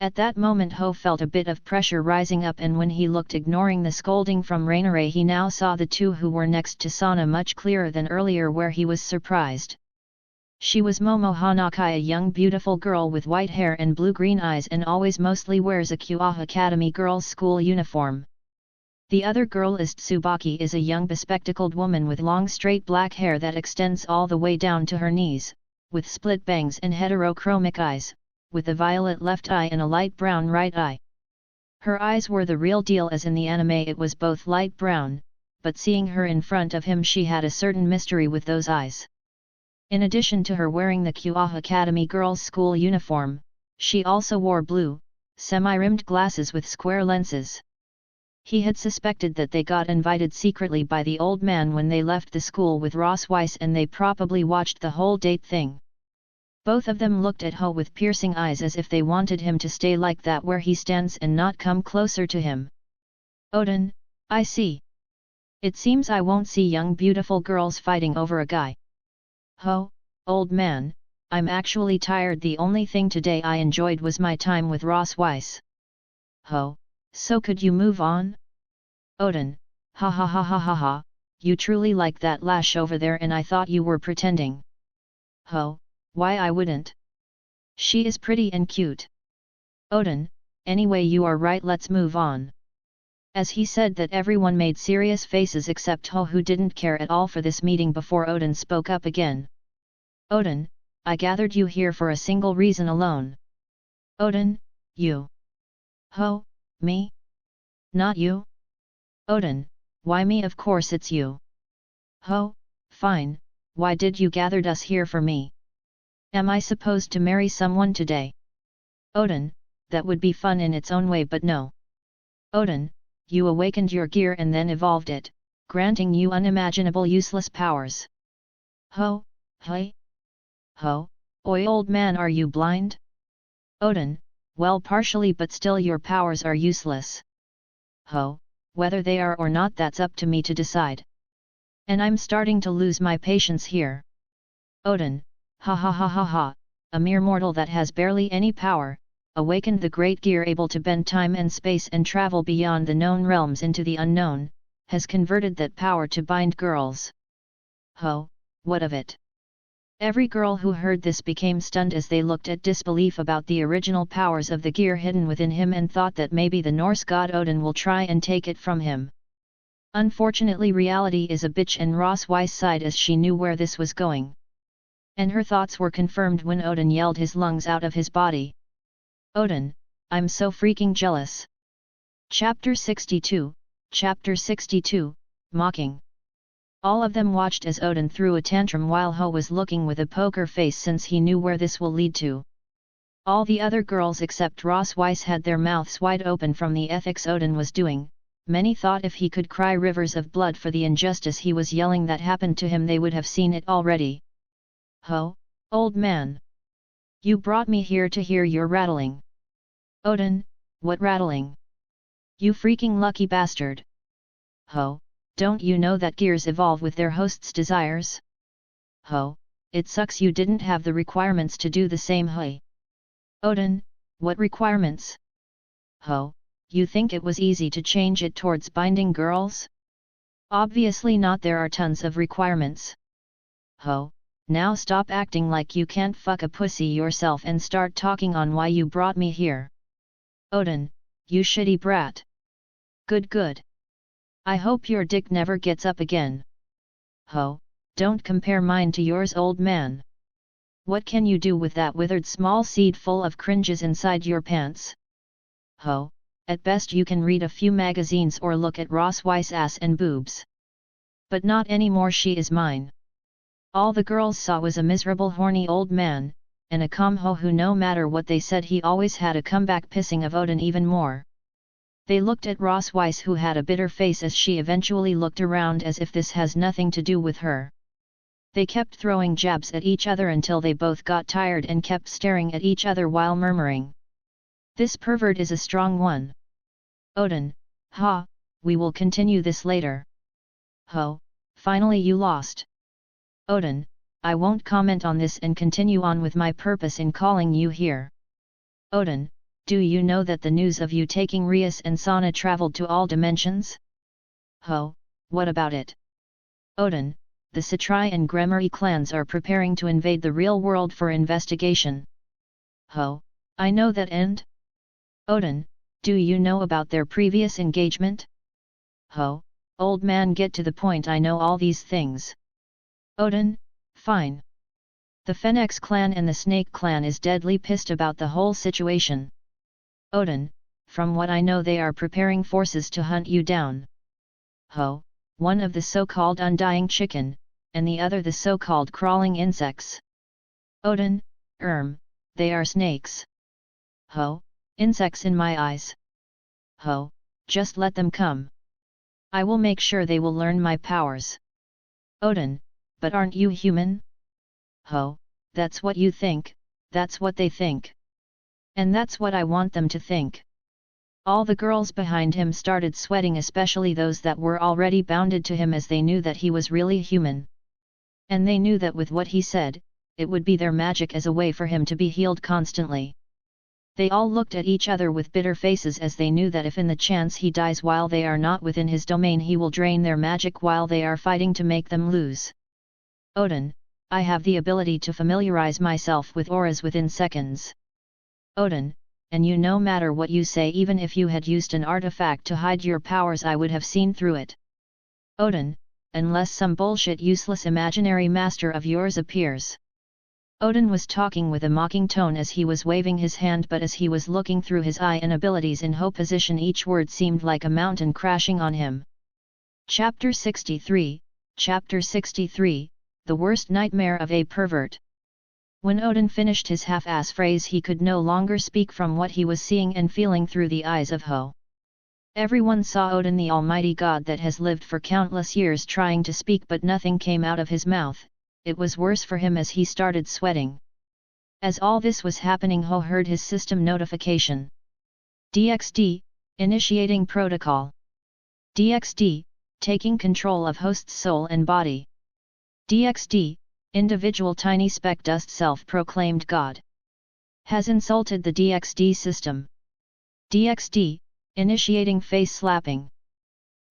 At that moment Ho felt a bit of pressure rising up, and when he looked, ignoring the scolding from Rainare, he now saw the two who were next to Sana much clearer than earlier, where he was surprised. She was Momo Hanakai, a young beautiful girl with white hair and blue-green eyes, and always mostly wears a Kyoa Academy girls' school uniform. The other girl is Tsubaki, is a young bespectacled woman with long straight black hair that extends all the way down to her knees, with split bangs and heterochromic eyes, with a violet left eye and a light brown right eye. Her eyes were the real deal, as in the anime it was both light brown, but seeing her in front of him she had a certain mystery with those eyes. In addition to her wearing the Kua Academy girls' school uniform, she also wore blue, semi-rimmed glasses with square lenses. He had suspected that they got invited secretly by the old man when they left the school with Ross Weiss, and they probably watched the whole date thing. Both of them looked at Ho with piercing eyes as if they wanted him to stay like that where he stands and not come closer to him. Odin, I see. It seems I won't see young beautiful girls fighting over a guy. Ho, old man, I'm actually tired. The only thing today I enjoyed was my time with Ross Weiss. Ho, so could you move on? Odin, ha ha ha ha ha ha, you truly like that lash over there and I thought you were pretending. Ho, why I wouldn't? She is pretty and cute. Odin, anyway you are right, let's move on. As he said that, everyone made serious faces except Ho, who didn't care at all for this meeting. Before Odin spoke up again. Odin, I gathered you here for a single reason alone. Odin, you. Ho, me? Not you? Odin, why me? Of course it's you. Ho, fine, why did you gathered us here for me? Am I supposed to marry someone today? Odin, that would be fun in its own way, but no. Odin, you awakened your gear and then evolved it, granting you unimaginable useless powers. Ho, hey? Ho, oi old man, are you blind? Odin, well, partially, but still your powers are useless. Ho, whether they are or not, that's up to me to decide. And I'm starting to lose my patience here. Odin, ha ha ha ha ha, a mere mortal that has barely any power, awakened the great gear able to bend time and space and travel beyond the known realms into the unknown, has converted that power to bind girls. Ho, what of it? Every girl who heard this became stunned as they looked at disbelief about the original powers of the gear hidden within him and thought that maybe the Norse god Odin will try and take it from him. Unfortunately, reality is a bitch, and Ross Weiss sighed as she knew where this was going. And her thoughts were confirmed when Odin yelled his lungs out of his body. Odin, I'm so freaking jealous. Chapter 62, Chapter 62, Mocking. All of them watched as Odin threw a tantrum while Ho was looking with a poker face, since he knew where this will lead to. All the other girls except Ross Weiss had their mouths wide open from the ethics Odin was doing. Many thought if he could cry rivers of blood for the injustice he was yelling that happened to him, they would have seen it already. Ho, old man. You brought me here to hear your rattling. Odin, what rattling? You freaking lucky bastard. Ho, don't you know that gears evolve with their host's desires? Ho, it sucks you didn't have the requirements to do the same. Hey. Odin, what requirements? Ho, you think it was easy to change it towards binding girls? Obviously not, there are tons of requirements. Ho, now stop acting like you can't fuck a pussy yourself and start talking on why you brought me here. Odin, you shitty brat. Good. I hope your dick never gets up again. Ho, don't compare mine to yours, old man. What can you do with that withered small seed full of cringes inside your pants? Ho, at best you can read a few magazines or look at Ross Weiss' ass and boobs. But not anymore, she is mine. All the girls saw was a miserable horny old man, and a calm Ho who, no matter what they said, he always had a comeback, pissing of Odin even more. They looked at Ross Weiss, who had a bitter face as she eventually looked around as if this has nothing to do with her. They kept throwing jabs at each other until they both got tired and kept staring at each other while murmuring. This pervert is a strong one. Odin, ha, we will continue this later. Ho, finally you lost. Odin, I won't comment on this and continue on with my purpose in calling you here. Odin, do you know that the news of you taking Rias and Sana traveled to all dimensions? Ho, what about it? Odin, the Satrai and Gremory clans are preparing to invade the real world for investigation. Ho, I know that, and? Odin, do you know about their previous engagement? Ho, old man, get to the point, I know all these things. Odin, fine. The Phoenix clan and the Snake clan is deadly pissed about the whole situation. Odin, from what I know they are preparing forces to hunt you down. Ho, one of the so-called Undying Chicken, and the other the so-called crawling insects. Odin, they are snakes. Ho, insects in my eyes. Ho, just let them come. I will make sure they will learn my powers. Odin, but aren't you human? Ho, that's what you think, that's what they think. And that's what I want them to think. All the girls behind him started sweating, especially those that were already bounded to him, as they knew that he was really human. And they knew that with what he said, it would be their magic as a way for him to be healed constantly. They all looked at each other with bitter faces, as they knew that if in the chance he dies while they are not within his domain, he will drain their magic while they are fighting to make them lose. Odin, I have the ability to familiarize myself with auras within seconds. Odin, and you, no matter what you say, even if you had used an artifact to hide your powers, I would have seen through it. Odin, unless some bullshit useless imaginary master of yours appears. Odin was talking with a mocking tone as he was waving his hand, but as he was looking through his eye and abilities in Ho position, each word seemed like a mountain crashing on him. Chapter 63, Chapter 63, The Worst Nightmare of a Pervert. When Odin finished his half-ass phrase, he could no longer speak from what he was seeing and feeling through the eyes of Ho. Everyone saw Odin, the almighty god that has lived for countless years, trying to speak, but nothing came out of his mouth. It was worse for him as he started sweating. As all this was happening, Ho heard his system notification. DxD, initiating protocol. DxD, taking control of host's soul and body. DxD, individual tiny speck dust self-proclaimed god, has insulted the DxD system. DxD, initiating face slapping.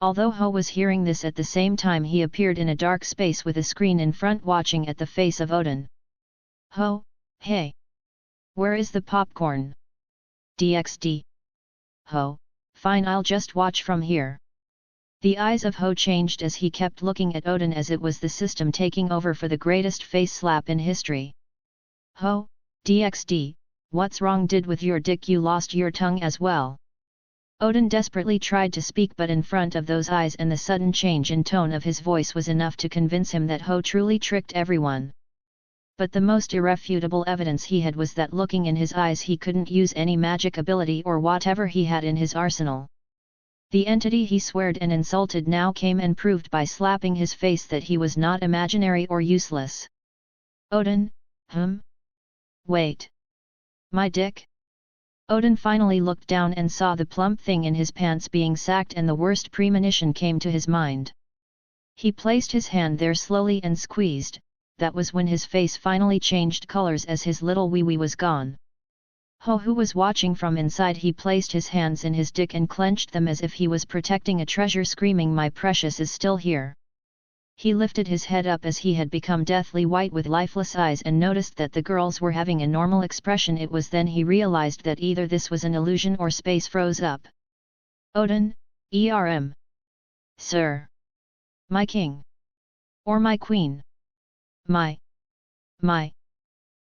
Although Ho was hearing this at the same time, he appeared in a dark space with a screen in front, watching at the face of Odin. Ho, hey! Where is the popcorn? DxD. Ho, fine, I'll just watch from here. The eyes of Ho changed as he kept looking at Odin, as it was the system taking over for the greatest face slap in history. Ho, DxD, what's wrong? Did with your dick you lost your tongue as well? Odin desperately tried to speak, but in front of those eyes and the sudden change in tone of his voice was enough to convince him that Ho truly tricked everyone. But the most irrefutable evidence he had was that looking in his eyes, he couldn't use any magic ability or whatever he had in his arsenal. The entity he sweared and insulted now came and proved by slapping his face that he was not imaginary or useless. Odin, wait. My dick? Odin finally looked down and saw the plump thing in his pants being sacked, and the worst premonition came to his mind. He placed his hand there slowly and squeezed. That was when his face finally changed colors, as his little wee-wee was gone. Ho, who was watching from inside, he placed his hands in his dick and clenched them as if he was protecting a treasure, screaming, "My precious is still here." He lifted his head up as he had become deathly white with lifeless eyes and noticed that the girls were having a normal expression. It was then he realized that either this was an illusion or space froze up. Odin, Sir. My king. Or my queen. My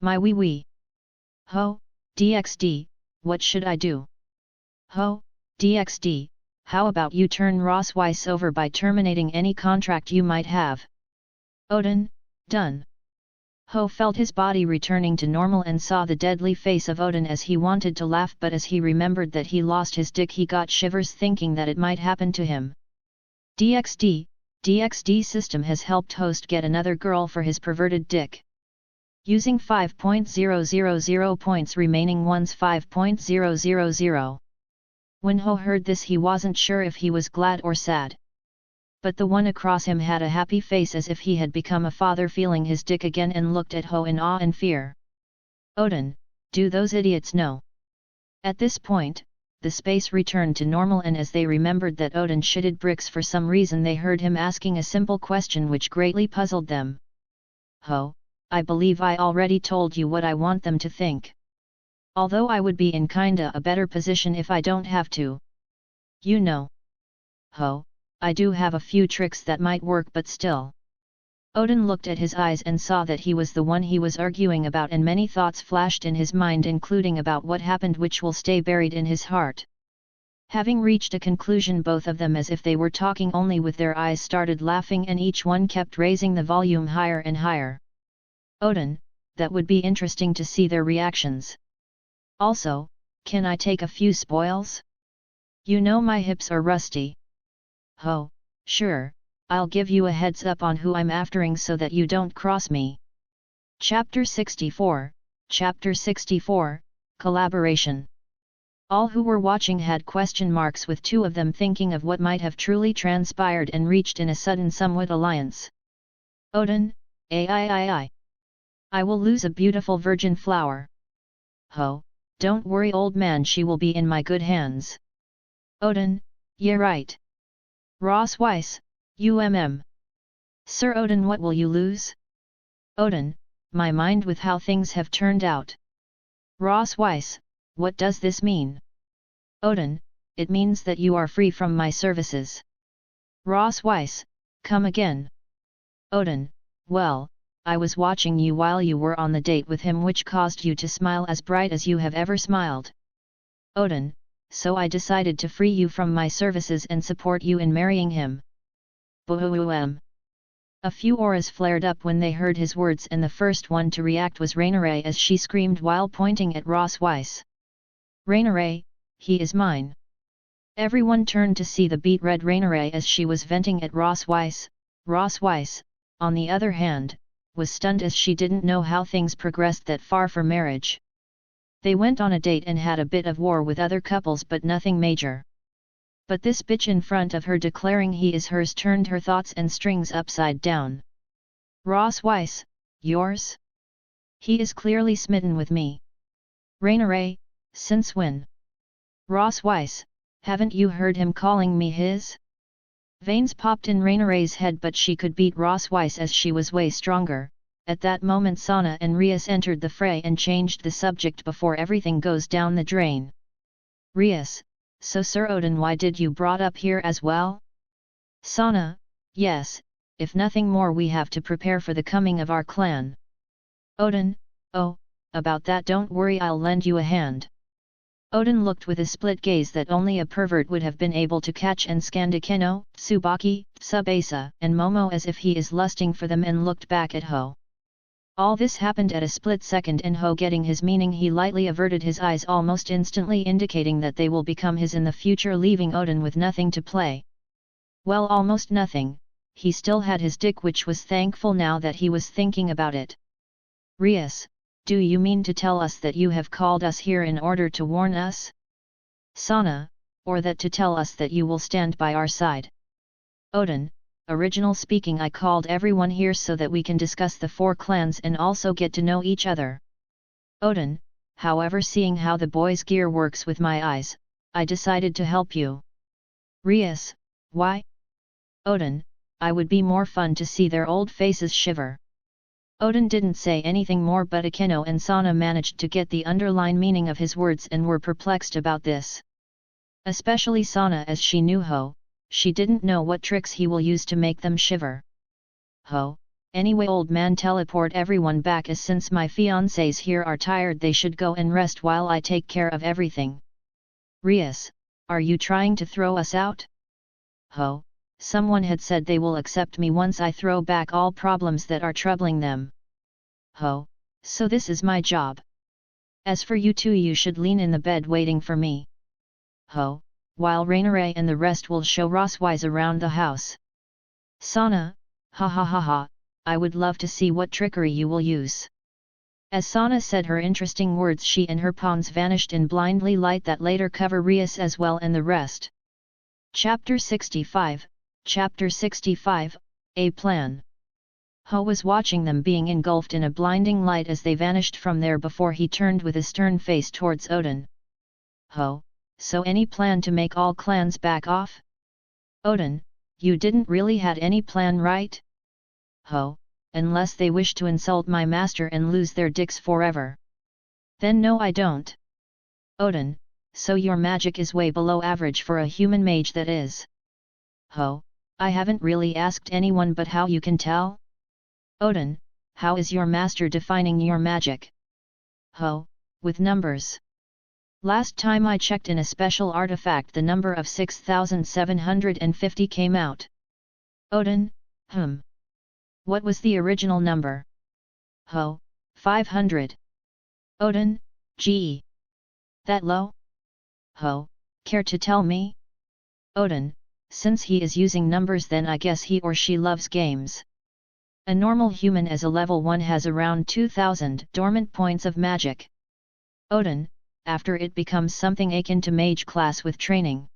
wee-wee. Ho, DxD, what should I do? Ho, DxD, how about you turn Ross Weiss over by terminating any contract you might have? Odin, done. Ho felt his body returning to normal and saw the deadly face of Odin as he wanted to laugh, but as he remembered that he lost his dick, he got shivers thinking that it might happen to him. DxD system has helped host get another girl for his perverted dick. Using 5.000 points, remaining ones 5.000. When Ho heard this, he wasn't sure if he was glad or sad. But the one across him had a happy face, as if he had become a father, feeling his dick again, and looked at Ho in awe and fear. Odin, do those idiots know? At this point, the space returned to normal, and as they remembered that Odin shitted bricks for some reason, they heard him asking a simple question which greatly puzzled them. Ho, I believe I already told you what I want them to think. Although I would be in kinda a better position if I don't have to. You know. Ho, I do have a few tricks that might work, but still. Odin looked at his eyes and saw that he was the one he was arguing about, and many thoughts flashed in his mind, including about what happened, which will stay buried in his heart. Having reached a conclusion, both of them, as if they were talking only with their eyes, started laughing, and each one kept raising the volume higher and higher. Odin, that would be interesting to see their reactions. Also, can I take a few spoils? You know my hips are rusty. Ho, sure, I'll give you a heads up on who I'm aftering so that you don't cross me. Chapter 64, Chapter 64, Collaboration. All who were watching had question marks, with two of them thinking of what might have truly transpired and reached in a sudden somewhat alliance. Odin, I will lose a beautiful virgin flower. Ho, don't worry old man, she will be in my good hands. Odin, yeah right. Ross Weiss, Sir Odin, what will you lose? Odin, my mind with how things have turned out. Ross Weiss, what does this mean? Odin, it means that you are free from my services. Ross Weiss, come again. Odin, well, I was watching you while you were on the date with him, which caused you to smile as bright as you have ever smiled. Odin, so I decided to free you from my services and support you in marrying him. Boom. A few auras flared up when they heard his words, and the first one to react was Rainierae, as she screamed while pointing at Ross Weiss. Rainierae, he is mine. Everyone turned to see the beet red Rainierae as she was venting at Ross Weiss. Ross Weiss, on the other hand, was stunned, as she didn't know how things progressed that far for marriage. They went on a date and had a bit of war with other couples, but nothing major. But this bitch in front of her declaring he is hers turned her thoughts and strings upside down. Ross Weiss, yours? He is clearly smitten with me. Rainierae, since when? Ross Weiss, haven't you heard him calling me his? Veins popped in Rainierae's head, but she could beat Ross Weiss as she was way stronger. At that moment Sana and Rias entered the fray and changed the subject before everything goes down the drain. Rias, so Sir Odin, why did you brought up here as well? Sana, yes, if nothing more we have to prepare for the coming of our clan. Odin, oh, about that don't worry, I'll lend you a hand. Odin looked with a split gaze that only a pervert would have been able to catch, and scanned Akeno, Tsubaki, Subasa, and Momo as if he is lusting for them, and looked back at Ho. All this happened at a split second, and Ho, getting his meaning, he lightly averted his eyes, almost instantly indicating that they will become his in the future, leaving Odin with nothing to play. Well, almost nothing. He still had his dick, which was thankful now that he was thinking about it. Rias, do you mean to tell us that you have called us here in order to warn us? Sana, or that to tell us that you will stand by our side? Odin, original speaking, I called everyone here so that we can discuss the four clans and also get to know each other. Odin, however, seeing how the boys' gear works with my eyes, I decided to help you. Rias, why? Odin, I would be more fun to see their old faces shiver. Odin didn't say anything more, but Akeno and Sana managed to get the underlying meaning of his words and were perplexed about this. Especially Sana, as she knew Ho. She didn't know what tricks he will use to make them shiver. Ho, anyway old man, teleport everyone back, as since my fiancés here are tired they should go and rest while I take care of everything. Rias, are you trying to throw us out? Ho, someone had said they will accept me once I throw back all problems that are troubling them. Ho, so this is my job. As for you two, you should lean in the bed waiting for me. Ho, while Rainierae and the rest will show Ross Weiss around the house. Sana, ha, I would love to see what trickery you will use. As Sana said her interesting words, she and her pawns vanished in blindly light that later cover Rias as well and the rest. Chapter 65, Chapter 65, A Plan. Ho was watching them being engulfed in a blinding light as they vanished from there before he turned with a stern face towards Odin. Ho, so any plan to make all clans back off? Odin, you didn't really had any plan, right? Ho, unless they wish to insult my master and lose their dicks forever. Then no, I don't. Odin, so your magic is way below average for a human mage, that is. Ho, I haven't really asked anyone, but how you can tell? Odin, how is your master defining your magic? Ho, with numbers. Last time I checked in a special artifact the number of 6750 came out. Odin, What was the original number? Ho, 500. Odin, gee. That low? Ho, care to tell me? Odin, since he is using numbers then I guess he or she loves games. A normal human as a level 1 has around 2000 dormant points of magic. Odin, after it becomes something akin to mage class with training.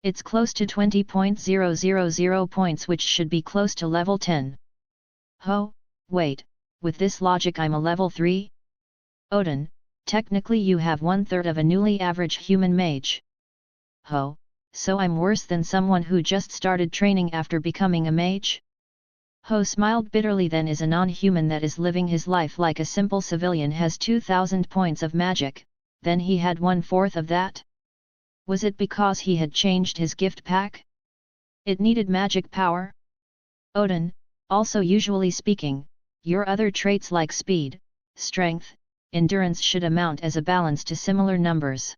It's close to 20.000 points which should be close to level 10. Ho, wait, with this logic I'm a level 3? Odin, technically you have 1/3 of a newly average human mage. Ho, so I'm worse than someone who just started training after becoming a mage? Ho smiled bitterly. Then is a non-human that is living his life like a simple civilian has 2000 points of magic, then he had 1/4 of that? Was it because he had changed his gift pack? It needed magic power? Odin, also usually speaking, your other traits like speed, strength, endurance should amount as a balance to similar numbers.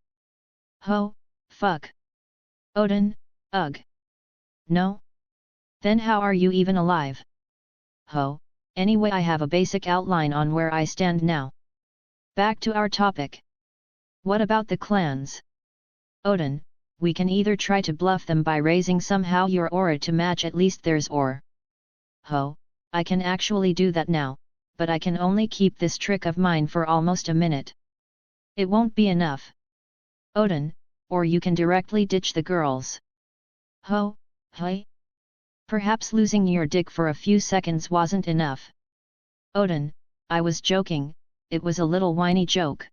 Ho, fuck. Odin, ugh. No? Then how are you even alive? Ho, anyway I have a basic outline on where I stand now. Back to our topic. What about the clans? Odin, we can either try to bluff them by raising somehow your aura to match at least theirs or... Ho, I can actually do that now, but I can only keep this trick of mine for almost a minute. It won't be enough. Odin, or you can directly ditch the girls. Ho, hey? Perhaps losing your dick for a few seconds wasn't enough. Odin, I was joking, it was a little whiny joke.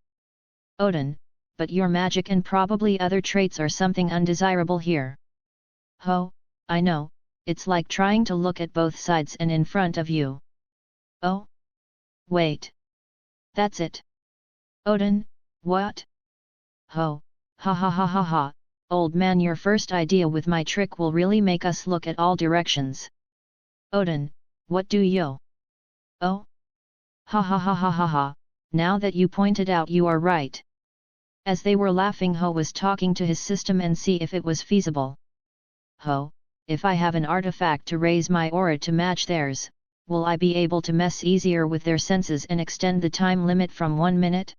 Odin, but your magic and probably other traits are something undesirable here. Ho, I know, it's like trying to look at both sides and in front of you. Oh? Wait. That's it. Odin, what? Ho, ha ha ha ha ha. Old man, your first idea with my trick will really make us look at all directions. Odin, what do you? Oh? Ha ha ha ha ha ha, now that you pointed out you are right. As they were laughing, Ho was talking to his system and see if it was feasible. Ho, if I have an artifact to raise my aura to match theirs, will I be able to mess easier with their senses and extend the time limit from 1 minute?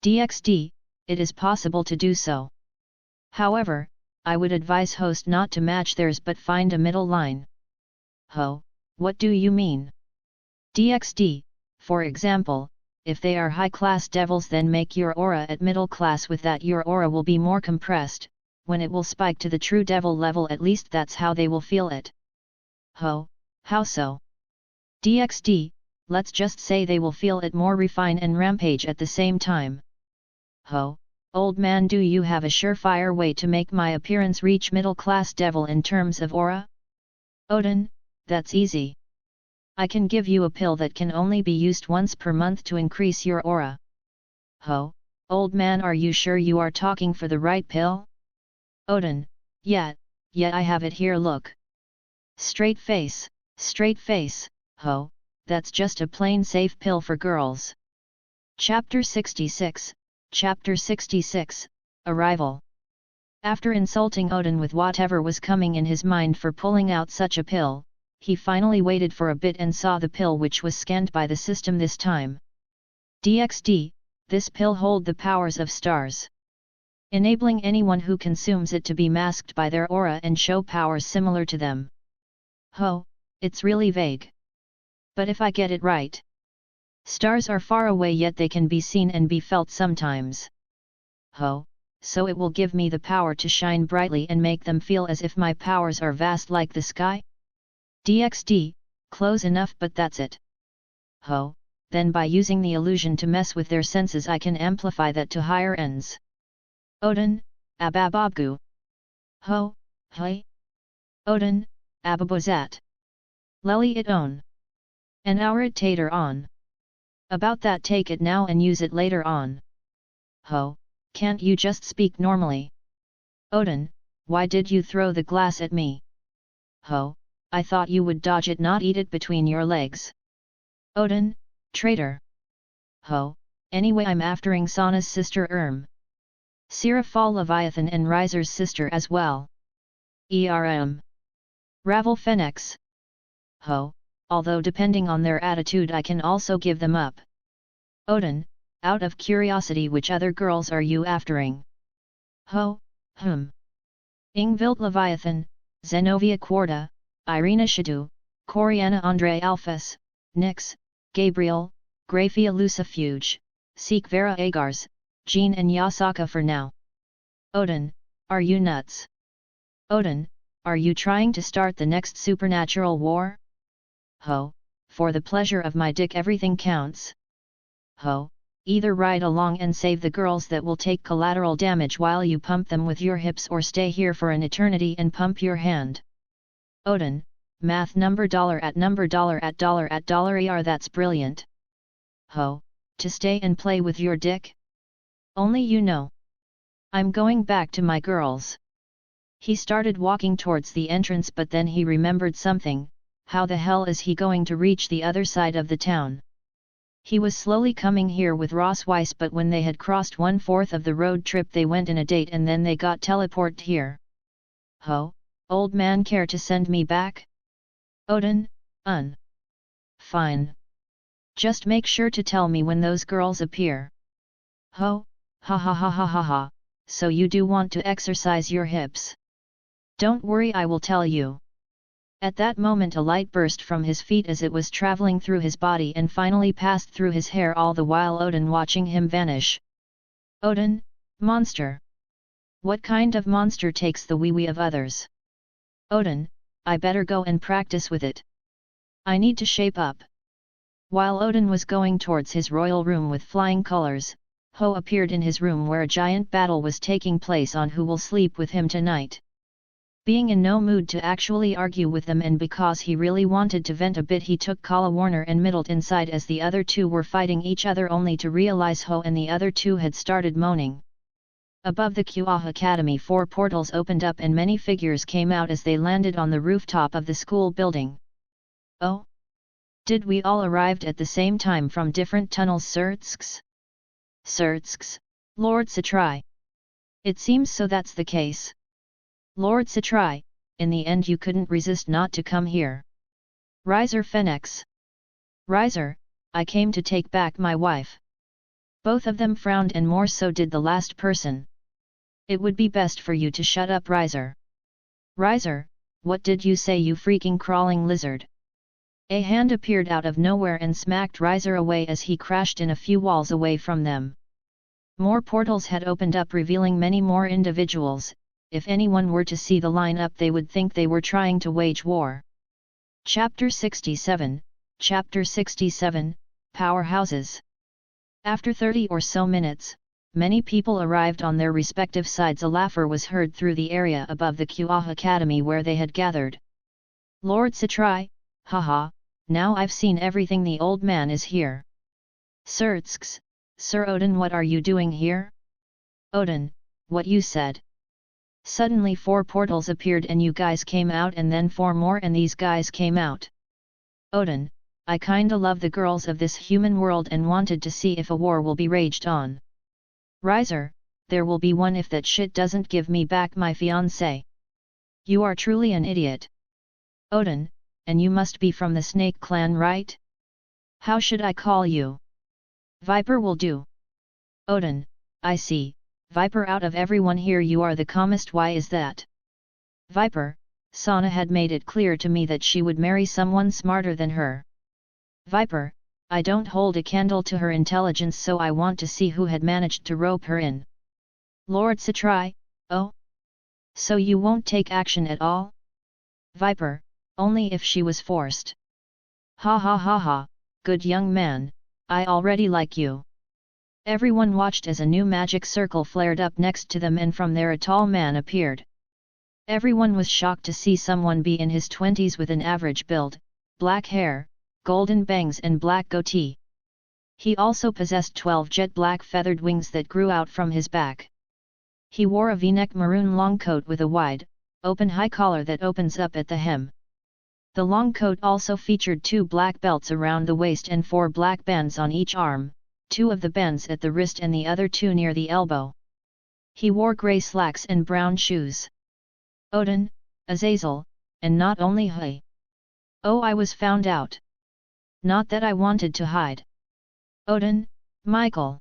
DxD, it is possible to do so. However, I would advise host not to match theirs but find a middle line. Ho, what do you mean? DxD, for example, if they are high-class devils then make your aura at middle class, with that your aura will be more compressed, when it will spike to the true devil level at least that's how they will feel it. Ho, how so? DxD, let's just say they will feel it more refined and rampage at the same time. Ho, old man, do you have a surefire way to make my appearance reach middle-class devil in terms of aura? Odin, that's easy. I can give you a pill that can only be used once per month to increase your aura. Ho, old man, are you sure you are talking for the right pill? Odin, yeah, I have it here, look. Straight face, ho, that's just a plain safe pill for girls. Chapter 66, Arrival. After insulting Odin with whatever was coming in his mind for pulling out such a pill, he finally waited for a bit and saw the pill, which was scanned by the system this time. DxD, this pill hold the powers of stars, enabling anyone who consumes it to be masked by their aura and show powers similar to them. Ho, it's really vague. But if I get it right, stars are far away yet they can be seen and be felt sometimes. Ho, so it will give me the power to shine brightly and make them feel as if my powers are vast like the sky? DxD, close enough, but that's it. Ho, then by using the illusion to mess with their senses I can amplify that to higher ends. Odin, abababgu. Ho, hey. Odin, ababozat. Lely it on. An hour it tater on. About that, take it now and use it later on. Ho, can't you just speak normally? Odin, why did you throw the glass at me? Ho, I thought you would dodge it, not eat it between your legs. Odin, traitor. Ho, anyway I'm aftering Sana's sister Seraphal Leviathan and Riser's sister as well. Ravel Phoenix. Ho, although depending on their attitude I can also give them up. Odin, out of curiosity which other girls are you aftering? Ho, Ingvild Leviathan, Zenobia Quarta, Irina Shadu, Coriana Andre Alphas, Nyx, Gabriel, Graphia Lucifuge, Seek Vera Agars, Jean and Yasaka for now. Odin, are you nuts? Odin, are you trying to start the next supernatural war? Ho, for the pleasure of my dick everything counts. Ho, either ride along and save the girls that will take collateral damage while you pump them with your hips or stay here for an eternity and pump your hand. Odin, math number dollar at dollar ER that's brilliant. Ho, to stay and play with your dick? Only you know. I'm going back to my girls. He started walking towards the entrance but then he remembered something. How the hell is he going to reach the other side of the town? He was slowly coming here with Ross Weiss but when they had crossed 1/4 of the road trip they went in a date and then they got teleported here. Ho, old man care to send me back? Odin, Fine. Just make sure to tell me when those girls appear. Ho, ha, so you do want to exercise your hips. Don't worry I will tell you. At that moment a light burst from his feet as it was travelling through his body and finally passed through his hair all the while Odin watching him vanish. Odin, monster. What kind of monster takes the wee-wee of others? Odin, I better go and practice with it. I need to shape up. While Odin was going towards his royal room with flying colors, Ho appeared in his room where a giant battle was taking place on who will sleep with him tonight. Being in no mood to actually argue with them and because he really wanted to vent a bit he took Kala Warner and middled inside as the other two were fighting each other only to realize Ho and the other two had started moaning. Above the Kua Academy 4 portals opened up and many figures came out as they landed on the rooftop of the school building. Oh? Did we all arrived at the same time from different tunnels Surtsks? Surtsks, Lord Satrai. It seems so that's the case. Lord Satrai, in the end you couldn't resist not to come here. Riser Phoenix. Riser, I came to take back my wife. Both of them frowned and more so did the last person. It would be best for you to shut up Riser. Riser, what did you say you freaking crawling lizard? A hand appeared out of nowhere and smacked Riser away as he crashed in a few walls away from them. More portals had opened up revealing many more individuals. If anyone were to see the line-up they would think they were trying to wage war. Chapter 67, Chapter 67, Powerhouses. After 30 or so minutes, many people arrived on their respective sides. A laugher was heard through the area above the Kua Academy where they had gathered. Lord Satrai, haha, now I've seen everything the old man is here. Surtsks, Sir Odin what are you doing here? Odin, what you said. Suddenly 4 portals appeared and you guys came out and then 4 more and these guys came out. Odin, I kinda love the girls of this human world and wanted to see if a war will be raged on. Riser, there will be one if that shit doesn't give me back my fiancé. You are truly an idiot. Odin, and you must be from the Snake Clan right? How should I call you? Viper will do. Odin, I see. Viper out of everyone here you are the calmest why is that? Viper, Sana had made it clear to me that she would marry someone smarter than her. Viper, I don't hold a candle to her intelligence so I want to see who had managed to rope her in. Lord Satrai, oh? So you won't take action at all? Viper, only if she was forced. Ha ha ha ha, good young man, I already like you. Everyone watched as a new magic circle flared up next to them and from there a tall man appeared. Everyone was shocked to see someone be in his 20s with an average build, black hair, golden bangs and black goatee. He also possessed 12 jet black feathered wings that grew out from his back. He wore a v-neck maroon long coat with a wide, open high collar that opens up at the hem. The long coat also featured 2 black belts around the waist and 4 black bands on each arm, 2 of the bands at the wrist and the other 2 near the elbow. He wore grey slacks and brown shoes. Odin, Azazel, and not only he. Oh, I was found out. Not that I wanted to hide. Odin, Michael.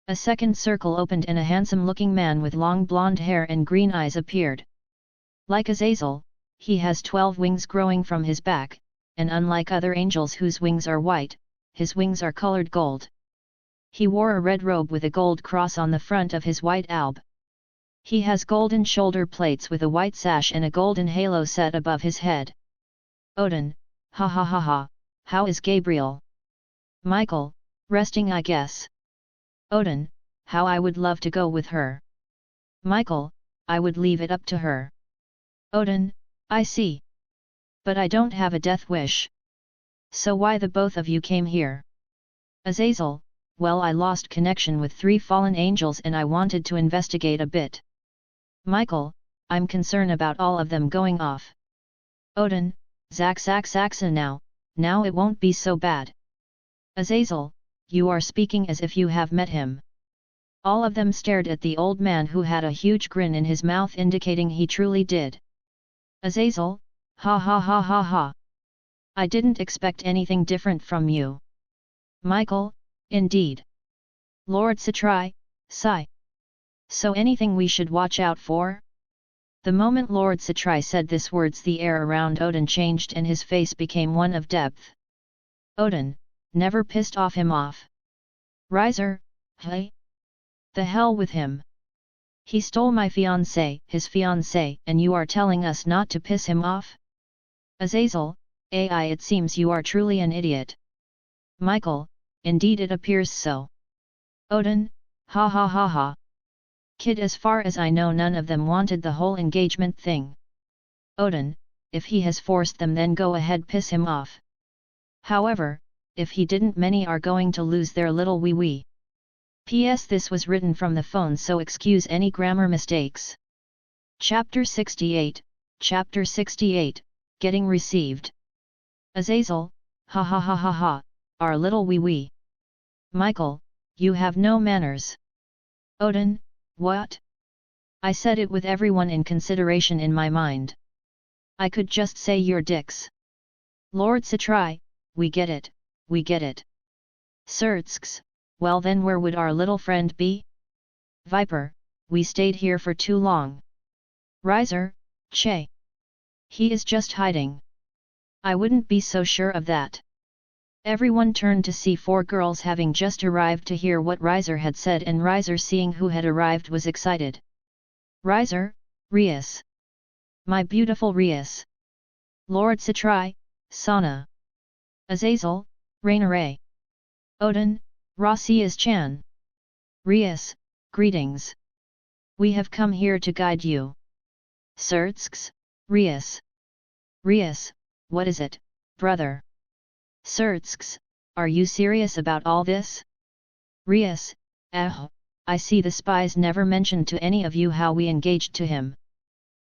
A second circle opened and a handsome-looking man with long blonde hair and green eyes appeared. Like Azazel, he has 12 wings growing from his back, and unlike other angels whose wings are white, his wings are colored gold. He wore a red robe with a gold cross on the front of his white alb. He has golden shoulder plates with a white sash and a golden halo set above his head. Odin, ha ha ha ha, how is Gabriel? Michael, resting I guess. Odin, how I would love to go with her. Michael, I would leave it up to her. Odin, I see. But I don't have a death wish. So why the both of you came here? Azazel, well, I lost connection with 3 fallen angels and I wanted to investigate a bit. Michael, I'm concerned about all of them going off. Odin, Zaxa now it won't be so bad. Azazel, you are speaking as if you have met him. All of them stared at the old man who had a huge grin in his mouth indicating he truly did. Azazel, ha ha ha ha ha. I didn't expect anything different from you. Michael, indeed. Lord Satrai, sigh. So anything we should watch out for? The moment Lord Satrai said these words, the air around Odin changed and his face became one of depth. Odin, never pissed off him off. Riser, hey? The hell with him. He stole my fiancée, his fiancée, and you are telling us not to piss him off? Azazel, AI, it seems you are truly an idiot. Michael, indeed it appears so. Odin, ha ha ha ha. Kid, as far as I know none of them wanted the whole engagement thing. Odin, if he has forced them then go ahead, piss him off. However, if he didn't, many are going to lose their little wee-wee. P.S. This was written from the phone, so excuse any grammar mistakes. Chapter 68, Chapter 68, Getting Received. Azazel, ha ha ha ha ha, our little wee-wee. Michael, you have no manners. Odin, what? I said it with everyone in consideration in my mind. I could just say your dicks. Lord Satrai, we get it, we get it. Sertsks, well then where would our little friend be? Viper, we stayed here for too long. Riser, Che. He is just hiding. I wouldn't be so sure of that. Everyone turned to see 4 girls having just arrived to hear what Riser had said, and Riser, seeing who had arrived, was excited. Riser, Rias. My beautiful Rias. Lord Satrai, Sana. Azazel, Rainaray. Odin, Rasias Chan. Rias, greetings. We have come here to guide you. Sertsks, Rias. Rias, what is it, brother? Sertsks, are you serious about all this? Rias, I see the spies never mentioned to any of you how we engaged to him.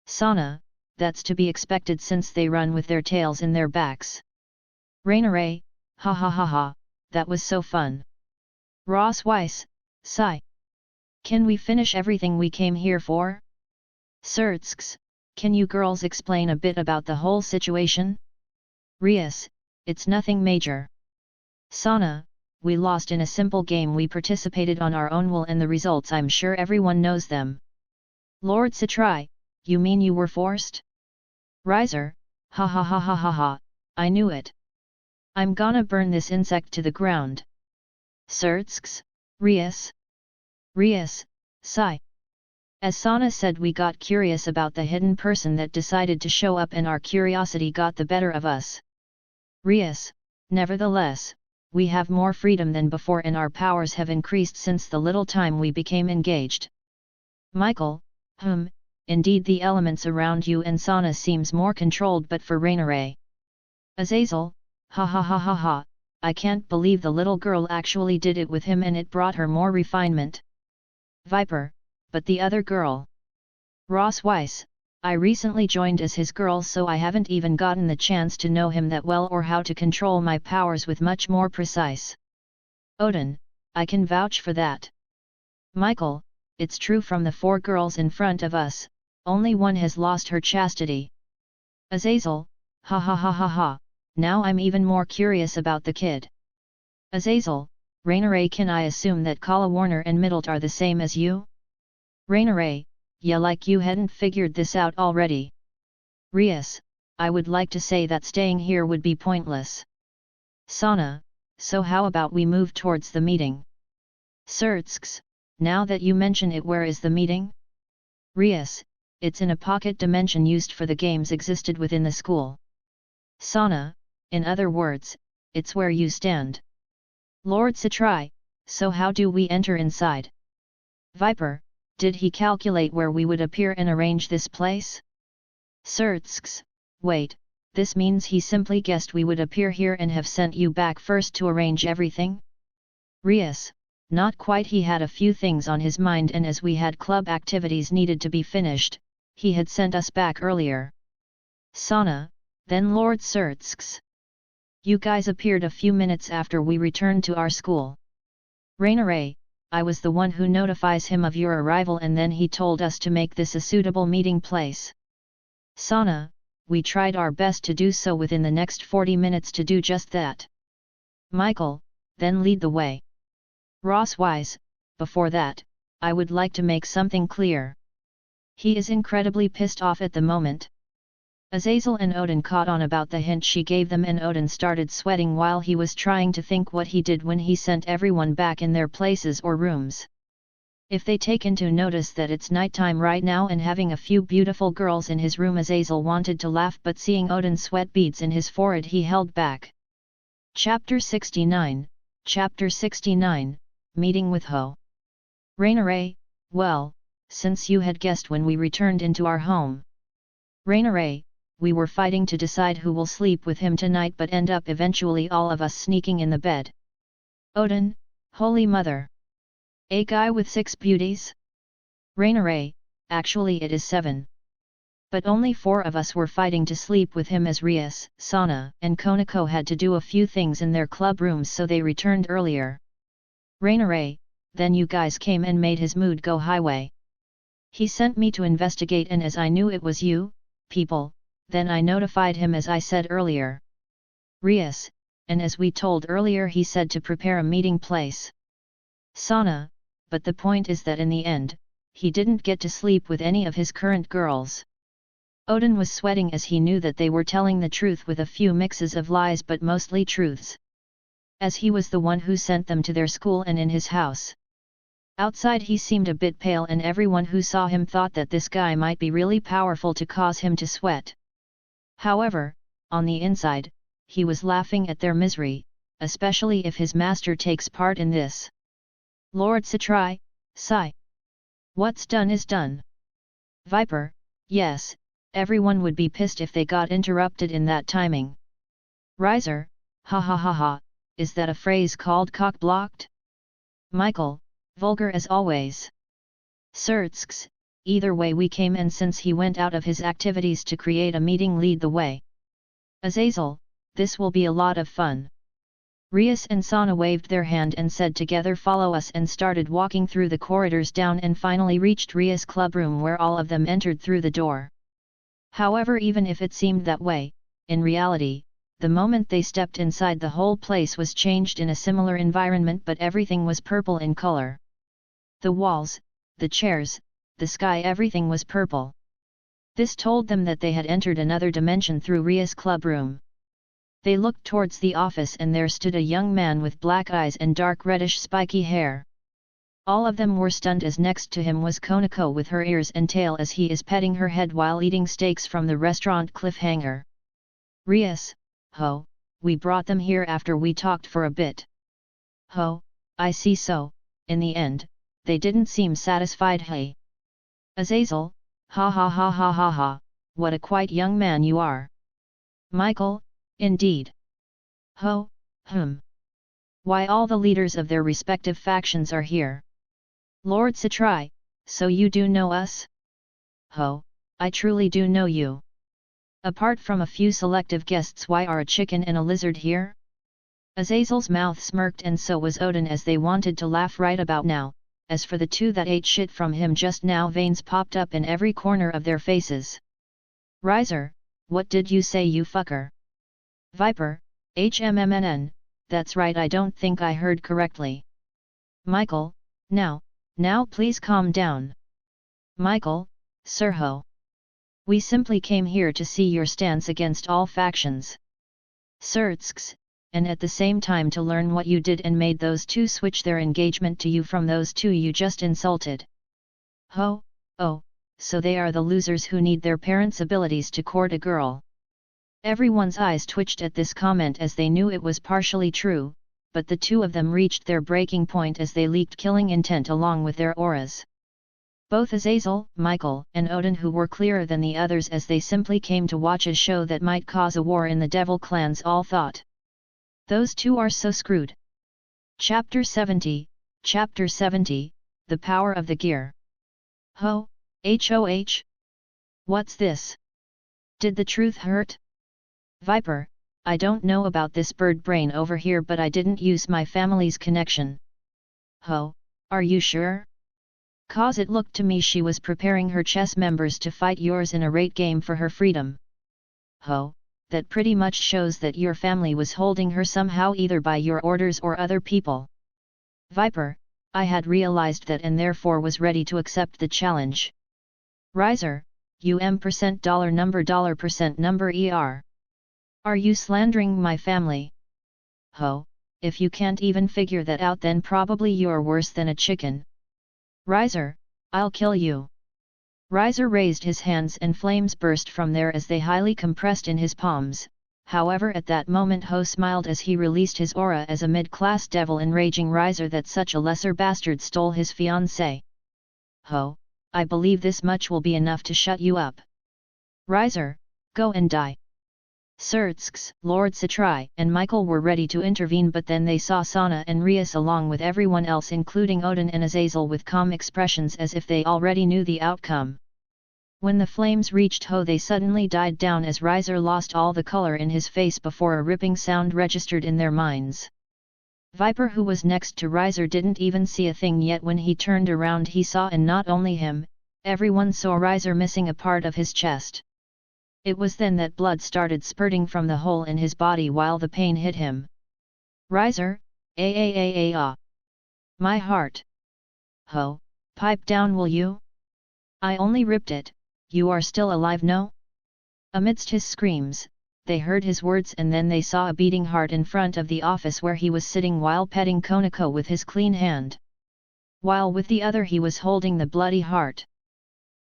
Sana, that's to be expected since they run with their tails in their backs. Rainaray, ha ha ha ha, that was so fun. Ross Weiss, sigh. Can we finish everything we came here for? Sertsks, can you girls explain a bit about the whole situation? Rias, it's nothing major. Sana, we lost in a simple game, we participated on our own will and the results I'm sure everyone knows them. Lord Satrai, you mean you were forced? Riser, ha ha ha ha ha ha, I knew it. I'm gonna burn this insect to the ground. Sertsks, Rias. Rias, sigh. As Sana said, we got curious about the hidden person that decided to show up and our curiosity got the better of us. Rias, nevertheless, we have more freedom than before and our powers have increased since the little time we became engaged. Michael, indeed the elements around you and Sana seems more controlled, but for Rainaray. Azazel, ha ha ha ha ha, I can't believe the little girl actually did it with him and it brought her more refinement. Viper, but the other girl. Ross Weiss, I recently joined as his girl, so I haven't even gotten the chance to know him that well or how to control my powers with much more precise. Odin, I can vouch for that. Michael, it's true from the 4 girls in front of us, only one has lost her chastity. Azazel, ha ha ha ha ha, now I'm even more curious about the kid. Azazel, Rainaray, can I assume that Kala Warner and Middlet are the same as you? Rainaray, yeah, like you hadn't figured this out already. Rias, I would like to say that staying here would be pointless. Sana, so how about we move towards the meeting? Sertsks, now that you mention it, where is the meeting? Rias, it's in a pocket dimension used for the games existed within the school. Sana, in other words, it's where you stand. Lord Satrai, so how do we enter inside? Viper, did he calculate where we would appear and arrange this place? Sertsks, wait, this means he simply guessed we would appear here and have sent you back first to arrange everything? Rias, not quite. He had a few things on his mind, and as we had club activities needed to be finished, he had sent us back earlier. Sana, then Lord Sertsks. You guys appeared a few minutes after we returned to our school. Rainaray, I was the one who notifies him of your arrival, and then he told us to make this a suitable meeting place. Sana, we tried our best to do so within the next 40 minutes to do just that. Michael, then lead the way. Rosswise, before that, I would like to make something clear. He is incredibly pissed off at the moment. Azazel and Odin caught on about the hint she gave them, and Odin started sweating while he was trying to think what he did when he sent everyone back in their places or rooms. If they take into notice that it's nighttime right now and having a few beautiful girls in his room, Azazel wanted to laugh, but seeing Odin's sweat beads in his forehead, he held back. Chapter 69, Chapter 69, Meeting with Ho. Rainaray, well, since you had guessed when we returned into our home. Rainaray, we were fighting to decide who will sleep with him tonight, but end up eventually all of us sneaking in the bed. Odin, Holy Mother. A guy with 6 beauties? Rainaray, actually it is 7. But only 4 of us were fighting to sleep with him, as Rias, Sana, and Konako had to do a few things in their club rooms, so they returned earlier. Rainaray, then you guys came and made his mood go highway. He sent me to investigate, and as I knew it was you, people, then I notified him as I said earlier. Rias, and as we told earlier, he said to prepare a meeting place. Sana, but the point is that in the end, he didn't get to sleep with any of his current girls. Odin was sweating as he knew that they were telling the truth with a few mixes of lies, but mostly truths. As he was the one who sent them to their school and in his house. Outside he seemed a bit pale, and everyone who saw him thought that this guy might be really powerful to cause him to sweat. However, on the inside, he was laughing at their misery, especially if his master takes part in this. Lord Satrai, sigh. What's done is done. Viper, yes, everyone would be pissed if they got interrupted in that timing. Riser, ha ha ha ha, is that a phrase called cock-blocked? Michael, vulgar as always. Sertsks, either way we came, and since he went out of his activities to create a meeting, lead the way. Azazel, this will be a lot of fun. Rias and Sana waved their hand and said together, follow us, and started walking through the corridors down, and finally reached Rias' club room, where all of them entered through the door. However, even if it seemed that way, in reality, the moment they stepped inside, the whole place was changed in a similar environment, but everything was purple in color. The walls, the chairs, the sky, everything was purple. This told them that they had entered another dimension through Ria's club room. They looked towards the office, and there stood a young man with black eyes and dark reddish spiky hair. All of them were stunned, as next to him was Konako with her ears and tail, as he is petting her head while eating steaks from the restaurant Cliffhanger. Rias, Ho, we brought them here after we talked for a bit. Ho, I see, so, in the end, they didn't seem satisfied. Hey. Azazel, ha ha ha ha ha ha, what a quite young man you are. Michael, indeed. Ho, Why, all the leaders of their respective factions are here. Lord Satrai, so you do know us? Ho, I truly do know you. Apart from a few selective guests, why are a chicken and a lizard here? Azazel's mouth smirked, and so was Odin, as they wanted to laugh right about now, as for the two that ate shit from him just now, veins popped up in every corner of their faces. Riser, what did you say, you fucker? Viper, HMMNN, that's right, I don't think I heard correctly. Michael, now please calm down. Michael, Sir Ho. We simply came here to see your stance against all factions. Sirtsks, and at the same time to learn what you did and made those two switch their engagement to you from those two you just insulted. Ho, oh, so they are the losers who need their parents' abilities to court a girl. Everyone's eyes twitched at this comment as they knew it was partially true, but the two of them reached their breaking point as they leaked killing intent along with their auras. Both Azazel, Michael, and Odin, who were clearer than the others as they simply came to watch a show that might cause a war in the devil clans, all thought, those two are so screwed. Chapter 70, The Power of the Gear. Ho, HOH? What's this? Did the truth hurt? Viper, I don't know about this bird brain over here, but I didn't use my family's connection. Ho, are you sure? Cause it looked to me she was preparing her chess members to fight yours in a rate game for her freedom. Ho, that pretty much shows that your family was holding her somehow, either by your orders or other people. Viper, I had realized that and therefore was ready to accept the challenge. Riser, $$number ER. Are you slandering my family? Ho, if you can't even figure that out, then probably you're worse than a chicken. Riser, I'll kill you. Riser raised his hands and flames burst from there as they highly compressed in his palms. However, at that moment Ho smiled as he released his aura as a mid-class devil, enraging Riser that such a lesser bastard stole his fiancée. Ho, I believe this much will be enough to shut you up. Riser, go and die. Sirtsks, Lord Satrai, and Michael were ready to intervene, but then they saw Sana and Rias along with everyone else, including Odin and Azazel, with calm expressions as if they already knew the outcome. When the flames reached Ho, they suddenly died down as Riser lost all the color in his face before a ripping sound registered in their minds. Viper, who was next to Riser, didn't even see a thing yet. When he turned around, he saw, and not only him, everyone saw Riser missing a part of his chest. It was then that blood started spurting from the hole in his body while the pain hit him. Riser, ah. My heart. Ho, pipe down will you? I only ripped it, you are still alive, no? Amidst his screams, they heard his words, and then they saw a beating heart in front of the office where he was sitting while petting Konako with his clean hand. While with the other he was holding the bloody heart.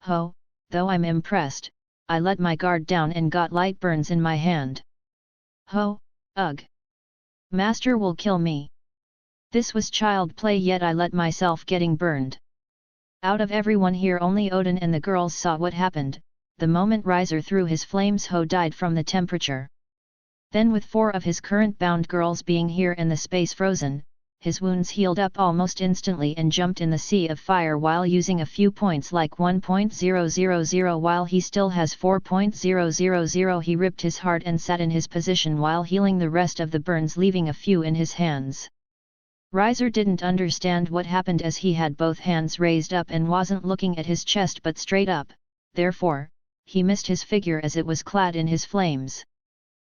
Ho, though I'm impressed, I let my guard down and got light burns in my hand. Ho, ugh. Master will kill me. This was child play, yet I let myself getting burned. Out of everyone here, only Odin and the girls saw what happened. The moment Riser threw his flames, Ho died from the temperature. Then, with 4 of his current bound girls being here and the space frozen, his wounds healed up almost instantly and jumped in the sea of fire while using a few points like 1.000. While he still has 4.000, he ripped his heart and sat in his position while healing the rest of the burns, leaving a few in his hands. Riser didn't understand what happened as he had both hands raised up and wasn't looking at his chest but straight up, therefore, he missed his figure as it was clad in his flames.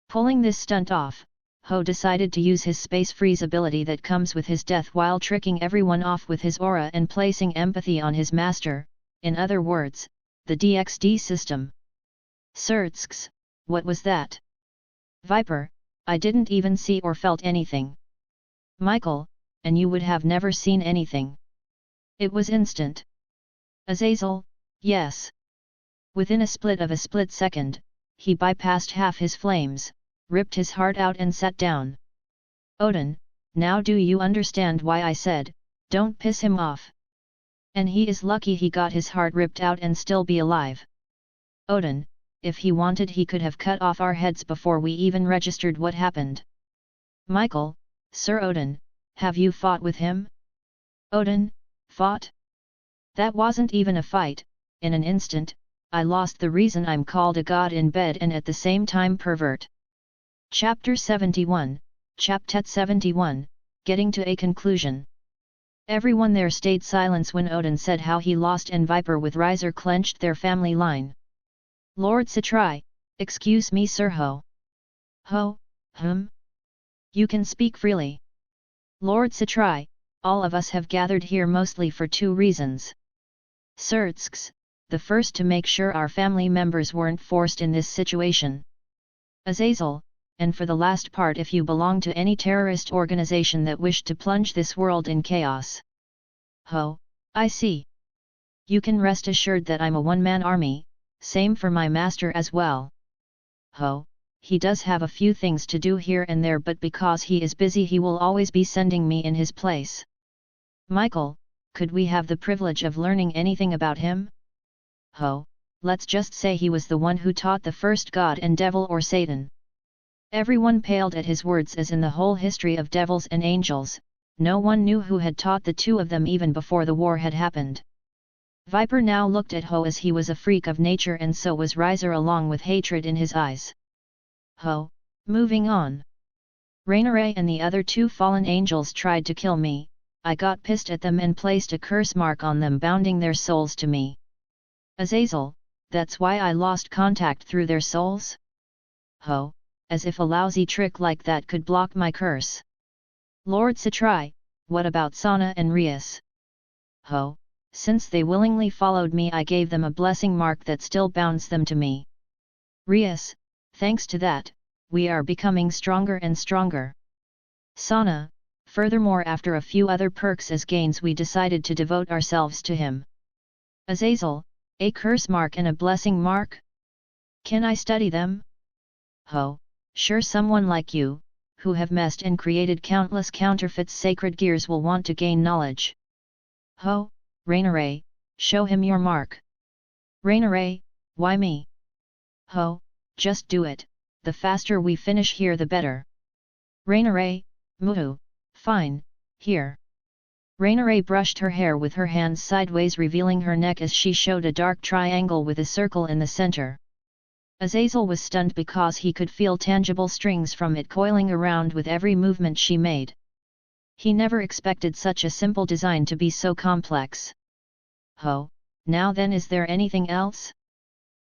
Pulling this stunt off, Ho decided to use his space freeze ability that comes with his death while tricking everyone off with his aura and placing empathy on his master, in other words, the DxD system. Sirtsks, what was that? Viper, I didn't even see or felt anything. Michael, and you would have never seen anything. It was instant. Azazel, yes. Within a split second, he bypassed half his flames, ripped his heart out and sat down. Odin, now do you understand why I said, don't piss him off? And he is lucky he got his heart ripped out and still be alive. Odin, if he wanted he could have cut off our heads before we even registered what happened. Michael, Sir Odin, have you fought with him? Odin, fought? That wasn't even a fight. In an instant, I lost the reason I'm called a god in bed and at the same time pervert. Chapter 71, Chapter 71, Getting to a Conclusion. Everyone there stayed silent when Odin said how he lost and Viper with Riser clenched their family line. Lord Satrai, excuse me Sir Ho. Ho, You can speak freely. Lord Satrai, all of us have gathered here mostly for two reasons. Sirtsks, the first to make sure our family members weren't forced in this situation. Azazel, and for the last part if you belong to any terrorist organization that wished to plunge this world in chaos. Ho, I see. You can rest assured that I'm a one-man army, same for my master as well. Ho, he does have a few things to do here and there but because he is busy he will always be sending me in his place. Michael, could we have the privilege of learning anything about him? Ho, let's just say he was the one who taught the first god and devil or Satan. Everyone paled at his words as in the whole history of devils and angels, no one knew who had taught the two of them even before the war had happened. Viper now looked at Ho as he was a freak of nature and so was Riser along with hatred in his eyes. Ho, moving on. Raineray and the other two fallen angels tried to kill me, I got pissed at them and placed a curse mark on them bounding their souls to me. Azazel, that's why I lost contact through their souls? Ho, as if a lousy trick like that could block my curse. Lord Satrai, what about Sana and Rias? Ho, since they willingly followed me I gave them a blessing mark that still bounds them to me. Rias, thanks to that, we are becoming stronger and stronger. Sana, furthermore after a few other perks as gains we decided to devote ourselves to him. Azazel, a curse mark and a blessing mark? Can I study them? Ho, sure someone like you, who have messed and created countless counterfeits sacred gears will want to gain knowledge. Ho, Raineray, show him your mark. Raineray, why me? Ho, just do it, the faster we finish here the better. Raineray, Muhu, fine, here. Raineray brushed her hair with her hands sideways revealing her neck as she showed a dark triangle with a circle in the center. Azazel was stunned because he could feel tangible strings from it coiling around with every movement she made. He never expected such a simple design to be so complex. Ho, now then is there anything else?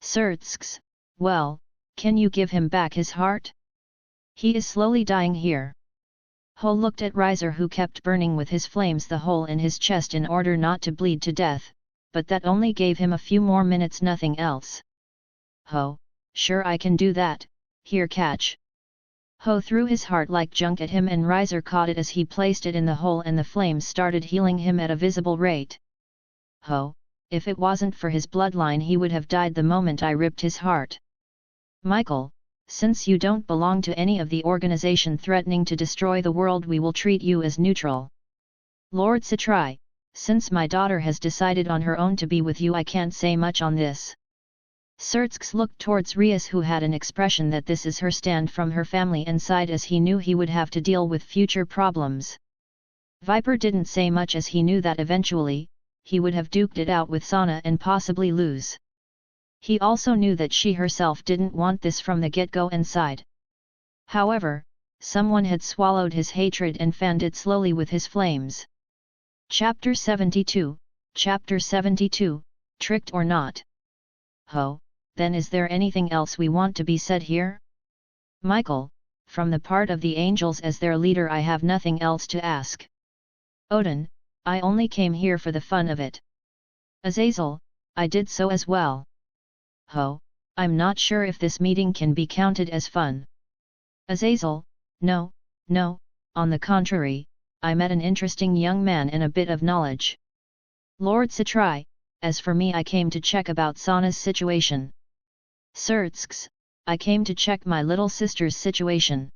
Sirtsks, well, can you give him back his heart? He is slowly dying here. Ho looked at Riser who kept burning with his flames the hole in his chest in order not to bleed to death, but that only gave him a few more minutes nothing else. Ho, sure I can do that, here catch. Ho threw his heart like junk at him and Riser caught it as he placed it in the hole and the flames started healing him at a visible rate. Ho, if it wasn't for his bloodline he would have died the moment I ripped his heart. Michael, since you don't belong to any of the organization threatening to destroy the world we will treat you as neutral. Lord Satrai, since my daughter has decided on her own to be with you I can't say much on this. Sirtsks looked towards Rias who had an expression that this is her stand from her family and sighed as he knew he would have to deal with future problems. Viper didn't say much as he knew that eventually, he would have duked it out with Sana and possibly lose. He also knew that she herself didn't want this from the get-go and sighed. However, someone had swallowed his hatred and fanned it slowly with his flames. Chapter 72, Chapter 72, Tricked or Not? Ho, then is there anything else we want to be said here? Michael, from the part of the angels as their leader I have nothing else to ask. Odin, I only came here for the fun of it. Azazel, I did so as well. Ho, I'm not sure if this meeting can be counted as fun. Azazel, no, on the contrary, I met an interesting young man and a bit of knowledge. Lord Satrai, as for me I came to check about Sana's situation. Sirtsks, I came to check my little sister's situation.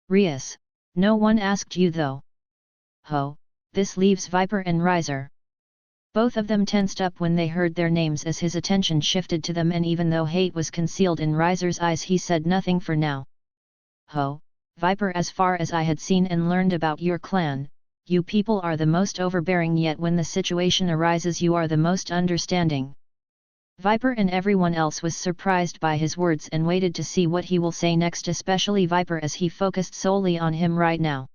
Rias, no one asked you though. Ho, this leaves Viper and Riser. Both of them tensed up when they heard their names as his attention shifted to them and even though hate was concealed in Riser's eyes he said nothing for now. Ho, Viper, as far as I had seen and learned about your clan, you people are the most overbearing yet when the situation arises you are the most understanding. Viper and everyone else was surprised by his words and waited to see what he will say next, especially Viper as he focused solely on him right now.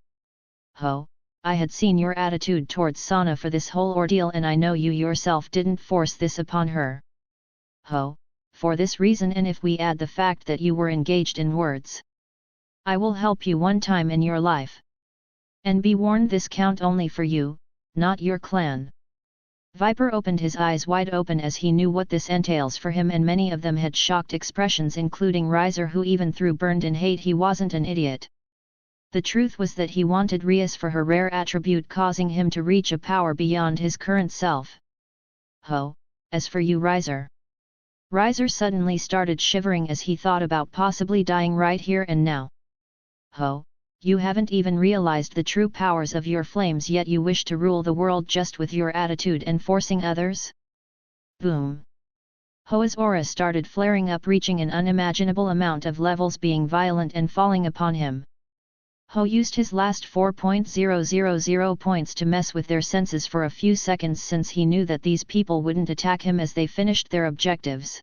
Ho, I had seen your attitude towards Sana for this whole ordeal, and I know you yourself didn't force this upon her. Ho, for this reason, and if we add the fact that you were engaged in words, I will help you one time in your life. And be warned, this count only for you, not your clan. Viper opened his eyes wide open as he knew what this entails for him, and many of them had shocked expressions, including Riser, who even though burned in hate he wasn't an idiot. The truth was that he wanted Rias for her rare attribute, causing him to reach a power beyond his current self. Ho, as for you, Riser. Riser suddenly started shivering as he thought about possibly dying right here and now. Ho, you haven't even realized the true powers of your flames yet, you wish to rule the world just with your attitude and forcing others? Boom! Ho's aura started flaring up, reaching an unimaginable amount of levels, being violent and falling upon him. Ho used his last 4.000 points to mess with their senses for a few seconds, since he knew that these people wouldn't attack him as they finished their objectives.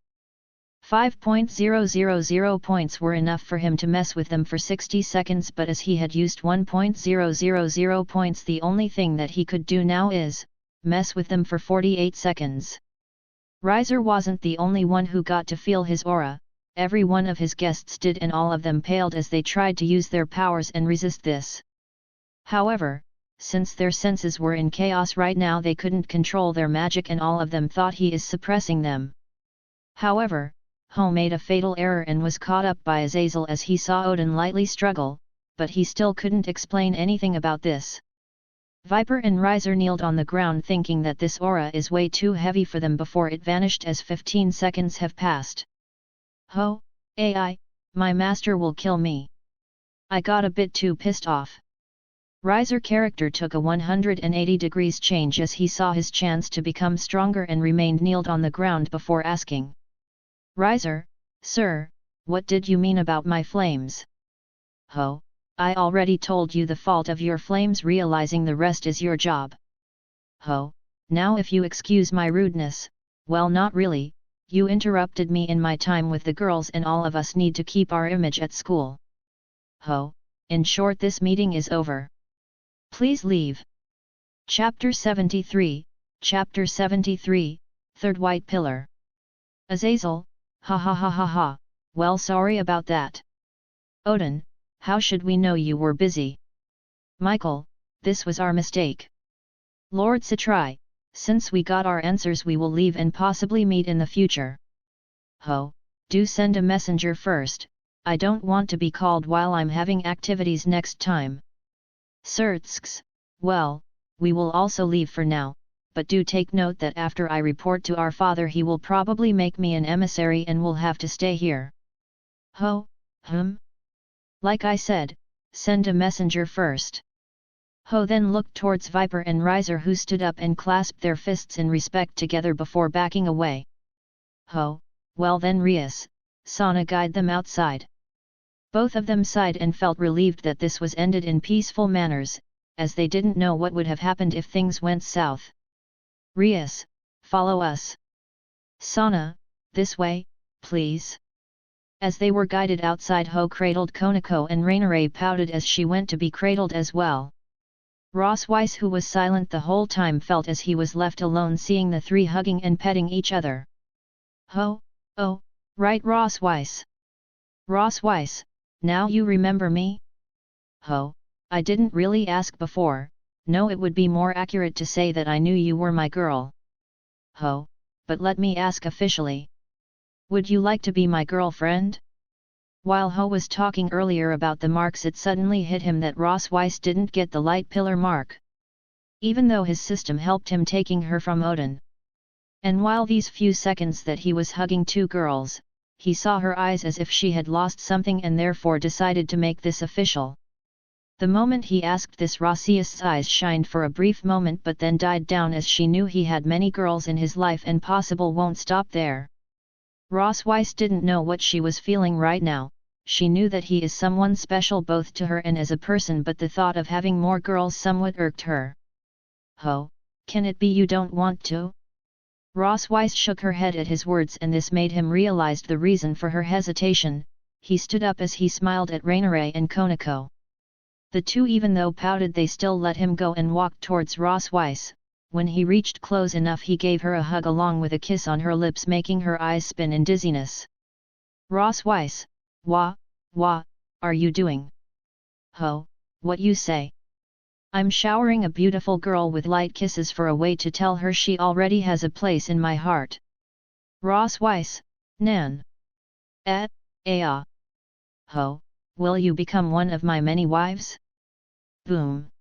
5.000 points were enough for him to mess with them for 60 seconds, but as he had used 1.000 points, the only thing that he could do now is mess with them for 48 seconds. Riser wasn't the only one who got to feel his aura. Every one of his guests did, and all of them paled as they tried to use their powers and resist this. However, since their senses were in chaos right now, they couldn't control their magic, and all of them thought he is suppressing them. However, Ho made a fatal error and was caught up by Azazel as he saw Odin lightly struggle, but he still couldn't explain anything about this. Viper and Riser kneeled on the ground, thinking that this aura is way too heavy for them, before it vanished as 15 seconds have passed. Ho, AI, my master will kill me. I got a bit too pissed off. Riser character took a 180 degrees change as he saw his chance to become stronger and remained kneeled on the ground before asking. Riser, sir, what did you mean about my flames? Ho, I already told you the fault of your flames, realizing the rest is your job. Ho, now if you excuse my rudeness, well, not really. You interrupted me in my time with the girls, and all of us need to keep our image at school. Ho, in short, this meeting is over. Please leave. Chapter 73, Chapter 73, Third White Pillar. Azazel, ha ha ha ha ha, well, sorry about that. Odin, how should we know you were busy? Michael, this was our mistake. Lord Citrai, since we got our answers, we will leave and possibly meet in the future. Ho, do send a messenger first, I don't want to be called while I'm having activities next time. Sirtsks, well, we will also leave for now, but do take note that after I report to our father, he will probably make me an emissary and will have to stay here. Ho, like I said, send a messenger first. Ho then looked towards Viper and Riser, who stood up and clasped their fists in respect together before backing away. Ho, well then, Rias, Sana, guide them outside. Both of them sighed and felt relieved that this was ended in peaceful manners, as they didn't know what would have happened if things went south. Rias, follow us. Sana, this way, please. As they were guided outside, Ho cradled Konako, and Rainare pouted as she went to be cradled as well. Ross Weiss, who was silent the whole time, felt as he was left alone, seeing the three hugging and petting each other. Ho, oh, right, Ross Weiss. Ross Weiss, now you remember me? Ho, I didn't really ask before, no, it would be more accurate to say that I knew you were my girl. Ho, but let me ask officially. Would you like to be my girlfriend? While Ho was talking earlier about the marks, it suddenly hit him that Ross Weiss didn't get the light pillar mark. Even though his system helped him taking her from Odin. And while these few seconds that he was hugging two girls, he saw her eyes as if she had lost something, and therefore decided to make this official. The moment he asked this, Rossius' eyes shined for a brief moment but then died down, as she knew he had many girls in his life and possible won't stop there. Ross Weiss didn't know what she was feeling right now. She knew that he is someone special both to her and as a person, but the thought of having more girls somewhat irked her. Ho, can it be you don't want to? Ross Weiss shook her head at his words, and this made him realize the reason for her hesitation. He stood up as he smiled at Rainare and Konako. The two, even though pouted, they still let him go and walked towards Ross Weiss. When he reached close enough, he gave her a hug along with a kiss on her lips, making her eyes spin in dizziness. Ross Weiss, wha are you doing? Ho, what you say? I'm showering a beautiful girl with light kisses for a way to tell her she already has a place in my heart. Ross Weiss, Nan. Ho, will you become one of my many wives? Boom.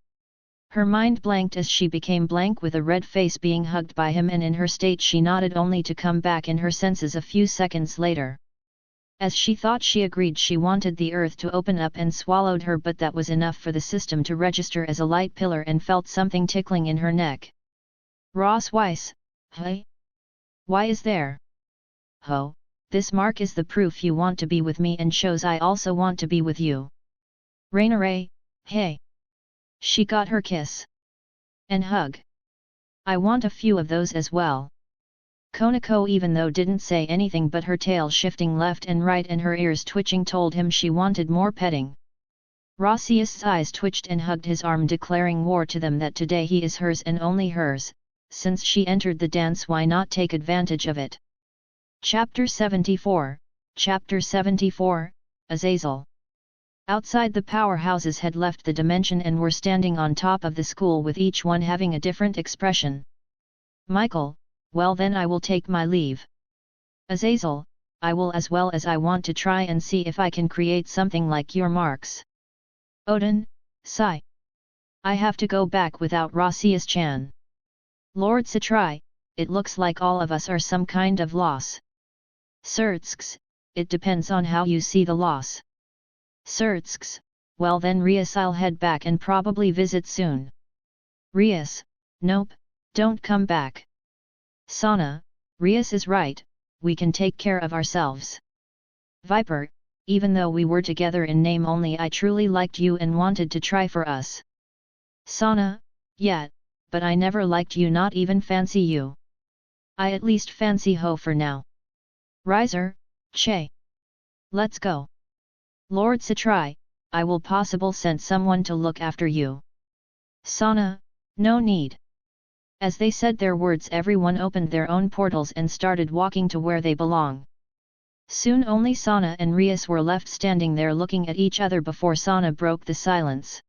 Her mind blanked as she became blank with a red face, being hugged by him, and in her state she nodded, only to come back in her senses a few seconds later. As she thought, she agreed she wanted the earth to open up and swallowed her, but that was enough for the system to register as a light pillar, and felt something tickling in her neck. Ross Weiss, hey? Why is there? Ho, this mark is the proof you want to be with me and shows I also want to be with you. Rainaray, hey. She got her kiss. And hug. I want a few of those as well. Konako, even though didn't say anything, but her tail shifting left and right and her ears twitching, told him she wanted more petting. Rossius's eyes twitched and hugged his arm, declaring war to them that today he is hers and only hers. Since she entered the dance, why not take advantage of it? Chapter 74, Azazel. Outside, the powerhouses had left the dimension and were standing on top of the school, with each one having a different expression. Michael, well then I will take my leave. Azazel, I will as well, as I want to try and see if I can create something like your marks. Odin, sigh. I have to go back without Rossius-chan. Lord Satrai, it looks like all of us are some kind of loss. Surtsks, it depends on how you see the loss. Surtsks, well then Rias, I'll head back and probably visit soon. Rias, nope, don't come back. Sana, Rias is right, we can take care of ourselves. Viper, even though we were together in name only, I truly liked you and wanted to try for us. Sana, yeah, but I never liked you, not even fancy you. I at least fancy Ho for now. Riser, Che. Let's go. Lord Satrai, I will possible send someone to look after you. Sana, no need. As they said their words, everyone opened their own portals and started walking to where they belong. Soon only Sana and Rias were left standing there looking at each other before Sana broke the silence.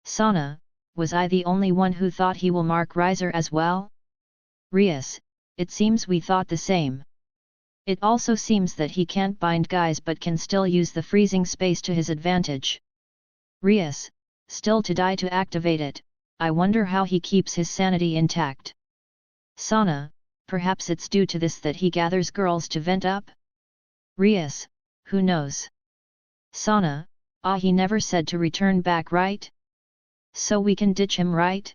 Sana, was I the only one who thought he will mark Riser as well? Rias, it seems we thought the same. It also seems that he can't bind guys but can still use the freezing space to his advantage. Rias, still to die to activate it, I wonder how he keeps his sanity intact. Sana, perhaps it's due to this that he gathers girls to vent up? Rias, who knows? Sana, he never said to return back, right? So we can ditch him, right?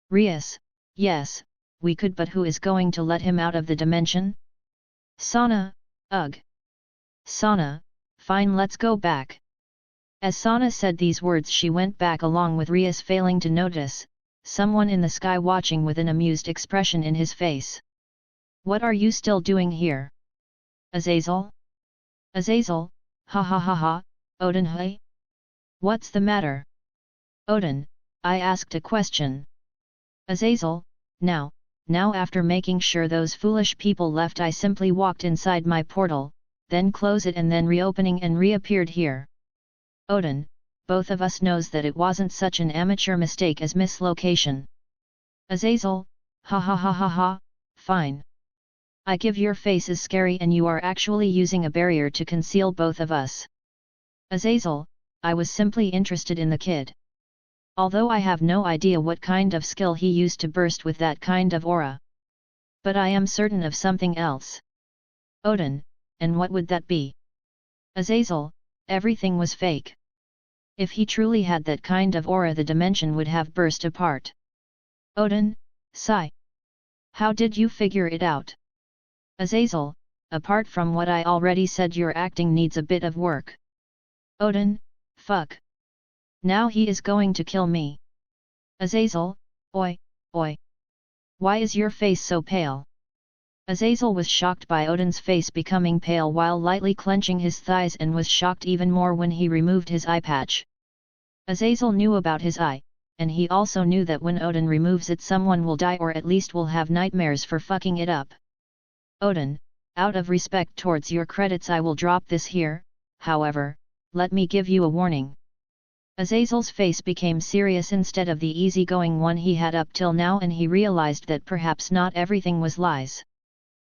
Rias, yes, we could, but who is going to let him out of the dimension? Sana, ugh. Sana, fine, let's go back. As Sana said these words, she went back along with Rias, failing to notice someone in the sky watching with an amused expression in his face. What are you still doing here? Azazel? Azazel, ha ha ha ha, Odin, hey? What's the matter? Odin, I asked a question. Azazel, now after making sure those foolish people left, I simply walked inside my portal, then close it and then reopening and reappeared here. Odin, both of us knows that it wasn't such an amateur mistake as mislocation. Azazel, ha ha ha ha ha, fine. I give your face is scary and you are actually using a barrier to conceal both of us. Azazel, I was simply interested in the kid. Although I have no idea what kind of skill he used to burst with that kind of aura. But I am certain of something else. Odin, and what would that be? Azazel, everything was fake. If he truly had that kind of aura, the dimension would have burst apart. Odin, sigh. How did you figure it out? Azazel, apart from what I already said, your acting needs a bit of work. Odin, fuck. Now he is going to kill me. Azazel, oi. Why is your face so pale? Azazel was shocked by Odin's face becoming pale while lightly clenching his thighs, and was shocked even more when he removed his eye patch. Azazel knew about his eye, and he also knew that when Odin removes it someone will die or at least will have nightmares for fucking it up. Odin, out of respect towards your credits I will drop this here, however, let me give you a warning. Azazel's face became serious instead of the easygoing one he had up till now, and he realized that perhaps not everything was lies.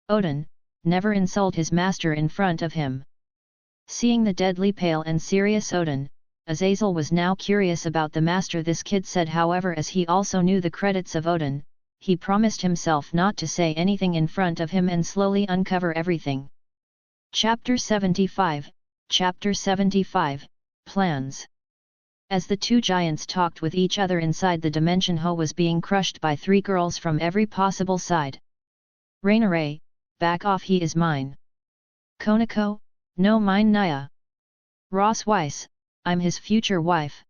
Odin, never insult his master in front of him. Seeing the deadly pale and serious Odin, Azazel was now curious about the master this kid said. However, as he also knew the credits of Odin, he promised himself not to say anything in front of him and slowly uncover everything. Chapter 75, Chapter 75, Plans. As the two giants talked with each other inside the dimension, Ho was being crushed by three girls from every possible side. Rainaray, back off, he is mine. Konako, no, mine. Naya. Ross Weiss, I'm his future wife.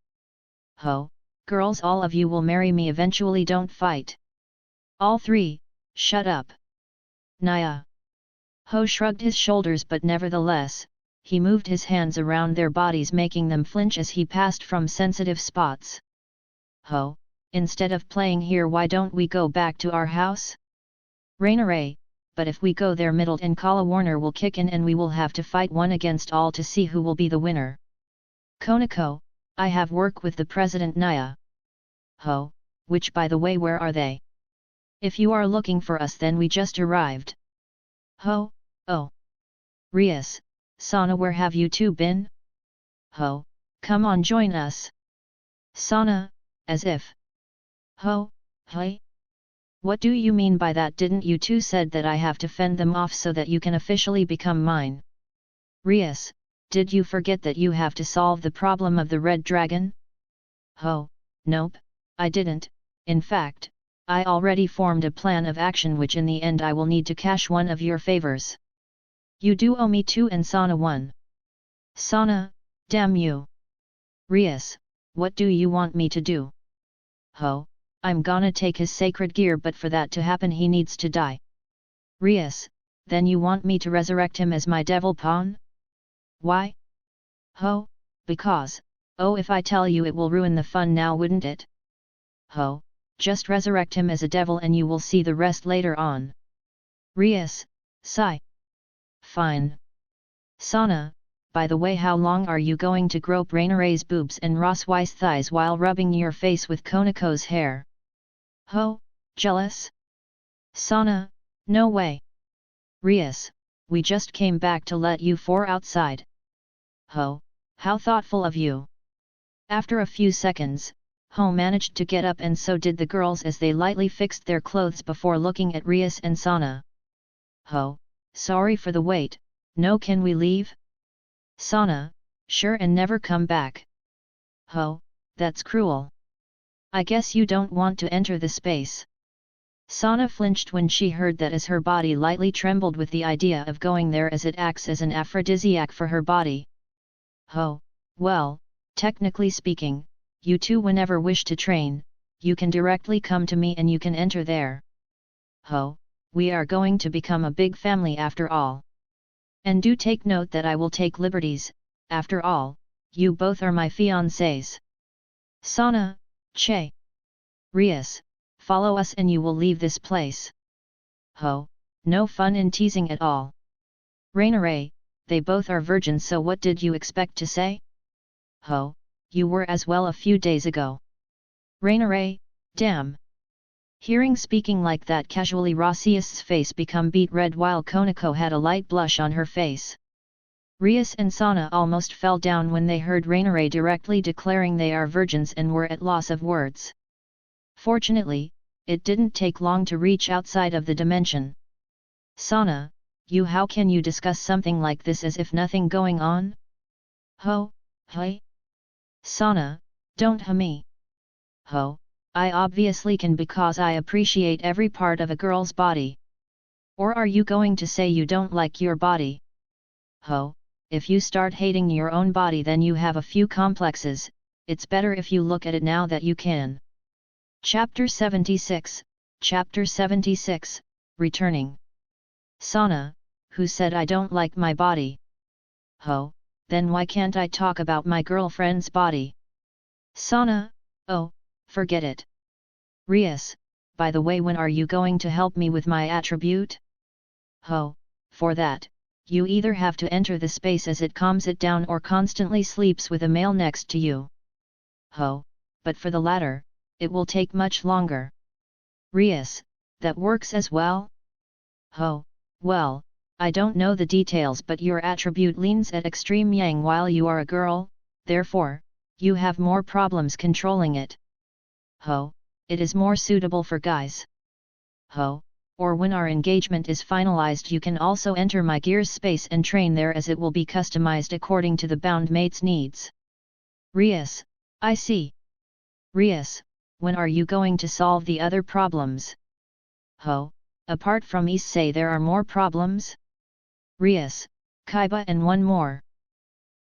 Ho, girls, all of you will marry me eventually, don't fight. All three, shut up. Naya. Ho shrugged his shoulders, but nevertheless, he moved his hands around their bodies, making them flinch as he passed from sensitive spots. Ho, instead of playing here, why don't we go back to our house? Rainaray, but if we go there, Middle and Kala Warner will kick in and we will have to fight one against all to see who will be the winner. Konako, I have work with the president. Naya. Ho, which by the way, where are they? If you are looking for us, then we just arrived. Ho, oh. Rias, Sana, where have you two been? Ho, come on, join us. Sana, as if. Ho, hey. What do you mean by that? Didn't you two said that I have to fend them off so that you can officially become mine? Rias, did you forget that you have to solve the problem of the red dragon? Ho, nope, I didn't. In fact, I already formed a plan of action which in the end I will need to cash one of your favors. You do owe me 2 and Sana 1. Sana, damn you. Rias, what do you want me to do? Ho, I'm gonna take his sacred gear, but for that to happen he needs to die. Rias, then you want me to resurrect him as my devil pawn? Why? Ho, because, oh, if I tell you it will ruin the fun now, wouldn't it? Ho, just resurrect him as a devil and you will see the rest later on. Rias, sigh. Fine. Sana, by the way, how long are you going to grope Rainaray's boobs and Ross Weiss' thighs while rubbing your face with Konako's hair? Ho, jealous? Sana, no way. Rias, we just came back to let you four outside. Ho, how thoughtful of you. After a few seconds, Ho managed to get up, and so did the girls as they lightly fixed their clothes before looking at Rias and Sana. Ho, sorry for the wait, no, can we leave? Sana, sure, and never come back. Ho, that's cruel. I guess you don't want to enter the space. Sana flinched when she heard that, as her body lightly trembled with the idea of going there, as it acts as an aphrodisiac for her body. Ho, well, technically speaking, you two whenever wish to train, you can directly come to me and you can enter there. Ho, we are going to become a big family after all. And do take note that I will take liberties, after all, you both are my fiancés. Sana, Che. Rias, follow us and you will leave this place. Ho, no fun in teasing at all. Rainaray, they both are virgins, so what did you expect to say? Ho, you were as well a few days ago. Rainaray, damn. Hearing speaking like that casually, Rossius's face become beet red while Konako had a light blush on her face. Rias and Sana almost fell down when they heard Rainaray directly declaring they are virgins and were at loss of words. Fortunately, it didn't take long to reach outside of the dimension. Sana, you, how can you discuss something like this as if nothing going on? Ho, hey. Sana, don't me. Ho, I obviously can because I appreciate every part of a girl's body. Or are you going to say you don't like your body? Ho, if you start hating your own body then you have a few complexes, it's better if you look at it now that you can. Chapter 76, Chapter 76, Returning. Sana, who said I don't like my body? Ho, then why can't I talk about my girlfriend's body? Sana, oh, forget it. Rias, by the way, when are you going to help me with my attribute? Ho, for that, you either have to enter the space as it calms it down or constantly sleeps with a male next to you. Ho, but for the latter, it will take much longer. Rias, that works as well? Ho, well, I don't know the details, but your attribute leans at extreme yang while you are a girl, therefore, you have more problems controlling it. Ho, it is more suitable for guys. Ho, or when our engagement is finalized you can also enter my gear's space and train there, as it will be customized according to the bound mate's needs. Rias, I see. Rias, when are you going to solve the other problems? Ho, apart from Issei there are more problems? Rias, Kaiba and one more.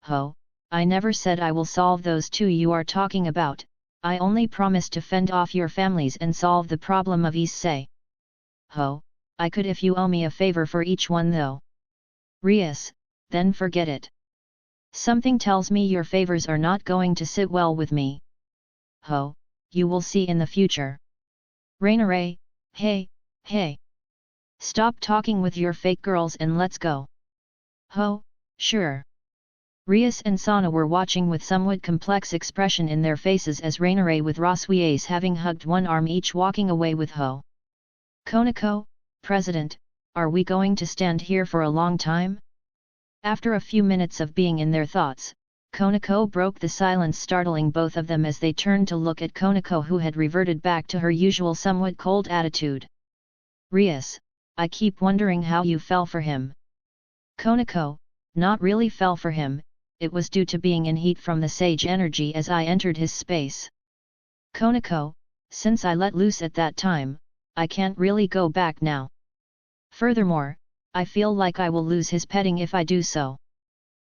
Ho, I never said I will solve those two you are talking about, I only promised to fend off your families and solve the problem of Issei. Ho, I could if you owe me a favor for each one though. Rias, then forget it. Something tells me your favors are not going to sit well with me. Ho, you will see in the future. Rainare, hey, hey. Stop talking with your fake girls and let's go. Ho, sure. Rias and Sana were watching with somewhat complex expression in their faces as Rainare with Roswies having hugged one arm each walking away with Ho. Konako, President, are we going to stand here for a long time? After a few minutes of being in their thoughts, Konako broke the silence, startling both of them as they turned to look at Konako, who had reverted back to her usual somewhat cold attitude. Rias, I keep wondering how you fell for him. Konako, not really fell for him, it was due to being in heat from the sage energy as I entered his space. Konako, since I let loose at that time, I can't really go back now. Furthermore, I feel like I will lose his petting if I do so.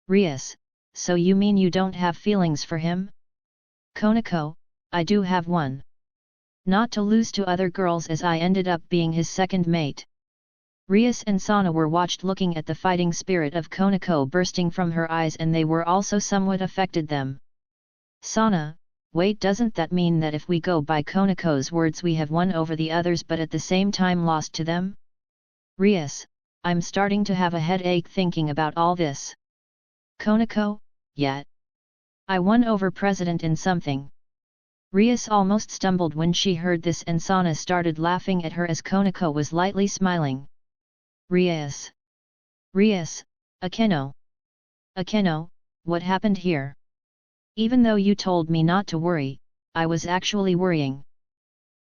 Rias, so you mean you don't have feelings for him? Konako, I do have one. Not to lose to other girls as I ended up being his second mate. Rias and Sana were watched looking at the fighting spirit of Konako bursting from her eyes, and they were also somewhat affected them. Sana, wait, doesn't that mean that if we go by Konako's words we have won over the others but at the same time lost to them? Rias, I'm starting to have a headache thinking about all this. Konako, yet. I won over President in something. Rias almost stumbled when she heard this, and Sana started laughing at her as Konako was lightly smiling. Rias. Rias, Akeno. Akeno, what happened here? Even though you told me not to worry, I was actually worrying.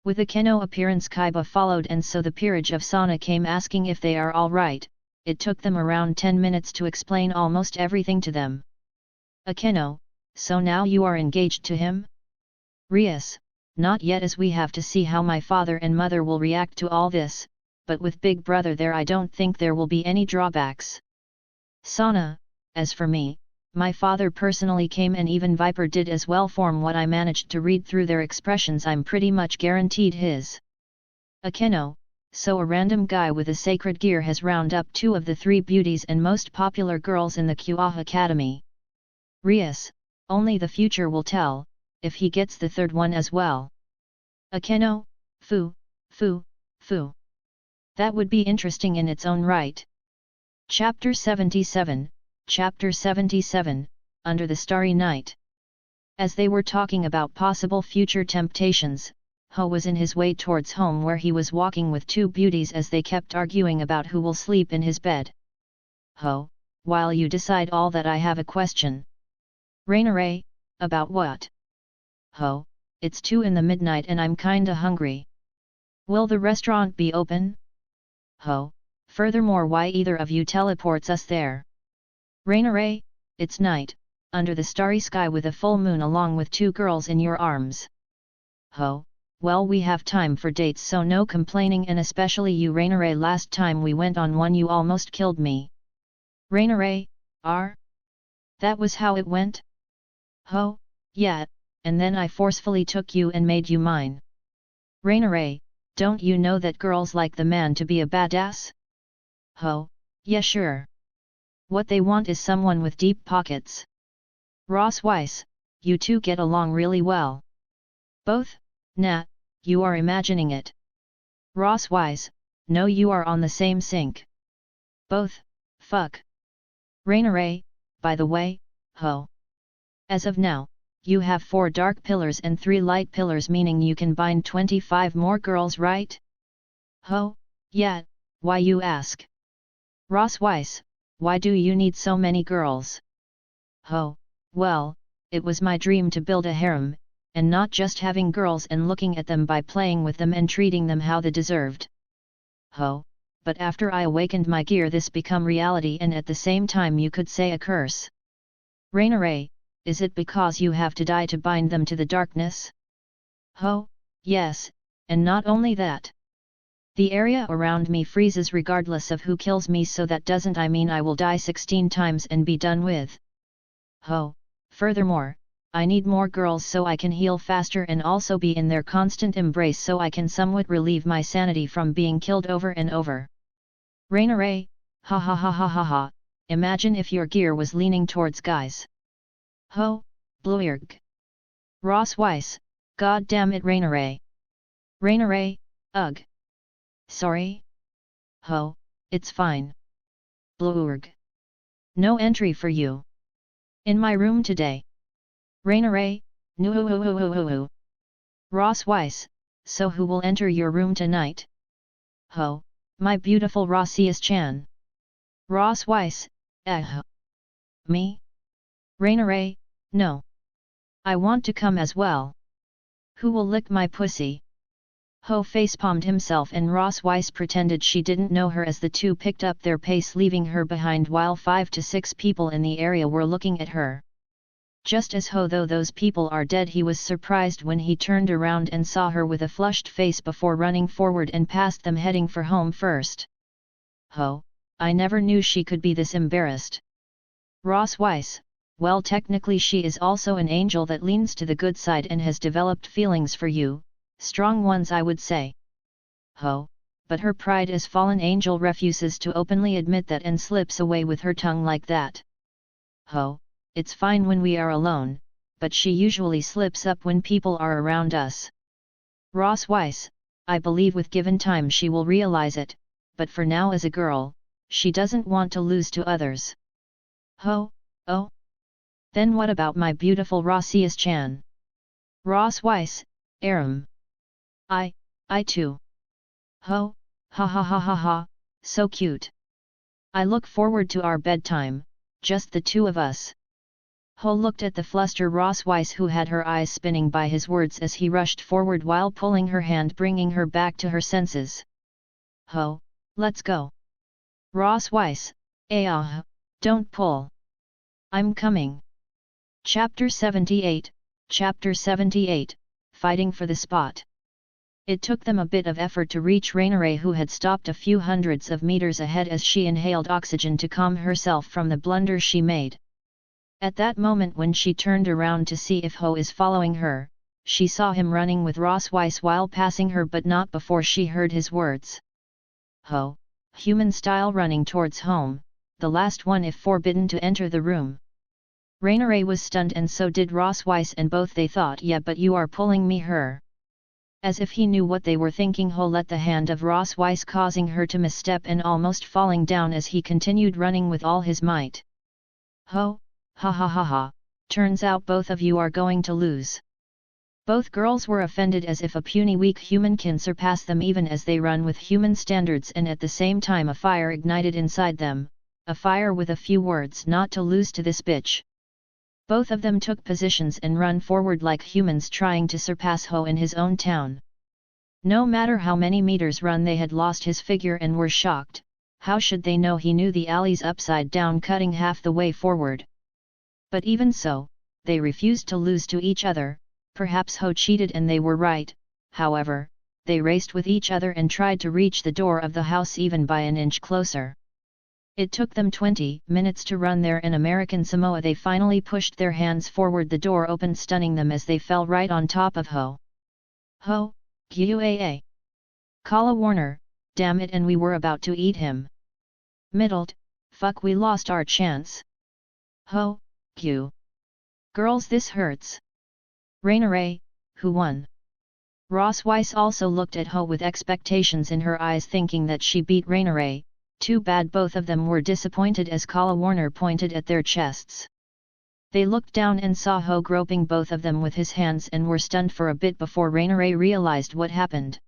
With Akeno appearance Kaiba followed, and so the peerage of Sana came asking if they are all right. It took them around 10 minutes to explain almost everything to them. Akeno, so now you are engaged to him? Rias, not yet, as we have to see how my father and mother will react to all this, but with Big Brother there I don't think there will be any drawbacks. Sana, as for me, my father personally came and even Viper did as well. From what I managed to read through their expressions I'm pretty much guaranteed his. Akeno, so a random guy with a sacred gear has rounded up 2 of the 3 beauties and most popular girls in the Kua Academy. Rias, only the future will tell, if he gets the 3rd one as well. Akeno, foo. That would be interesting in its own right. Chapter 77, Chapter 77, Under the Starry Night. As they were talking about possible future temptations, Ho was in his way towards home, where he was walking with 2 beauties as they kept arguing about who will sleep in his bed. Ho, while you decide all that, I have a question. Rainare, about what? Ho, it's 2 in the midnight and I'm kinda hungry. Will the restaurant be open? Ho, furthermore, why either of you teleports us there? Rainare, it's night, under the starry sky with a full moon along with 2 girls in your arms. Ho, well, we have time for dates, so no complaining, and especially you Rainare, last time we went on one you almost killed me. Rainare, that was how it went? Ho, yeah, and then I forcefully took you and made you mine. Rainare, don't you know that girls like the man to be a badass? Ho, yeah sure. What they want is someone with deep pockets. Ross Weiss, you two get along really well. Both? Nah, you are imagining it. Ross Wise, no, you are on the same sync. Both, fuck. Raina, by the way, ho. As of now, you have 4 dark pillars and 3 light pillars, meaning you can bind 25 more girls, right? Ho, yeah, why you ask? Ross Weiss, why do you need so many girls? Ho, well, it was my dream to build a harem, and not just having girls and looking at them by playing with them and treating them how they deserved. Ho, but after I awakened my gear this become reality, and at the same time you could say a curse. Raina, is it because you have to die to bind them to the darkness? Ho, yes, and not only that. The area around me freezes regardless of who kills me, so that doesn't I mean I will die 16 times and be done with. Ho, furthermore, I need more girls so I can heal faster and also be in their constant embrace so I can somewhat relieve my sanity from being killed over and over. Raina, ha ha ha ha ha ha, imagine if your gear was leaning towards guys. Ho, blurg. Ross Weiss, god damn it Raina. Raina, ugh. Sorry? Ho, it's fine. Blurg. No entry for you. In my room today. Raina, no. Ross Weiss, so who will enter your room tonight? Ho, my beautiful Rossius-chan. Ross Weiss, me? Raina, no. I want to come as well. Who will lick my pussy? Ho facepalmed himself and Ross Weiss pretended she didn't know her as the two picked up their pace, leaving her behind while 5 to 6 people in the area were looking at her. Just as though those people are dead, he was surprised when he turned around and saw her with a flushed face before running forward and past them, heading for home first. Ho, I never knew she could be this embarrassed. Ross Weiss, well, technically she is also an angel that leans to the good side and has developed feelings for you, strong ones I would say. Ho, but her pride as fallen angel refuses to openly admit that and slips away with her tongue like that. Ho, it's fine when we are alone, but she usually slips up when people are around us. Ross Weiss, I believe with given time she will realize it, but for now as a girl, she doesn't want to lose to others. Ho, oh? Then what about my beautiful Rossius-chan? Ross Weiss, I too. Ho, ha ha ha ha ha, so cute. I look forward to our bedtime, just the two of us. Ho looked at the flustered Ross Weiss, who had her eyes spinning by his words as he rushed forward while pulling her hand, bringing her back to her senses. Ho, let's go. Ross Weiss, don't pull. I'm coming. Chapter 78, Fighting for the Spot. It took them a bit of effort to reach Raina, who had stopped a few hundreds of meters ahead as she inhaled oxygen to calm herself from the blunder she made. At that moment, when she turned around to see if Ho is following her, she saw him running with Ross Weiss while passing her, but not before she heard his words. Ho, human style, running towards home, the last one if forbidden to enter the room. Raina was stunned, and so did Ross Weiss, and both they thought, yeah, but you are pulling me her. As if he knew what they were thinking, Ho let the hand of Ross Weiss, causing her to misstep and almost falling down as he continued running with all his might. Ho, ha ha ha ha, turns out both of you are going to lose. Both girls were offended, as if a puny weak human can surpass them even as they run with human standards, and at the same time a fire ignited inside them, a fire with a few words: not to lose to this bitch. Both of them took positions and run forward like humans, trying to surpass Ho in his own town. No matter how many meters run, they had lost his figure and were shocked. How should they know he knew the alleys upside down, cutting half the way forward? But even so, they refused to lose to each other. Perhaps Ho cheated and they were right. However, they raced with each other and tried to reach the door of the house even by an inch closer. It took them 20 minutes to run there. In American Samoa, they finally pushed their hands forward. The door opened, stunning them as they fell right on top of Ho. Ho, Guaa. Kala Warner, damn it, and we were about to eat him. Middled, fuck, we lost our chance. Ho, Gu. Girls, this hurts. Raina, who won? Ross Weiss also looked at Ho with expectations in her eyes, thinking that she beat Raina. Too bad both of them were disappointed as Kala Warner pointed at their chests. They looked down and saw Ho groping both of them with his hands and were stunned for a bit before Raina realized what happened.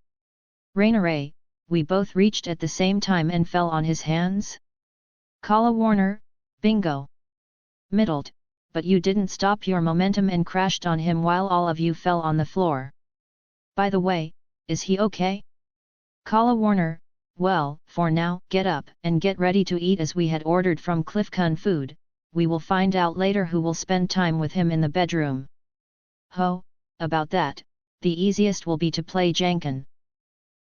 Raina, we both reached at the same time and fell on his hands? Kala Warner, bingo. Middled, but you didn't stop your momentum and crashed on him while all of you fell on the floor. By the way, is he okay? Kala Warner, well, for now, get up and get ready to eat as we had ordered from Cliff Kun Food. We will find out later who will spend time with him in the bedroom. Ho, about that, the easiest will be to play Janken.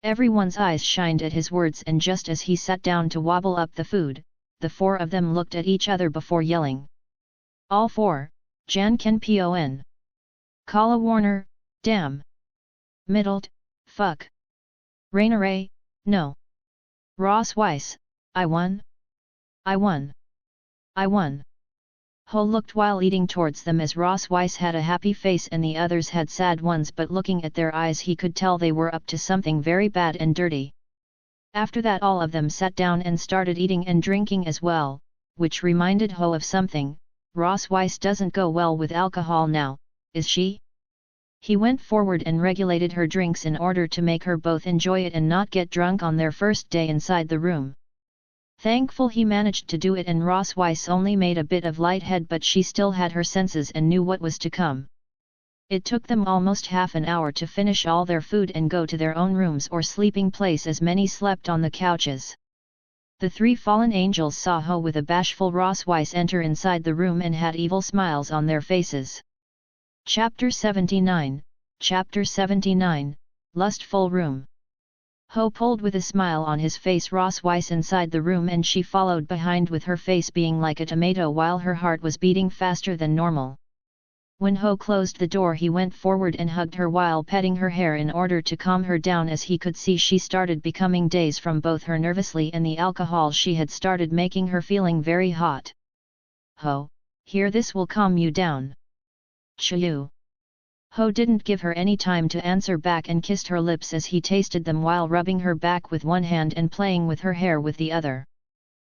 Everyone's eyes shined at his words, and just as he sat down to wobble up the food, the four of them looked at each other before yelling. All four, Janken Pon. Kala Warner, damn. Middled, fuck. Raina, no. Ross Weiss, I won? I won. I won. Ho looked while eating towards them as Ross Weiss had a happy face and the others had sad ones, but looking at their eyes he could tell they were up to something very bad and dirty. After that all of them sat down and started eating and drinking as well, which reminded Ho of something. Ross Weiss doesn't go well with alcohol now, is she? He went forward and regulated her drinks in order to make her both enjoy it and not get drunk on their first day inside the room. Thankful he managed to do it, and Ross Weiss only made a bit of lighthead, but she still had her senses and knew what was to come. It took them almost half an hour to finish all their food and go to their own rooms or sleeping place, as many slept on the couches. The three fallen angels saw Ho with a bashful Ross Weiss enter inside the room and had evil smiles on their faces. Chapter 79, Chapter 79, Lustful Room. Ho pulled with a smile on his face Ross Weiss inside the room, and she followed behind with her face being like a tomato while her heart was beating faster than normal. When Ho closed the door he went forward and hugged her while petting her hair in order to calm her down, as he could see she started becoming dazed from both her nervously and the alcohol she had started making her feeling very hot. Ho, here, this will calm you down. Chiyu. Ho didn't give her any time to answer back and kissed her lips as he tasted them while rubbing her back with one hand and playing with her hair with the other.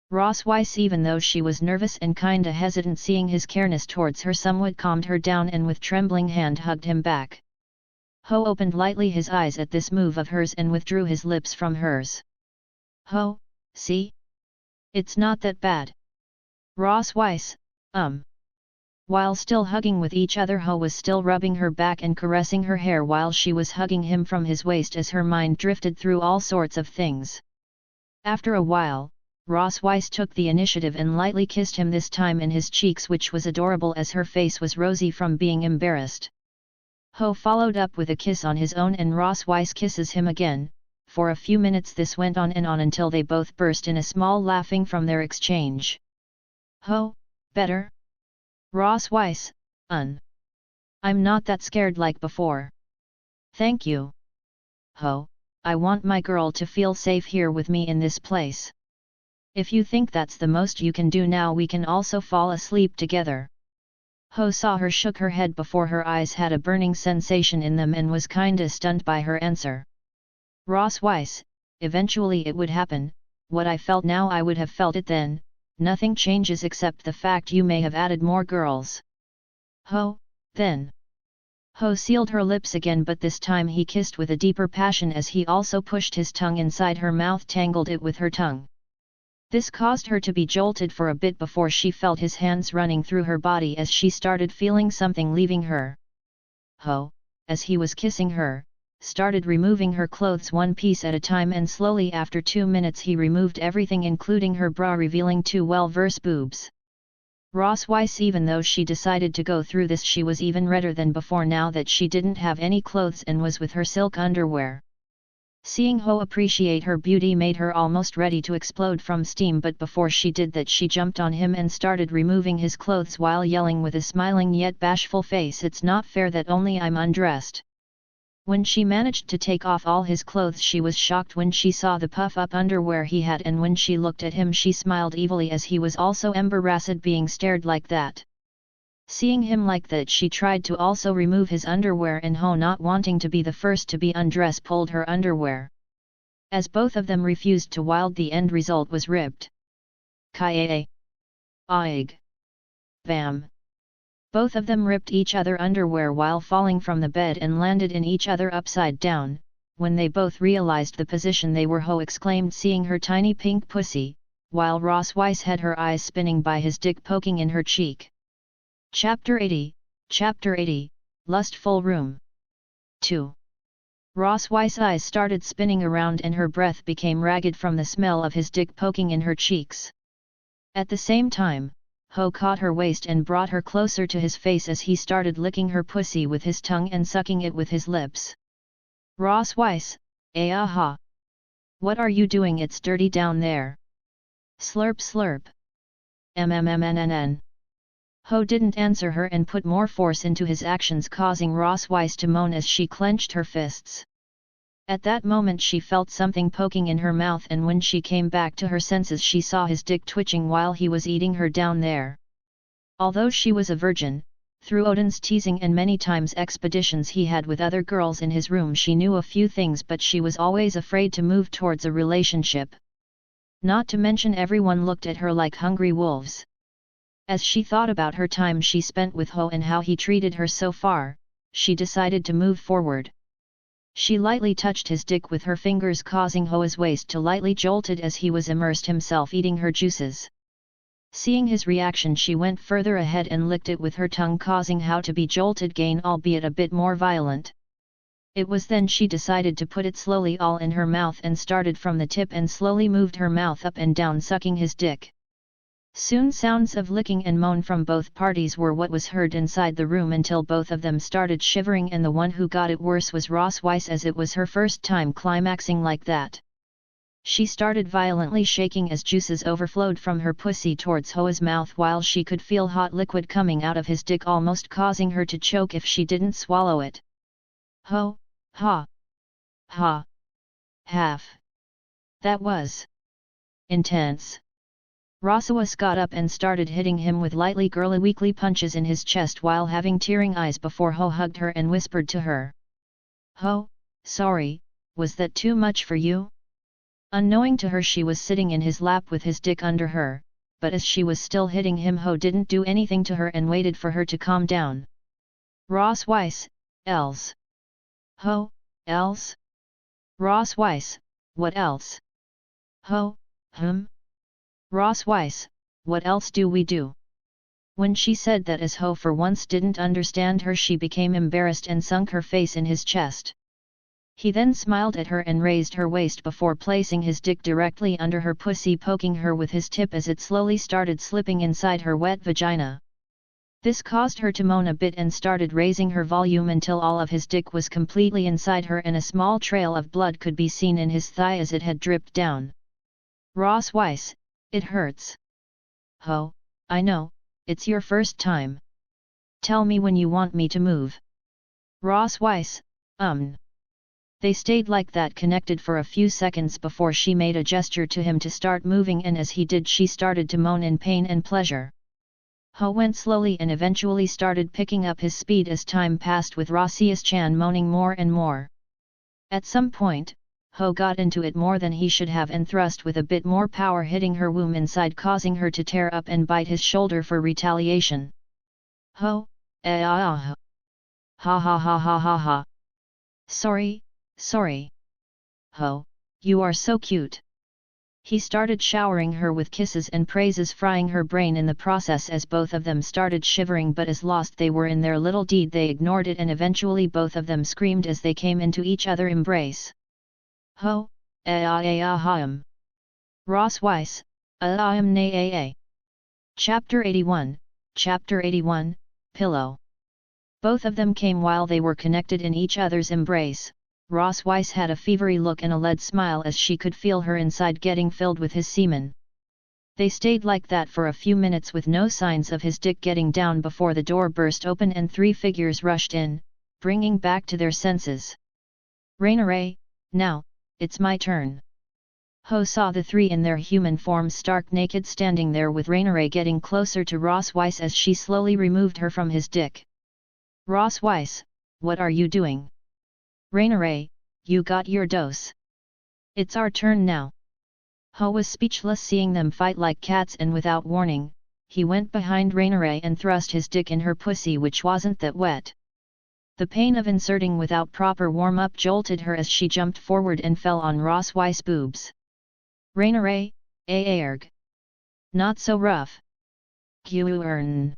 Ross Weiss, even though she was nervous and kinda hesitant seeing his careness towards her, somewhat calmed her down and with trembling hand hugged him back. Ho opened lightly his eyes at this move of hers and withdrew his lips from hers. Ho, see? It's not that bad. Ross Weiss, While still hugging with each other, Ho was still rubbing her back and caressing her hair while she was hugging him from his waist as her mind drifted through all sorts of things. After a while, Ross Weiss took the initiative and lightly kissed him, this time in his cheeks, which was adorable as her face was rosy from being embarrassed. Ho followed up with a kiss on his own and Ross Weiss kisses him again. For a few minutes this went on and on until they both burst in a small laughing from their exchange. Ho, better? Ross Weiss, I'm not that scared like before. Thank you. Ho, I want my girl to feel safe here with me in this place. If you think that's the most you can do now, we can also fall asleep together. Ho saw her, shook her head before her eyes had a burning sensation in them and was kinda stunned by her answer. Ross Weiss, eventually it would happen. What I felt now I would have felt it then. Nothing changes except the fact you may have added more girls. Ho, then. Ho sealed her lips again, but this time he kissed with a deeper passion as he also pushed his tongue inside her mouth, tangled it with her tongue. This caused her to be jolted for a bit before she felt his hands running through her body as she started feeling something leaving her. Ho, as he was kissing her, started removing her clothes one piece at a time, and slowly after 2 minutes he removed everything including her bra, revealing 2 well-versed boobs. Ross Weiss, even though she decided to go through this, she was even redder than before now that she didn't have any clothes and was with her silk underwear. Seeing Ho appreciate her beauty made her almost ready to explode from steam, but before she did that she jumped on him and started removing his clothes while yelling with a smiling yet bashful face, "It's not fair that only I'm undressed." When she managed to take off all his clothes she was shocked when she saw the puff-up underwear he had, and when she looked at him she smiled evilly as he was also embarrassed being stared like that. Seeing him like that, she tried to also remove his underwear, and Ho, not wanting to be the first to be undressed, pulled her underwear. As both of them refused to wild, the end result was ripped. Kaie. Aig. Bam. Both of them ripped each other underwear while falling from the bed and landed in each other upside down. When they both realized the position they were, Ho exclaimed, seeing her tiny pink pussy, while Ross Weiss had her eyes spinning by his dick poking in her cheek. Chapter 80, Lustful Room 2. Ross Weiss' eyes started spinning around and her breath became ragged from the smell of his dick poking in her cheeks. At the same time, Ho caught her waist and brought her closer to his face as he started licking her pussy with his tongue and sucking it with his lips. Ross Weiss, aha! What are you doing? It's dirty down there. Slurp slurp. MMMNNN. Ho didn't answer her and put more force into his actions, causing Ross Weiss to moan as she clenched her fists. At that moment she felt something poking in her mouth, and when she came back to her senses she saw his dick twitching while he was eating her down there. Although she was a virgin, through Odin's teasing and many times expeditions he had with other girls in his room, she knew a few things, but she was always afraid to move towards a relationship. Not to mention everyone looked at her like hungry wolves. As she thought about her time she spent with Ho and how he treated her so far, she decided to move forward. She lightly touched his dick with her fingers, causing Ho's waist to lightly jolted as he was immersed himself eating her juices. Seeing his reaction she went further ahead and licked it with her tongue, causing Ho to be jolted again, albeit a bit more violent. It was then she decided to put it slowly all in her mouth and started from the tip and slowly moved her mouth up and down, sucking his dick. Soon sounds of licking and moan from both parties were what was heard inside the room until both of them started shivering, and the one who got it worse was Ross Weiss, as it was her first time climaxing like that. She started violently shaking as juices overflowed from her pussy towards Ho's mouth, while she could feel hot liquid coming out of his dick, almost causing her to choke if she didn't swallow it. Ho, ha, ha, half. That was intense. Rossawis got up and started hitting him with lightly girly weakly punches in his chest while having tearing eyes before Ho hugged her and whispered to her. Ho, sorry, was that too much for you? Unknowing to her she was sitting in his lap with his dick under her, but as she was still hitting him Ho didn't do anything to her and waited for her to calm down. Ross Weiss, else. Ho, else? Ross Weiss, what else? Ho, Ross Weiss, what else do we do? When she said that, as Ho for once didn't understand her, she became embarrassed and sunk her face in his chest. He then smiled at her and raised her waist before placing his dick directly under her pussy, poking her with his tip as it slowly started slipping inside her wet vagina. This caused her to moan a bit and started raising her volume until all of his dick was completely inside her and a small trail of blood could be seen in his thigh as it had dripped down. Ross Weiss, it hurts. Ho, I know, it's your first time. Tell me when you want me to move. Ross Weiss, They stayed like that connected for a few seconds before she made a gesture to him to start moving, and as he did she started to moan in pain and pleasure. Ho went slowly and eventually started picking up his speed as time passed, with Rossius-chan moaning more and more. At some point, Ho got into it more than he should have and thrust with a bit more power, hitting her womb inside, causing her to tear up and bite his shoulder for retaliation. Ho, ha ha ha ha ha ha. Sorry. Ho, you are so cute. He started showering her with kisses and praises, frying her brain in the process as both of them started shivering, but as lost they were in their little deed they ignored it, and eventually both of them screamed as they came into each other's embrace. Ho, Ross Weiss, Chapter 81, Pillow. Both of them came while they were connected in each other's embrace. Ross Weiss had a fevery look and a lead smile as she could feel her inside getting filled with his semen. They stayed like that for a few minutes with no signs of his dick getting down before the door burst open and three figures rushed in, bringing back to their senses. Raina Ray, now, it's my turn. Ho saw the three in their human forms stark naked standing there with Rainier getting closer to Ross Weiss as she slowly removed her from his dick. Ross Weiss, what are you doing? Rainier, you got your dose. It's our turn now. Ho was speechless seeing them fight like cats, and without warning, he went behind Rainier and thrust his dick in her pussy, which wasn't that wet. The pain of inserting without proper warm-up jolted her as she jumped forward and fell on Ross Weiss' boobs. Rainier, aerg. Not so rough. Guern.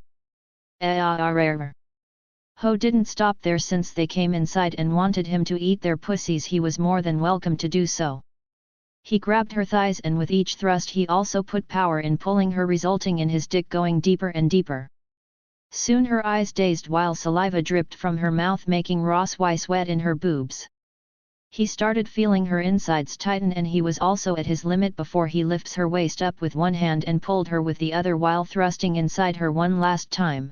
Ho didn't stop there. Since they came inside and wanted him to eat their pussies, he was more than welcome to do so. He grabbed her thighs, and with each thrust he also put power in pulling her, resulting in his dick going deeper and deeper. Soon her eyes dazed while saliva dripped from her mouth, making Ross Weiss wet in her boobs. He started feeling her insides tighten, and he was also at his limit before he lifts her waist up with one hand and pulled her with the other while thrusting inside her one last time.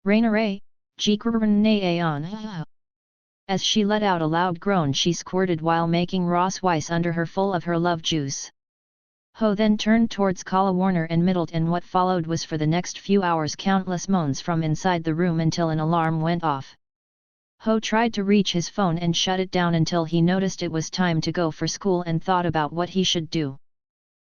Rainier, Jikranayon. As she let out a loud groan, she squirted while making Ross Weiss under her full of her love juice. Ho then turned towards Kala Warner and middled, and what followed was for the next few hours countless moans from inside the room until an alarm went off. Ho tried to reach his phone and shut it down until he noticed it was time to go for school and thought about what he should do.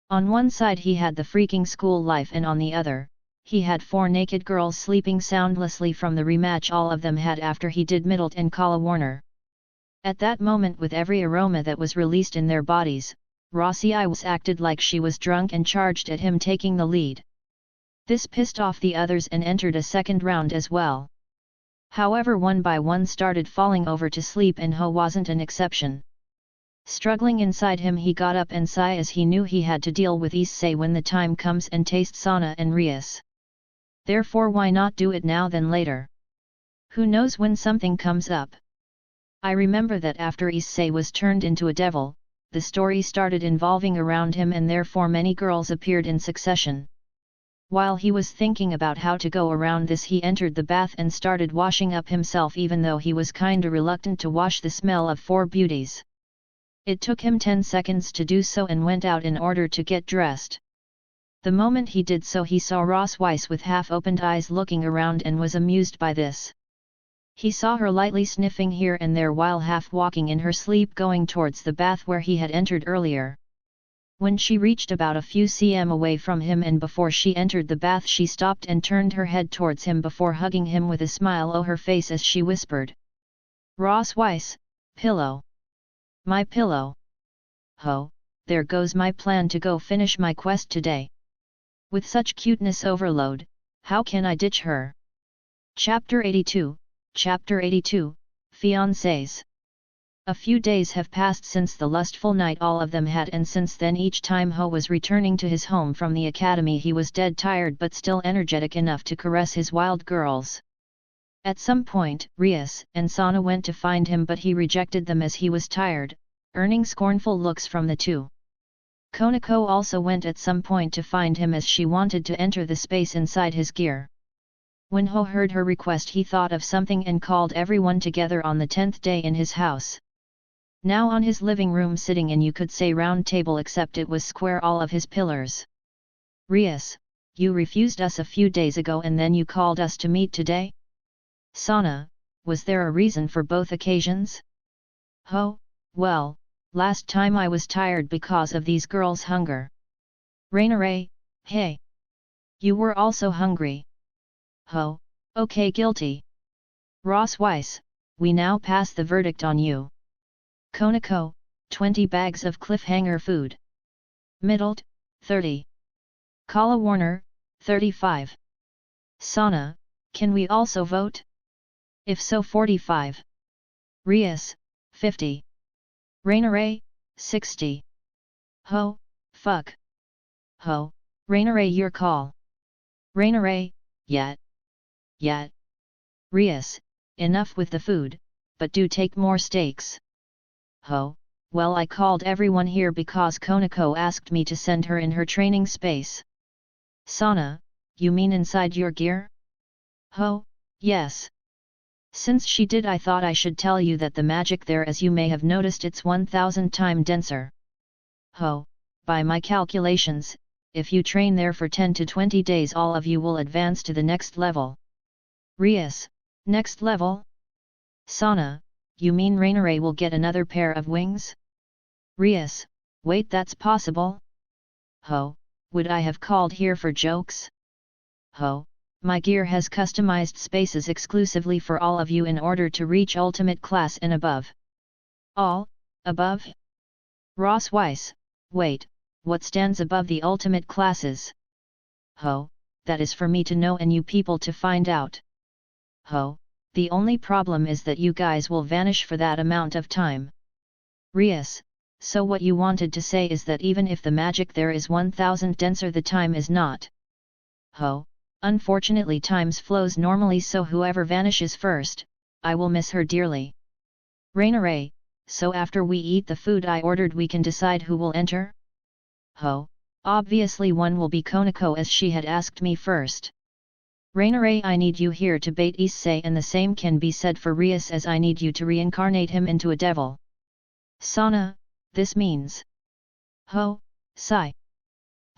On one side he had the freaking school life, and on the other, he had 4 naked girls sleeping soundlessly from the rematch all of them had after he did Middlet and Kala Warner. At that moment, with every aroma that was released in their bodies, Rossi Iwas acted like she was drunk and charged at him, taking the lead. This pissed off the others and entered a second round as well. However, one by one started falling over to sleep, and Ho wasn't an exception. Struggling inside him, he got up and sighed as he knew he had to deal with Issei when the time comes and taste Sana and Rias. Therefore, why not do it now than later? Who knows when something comes up? I remember that after Issei was turned into a devil, the story started involving around him, and therefore many girls appeared in succession. While he was thinking about how to go around this, he entered the bath and started washing up himself, even though he was kinda reluctant to wash the smell of 4 beauties. It took him 10 seconds to do so and went out in order to get dressed. The moment he did so, he saw Ross Weiss with half-opened eyes looking around and was amused by this. He saw her lightly sniffing here and there while half-walking in her sleep going towards the bath where he had entered earlier. When she reached about a few cm away from him and before she entered the bath, she stopped and turned her head towards him before hugging him with a smile on her face as she whispered. Ross Weiss, pillow. My pillow. Ho, there goes my plan to go finish my quest today. With such cuteness overload, how can I ditch her? Chapter 82, Fiancés. A few days have passed since the lustful night all of them had, and since then each time Ho was returning to his home from the academy he was dead tired but still energetic enough to caress his wild girls. At some point, Rias and Sana went to find him, but he rejected them as he was tired, earning scornful looks from the two. Konako also went at some point to find him as she wanted to enter the space inside his gear. When Ho heard her request, he thought of something and called everyone together on the 10th day in his house. Now on his living room, sitting in, you could say, round table, except it was square, all of his pillars. Rias, you refused us a few days ago and then you called us to meet today? Sana, was there a reason for both occasions? Ho, well, last time I was tired because of these girls' hunger. Rainier, hey. You were also hungry. Ho, okay, guilty. Ross Weiss, we now pass the verdict on you. Konako, 20 bags of cliffhanger food. Middlet, 30. Kala Warner, 35. Sana, can we also vote? If so, 45. Rias, 50. Rainier, 60. Ho, fuck. Ho, Rainier, your call. Rainier, yet. Rias, enough with the food, but do take more steaks. Ho, well, I called everyone here because Konako asked me to send her in her training space. Sana, you mean inside your gear? Ho, yes. Since she did, I thought I should tell you that the magic there, as you may have noticed, it's 1000 times denser. Ho, by my calculations, if you train there for 10 to 20 days all of you will advance to the next level. Rias, next level? Sana, you mean Rainare will get another pair of wings? Rias, wait, that's possible? Ho, would I have called here for jokes? Ho, my gear has customized spaces exclusively for all of you in order to reach ultimate class and above. All, above? Ross Weiss, wait, what stands above the ultimate classes? Ho, that is for me to know and you people to find out. Ho, the only problem is that you guys will vanish for that amount of time. Rias, so what you wanted to say is that even if the magic there is 1000 denser the time is not. Ho, unfortunately times flows normally so whoever vanishes first, I will miss her dearly. Rainare, so after we eat the food I ordered we can decide who will enter? Ho, obviously one will be Konako as she had asked me first. Rainare, I need you here to bait Issei and the same can be said for Rias as I need you to reincarnate him into a devil. Sana, this means. Ho, Sai.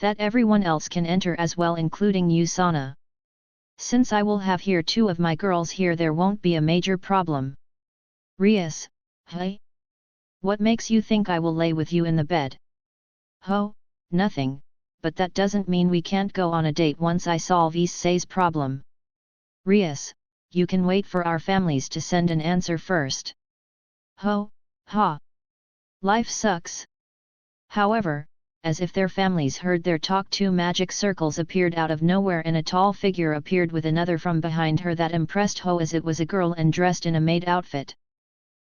That everyone else can enter as well including you Sana. Since I will have here 2 of my girls here there won't be a major problem. Rias, hey? What makes you think I will lay with you in the bed? Ho, nothing, but that doesn't mean we can't go on a date once I solve Issei's problem. Rias, you can wait for our families to send an answer first. Ho, ha. Life sucks. However, as if their families heard their talk 2 magic circles appeared out of nowhere and a tall figure appeared with another from behind her that impressed Ho as it was a girl and dressed in a maid outfit.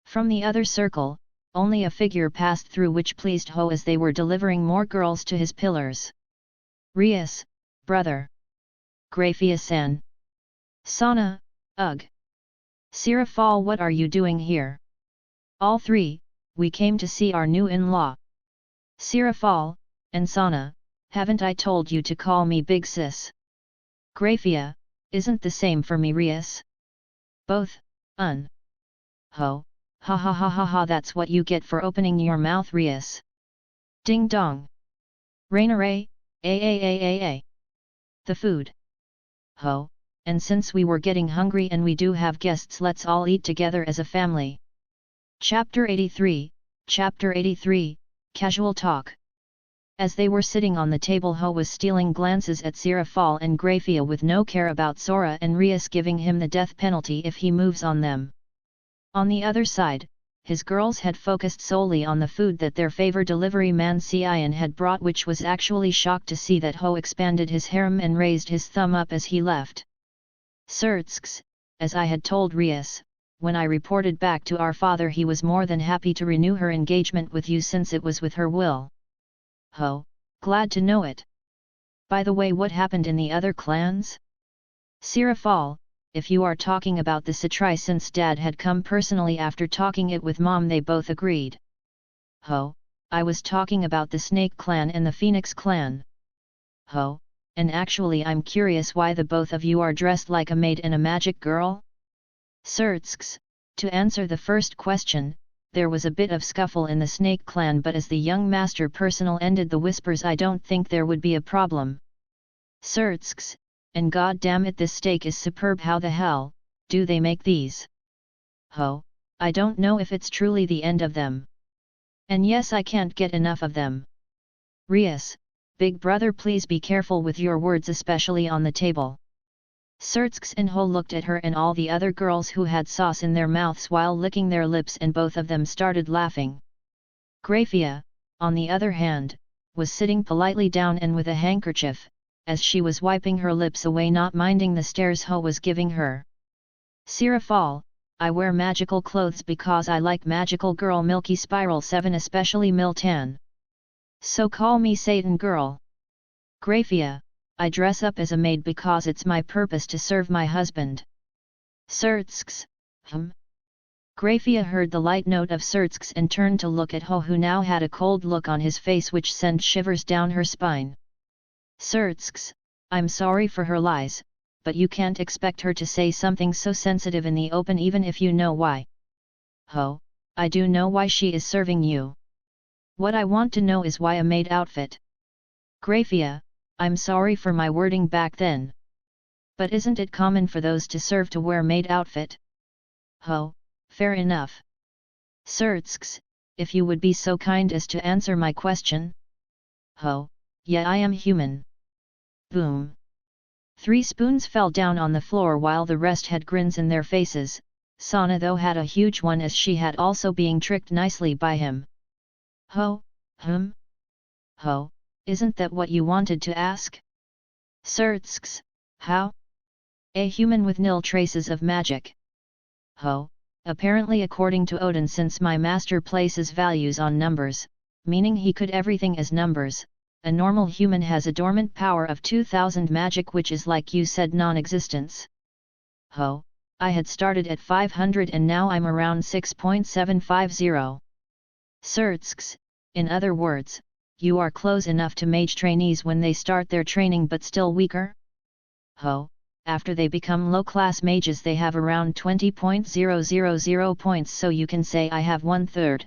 From the other circle, only a figure passed through which pleased Ho as they were delivering more girls to his pillars. Rias, brother. Grafia-san. Sana, ugh. Sirafal, what are you doing here? All 3, we came to see our new in-law. Sirafal, and Sana, haven't I told you to call me big sis? Grafia, isn't the same for me Rias? Both, Ho. Ha ha ha ha ha, that's what you get for opening your mouth Rias. Ding dong. Rainare, a. The food. Ho, and since we were getting hungry and we do have guests let's all eat together as a family. Chapter 83, Casual Talk. As they were sitting on the table Ho was stealing glances at Sirafal and Grafia with no care about Sora and Rias giving him the death penalty if he moves on them. On the other side, his girls had focused solely on the food that their favor delivery man Cian had brought which was actually shocked to see that Ho expanded his harem and raised his thumb up as he left. Sirtsks, as I had told Rias, when I reported back to our father he was more than happy to renew her engagement with you since it was with her will. Ho, glad to know it. By the way, what happened in the other clans? Sirafal, if you are talking about the Citri since Dad had come personally after talking it with Mom they both agreed. Ho, I was talking about the Snake Clan and the Phoenix Clan. Ho, and actually I'm curious why the both of you are dressed like a maid and a magic girl? Sirtsks, to answer the first question, there was a bit of scuffle in the Snake Clan but as the young master personal ended the whispers I don't think there would be a problem. Sirtsks, and god damn it this steak is superb, how the hell, do they make these? Ho, I don't know if it's truly the end of them. And yes I can't get enough of them. Rias, big brother please be careful with your words especially on the table. Sirtsks and Ho looked at her and all the other girls who had sauce in their mouths while licking their lips and both of them started laughing. Grafia, on the other hand, was sitting politely down and with a handkerchief, as she was wiping her lips away not minding the stares Ho was giving her. Sirafal, I wear magical clothes because I like magical girl Milky Spiral 7 especially Miltan. So call me Satan girl. Grafia, I dress up as a maid because it's my purpose to serve my husband. Sirtsks, Grafia heard the light note of Sirtsks and turned to look at Ho who now had a cold look on his face which sent shivers down her spine. Sirtsks, I'm sorry for her lies, but you can't expect her to say something so sensitive in the open even if you know why. Ho, I do know why she is serving you. What I want to know is why a maid outfit. Graphia, I'm sorry for my wording back then. But isn't it common for those to serve to wear maid outfit? Ho, fair enough. Sirtsks, if you would be so kind as to answer my question. Ho, yeah, I am human. Boom. 3 spoons fell down on the floor while the rest had grins in their faces. Sana though had a huge one as she had also being tricked nicely by him. Ho, Ho, isn't that what you wanted to ask? Sirtsks, how? A human with nil traces of magic. Ho, apparently according to Odin, since my master places values on numbers, meaning he could everything as numbers, a normal human has a dormant power of 2000 magic, which is like you said non-existence. Ho, I had started at 500 and now I'm around 6.750. Sirtsks, in other words, you are close enough to mage trainees when they start their training but still weaker? Ho, after they become low-class mages they have around 20.000 points, so you can say I have 1/3.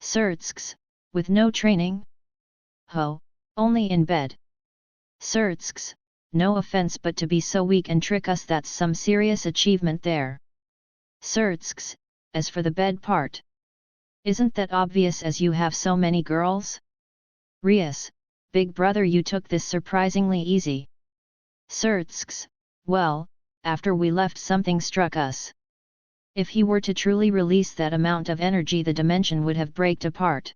Sirtsks, with no training? Ho, only in bed. Sirtsks, no offense but to be so weak and trick us, that's some serious achievement there. Sirtsks, as for the bed part. Isn't that obvious as you have so many girls? Rias, big brother, you took this surprisingly easy. Sirtsks, well, after we left something struck us. If he were to truly release that amount of energy the dimension would have breaked apart.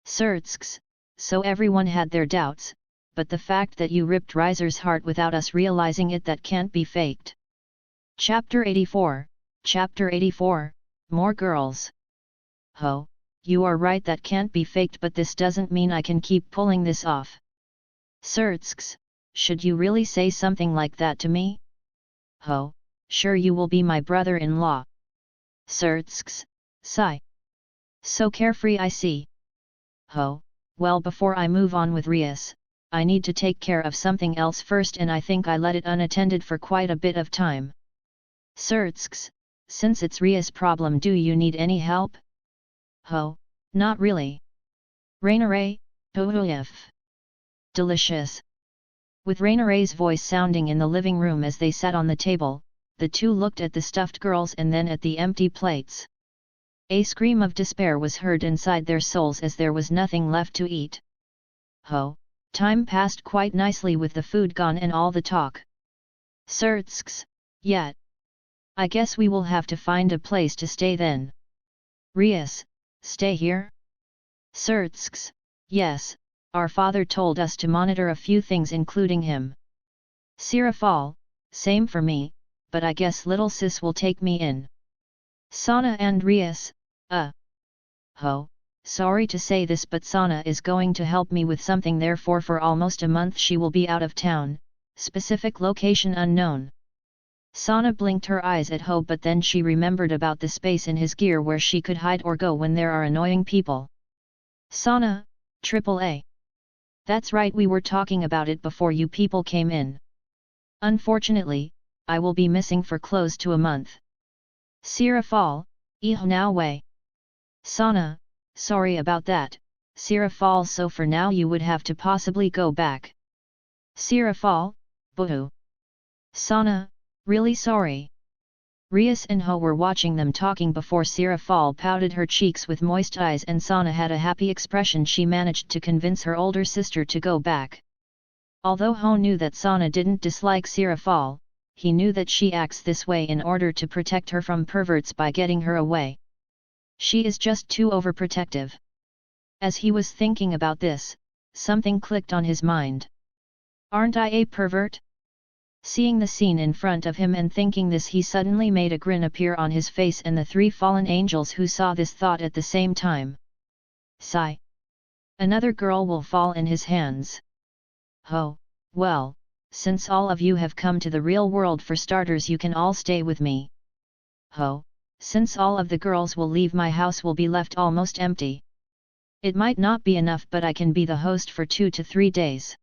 Sirtsks, so everyone had their doubts, but the fact that you ripped Riser's heart without us realizing it, that can't be faked. Chapter 84, Chapter 84, More Girls. Ho, you are right, that can't be faked, but this doesn't mean I can keep pulling this off. Sirtsks, should you really say something like that to me? Ho, sure, you will be my brother-in-law. Sirtsks, sigh. So carefree I see. Ho, well, before I move on with Rias, I need to take care of something else first, and I think I let it unattended for quite a bit of time. Sirtsks, since it's Rias' problem, do you need any help? Ho, not really. Rainare, delicious. With Rainare's voice sounding in the living room as they sat on the table, the two looked at the stuffed girls and then at the empty plates. A scream of despair was heard inside their souls as there was nothing left to eat. Ho, time passed quite nicely with the food gone and all the talk. Sirtsks, yet. I guess we will have to find a place to stay then. Rias, stay here? Sirtsks, yes, our father told us to monitor a few things including him. Sirafal, same for me, but I guess little sis will take me in. Sana and Rias, Ho, sorry to say this, but Sana is going to help me with something, therefore for almost a month she will be out of town, specific location unknown. Sana blinked her eyes at Ho, but then she remembered about the space in his gear where she could hide or go when there are annoying people. Sana, AAA. That's right, we were talking about it before you people came in. Unfortunately, I will be missing for close to a month. Sirafal, now way. Sana, sorry about that, Sirafal, so for now you would have to possibly go back. Sirafal, boo. Sana, really sorry. Rias and Ho were watching them talking before Sirafal pouted her cheeks with moist eyes and Sana had a happy expression. She managed to convince her older sister to go back. Although Ho knew that Sana didn't dislike Sirafal, he knew that she acts this way in order to protect her from perverts by getting her away. She is just too overprotective. As he was thinking about this, something clicked on his mind. Aren't I a pervert? Seeing the scene in front of him and thinking this, he suddenly made a grin appear on his face and the 3 fallen angels who saw this thought at the same time. Sigh. Another girl will fall in his hands. Ho, well, since all of you have come to the real world, for starters you can all stay with me. Ho, since all of the girls will leave, my house will be left almost empty. It might not be enough, but I can be the host for 2 to 3 days.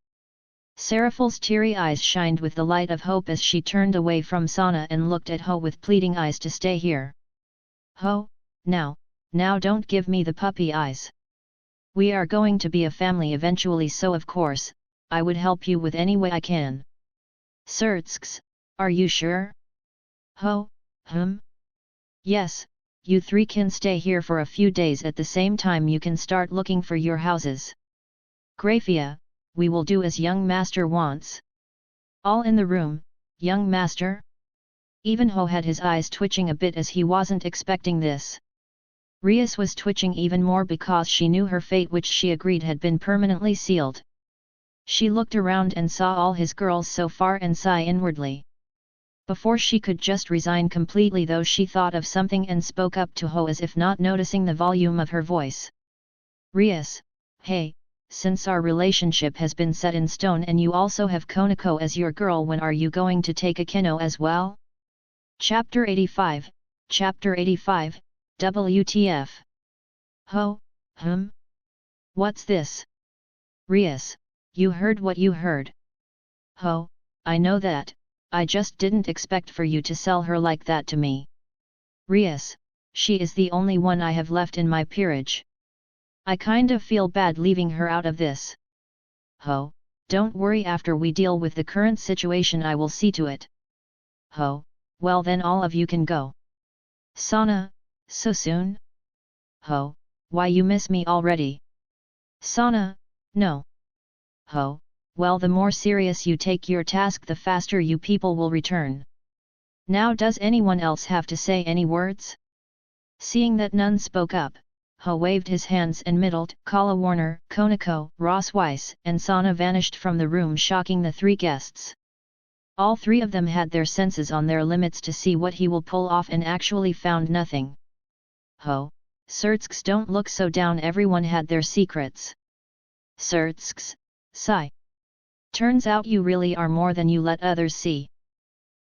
Seraphal's teary eyes shined with the light of hope as she turned away from Sana and looked at Ho with pleading eyes to stay here. Ho, now don't give me the puppy eyes. We are going to be a family eventually, so of course, I would help you with any way I can. Sertsks, are you sure? Ho, Yes, you three can stay here for a few days. At the same time you can start looking for your houses. Grafia, we will do as young master wants. All in the room, young master? Even Ho had his eyes twitching a bit as he wasn't expecting this. Rias was twitching even more because she knew her fate, which she agreed had been permanently sealed. She looked around and saw all his girls so far and sighed inwardly. Before she could just resign completely though, she thought of something and spoke up to Ho as if not noticing the volume of her voice. Rias, hey, since our relationship has been set in stone and you also have Konako as your girl, when are you going to take Akino as well? Chapter 85, Chapter 85, WTF. Ho, What's this? Rias, you heard what you heard. Ho, I know that, I just didn't expect for you to sell her like that to me. Rias, she is the only one I have left in my peerage. I kind of feel bad leaving her out of this. Ho, don't worry, after we deal with the current situation I will see to it. Ho, well then all of you can go. Sana, so soon? Ho, why you miss me already? Sana, no. Ho, well the more serious you take your task the faster you people will return. Now does anyone else have to say any words? Seeing that none spoke up, Ho waved his hands and middled. Kala Warner, Konako, Ross Weiss and Sana vanished from the room, shocking the three guests. All three of them had their senses on their limits to see what he will pull off and actually found nothing. Ho, Sertsks, don't look so down, everyone had their secrets. Sertsks, sigh. Turns out you really are more than you let others see.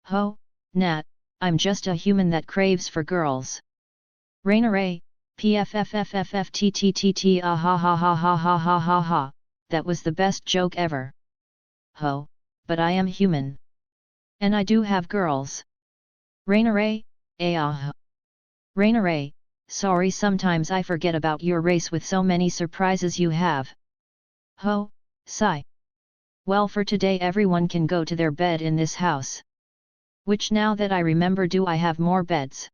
Ho, Nat, I'm just a human that craves for girls. Rainaray, pfffftttt ah ha ha ha ha ha ha ha ha, that was the best joke ever. Ho, but I am human. And I do have girls. Rainaray, ah. Rainaray, sorry, sometimes I forget about your race with so many surprises you have. Ho, sigh. Well, for today everyone can go to their bed in this house. Which, now that I remember, do I have more beds?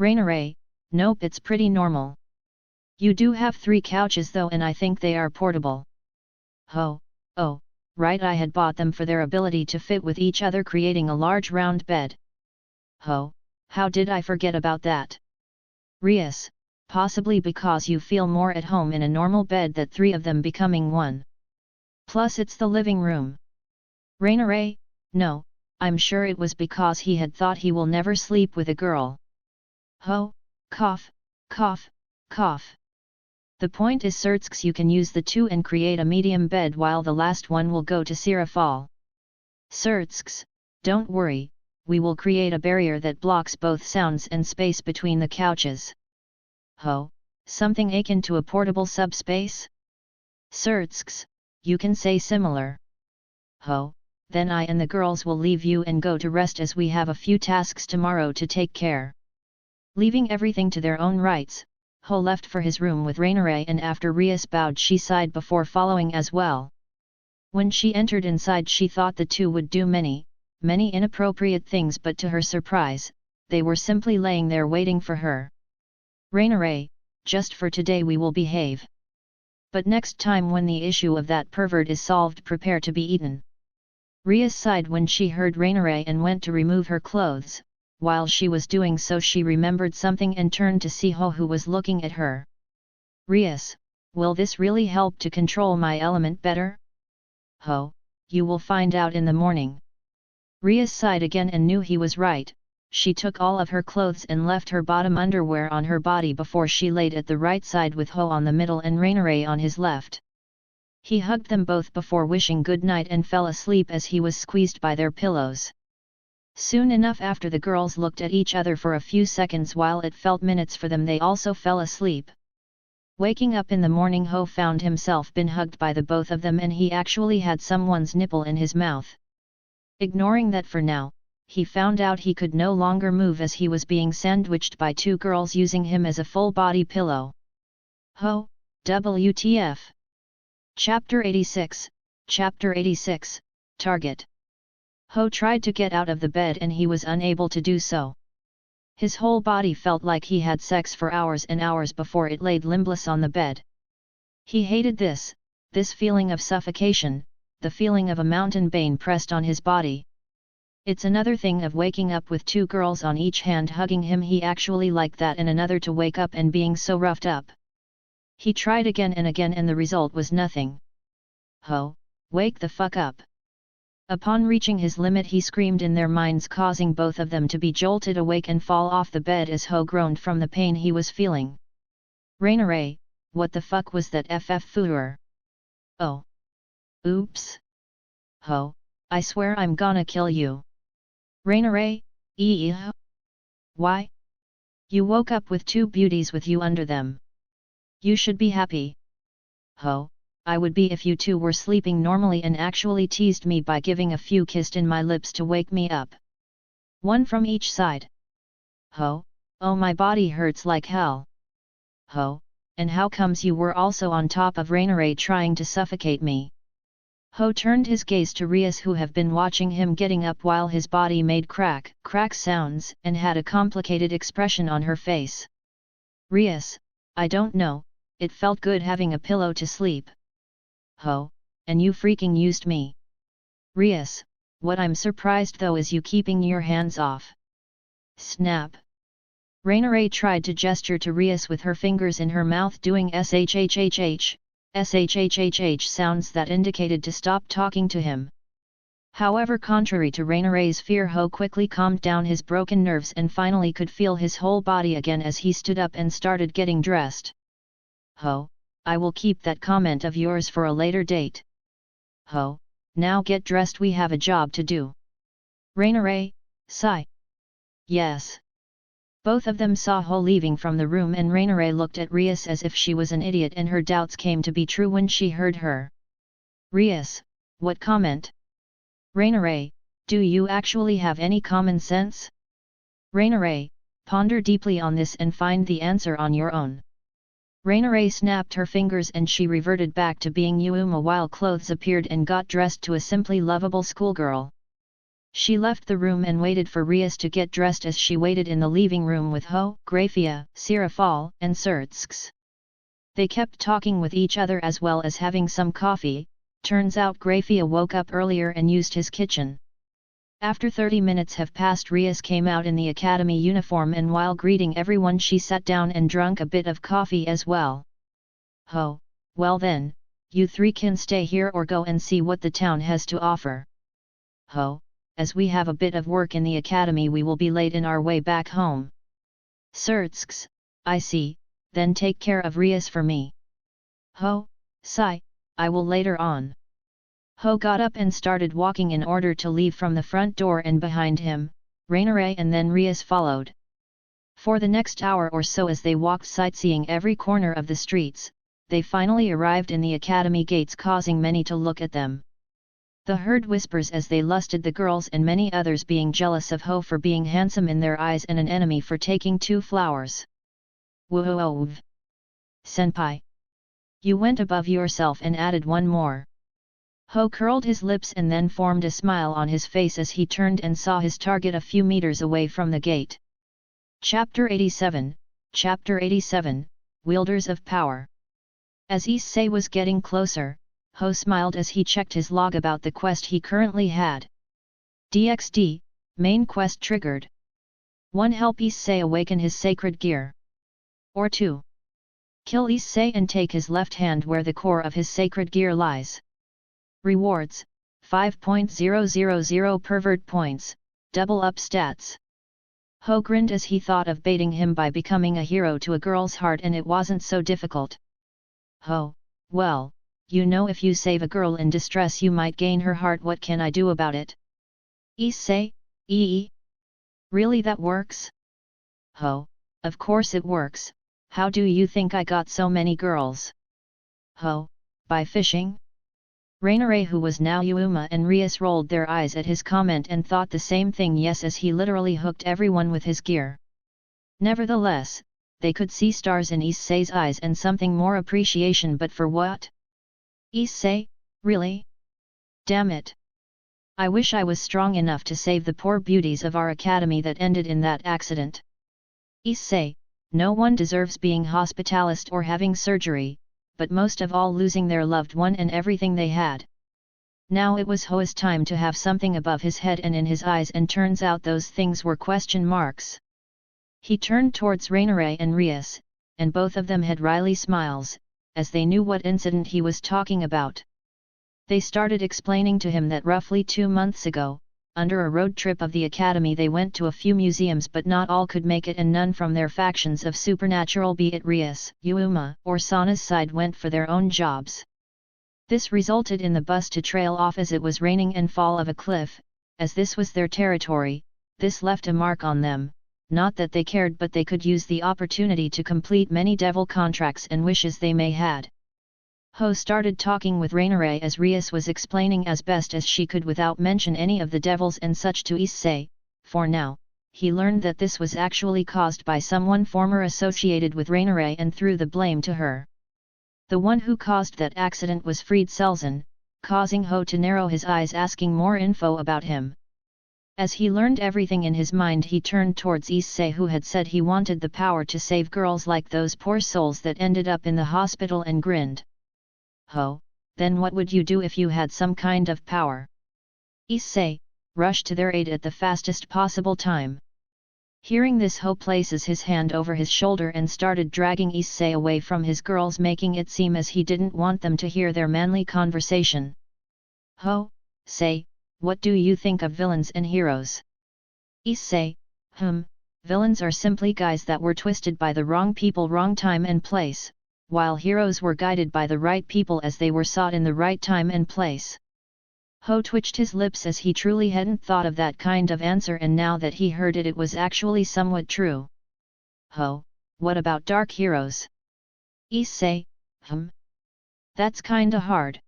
Rainaray, nope, it's pretty normal. You do have 3 couches though, and I think they are portable. Ho, oh, right, I had bought them for their ability to fit with each other, creating a large round bed. Ho, how did I forget about that? Rias, possibly because you feel more at home in a normal bed, that 3 of them becoming 1. Plus it's the living room. Rainaray, no, I'm sure it was because he had thought he will never sleep with a girl. Ho, cough, cough, cough. The point is, Sertsks, you can use the 2 and create a medium bed, while the last one will go to Sirafal. Sertsks, don't worry, we will create a barrier that blocks both sounds and space between the couches. Ho, something akin to a portable subspace? Sertsks, you can say similar. Ho, then I and the girls will leave you and go to rest, as we have a few tasks tomorrow to take care. Leaving everything to their own rights, Ho left for his room with Rainaray, and after Rias bowed she sighed before following as well. When she entered inside she thought the 2 would do many inappropriate things, but to her surprise, they were simply laying there waiting for her. Rainaray, just for today we will behave. But next time, when the issue of that pervert is solved, prepare to be eaten. Rias sighed when she heard Rainaray and went to remove her clothes. While she was doing so she remembered something and turned to see Ho, who was looking at her. Rias, will this really help to control my element better? Ho, you will find out in the morning. Rias sighed again and knew he was right. She took all of her clothes and left her bottom underwear on her body before she laid at the right side with Ho on the middle and Rainaray on his left. He hugged them both before wishing good night and fell asleep as he was squeezed by their pillows. Soon enough after, the girls looked at each other for a few seconds. While it felt minutes for them, they also fell asleep. Waking up in the morning, Ho found himself been hugged by the both of them, and he actually had someone's nipple in his mouth. Ignoring that for now, he found out he could no longer move as he was being sandwiched by 2 girls using him as a full-body pillow. Ho, WTF. Chapter 86, Chapter 86, Target. Ho tried to get out of the bed and he was unable to do so. His whole body felt like he had sex for hours and hours before it laid limbless on the bed. He hated this feeling of suffocation, the feeling of a mountain bane pressed on his body. It's another thing of waking up with two girls on each hand hugging him, he actually liked that, and another to wake up and being so roughed up. He tried again and again and the result was nothing. Ho, wake the fuck up. Upon reaching his limit he screamed in their minds, causing both of them to be jolted awake and fall off the bed as Ho groaned from the pain he was feeling. Rainiray, what the fuck was that Furor? Oh. Oops. Ho, I swear I'm gonna kill you. Rainiray, Why? You woke up with two beauties with you under them. You should be happy. Ho, I would be if you two were sleeping normally and actually teased me by giving a few kissed in my lips to wake me up. One from each side. Ho, oh my body hurts like hell. Ho, and how comes you were also on top of Rainiray trying to suffocate me? Ho turned his gaze to Rias, who have been watching him getting up while his body made crack sounds and had a complicated expression on her face. Rias, I don't know, it felt good having a pillow to sleep. Ho, and you freaking used me. Rias, what I'm surprised though is you keeping your hands off. Snap. Rainiray tried to gesture to Rias with her fingers in her mouth, doing shhhh sounds that indicated to stop talking to him. However, contrary to Rainiray's fear, Ho quickly calmed down his broken nerves and finally could feel his whole body again as he stood up and started getting dressed. Ho, I will keep that comment of yours for a later date. Ho, now get dressed, we have a job to do. Rainiray, sigh. Yes. Both of them saw Ho leaving from the room and Rainiray looked at Rias as if she was an idiot and her doubts came to be true when she heard her. Rias, what comment? Rainiray, do you actually have any common sense? Rainiray, ponder deeply on this and find the answer on your own. Rainiray snapped her fingers and she reverted back to being Yuuma while clothes appeared and got dressed to a simply lovable schoolgirl. She left the room and waited for Rias to get dressed as she waited in the leaving room with Ho, Grafia, Sirafal, and Surtsks. They kept talking with each other as well as having some coffee. Turns out Grafia woke up earlier and used his kitchen. After 30 minutes have passed, Rias came out in the academy uniform and while greeting everyone she sat down and drank a bit of coffee as well. Ho, well then, you three can stay here or go and see what the town has to offer. Ho, as we have a bit of work in the academy we will be late in our way back home. Surtsks, I see, then take care of Rias for me. Ho, sigh, I will later on. Ho got up and started walking in order to leave from the front door and behind him, Rainiray and then Rias followed. For the next hour or so as they walked sightseeing every corner of the streets, they finally arrived in the academy gates, causing many to look at them. The heard whispers as they lusted the girls and many others being jealous of Ho for being handsome in their eyes and an enemy for taking 2 flowers. Whoa! Senpai! You went above yourself and added one more. Ho curled his lips and then formed a smile on his face as he turned and saw his target a few meters away from the gate. Chapter 87, Chapter 87, Wielders of Power. As Issei was getting closer, Ho smiled as he checked his log about the quest he currently had. DxD, main quest triggered. 1. Help Issei awaken his sacred gear. Or 2. Kill Issei and take his left hand where the core of his sacred gear lies. Rewards, 5.000 pervert points, double up stats. Ho grinned as he thought of baiting him by becoming a hero to a girl's heart, and it wasn't so difficult. Ho, well, you know, if you save a girl in distress you might gain her heart. What can I do about it? Issei, really that works? Ho, of course it works. How do you think I got so many girls? Ho, by fishing? Rainiray, who was now Yuuma and Rias, rolled their eyes at his comment and thought the same thing. Yes, as he literally hooked everyone with his gear. Nevertheless, they could see stars in Issei's eyes and something more appreciation, but for what? Issei, really? Damn it! I wish I was strong enough to save the poor beauties of our academy that ended in that accident. Issei, no one deserves being hospitalized or having surgery, but most of all losing their loved one and everything they had. Now it was Hoa's time to have something above his head and in his eyes, and turns out those things were question marks. He turned towards Rainare and Rias, and both of them had wry smiles, as they knew what incident he was talking about. They started explaining to him that roughly 2 months ago, under a road trip of the academy, they went to a few museums, but not all could make it, and none from their factions of supernatural, be it Rias, Yuma, or Sana's side, went for their own jobs. This resulted in the bus to trail off as it was raining and fall of a cliff. As this was their territory, this left a mark on them, not that they cared, but they could use the opportunity to complete many devil contracts and wishes they may had. Ho started talking with Rainare as Rias was explaining as best as she could without mention any of the devils and such to Issei. For now, he learned that this was actually caused by someone former associated with Rainare and threw the blame to her. The one who caused that accident was Fried Selzen, causing Ho to narrow his eyes, asking more info about him. As he learned everything in his mind, he turned towards Issei, who had said he wanted the power to save girls like those poor souls that ended up in the hospital, and grinned. Ho, then what would you do if you had some kind of power? Issei rushed to their aid at the fastest possible time. Hearing this, Ho places his hand over his shoulder and started dragging Issei away from his girls, making it seem as he didn't want them to hear their manly conversation. Ho, say, what do you think of villains and heroes? Issei, villains are simply guys that were twisted by the wrong people, wrong time and place, while heroes were guided by the right people as they were sought in the right time and place. Ho twitched his lips as he truly hadn't thought of that kind of answer, and now that he heard it, it was actually somewhat true. Ho, what about dark heroes? Issei, that's kinda hard.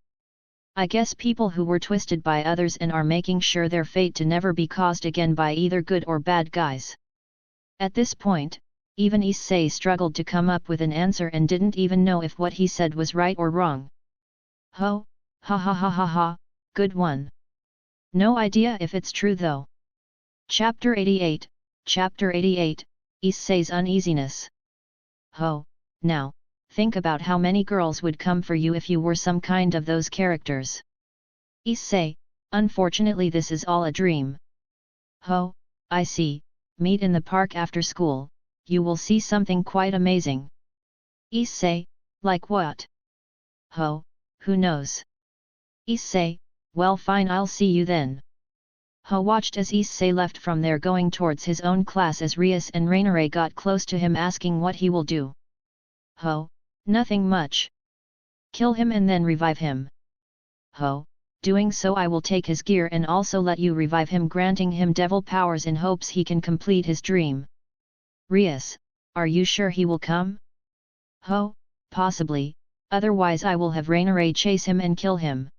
I guess people who were twisted by others and are making sure their fate to never be caused again by either good or bad guys. At this point, even Issei struggled to come up with an answer and didn't even know if what he said was right or wrong. Ho, ha ha ha ha ha, good one. No idea if it's true though. Chapter 88, Issei's uneasiness. Ho, now, think about how many girls would come for you if you were some kind of those characters. Issei, unfortunately this is all a dream. Ho, I see, meet in the park after school, you will see something quite amazing. Issei, like what? Ho, who knows? Issei, well fine, I'll see you then. Ho watched as Issei left from there, going towards his own class, as Rias and Rainare got close to him, asking what he will do. Ho, nothing much. Kill him and then revive him. Ho, doing so I will take his gear and also let you revive him, granting him devil powers in hopes he can complete his dream. Rias, are you sure he will come? Ho, possibly, otherwise I will have Rainare chase him and kill him.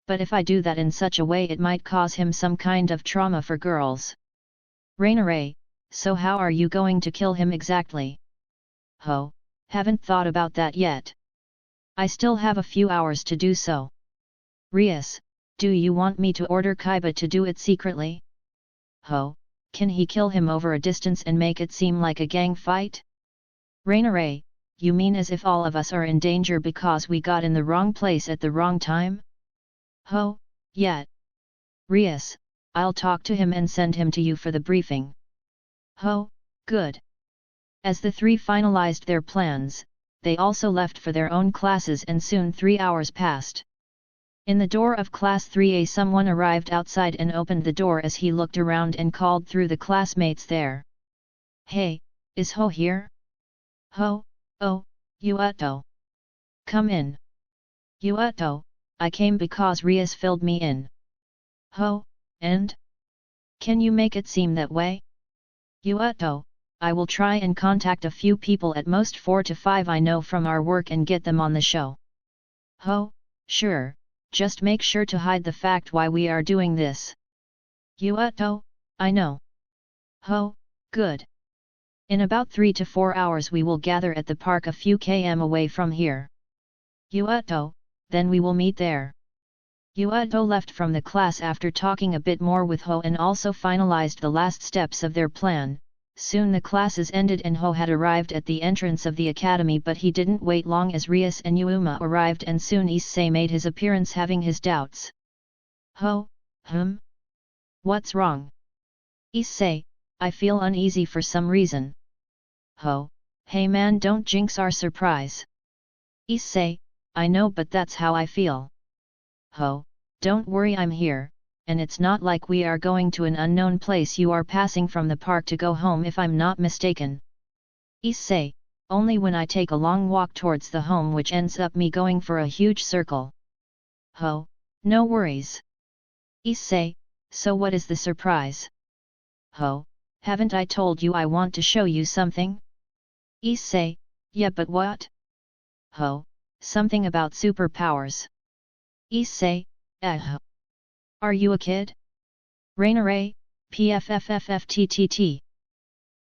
But if I do that in such a way, it might cause him some kind of trauma for girls. Rainare, so how are you going to kill him exactly? Ho, haven't thought about that yet. I still have a few hours to do so. Rias, do you want me to order Kaiba to do it secretly? Ho, can he kill him over a distance and make it seem like a gang fight? Rainare, you mean as if all of us are in danger because we got in the wrong place at the wrong time? Ho, yeah. Rias, I'll talk to him and send him to you for the briefing. Ho, good. As the three finalized their plans, they also left for their own classes, and soon 3 hours passed. In the door of Class 3A someone arrived outside and opened the door as he looked around and called through the classmates there. Hey, is Ho here? Ho, oh, Yuuto. Come in. Yuuto, I came because Rias filled me in. Ho, and? Can you make it seem that way? Yuuto, I will try and contact a few people, at most 4 to 5 I know from our work, and get them on the show. Ho, sure, just make sure to hide the fact why we are doing this. Yuuto, I know. Ho, good. In about 3 to 4 hours we will gather at the park a few km away from here. Yuto, then we will meet there. Yuto left from the class after talking a bit more with Ho and also finalized the last steps of their plan. Soon the classes ended and Ho had arrived at the entrance of the academy, but he didn't wait long as Rias and Yuma arrived, and soon Issei made his appearance having his doubts. Ho, what's wrong? Issei, I feel uneasy for some reason. Ho, hey man, don't jinx our surprise. Issei, I know, but that's how I feel. Ho, don't worry, I'm here, and it's not like we are going to an unknown place. You are passing from the park to go home if I'm not mistaken. Issei, only when I take a long walk towards the home, which ends up me going for a huge circle. Ho, no worries. Issei, so what is the surprise? Ho, haven't I told you I want to show you something? Issei, yeah, but what? Ho, something about superpowers. Issei, are you a kid? Rainare, pfffftttt.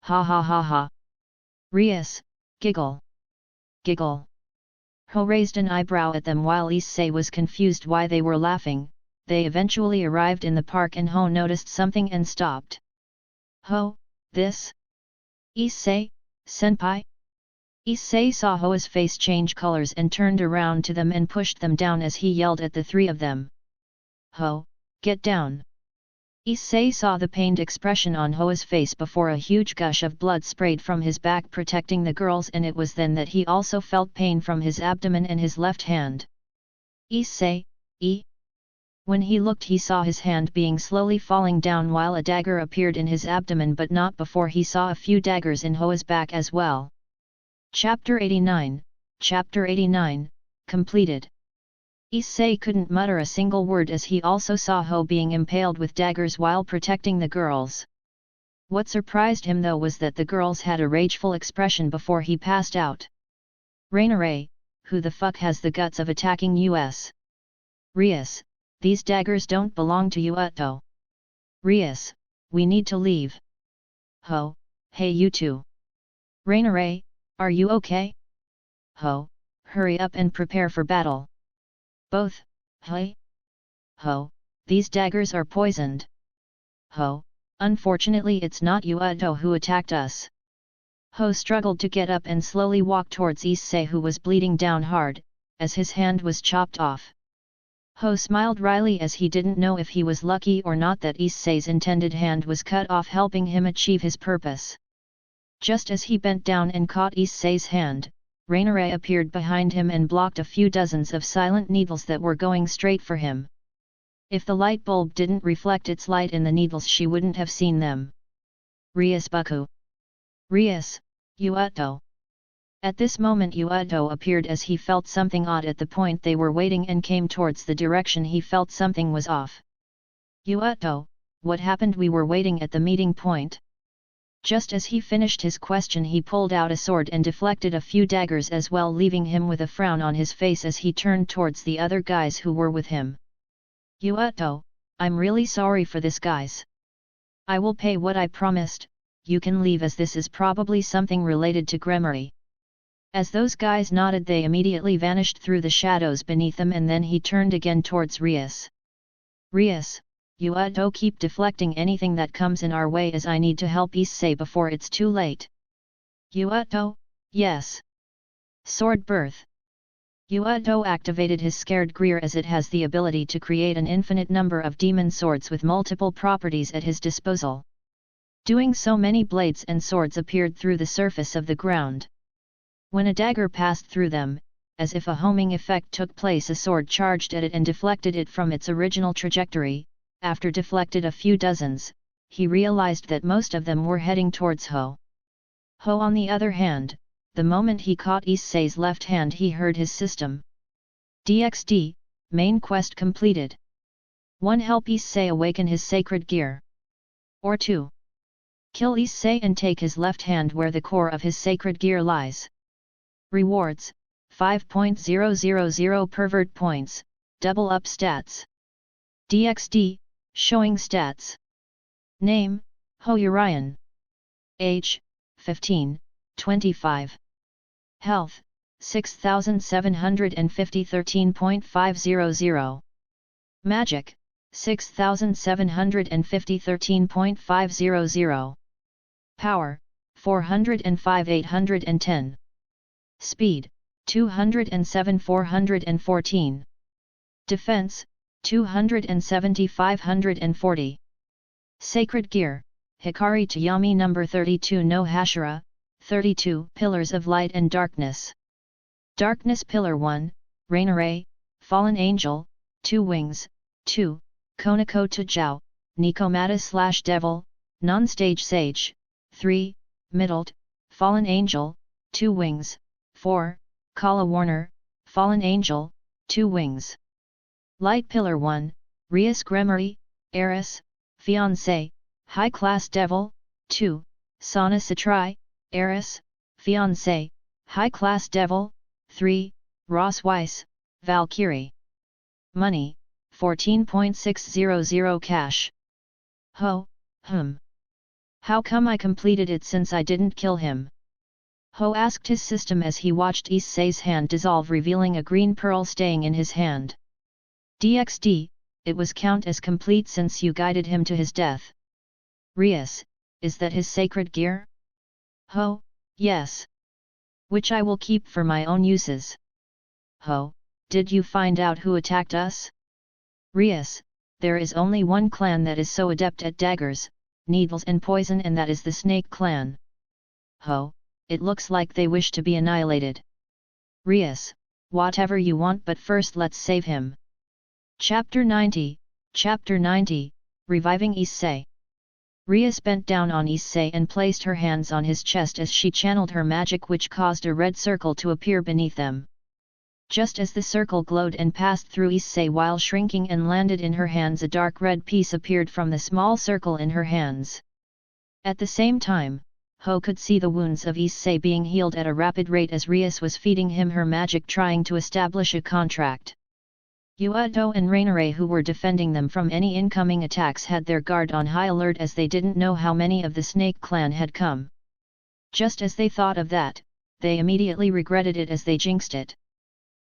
Ha ha ha ha. Rias, giggle. Giggle. Ho raised an eyebrow at them while Issei was confused why they were laughing. They eventually arrived in the park and Ho noticed something and stopped. Ho, this? Issei, senpai? Issei saw Ho's face change colors and turned around to them and pushed them down as he yelled at the three of them. Ho, get down! Issei saw the pained expression on Ho's face before a huge gush of blood sprayed from his back protecting the girls, and it was then that he also felt pain from his abdomen and his left hand. Issei, When he looked, he saw his hand being slowly falling down while a dagger appeared in his abdomen, but not before he saw a few daggers in Ho's back as well. Chapter 89, completed. Issei couldn't mutter a single word as he also saw Ho being impaled with daggers while protecting the girls. What surprised him though was that the girls had a rageful expression before he passed out. Rainare, who the fuck has the guts of attacking us? Rias, these daggers don't belong to Yuto. Rias, we need to leave. Ho, hey you two. Rainare, are you okay? Ho, hurry up and prepare for battle. Both, hey? Ho, these daggers are poisoned. Ho, unfortunately it's not Yuto who attacked us. Ho struggled to get up and slowly walked towards Issei, who was bleeding down hard, as his hand was chopped off. Ho smiled wryly as he didn't know if he was lucky or not that Issei's intended hand was cut off, helping him achieve his purpose. Just as he bent down and caught Issei's hand, Rainare appeared behind him and blocked a few dozens of silent needles that were going straight for him. If the light bulb didn't reflect its light in the needles, she wouldn't have seen them. Rias Buku. Rias, Yuto. At this moment Yuto appeared as he felt something odd at the point they were waiting and came towards the direction he felt something was off. Yuto, what happened? We were waiting at the meeting point. Just as he finished his question, he pulled out a sword and deflected a few daggers as well, leaving him with a frown on his face as he turned towards the other guys who were with him. Yuto, I'm really sorry for this, guys. I will pay what I promised. You can leave, as this is probably something related to Gremory. As those guys nodded, they immediately vanished through the shadows beneath them, and then he turned again towards Rias. Rias, Yuto, keep deflecting anything that comes in our way, as I need to help Issei before it's too late. Yuto, yes. Sword birth. Yuto activated his scared gear, as it has the ability to create an infinite number of demon swords with multiple properties at his disposal. Doing so, many blades and swords appeared through the surface of the ground. When a dagger passed through them, as if a homing effect took place, a sword charged at it and deflected it from its original trajectory. After deflected a few dozens, he realized that most of them were heading towards Ho. Ho, on the other hand, the moment he caught Issei's left hand, he heard his system. DxD, main quest completed. 1. Help Issei awaken his sacred gear. Or 2. Kill Issei and take his left hand where the core of his sacred gear lies. Rewards, 5.000 pervert points, double up stats. DxD, showing stats. Name, Ho Urian. Age, 15, 25. Health, 6750 13.500. Magic, 6750 13.500. Power, 405 810. Speed, 207 414. Defense, 270 540. Sacred Gear, Hikari Toyami No. 32 no Hashira, 32 Pillars of Light and Darkness. Darkness Pillar 1, Rain-Array, Fallen Angel, 2 Wings, 2, Konako Tajao, Nikomata / Devil, Non-Stage Sage, 3, Middled, Fallen Angel, 2 Wings, 4, Kala Warner, Fallen Angel, 2 Wings. Light Pillar 1, Rias Gremory, Eris, Fiancé, High Class Devil, 2, Sana Satrai, Eris, Fiancé, High Class Devil, 3, Ross Weiss, Valkyrie. Money, 14.600 cash. Ho, How come I completed it since I didn't kill him? Ho asked his system as he watched Issei's hand dissolve, revealing a green pearl staying in his hand. DxD, it was count as complete since you guided him to his death. Rias, is that his sacred gear? Ho, yes. Which I will keep for my own uses. Ho, did you find out who attacked us? Rias, there is only one clan that is so adept at daggers, needles and poison, and that is the Snake Clan. Ho, it looks like they wish to be annihilated. Rias, whatever you want, but first let's save him. Chapter 90, Reviving Issei. Rias bent down on Issei and placed her hands on his chest as she channeled her magic, which caused a red circle to appear beneath them. Just as the circle glowed and passed through Issei while shrinking and landed in her hands, a dark red piece appeared from the small circle in her hands. At the same time, Ho could see the wounds of Issei being healed at a rapid rate as Rias was feeding him her magic, trying to establish a contract. Yuado and Rain-Array, who were defending them from any incoming attacks, had their guard on high alert as they didn't know how many of the Snake Clan had come. Just as they thought of that, they immediately regretted it as they jinxed it.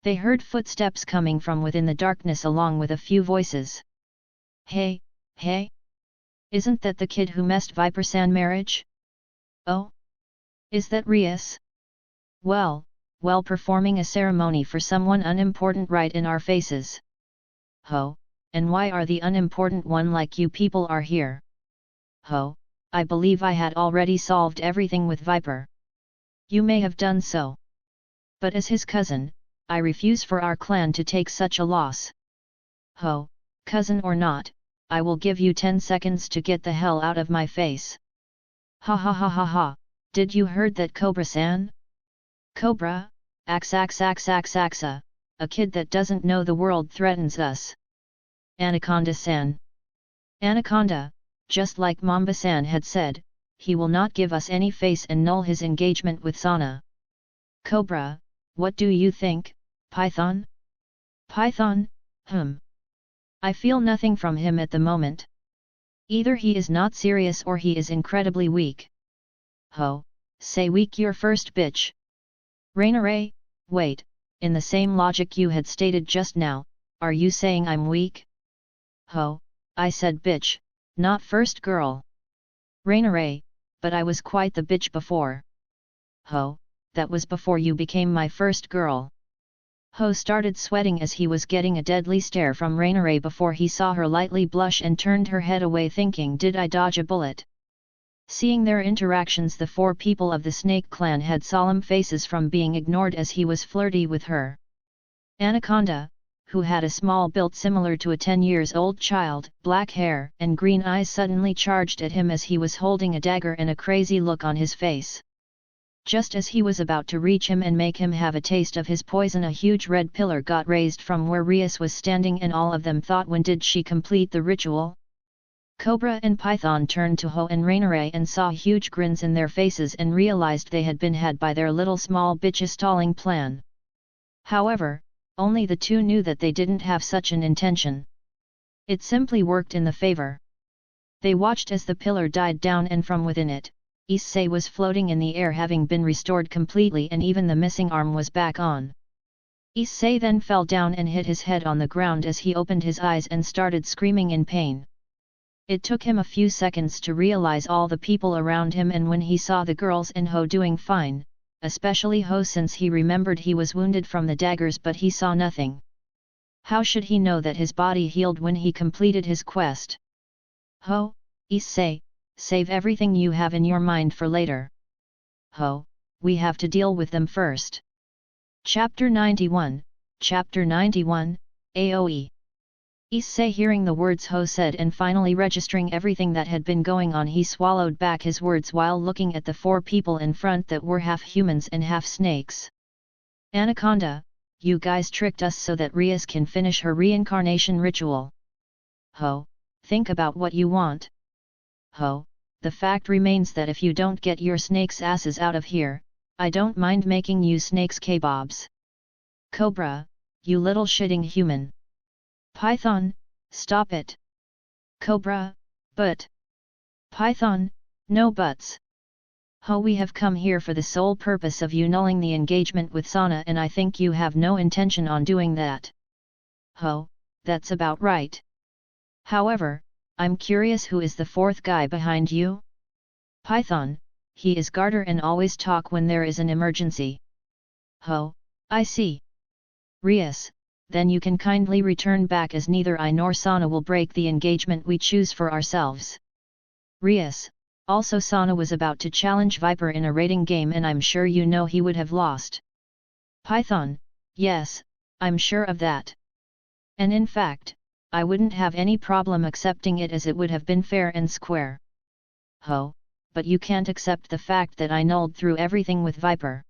They heard footsteps coming from within the darkness along with a few voices. Hey! Isn't that the kid who messed Viper-san marriage? Oh? Is that Rias? Well, performing a ceremony for someone unimportant right in our faces. Ho, and why are the unimportant one like you people are here? Ho, I believe I had already solved everything with Viper. You may have done so. But as his cousin, I refuse for our clan to take such a loss. Ho, cousin or not, I will give you 10 seconds to get the hell out of my face. Ha, did you heard that, Cobra-san? Cobra? Axa, a kid that doesn't know the world threatens us. Anaconda-san. Anaconda, just like Mamba-san had said, he will not give us any face and null his engagement with Sana. Cobra, what do you think, Python? Python, I feel nothing from him at the moment. Either he is not serious or he is incredibly weak. Ho, say weak your first, bitch. Rain-Array, wait, in the same logic you had stated just now, are you saying I'm weak? Ho, I said bitch, not first girl. Rain-Array, but I was quite the bitch before. Ho, that was before you became my first girl. Ho started sweating as he was getting a deadly stare from Rain-Array before he saw her lightly blush and turned her head away, thinking, did I dodge a bullet? Seeing their interactions, the 4 people of the Snake Clan had solemn faces from being ignored as he was flirty with her. Anaconda, who had a small build similar to a 10-year-old child, black hair and green eyes, suddenly charged at him as he was holding a dagger and a crazy look on his face. Just as he was about to reach him and make him have a taste of his poison, a huge red pillar got raised from where Rias was standing, and all of them thought, when did she complete the ritual? Cobra and Python turned to Ho and Rain-Array and saw huge grins in their faces and realized they had been had by their little small bitch stalling plan. However, only the 2 knew that they didn't have such an intention. It simply worked in the favor. They watched as the pillar died down and from within it, Issei was floating in the air, having been restored completely, and even the missing arm was back on. Issei then fell down and hit his head on the ground as he opened his eyes and started screaming in pain. It took him a few seconds to realize all the people around him, and when he saw the girls and Ho doing fine, especially Ho, since he remembered he was wounded from the daggers, but he saw nothing. How should he know that his body healed when he completed his quest? Ho, Issei, save everything you have in your mind for later. Ho, we have to deal with them first. Chapter 91, Chapter 91, AOE. Issei, hearing the words Ho said and finally registering everything that had been going on, he swallowed back his words while looking at the four people in front that were half humans and half snakes. Anaconda, you guys tricked us so that Rias can finish her reincarnation ritual. Ho, think about what you want. Ho, the fact remains that if you don't get your snakes' asses out of here, I don't mind making you snakes kebabs. Cobra, you little shitting human. Python, stop it. Cobra, but. Python, no buts. Ho, we have come here for the sole purpose of annulling the engagement with Sana, and I think you have no intention on doing that. Ho, that's about right. However, I'm curious, who is the fourth guy behind you? Python, he is Garter and always talk when there is an emergency. Ho, I see. Rias, then you can kindly return back, as neither I nor Sana will break the engagement we choose for ourselves. Rias, also Sana was about to challenge Viper in a rating game, and I'm sure you know he would have lost. Python, yes, I'm sure of that. And in fact, I wouldn't have any problem accepting it, as it would have been fair and square. Ho, but you can't accept the fact that I annulled through everything with Viper.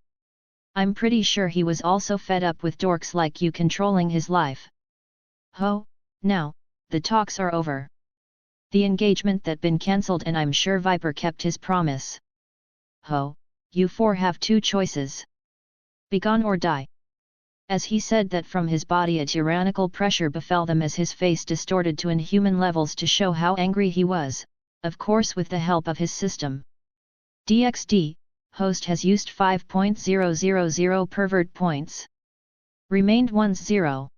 I'm pretty sure he was also fed up with dorks like you controlling his life. Ho, now, the talks are over. The engagement that been cancelled, and I'm sure Viper kept his promise. Ho, you four have two choices. Begone or die. As he said that, from his body a tyrannical pressure befell them as his face distorted to inhuman levels to show how angry he was, of course with the help of his system. DxD, host has used 5.000 pervert points. Remained 10.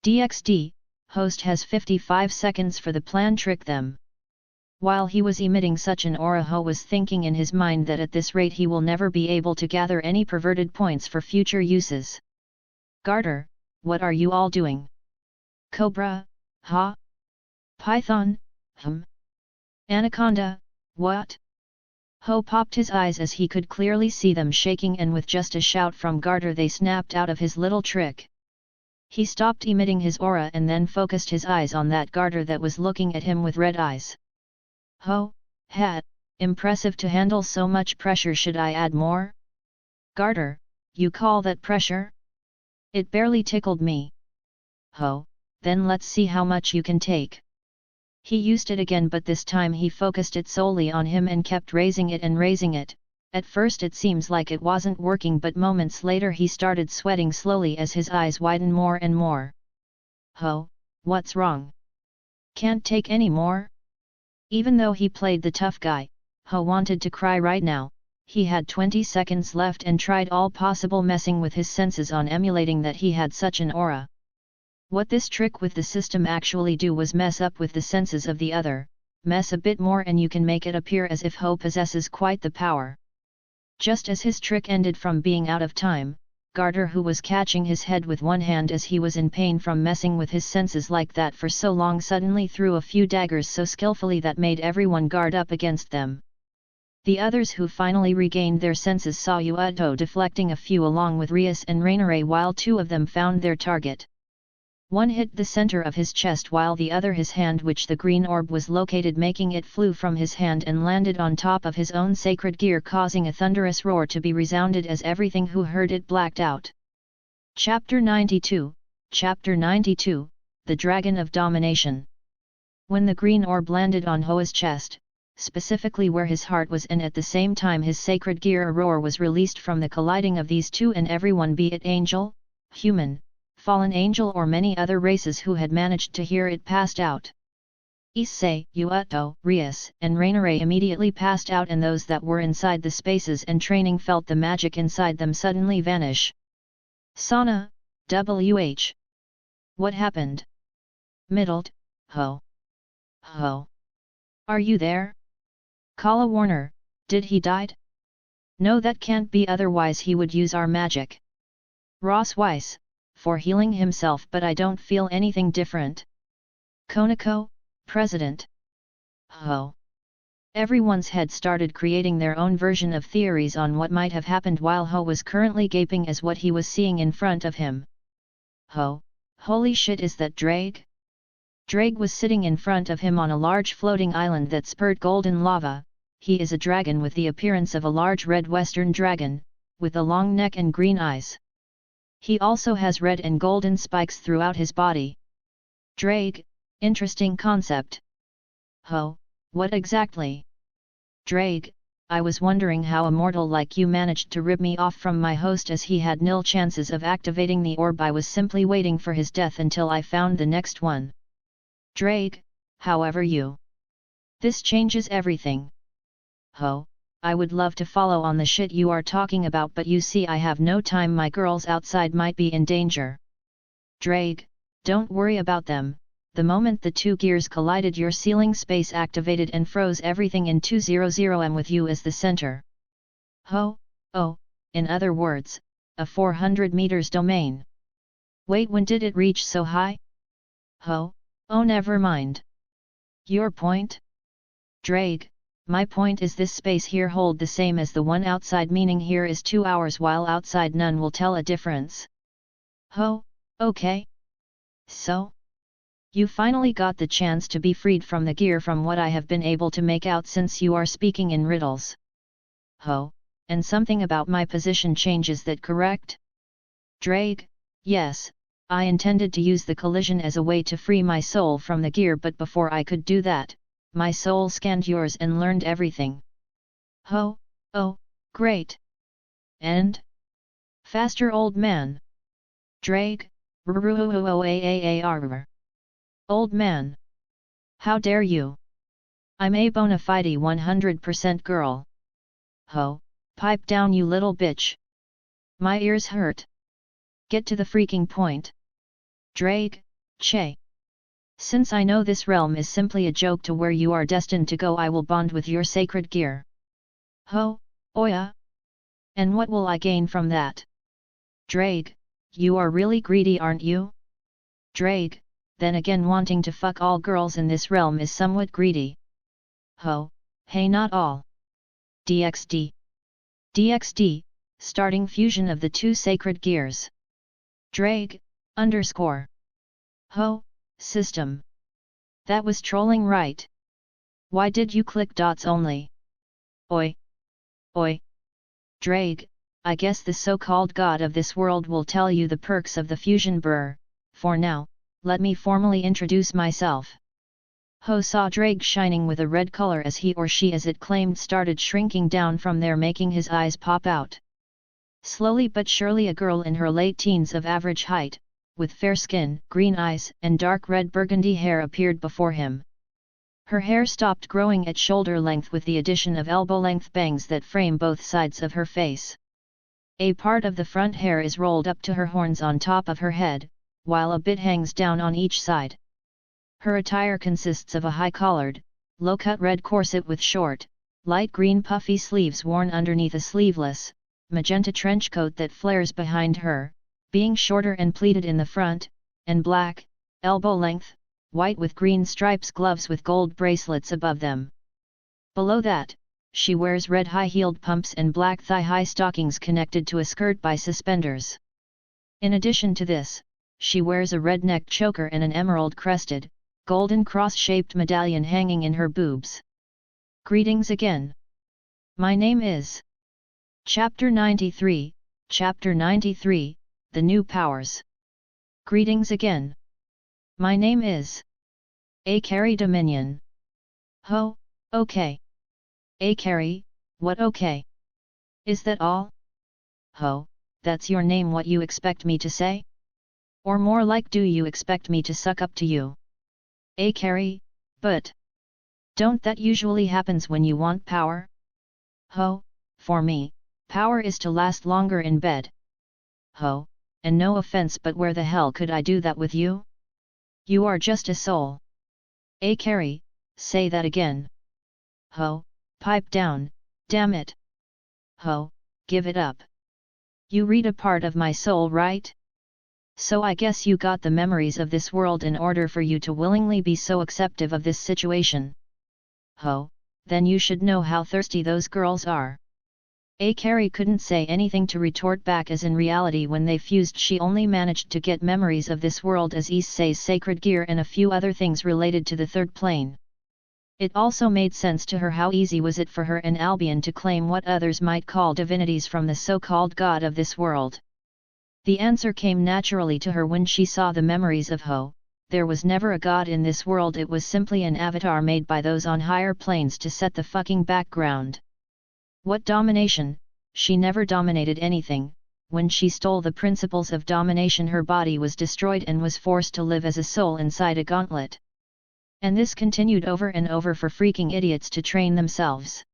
DxD, host has 55 seconds for the plan trick them. While he was emitting such an aura, Ho was thinking in his mind that at this rate he will never be able to gather any perverted points for future uses. Garter, what are you all doing? Cobra, ha? Python, Anaconda, what? Ho popped his eyes as he could clearly see them shaking, and with just a shout from Garter they snapped out of his little trick. He stopped emitting his aura and then focused his eyes on that Garter that was looking at him with red eyes. Ho, hat, impressive to handle so much pressure. Should I add more? Garter, you call that pressure? It barely tickled me. Ho, then let's see how much you can take. He used it again, but this time he focused it solely on him and kept raising it and raising it. At first it seems like it wasn't working, but moments later he started sweating slowly as his eyes widened more and more. Ho, what's wrong? Can't take any more? Even though he played the tough guy, Ho wanted to cry right now. He had 20 seconds left and tried all possible messing with his senses on emulating that he had such an aura. What this trick with the system actually do was mess up with the senses of the other, mess a bit more, and you can make it appear as if Ho possesses quite the power. Just as his trick ended from being out of time, Garter, who was catching his head with one hand as he was in pain from messing with his senses like that for so long, suddenly threw a few daggers so skillfully that made everyone guard up against them. The others, who finally regained their senses, saw Yuato deflecting a few along with Rias and Rainare, while two of them found their target. One hit the center of his chest while the other his hand, which the green orb was located, making it flew from his hand and landed on top of his own sacred gear, causing a thunderous roar to be resounded as everything who heard it blacked out. Chapter 92, Chapter 92, The Dragon of Domination. When the green orb landed on Hoa's chest, specifically where his heart was, and at the same time his sacred gear, a roar was released from the colliding of these two, and everyone, be it angel, human, fallen angel or many other races who had managed to hear it, passed out. Issei, Uto, Rias, and Rainare immediately passed out, and those that were inside the spaces and training felt the magic inside them suddenly vanish. Sana, WH. What happened? Middled, ho. Ho. Are you there? Kala Warner, did he died? No, that can't be, otherwise he would use our magic. Ross Weiss, for healing himself, but I don't feel anything different. Konako, President. Ho. Everyone's head started creating their own version of theories on what might have happened, while Ho was currently gaping as what he was seeing in front of him. Ho, holy shit, is that Drake? Drake was sitting in front of him on a large floating island that spurted golden lava. He is a dragon with the appearance of a large red western dragon, with a long neck and green eyes. He also has red and golden spikes throughout his body. Drake, interesting concept. Ho, what exactly? Drake, I was wondering how a mortal like you managed to rip me off from my host, as he had nil chances of activating the orb. I was simply waiting for his death until I found the next one. Drake, however you. This changes everything. Ho, I would love to follow on the shit you are talking about, but you see I have no time, my girls outside might be in danger. Drake, don't worry about them. The moment the two gears collided, your ceiling space activated and froze everything in 200m with you as the center. Ho, oh, in other words, a 400 meters domain. Wait, when did it reach so high? Ho, oh, never mind. Your point? Drake, my point is this space here hold the same as the one outside, meaning here is 2 hours while outside none will tell a difference. Ho, okay. So? You finally got the chance to be freed from the gear, from what I have been able to make out, since you are speaking in riddles. Ho, and something about my position changes, that correct? Drake, yes, I intended to use the collision as a way to free my soul from the gear, but before I could do that, my soul scanned yours and learned everything. Ho, oh, great. And? Faster, old man. Drake, old man. How dare you? I'm a bona fide 100% girl. Ho, pipe down, you little bitch. My ears hurt. Get to the freaking point. Drake, che. Since I know this realm is simply a joke to where you are destined to go, I will bond with your sacred gear. Ho, oya. And what will I gain from that? Drake, you are really greedy, aren't you? Drake, then again, wanting to fuck all girls in this realm is somewhat greedy. Ho, hey, not all. DxD. DxD, starting fusion of the two sacred gears. Drake, underscore. Ho, system. That was trolling, right? Why did you click dots only? Oi. Oi. Drake, I guess the so-called god of this world will tell you the perks of the fusion brr. For now, let me formally introduce myself. Ho saw Drake shining with a red color as he or she, as it claimed, started shrinking down from there, making his eyes pop out. Slowly but surely, a girl in her late teens of average height, with fair skin, green eyes, and dark red burgundy hair appeared before him. Her hair stopped growing at shoulder length, with the addition of elbow-length bangs that frame both sides of her face. A part of the front hair is rolled up to her horns on top of her head, while a bit hangs down on each side. Her attire consists of a high-collared, low-cut red corset with short, light green puffy sleeves worn underneath a sleeveless, magenta trench coat that flares behind her, being shorter and pleated in the front, and black, elbow-length, white with green stripes gloves with gold bracelets above them. Below that, she wears red high-heeled pumps and black thigh-high stockings connected to a skirt by suspenders. In addition to this, she wears a red neck choker and an emerald-crested, golden cross-shaped medallion hanging in her boobs. Greetings again. My name is... Chapter 93, Chapter 93, The New Powers. Greetings again. My name is... Akari Dominion. Ho, okay. Akari, what okay? Is that all? Ho, that's your name. What you expect me to say? Or more like, do you expect me to suck up to you? Akari, But don't that usually happens when you want power? Ho, for me, power is to last longer in bed. Ho, and no offense, but where the hell could I do that with you? You are just a soul. Carrie, say that again. Ho, pipe down, damn it. Ho, give it up. You read a part of my soul, right? So I guess you got the memories of this world in order for you to willingly be so acceptive of this situation. Ho, then you should know how thirsty those girls are. Carrie couldn't say anything to retort back, as in reality when they fused she only managed to get memories of this world as Issei's sacred gear and a few other things related to the third plane. It also made sense to her how easy was it for her and Albion to claim what others might call divinities from the so-called god of this world. The answer came naturally to her when she saw the memories of Ho. There was never a god in this world, it was simply an avatar made by those on higher planes to set the fucking background. What domination? She never dominated anything. When she stole the principles of domination, her body was destroyed and was forced to live as a soul inside a gauntlet. And this continued over and over for freaking idiots to train themselves.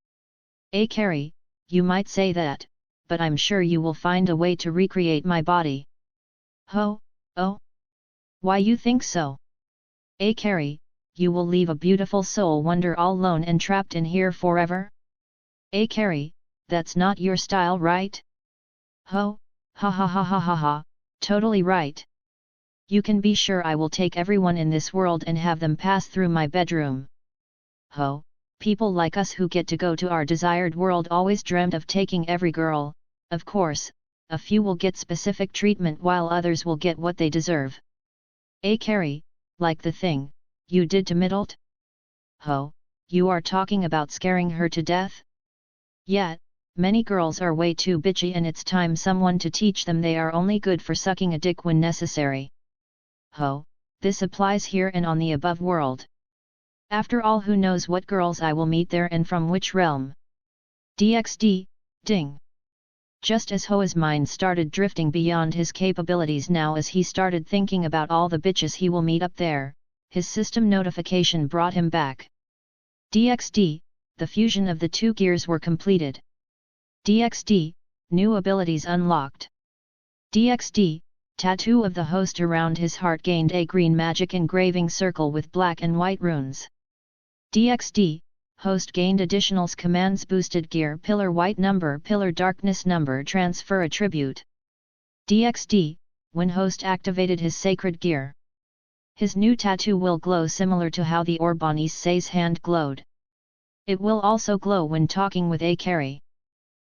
Carrie, you might say that, but I'm sure you will find a way to recreate my body. Ho, oh? Why you think so? Carrie, you will leave a beautiful soul wonder all alone and trapped in here forever? Carrie, that's not your style, right? Ho, ha ha ha ha ha ha, totally right. You can be sure I will take everyone in this world and have them pass through my bedroom. Ho, people like us who get to go to our desired world always dreamed of taking every girl. Of course, a few will get specific treatment while others will get what they deserve. Carrie, like the thing you did to Middlet? Ho, you are talking about scaring her to death? Yeah, many girls are way too bitchy and it's time someone to teach them they are only good for sucking a dick when necessary. Ho, this applies here and on the above world. After all, who knows what girls I will meet there and from which realm? DxD, ding. Just as Ho's mind started drifting beyond his capabilities now as he started thinking about all the bitches he will meet up there, his system notification brought him back. DxD, the fusion of the two gears were completed. DxD, new abilities unlocked. DxD, tattoo of the host around his heart gained a green magic engraving circle with black and white runes. DxD, host gained additionals commands boosted gear pillar white number pillar darkness number transfer attribute. DxD, when host activated his sacred gear. His new tattoo will glow similar to how the orb on Issei's hand glowed. It will also glow when talking with Carrie.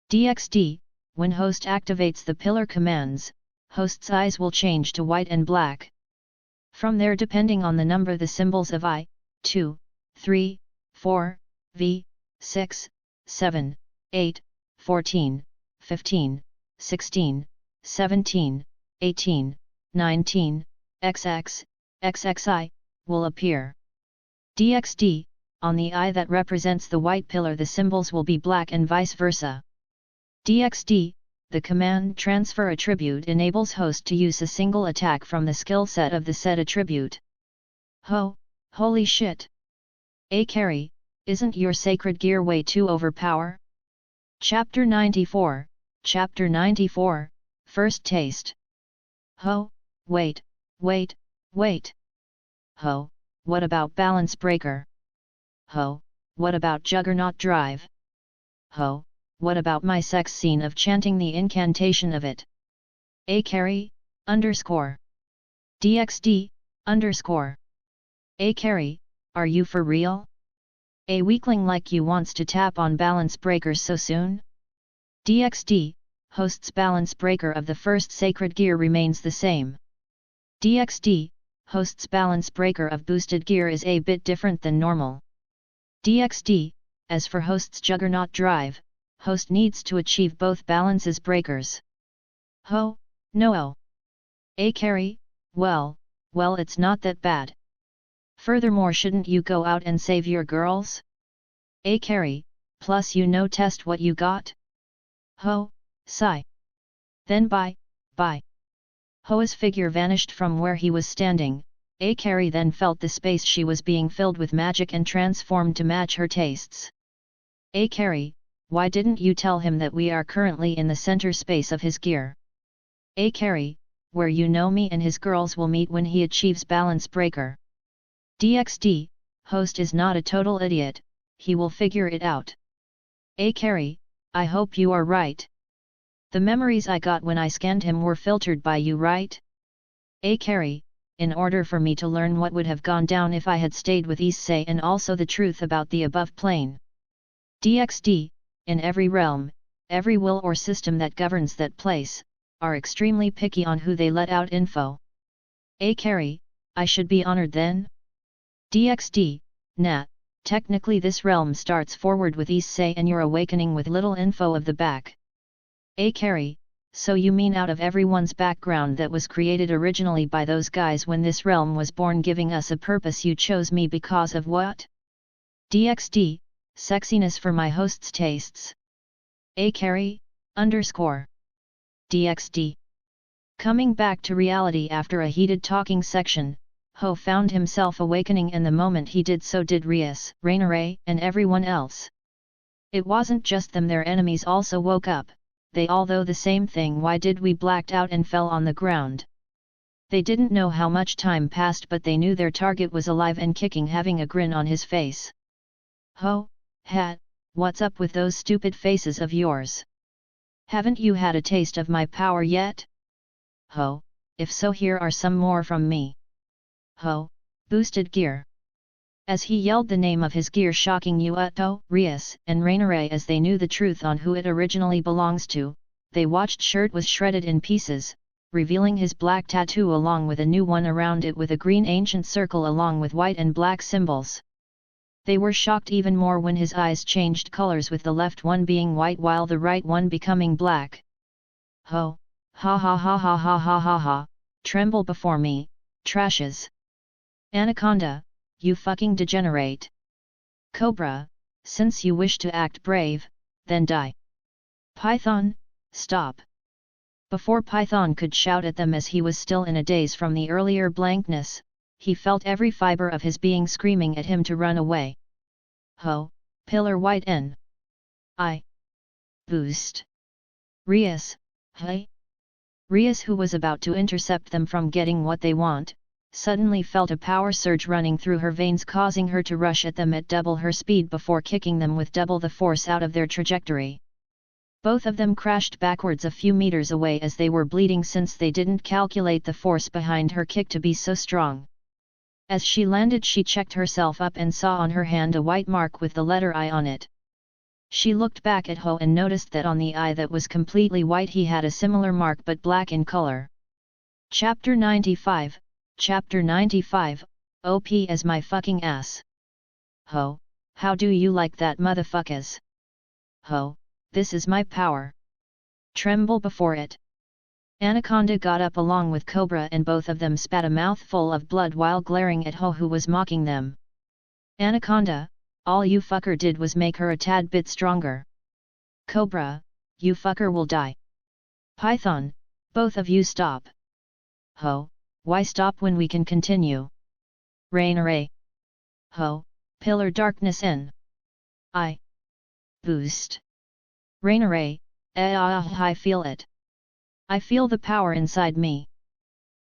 DxD, when host activates the pillar commands, host's eyes will change to white and black. From there, depending on the number, the symbols of I, 2, 3, 4, V, 6, 7, 8, 14, 15, 16, 17, 18, 19, XX, XXI, will appear. DxD, on the eye that represents the white pillar the symbols will be black and vice versa. DxD, the command transfer attribute enables host to use a single attack from the skill set of the said attribute. Ho, holy shit! Carrie, isn't your sacred gear way too overpower? Chapter 94, Chapter 94, First Taste. Ho, wait. Ho, what about Balance Breaker? Ho, what about Juggernaut Drive? Ho, what about my sex scene of chanting the incantation of it? Carrie, _. DxD, _. Carrie, are you for real? A weakling like you wants to tap on balance breakers so soon? DxD, host's balance breaker of the first sacred gear remains the same. DxD, host's balance breaker of boosted gear is a bit different than normal. DxD, as for host's juggernaut drive, host needs to achieve both balances breakers. Ho, no. Carrie, well, it's not that bad. Furthermore, shouldn't you go out and save your girls? Carrie, plus test what you got? Ho, sigh. Then bye. Ho's figure vanished from where he was standing, Akari then felt the space she was being filled with magic and transformed to match her tastes. Akari, why didn't you tell him that we are currently in the center space of his gear? Akari, where you know me and his girls will meet when he achieves balance breaker. DxD, host is not a total idiot, he will figure it out. Akari, I hope you are right. The memories I got when I scanned him were filtered by you, right? Akari, in order for me to learn what would have gone down if I had stayed with Issei and also the truth about the above plane. DxD, in every realm, every will or system that governs that place, are extremely picky on who they let out info. Akari, I should be honored then? DxD, nah, technically this realm starts forward with Issei and you're awakening with little info of the back. Akari, so you mean out of everyone's background that was created originally by those guys when this realm was born giving us a purpose, you chose me because of what? DxD, sexiness for my host's tastes. Akari, _ DxD. Coming back to reality after a heated talking section, Ho found himself awakening, and the moment he did so did Rias, Rainare, and everyone else. It wasn't just them, their enemies also woke up. They all though the same thing, why did we blacked out and fell on the ground? They didn't know how much time passed, but they knew their target was alive and kicking, having a grin on his face. Ho, hat, what's up with those stupid faces of yours? Haven't you had a taste of my power yet? Ho, if so here are some more from me. Ho, boosted gear. As he yelled the name of his gear, shocking Yuato, Rias, and Rainare as they knew the truth on who it originally belongs to, they watched shirt was shredded in pieces, revealing his black tattoo along with a new one around it with a green ancient circle along with white and black symbols. They were shocked even more when his eyes changed colors, with the left one being white while the right one becoming black. Ho, ha ha ha ha ha ha ha ha, tremble before me, trashes. Anaconda, you fucking degenerate. Cobra, since you wish to act brave, then die. Python, stop. Before Python could shout at them, as he was still in a daze from the earlier blankness, he felt every fiber of his being screaming at him to run away. Ho, pillar white N. I. Boost. Rias, hey. Rias, who was about to intercept them from getting what they want, suddenly felt a power surge running through her veins, causing her to rush at them at double her speed before kicking them with double the force out of their trajectory. Both of them crashed backwards a few meters away as they were bleeding, since they didn't calculate the force behind her kick to be so strong. As she landed, she checked herself up and saw on her hand a white mark with the letter I on it. She looked back at Ho and noticed that on the eye that was completely white he had a similar mark but black in color. Chapter 95, Chapter 95, OP as my fucking ass. Ho, how do you like that, motherfuckers? Ho, this is my power. Tremble before it. Anaconda got up along with Cobra, and both of them spat a mouthful of blood while glaring at Ho, who was mocking them. Anaconda, all you fucker did was make her a tad bit stronger. Cobra, you fucker will die. Python, both of you stop. Ho, why stop when we can continue? Rainare. Ho, pillar darkness N. I. Boost. Rainare, I feel it. I feel the power inside me.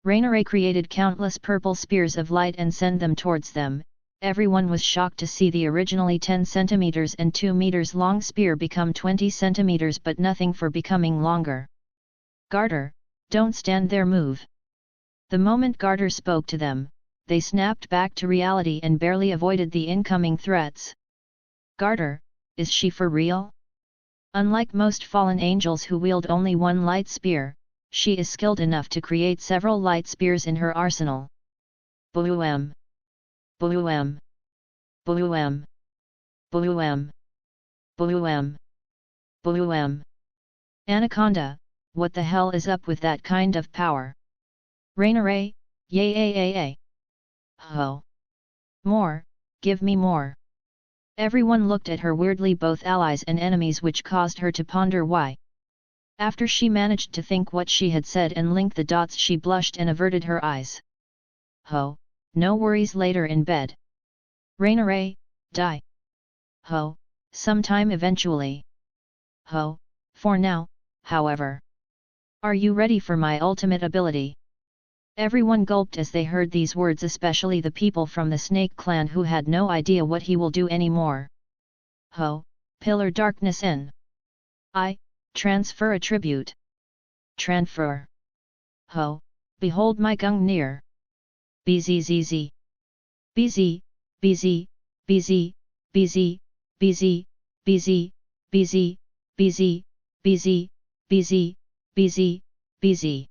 Rainare created countless purple spears of light and sent them towards them. Everyone was shocked to see the originally 10 centimeters and 2 meters long spear become 20 centimeters, but nothing for becoming longer. Garter, don't stand there, move. The moment Garter spoke to them, they snapped back to reality and barely avoided the incoming threats. Garter, is she for real? Unlike most fallen angels who wield only one light spear, she is skilled enough to create several light spears in her arsenal. Boom! Boom! Boom! Boom! Boom! Boom! Anaconda, what the hell is up with that kind of power? Rainare, yay. Ho! More, give me more. Everyone looked at her weirdly, both allies and enemies, which caused her to ponder why. After she managed to think what she had said and link the dots, she blushed and averted her eyes. Ho, no worries later in bed. Rainare, die. Ho, sometime eventually. Ho, for now, however. Are you ready for my ultimate ability? Everyone gulped as they heard these words, especially the people from the Snake clan who had no idea what he will do anymore. Ho, Pillar Darkness N. I, transfer attribute. Transfer. Ho, behold my Gungnir. BZZZ. BZ, BZ, BZ, BZ, BZ, BZ, BZ, BZ, BZ, BZ, BZ, BZ.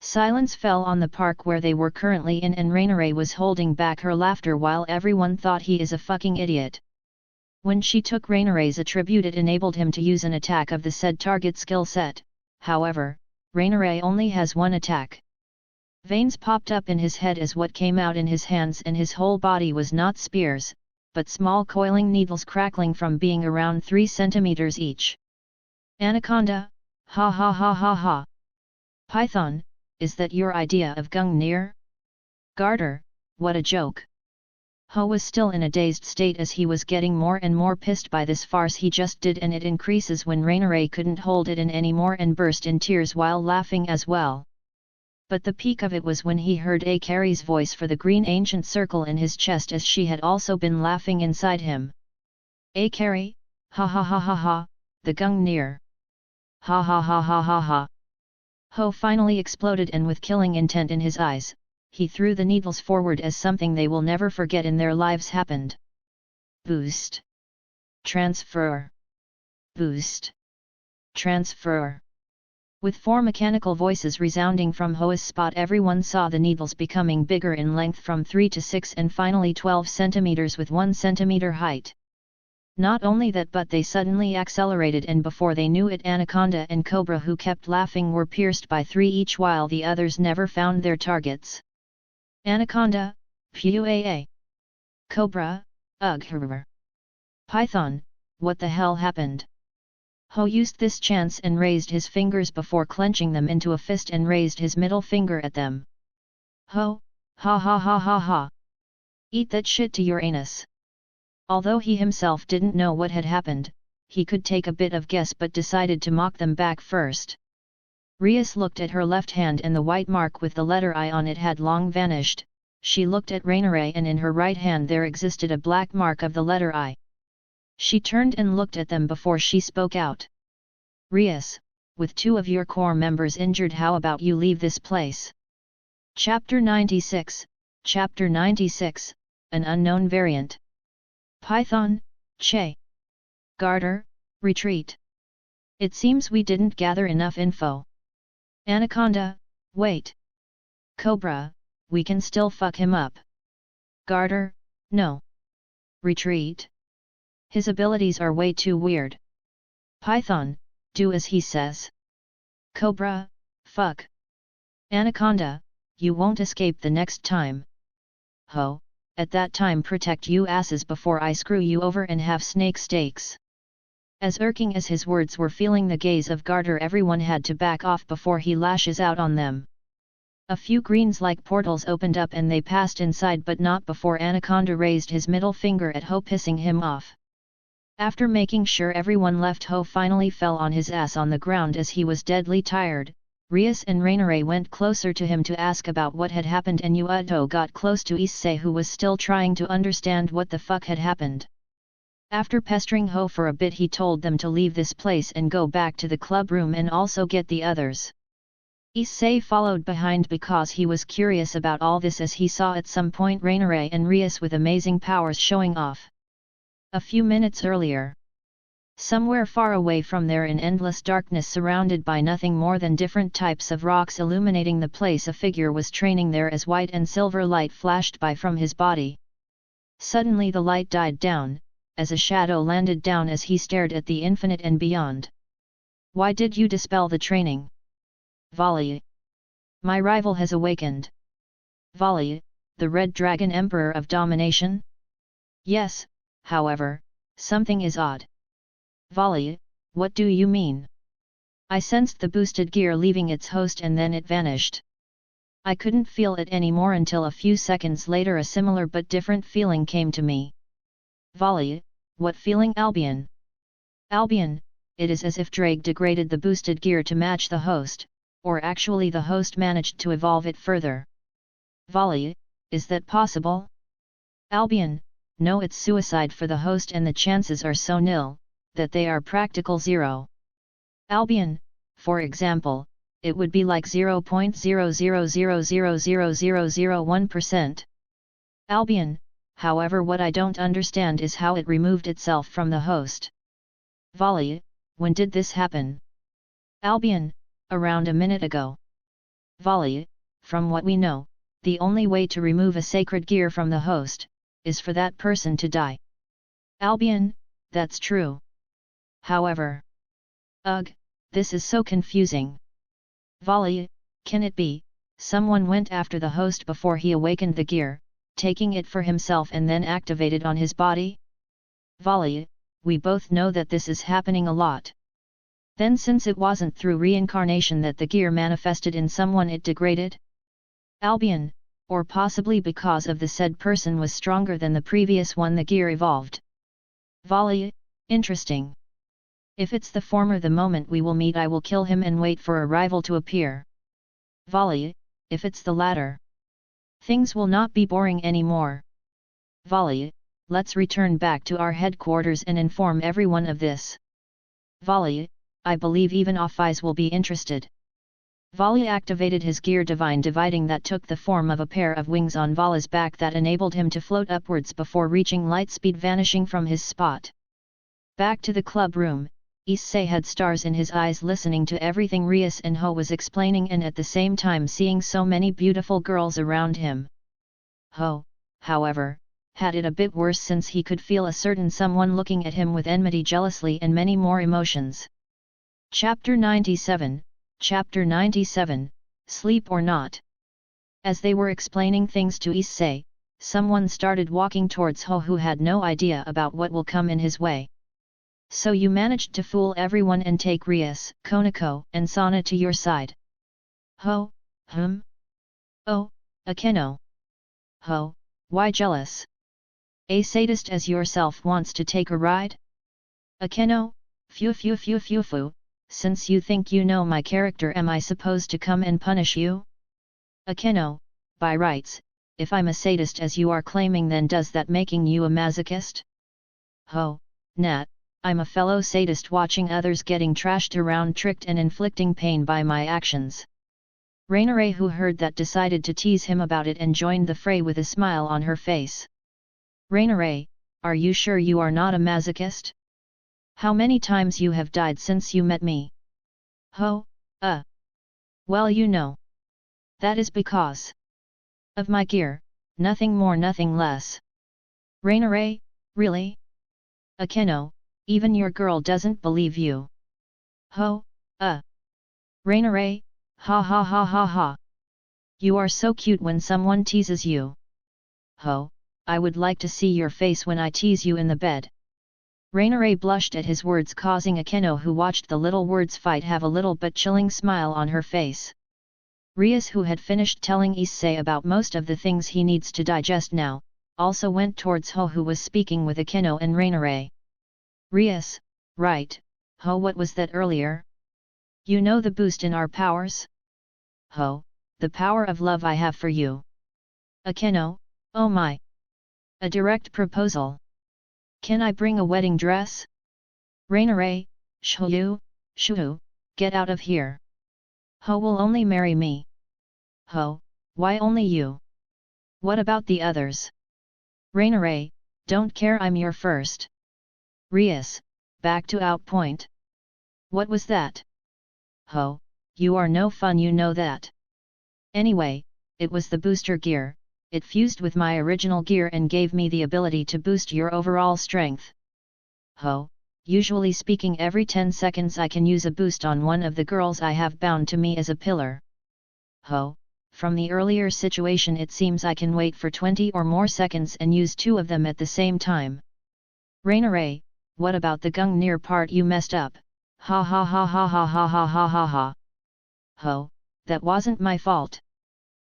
Silence fell on the park where they were currently in, and Rainare was holding back her laughter while everyone thought he is a fucking idiot. When she took Rainare's attribute, it enabled him to use an attack of the said target skill set. However, Rainare only has one attack. Veins popped up in his head as what came out in his hands, and his whole body was not spears, but small coiling needles crackling from being around 3 centimeters each. Anaconda, ha ha ha ha ha. Python, is that your idea of Gungnir? Garter, what a joke. Ho was still in a dazed state as he was getting more and more pissed by this farce he just did, and it increases when Rainare couldn't hold it in anymore and burst in tears while laughing as well. But the peak of it was when he heard A Carrie's voice for the green ancient circle in his chest, as she had also been laughing inside him. A Carrie, ha ha ha ha ha, the Gungnir. Ha ha ha ha ha ha. Ho finally exploded, and with killing intent in his eyes, he threw the needles forward as something they will never forget in their lives happened. Boost. Transfer. Boost. Transfer. With 4 mechanical voices resounding from Ho's spot, everyone saw the needles becoming bigger in length from 3 to 6 and finally 12 centimeters with 1 centimeter height. Not only that, but they suddenly accelerated, and before they knew it, Anaconda and Cobra, who kept laughing, were pierced by 3 each while the others never found their targets. Anaconda, Pua. Cobra, ugh. Python, what the hell happened? Ho used this chance and raised his fingers before clenching them into a fist and raised his middle finger at them. Ho, ha ha ha ha ha. Eat that shit to your anus. Although he himself didn't know what had happened, he could take a bit of guess but decided to mock them back first. Rias looked at her left hand, and the white mark with the letter I on it had long vanished. She looked at Rainare, and in her right hand there existed a black mark of the letter I. She turned and looked at them before she spoke out. Rias, with 2 of your core members injured, how about you leave this place? Chapter 96, Chapter 96, an unknown variant. Python, Che. Garter, retreat. It seems we didn't gather enough info. Anaconda, wait. Cobra, we can still fuck him up. Garter, no. Retreat. His abilities are way too weird. Python, do as he says. Cobra, fuck. Anaconda, you won't escape the next time. Ho, at that time protect you asses before I screw you over and have snake steaks. As irking as his words were feeling the gaze of Garter, everyone had to back off before he lashes out on them. A few greens like portals opened up and they passed inside, but not before Anaconda raised his middle finger at Ho, pissing him off. After making sure everyone left, Ho finally fell on his ass on the ground as he was deadly tired. Rias and Rainare went closer to him to ask about what had happened, and Yuato got close to Issei, who was still trying to understand what the fuck had happened. After pestering Ho for a bit, he told them to leave this place and go back to the club room and also get the others. Issei followed behind because he was curious about all this, as he saw at some point Rainare and Rias with amazing powers showing off. A few minutes earlier, somewhere far away from there in endless darkness, surrounded by nothing more than different types of rocks illuminating the place, a figure was training there as white and silver light flashed by from his body. Suddenly the light died down, as a shadow landed down as he stared at the infinite and beyond. Why did you dispel the training? Vali. My rival has awakened. Vali, the Red Dragon Emperor of Domination? Yes, however, something is odd. Vali, what do you mean? I sensed the boosted gear leaving its host and then it vanished. I couldn't feel it anymore until a few seconds later a similar but different feeling came to me. Volley, what feeling? Albion. Albion, it is as if Drake degraded the boosted gear to match the host, or actually the host managed to evolve it further. Volley, is that possible? Albion, no, it's suicide for the host and the chances are so nil, that they are practical zero. Albion, for example, it would be like 0.000000001%. Albion, however, what I don't understand is how it removed itself from the host. Volley, when did this happen? Albion, around a minute ago. Volley, from what we know, the only way to remove a sacred gear from the host, is for that person to die. Albion, that's true. However. Ugh, this is so confusing. Volley, can it be, someone went after the host before he awakened the gear, taking it for himself and then activated on his body? Volley, we both know that this is happening a lot. Then since it wasn't through reincarnation that the gear manifested in someone it degraded? Albion, or possibly because of the said person was stronger than the previous one the gear evolved. Volley, interesting. If it's the former, the moment we will meet I will kill him and wait for a rival to appear. Volley, if it's the latter, things will not be boring anymore. Volley, let's return back to our headquarters and inform everyone of this. Volley, I believe even Off-Eyes will be interested. Volley activated his gear divine dividing that took the form of a pair of wings on Vala's back that enabled him to float upwards before reaching light speed, vanishing from his spot. Back to the club room, Issei had stars in his eyes listening to everything Rias and Ho was explaining and at the same time seeing so many beautiful girls around him. Ho, however, had it a bit worse since he could feel a certain someone looking at him with enmity, jealousy and many more emotions. Chapter 97, Chapter 97, Sleep or Not. As they were explaining things to Issei, someone started walking towards Ho who had no idea about what will come in his way. So you managed to fool everyone and take Rias, Konako, and Sana to your side. Ho, Oh, Akeno. Ho, why jealous? A sadist as yourself wants to take a ride? Akeno, phew, since you think you know my character, am I supposed to come and punish you? Akeno, by rights, if I'm a sadist as you are claiming, then does that making you a masochist? Ho, Nat. I'm a fellow sadist watching others getting trashed around, tricked and inflicting pain by my actions. Rainare, who heard that, decided to tease him about it and joined the fray with a smile on her face. Rainare, are you sure you are not a masochist? How many times you have died since you met me? Ho, well, you know. That is because of my gear, nothing more, nothing less. Rainare, really? Akeno, even your girl doesn't believe you. Ho, Rainare, ha. You are so cute when someone teases you. Ho, I would like to see your face when I tease you in the bed. Rainare blushed at his words, causing Akeno, who watched the little words fight, have a little but chilling smile on her face. Rias, who had finished telling Issei about most of the things he needs to digest now, also went towards Ho, who was speaking with Akeno and Rainare. Rias, right, Ho, what was that earlier? You know the boost in our powers? Ho, the power of love I have for you. Akeno, oh my. A direct proposal. Can I bring a wedding dress? Rainare, shoo, get out of here. Ho will only marry me. Ho, why only you? What about the others? Rainare, don't care, I'm your first. Rias, back to outpoint. What was that? Ho, you are no fun, you know that. Anyway, it was the booster gear, it fused with my original gear and gave me the ability to boost your overall strength. Ho, usually speaking every 10 seconds I can use a boost on one of the girls I have bound to me as a pillar. Ho, from the earlier situation it seems I can wait for 20 or more seconds and use 2 of them at the same time. Rainare, what about the Gungnir part you messed up? Ha. Ho, that wasn't my fault.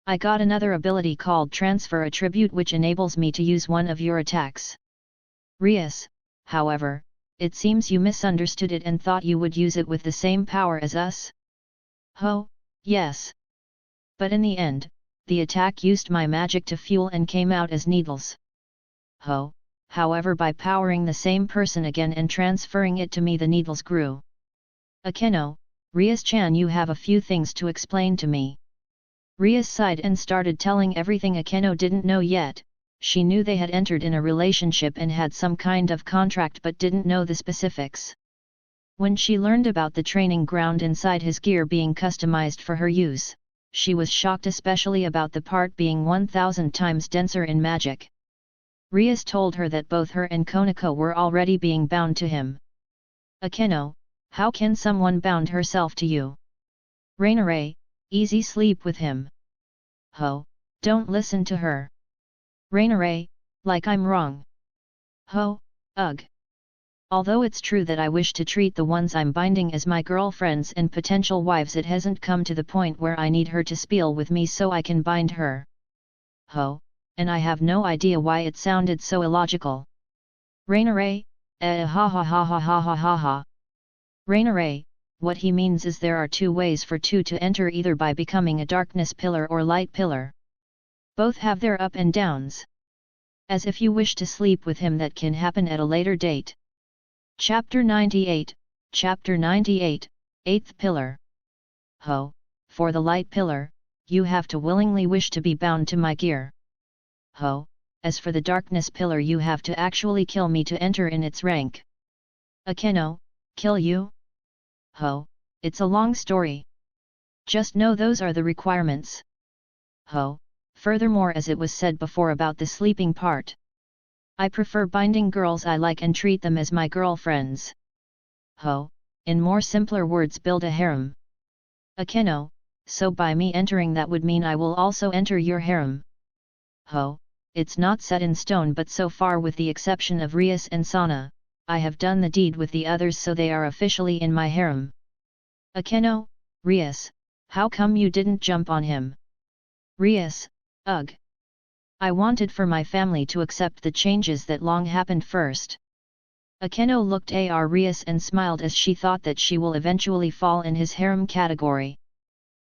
I got another ability called Transfer Attribute which enables me to use one of your attacks. Rias, however, it seems you misunderstood it and thought you would use it with the same power as us? Ho, yes. But in the end, the attack used my magic to fuel and came out as needles. Ho, however by powering the same person again and transferring it to me the needles grew. Akeno, Rias-chan, you have a few things to explain to me. Rias sighed and started telling everything Akeno didn't know yet. She knew they had entered in a relationship and had some kind of contract but didn't know the specifics. When she learned about the training ground inside his gear being customized for her use, she was shocked, especially about the part being 1000 times denser in magic. Rias told her that both her and Konako were already being bound to him. Akeno, how can someone bound herself to you? Rainare, easy sleep with him. Ho, don't listen to her. Rainare, like I'm wrong. Ho, ugh. Although it's true that I wish to treat the ones I'm binding as my girlfriends and potential wives, it hasn't come to the point where I need her to spiel with me so I can bind her. Ho, and I have no idea why it sounded so illogical. Rainare, ha ha ha ha ha ha ha ha. Rainare, what he means is there are two ways for two to enter, either by becoming a darkness pillar or light pillar. Both have their up and downs. As if you wish to sleep with him, that can happen at a later date. Chapter 98, Chapter 98, 8th Pillar. Ho, for the light pillar, you have to willingly wish to be bound to my gear. Ho, as for the darkness pillar, you have to actually kill me to enter in its rank. Akeno, kill you? Ho, it's a long story. Just know those are the requirements. Ho, furthermore, as it was said before about the sleeping part, I prefer binding girls I like and treat them as my girlfriends. Ho, in more simpler words, build a harem. Akeno, so by me entering that would mean I will also enter your harem. Ho, it's not set in stone, but so far, with the exception of Rias and Sana, I have done the deed with the others, so they are officially in my harem. Akeno, Rias, how come you didn't jump on him? Rias, ugh. I wanted for my family to accept the changes that long happened first. Akeno looked at Rias and smiled as she thought that she will eventually fall in his harem category.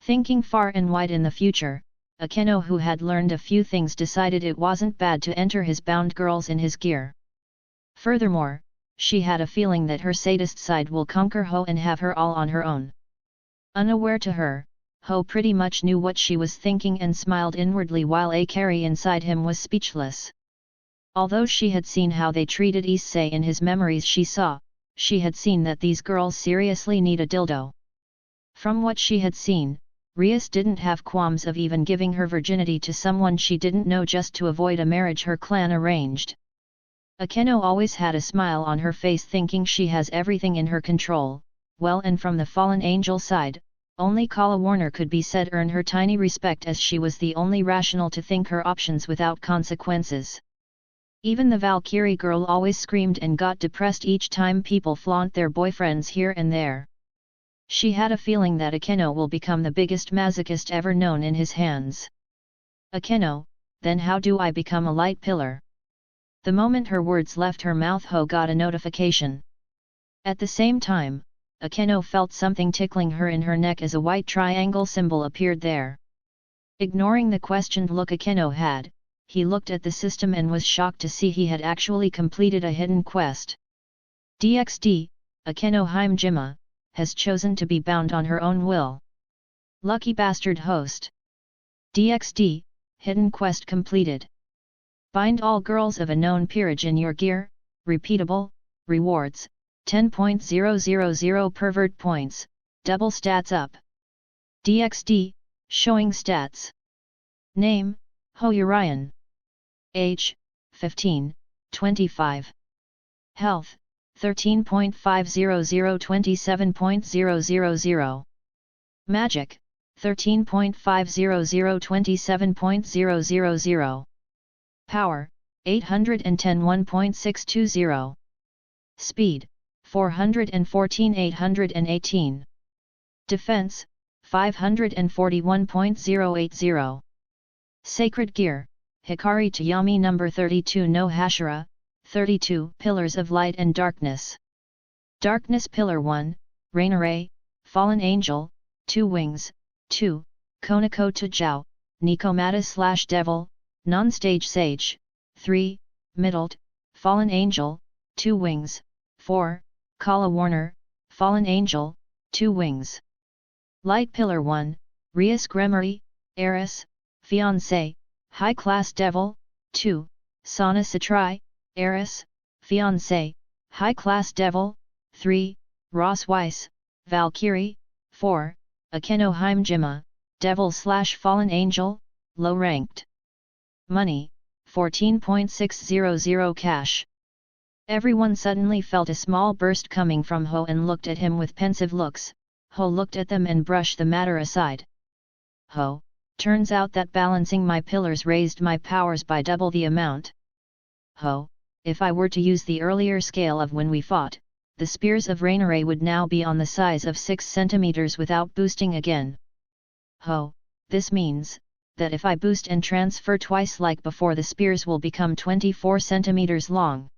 Thinking far and wide in the future, Akeno, who had learned a few things, decided it wasn't bad to enter his bound girls in his gear. Furthermore, she had a feeling that her sadist side will conquer Ho and have her all on her own. Unaware to her, Ho pretty much knew what she was thinking and smiled inwardly while Akari inside him was speechless. Although she had seen how they treated Issei in his memories, she had seen that these girls seriously need a dildo. From what she had seen, Rias didn't have qualms of even giving her virginity to someone she didn't know just to avoid a marriage her clan arranged. Akeno always had a smile on her face, thinking she has everything in her control. Well, and from the fallen angel side, only Kala Warner could be said earn her tiny respect, as she was the only rational to think her options without consequences. Even the Valkyrie girl always screamed and got depressed each time people flaunt their boyfriends here and there. She had a feeling that Akeno will become the biggest masochist ever known in his hands. Akeno, then how do I become a light pillar? The moment her words left her mouth, Ho got a notification. At the same time, Akeno felt something tickling her in her neck as a white triangle symbol appeared there. Ignoring the questioned look Akeno had, he looked at the system and was shocked to see he had actually completed a hidden quest. DxD, Akeno Himejima, has chosen to be bound on her own will. Lucky bastard host. DxD, hidden quest completed. Bind all girls of a known peerage in your gear, repeatable, rewards, 10.000 pervert points, double stats up. DxD, showing stats. Name, Ho Urian. Age, 15, 25. Health, 13.500 27.000. Magic, 13.500 27.000. Power, 810 1.620. Speed, 414 818. Defense, 541.080. Sacred Gear, Hikari to Yami number 32 no Hashira, 32 Pillars of Light and Darkness. Darkness Pillar 1, Rainare, Fallen Angel, 2 Wings, 2, Konako to Jiao, Nikomata / Devil, Non-Stage Sage, 3, Middled, Fallen Angel, 2 Wings, 4, Kala Warner, Fallen Angel, 2 Wings. Light Pillar 1, Rias Gremory, Eris, Fiancé, High Class Devil, 2, Sana Satrai, Eris, Fiancé, High Class Devil, 3, Ross Weiss, Valkyrie, 4, Akeno Heimjima, Devil / Fallen Angel, Low Ranked. Money, 14.600 cash. Everyone suddenly felt a small burst coming from Ho and looked at him with pensive looks. Ho looked at them and brushed the matter aside. Ho, turns out that balancing my pillars raised my powers by double the amount. Ho, if I were to use the earlier scale of when we fought, the spears of Rainare would now be on the size of 6 centimeters without boosting again. Ho, this means that if I boost and transfer twice like before, the spears will become 24 centimeters long.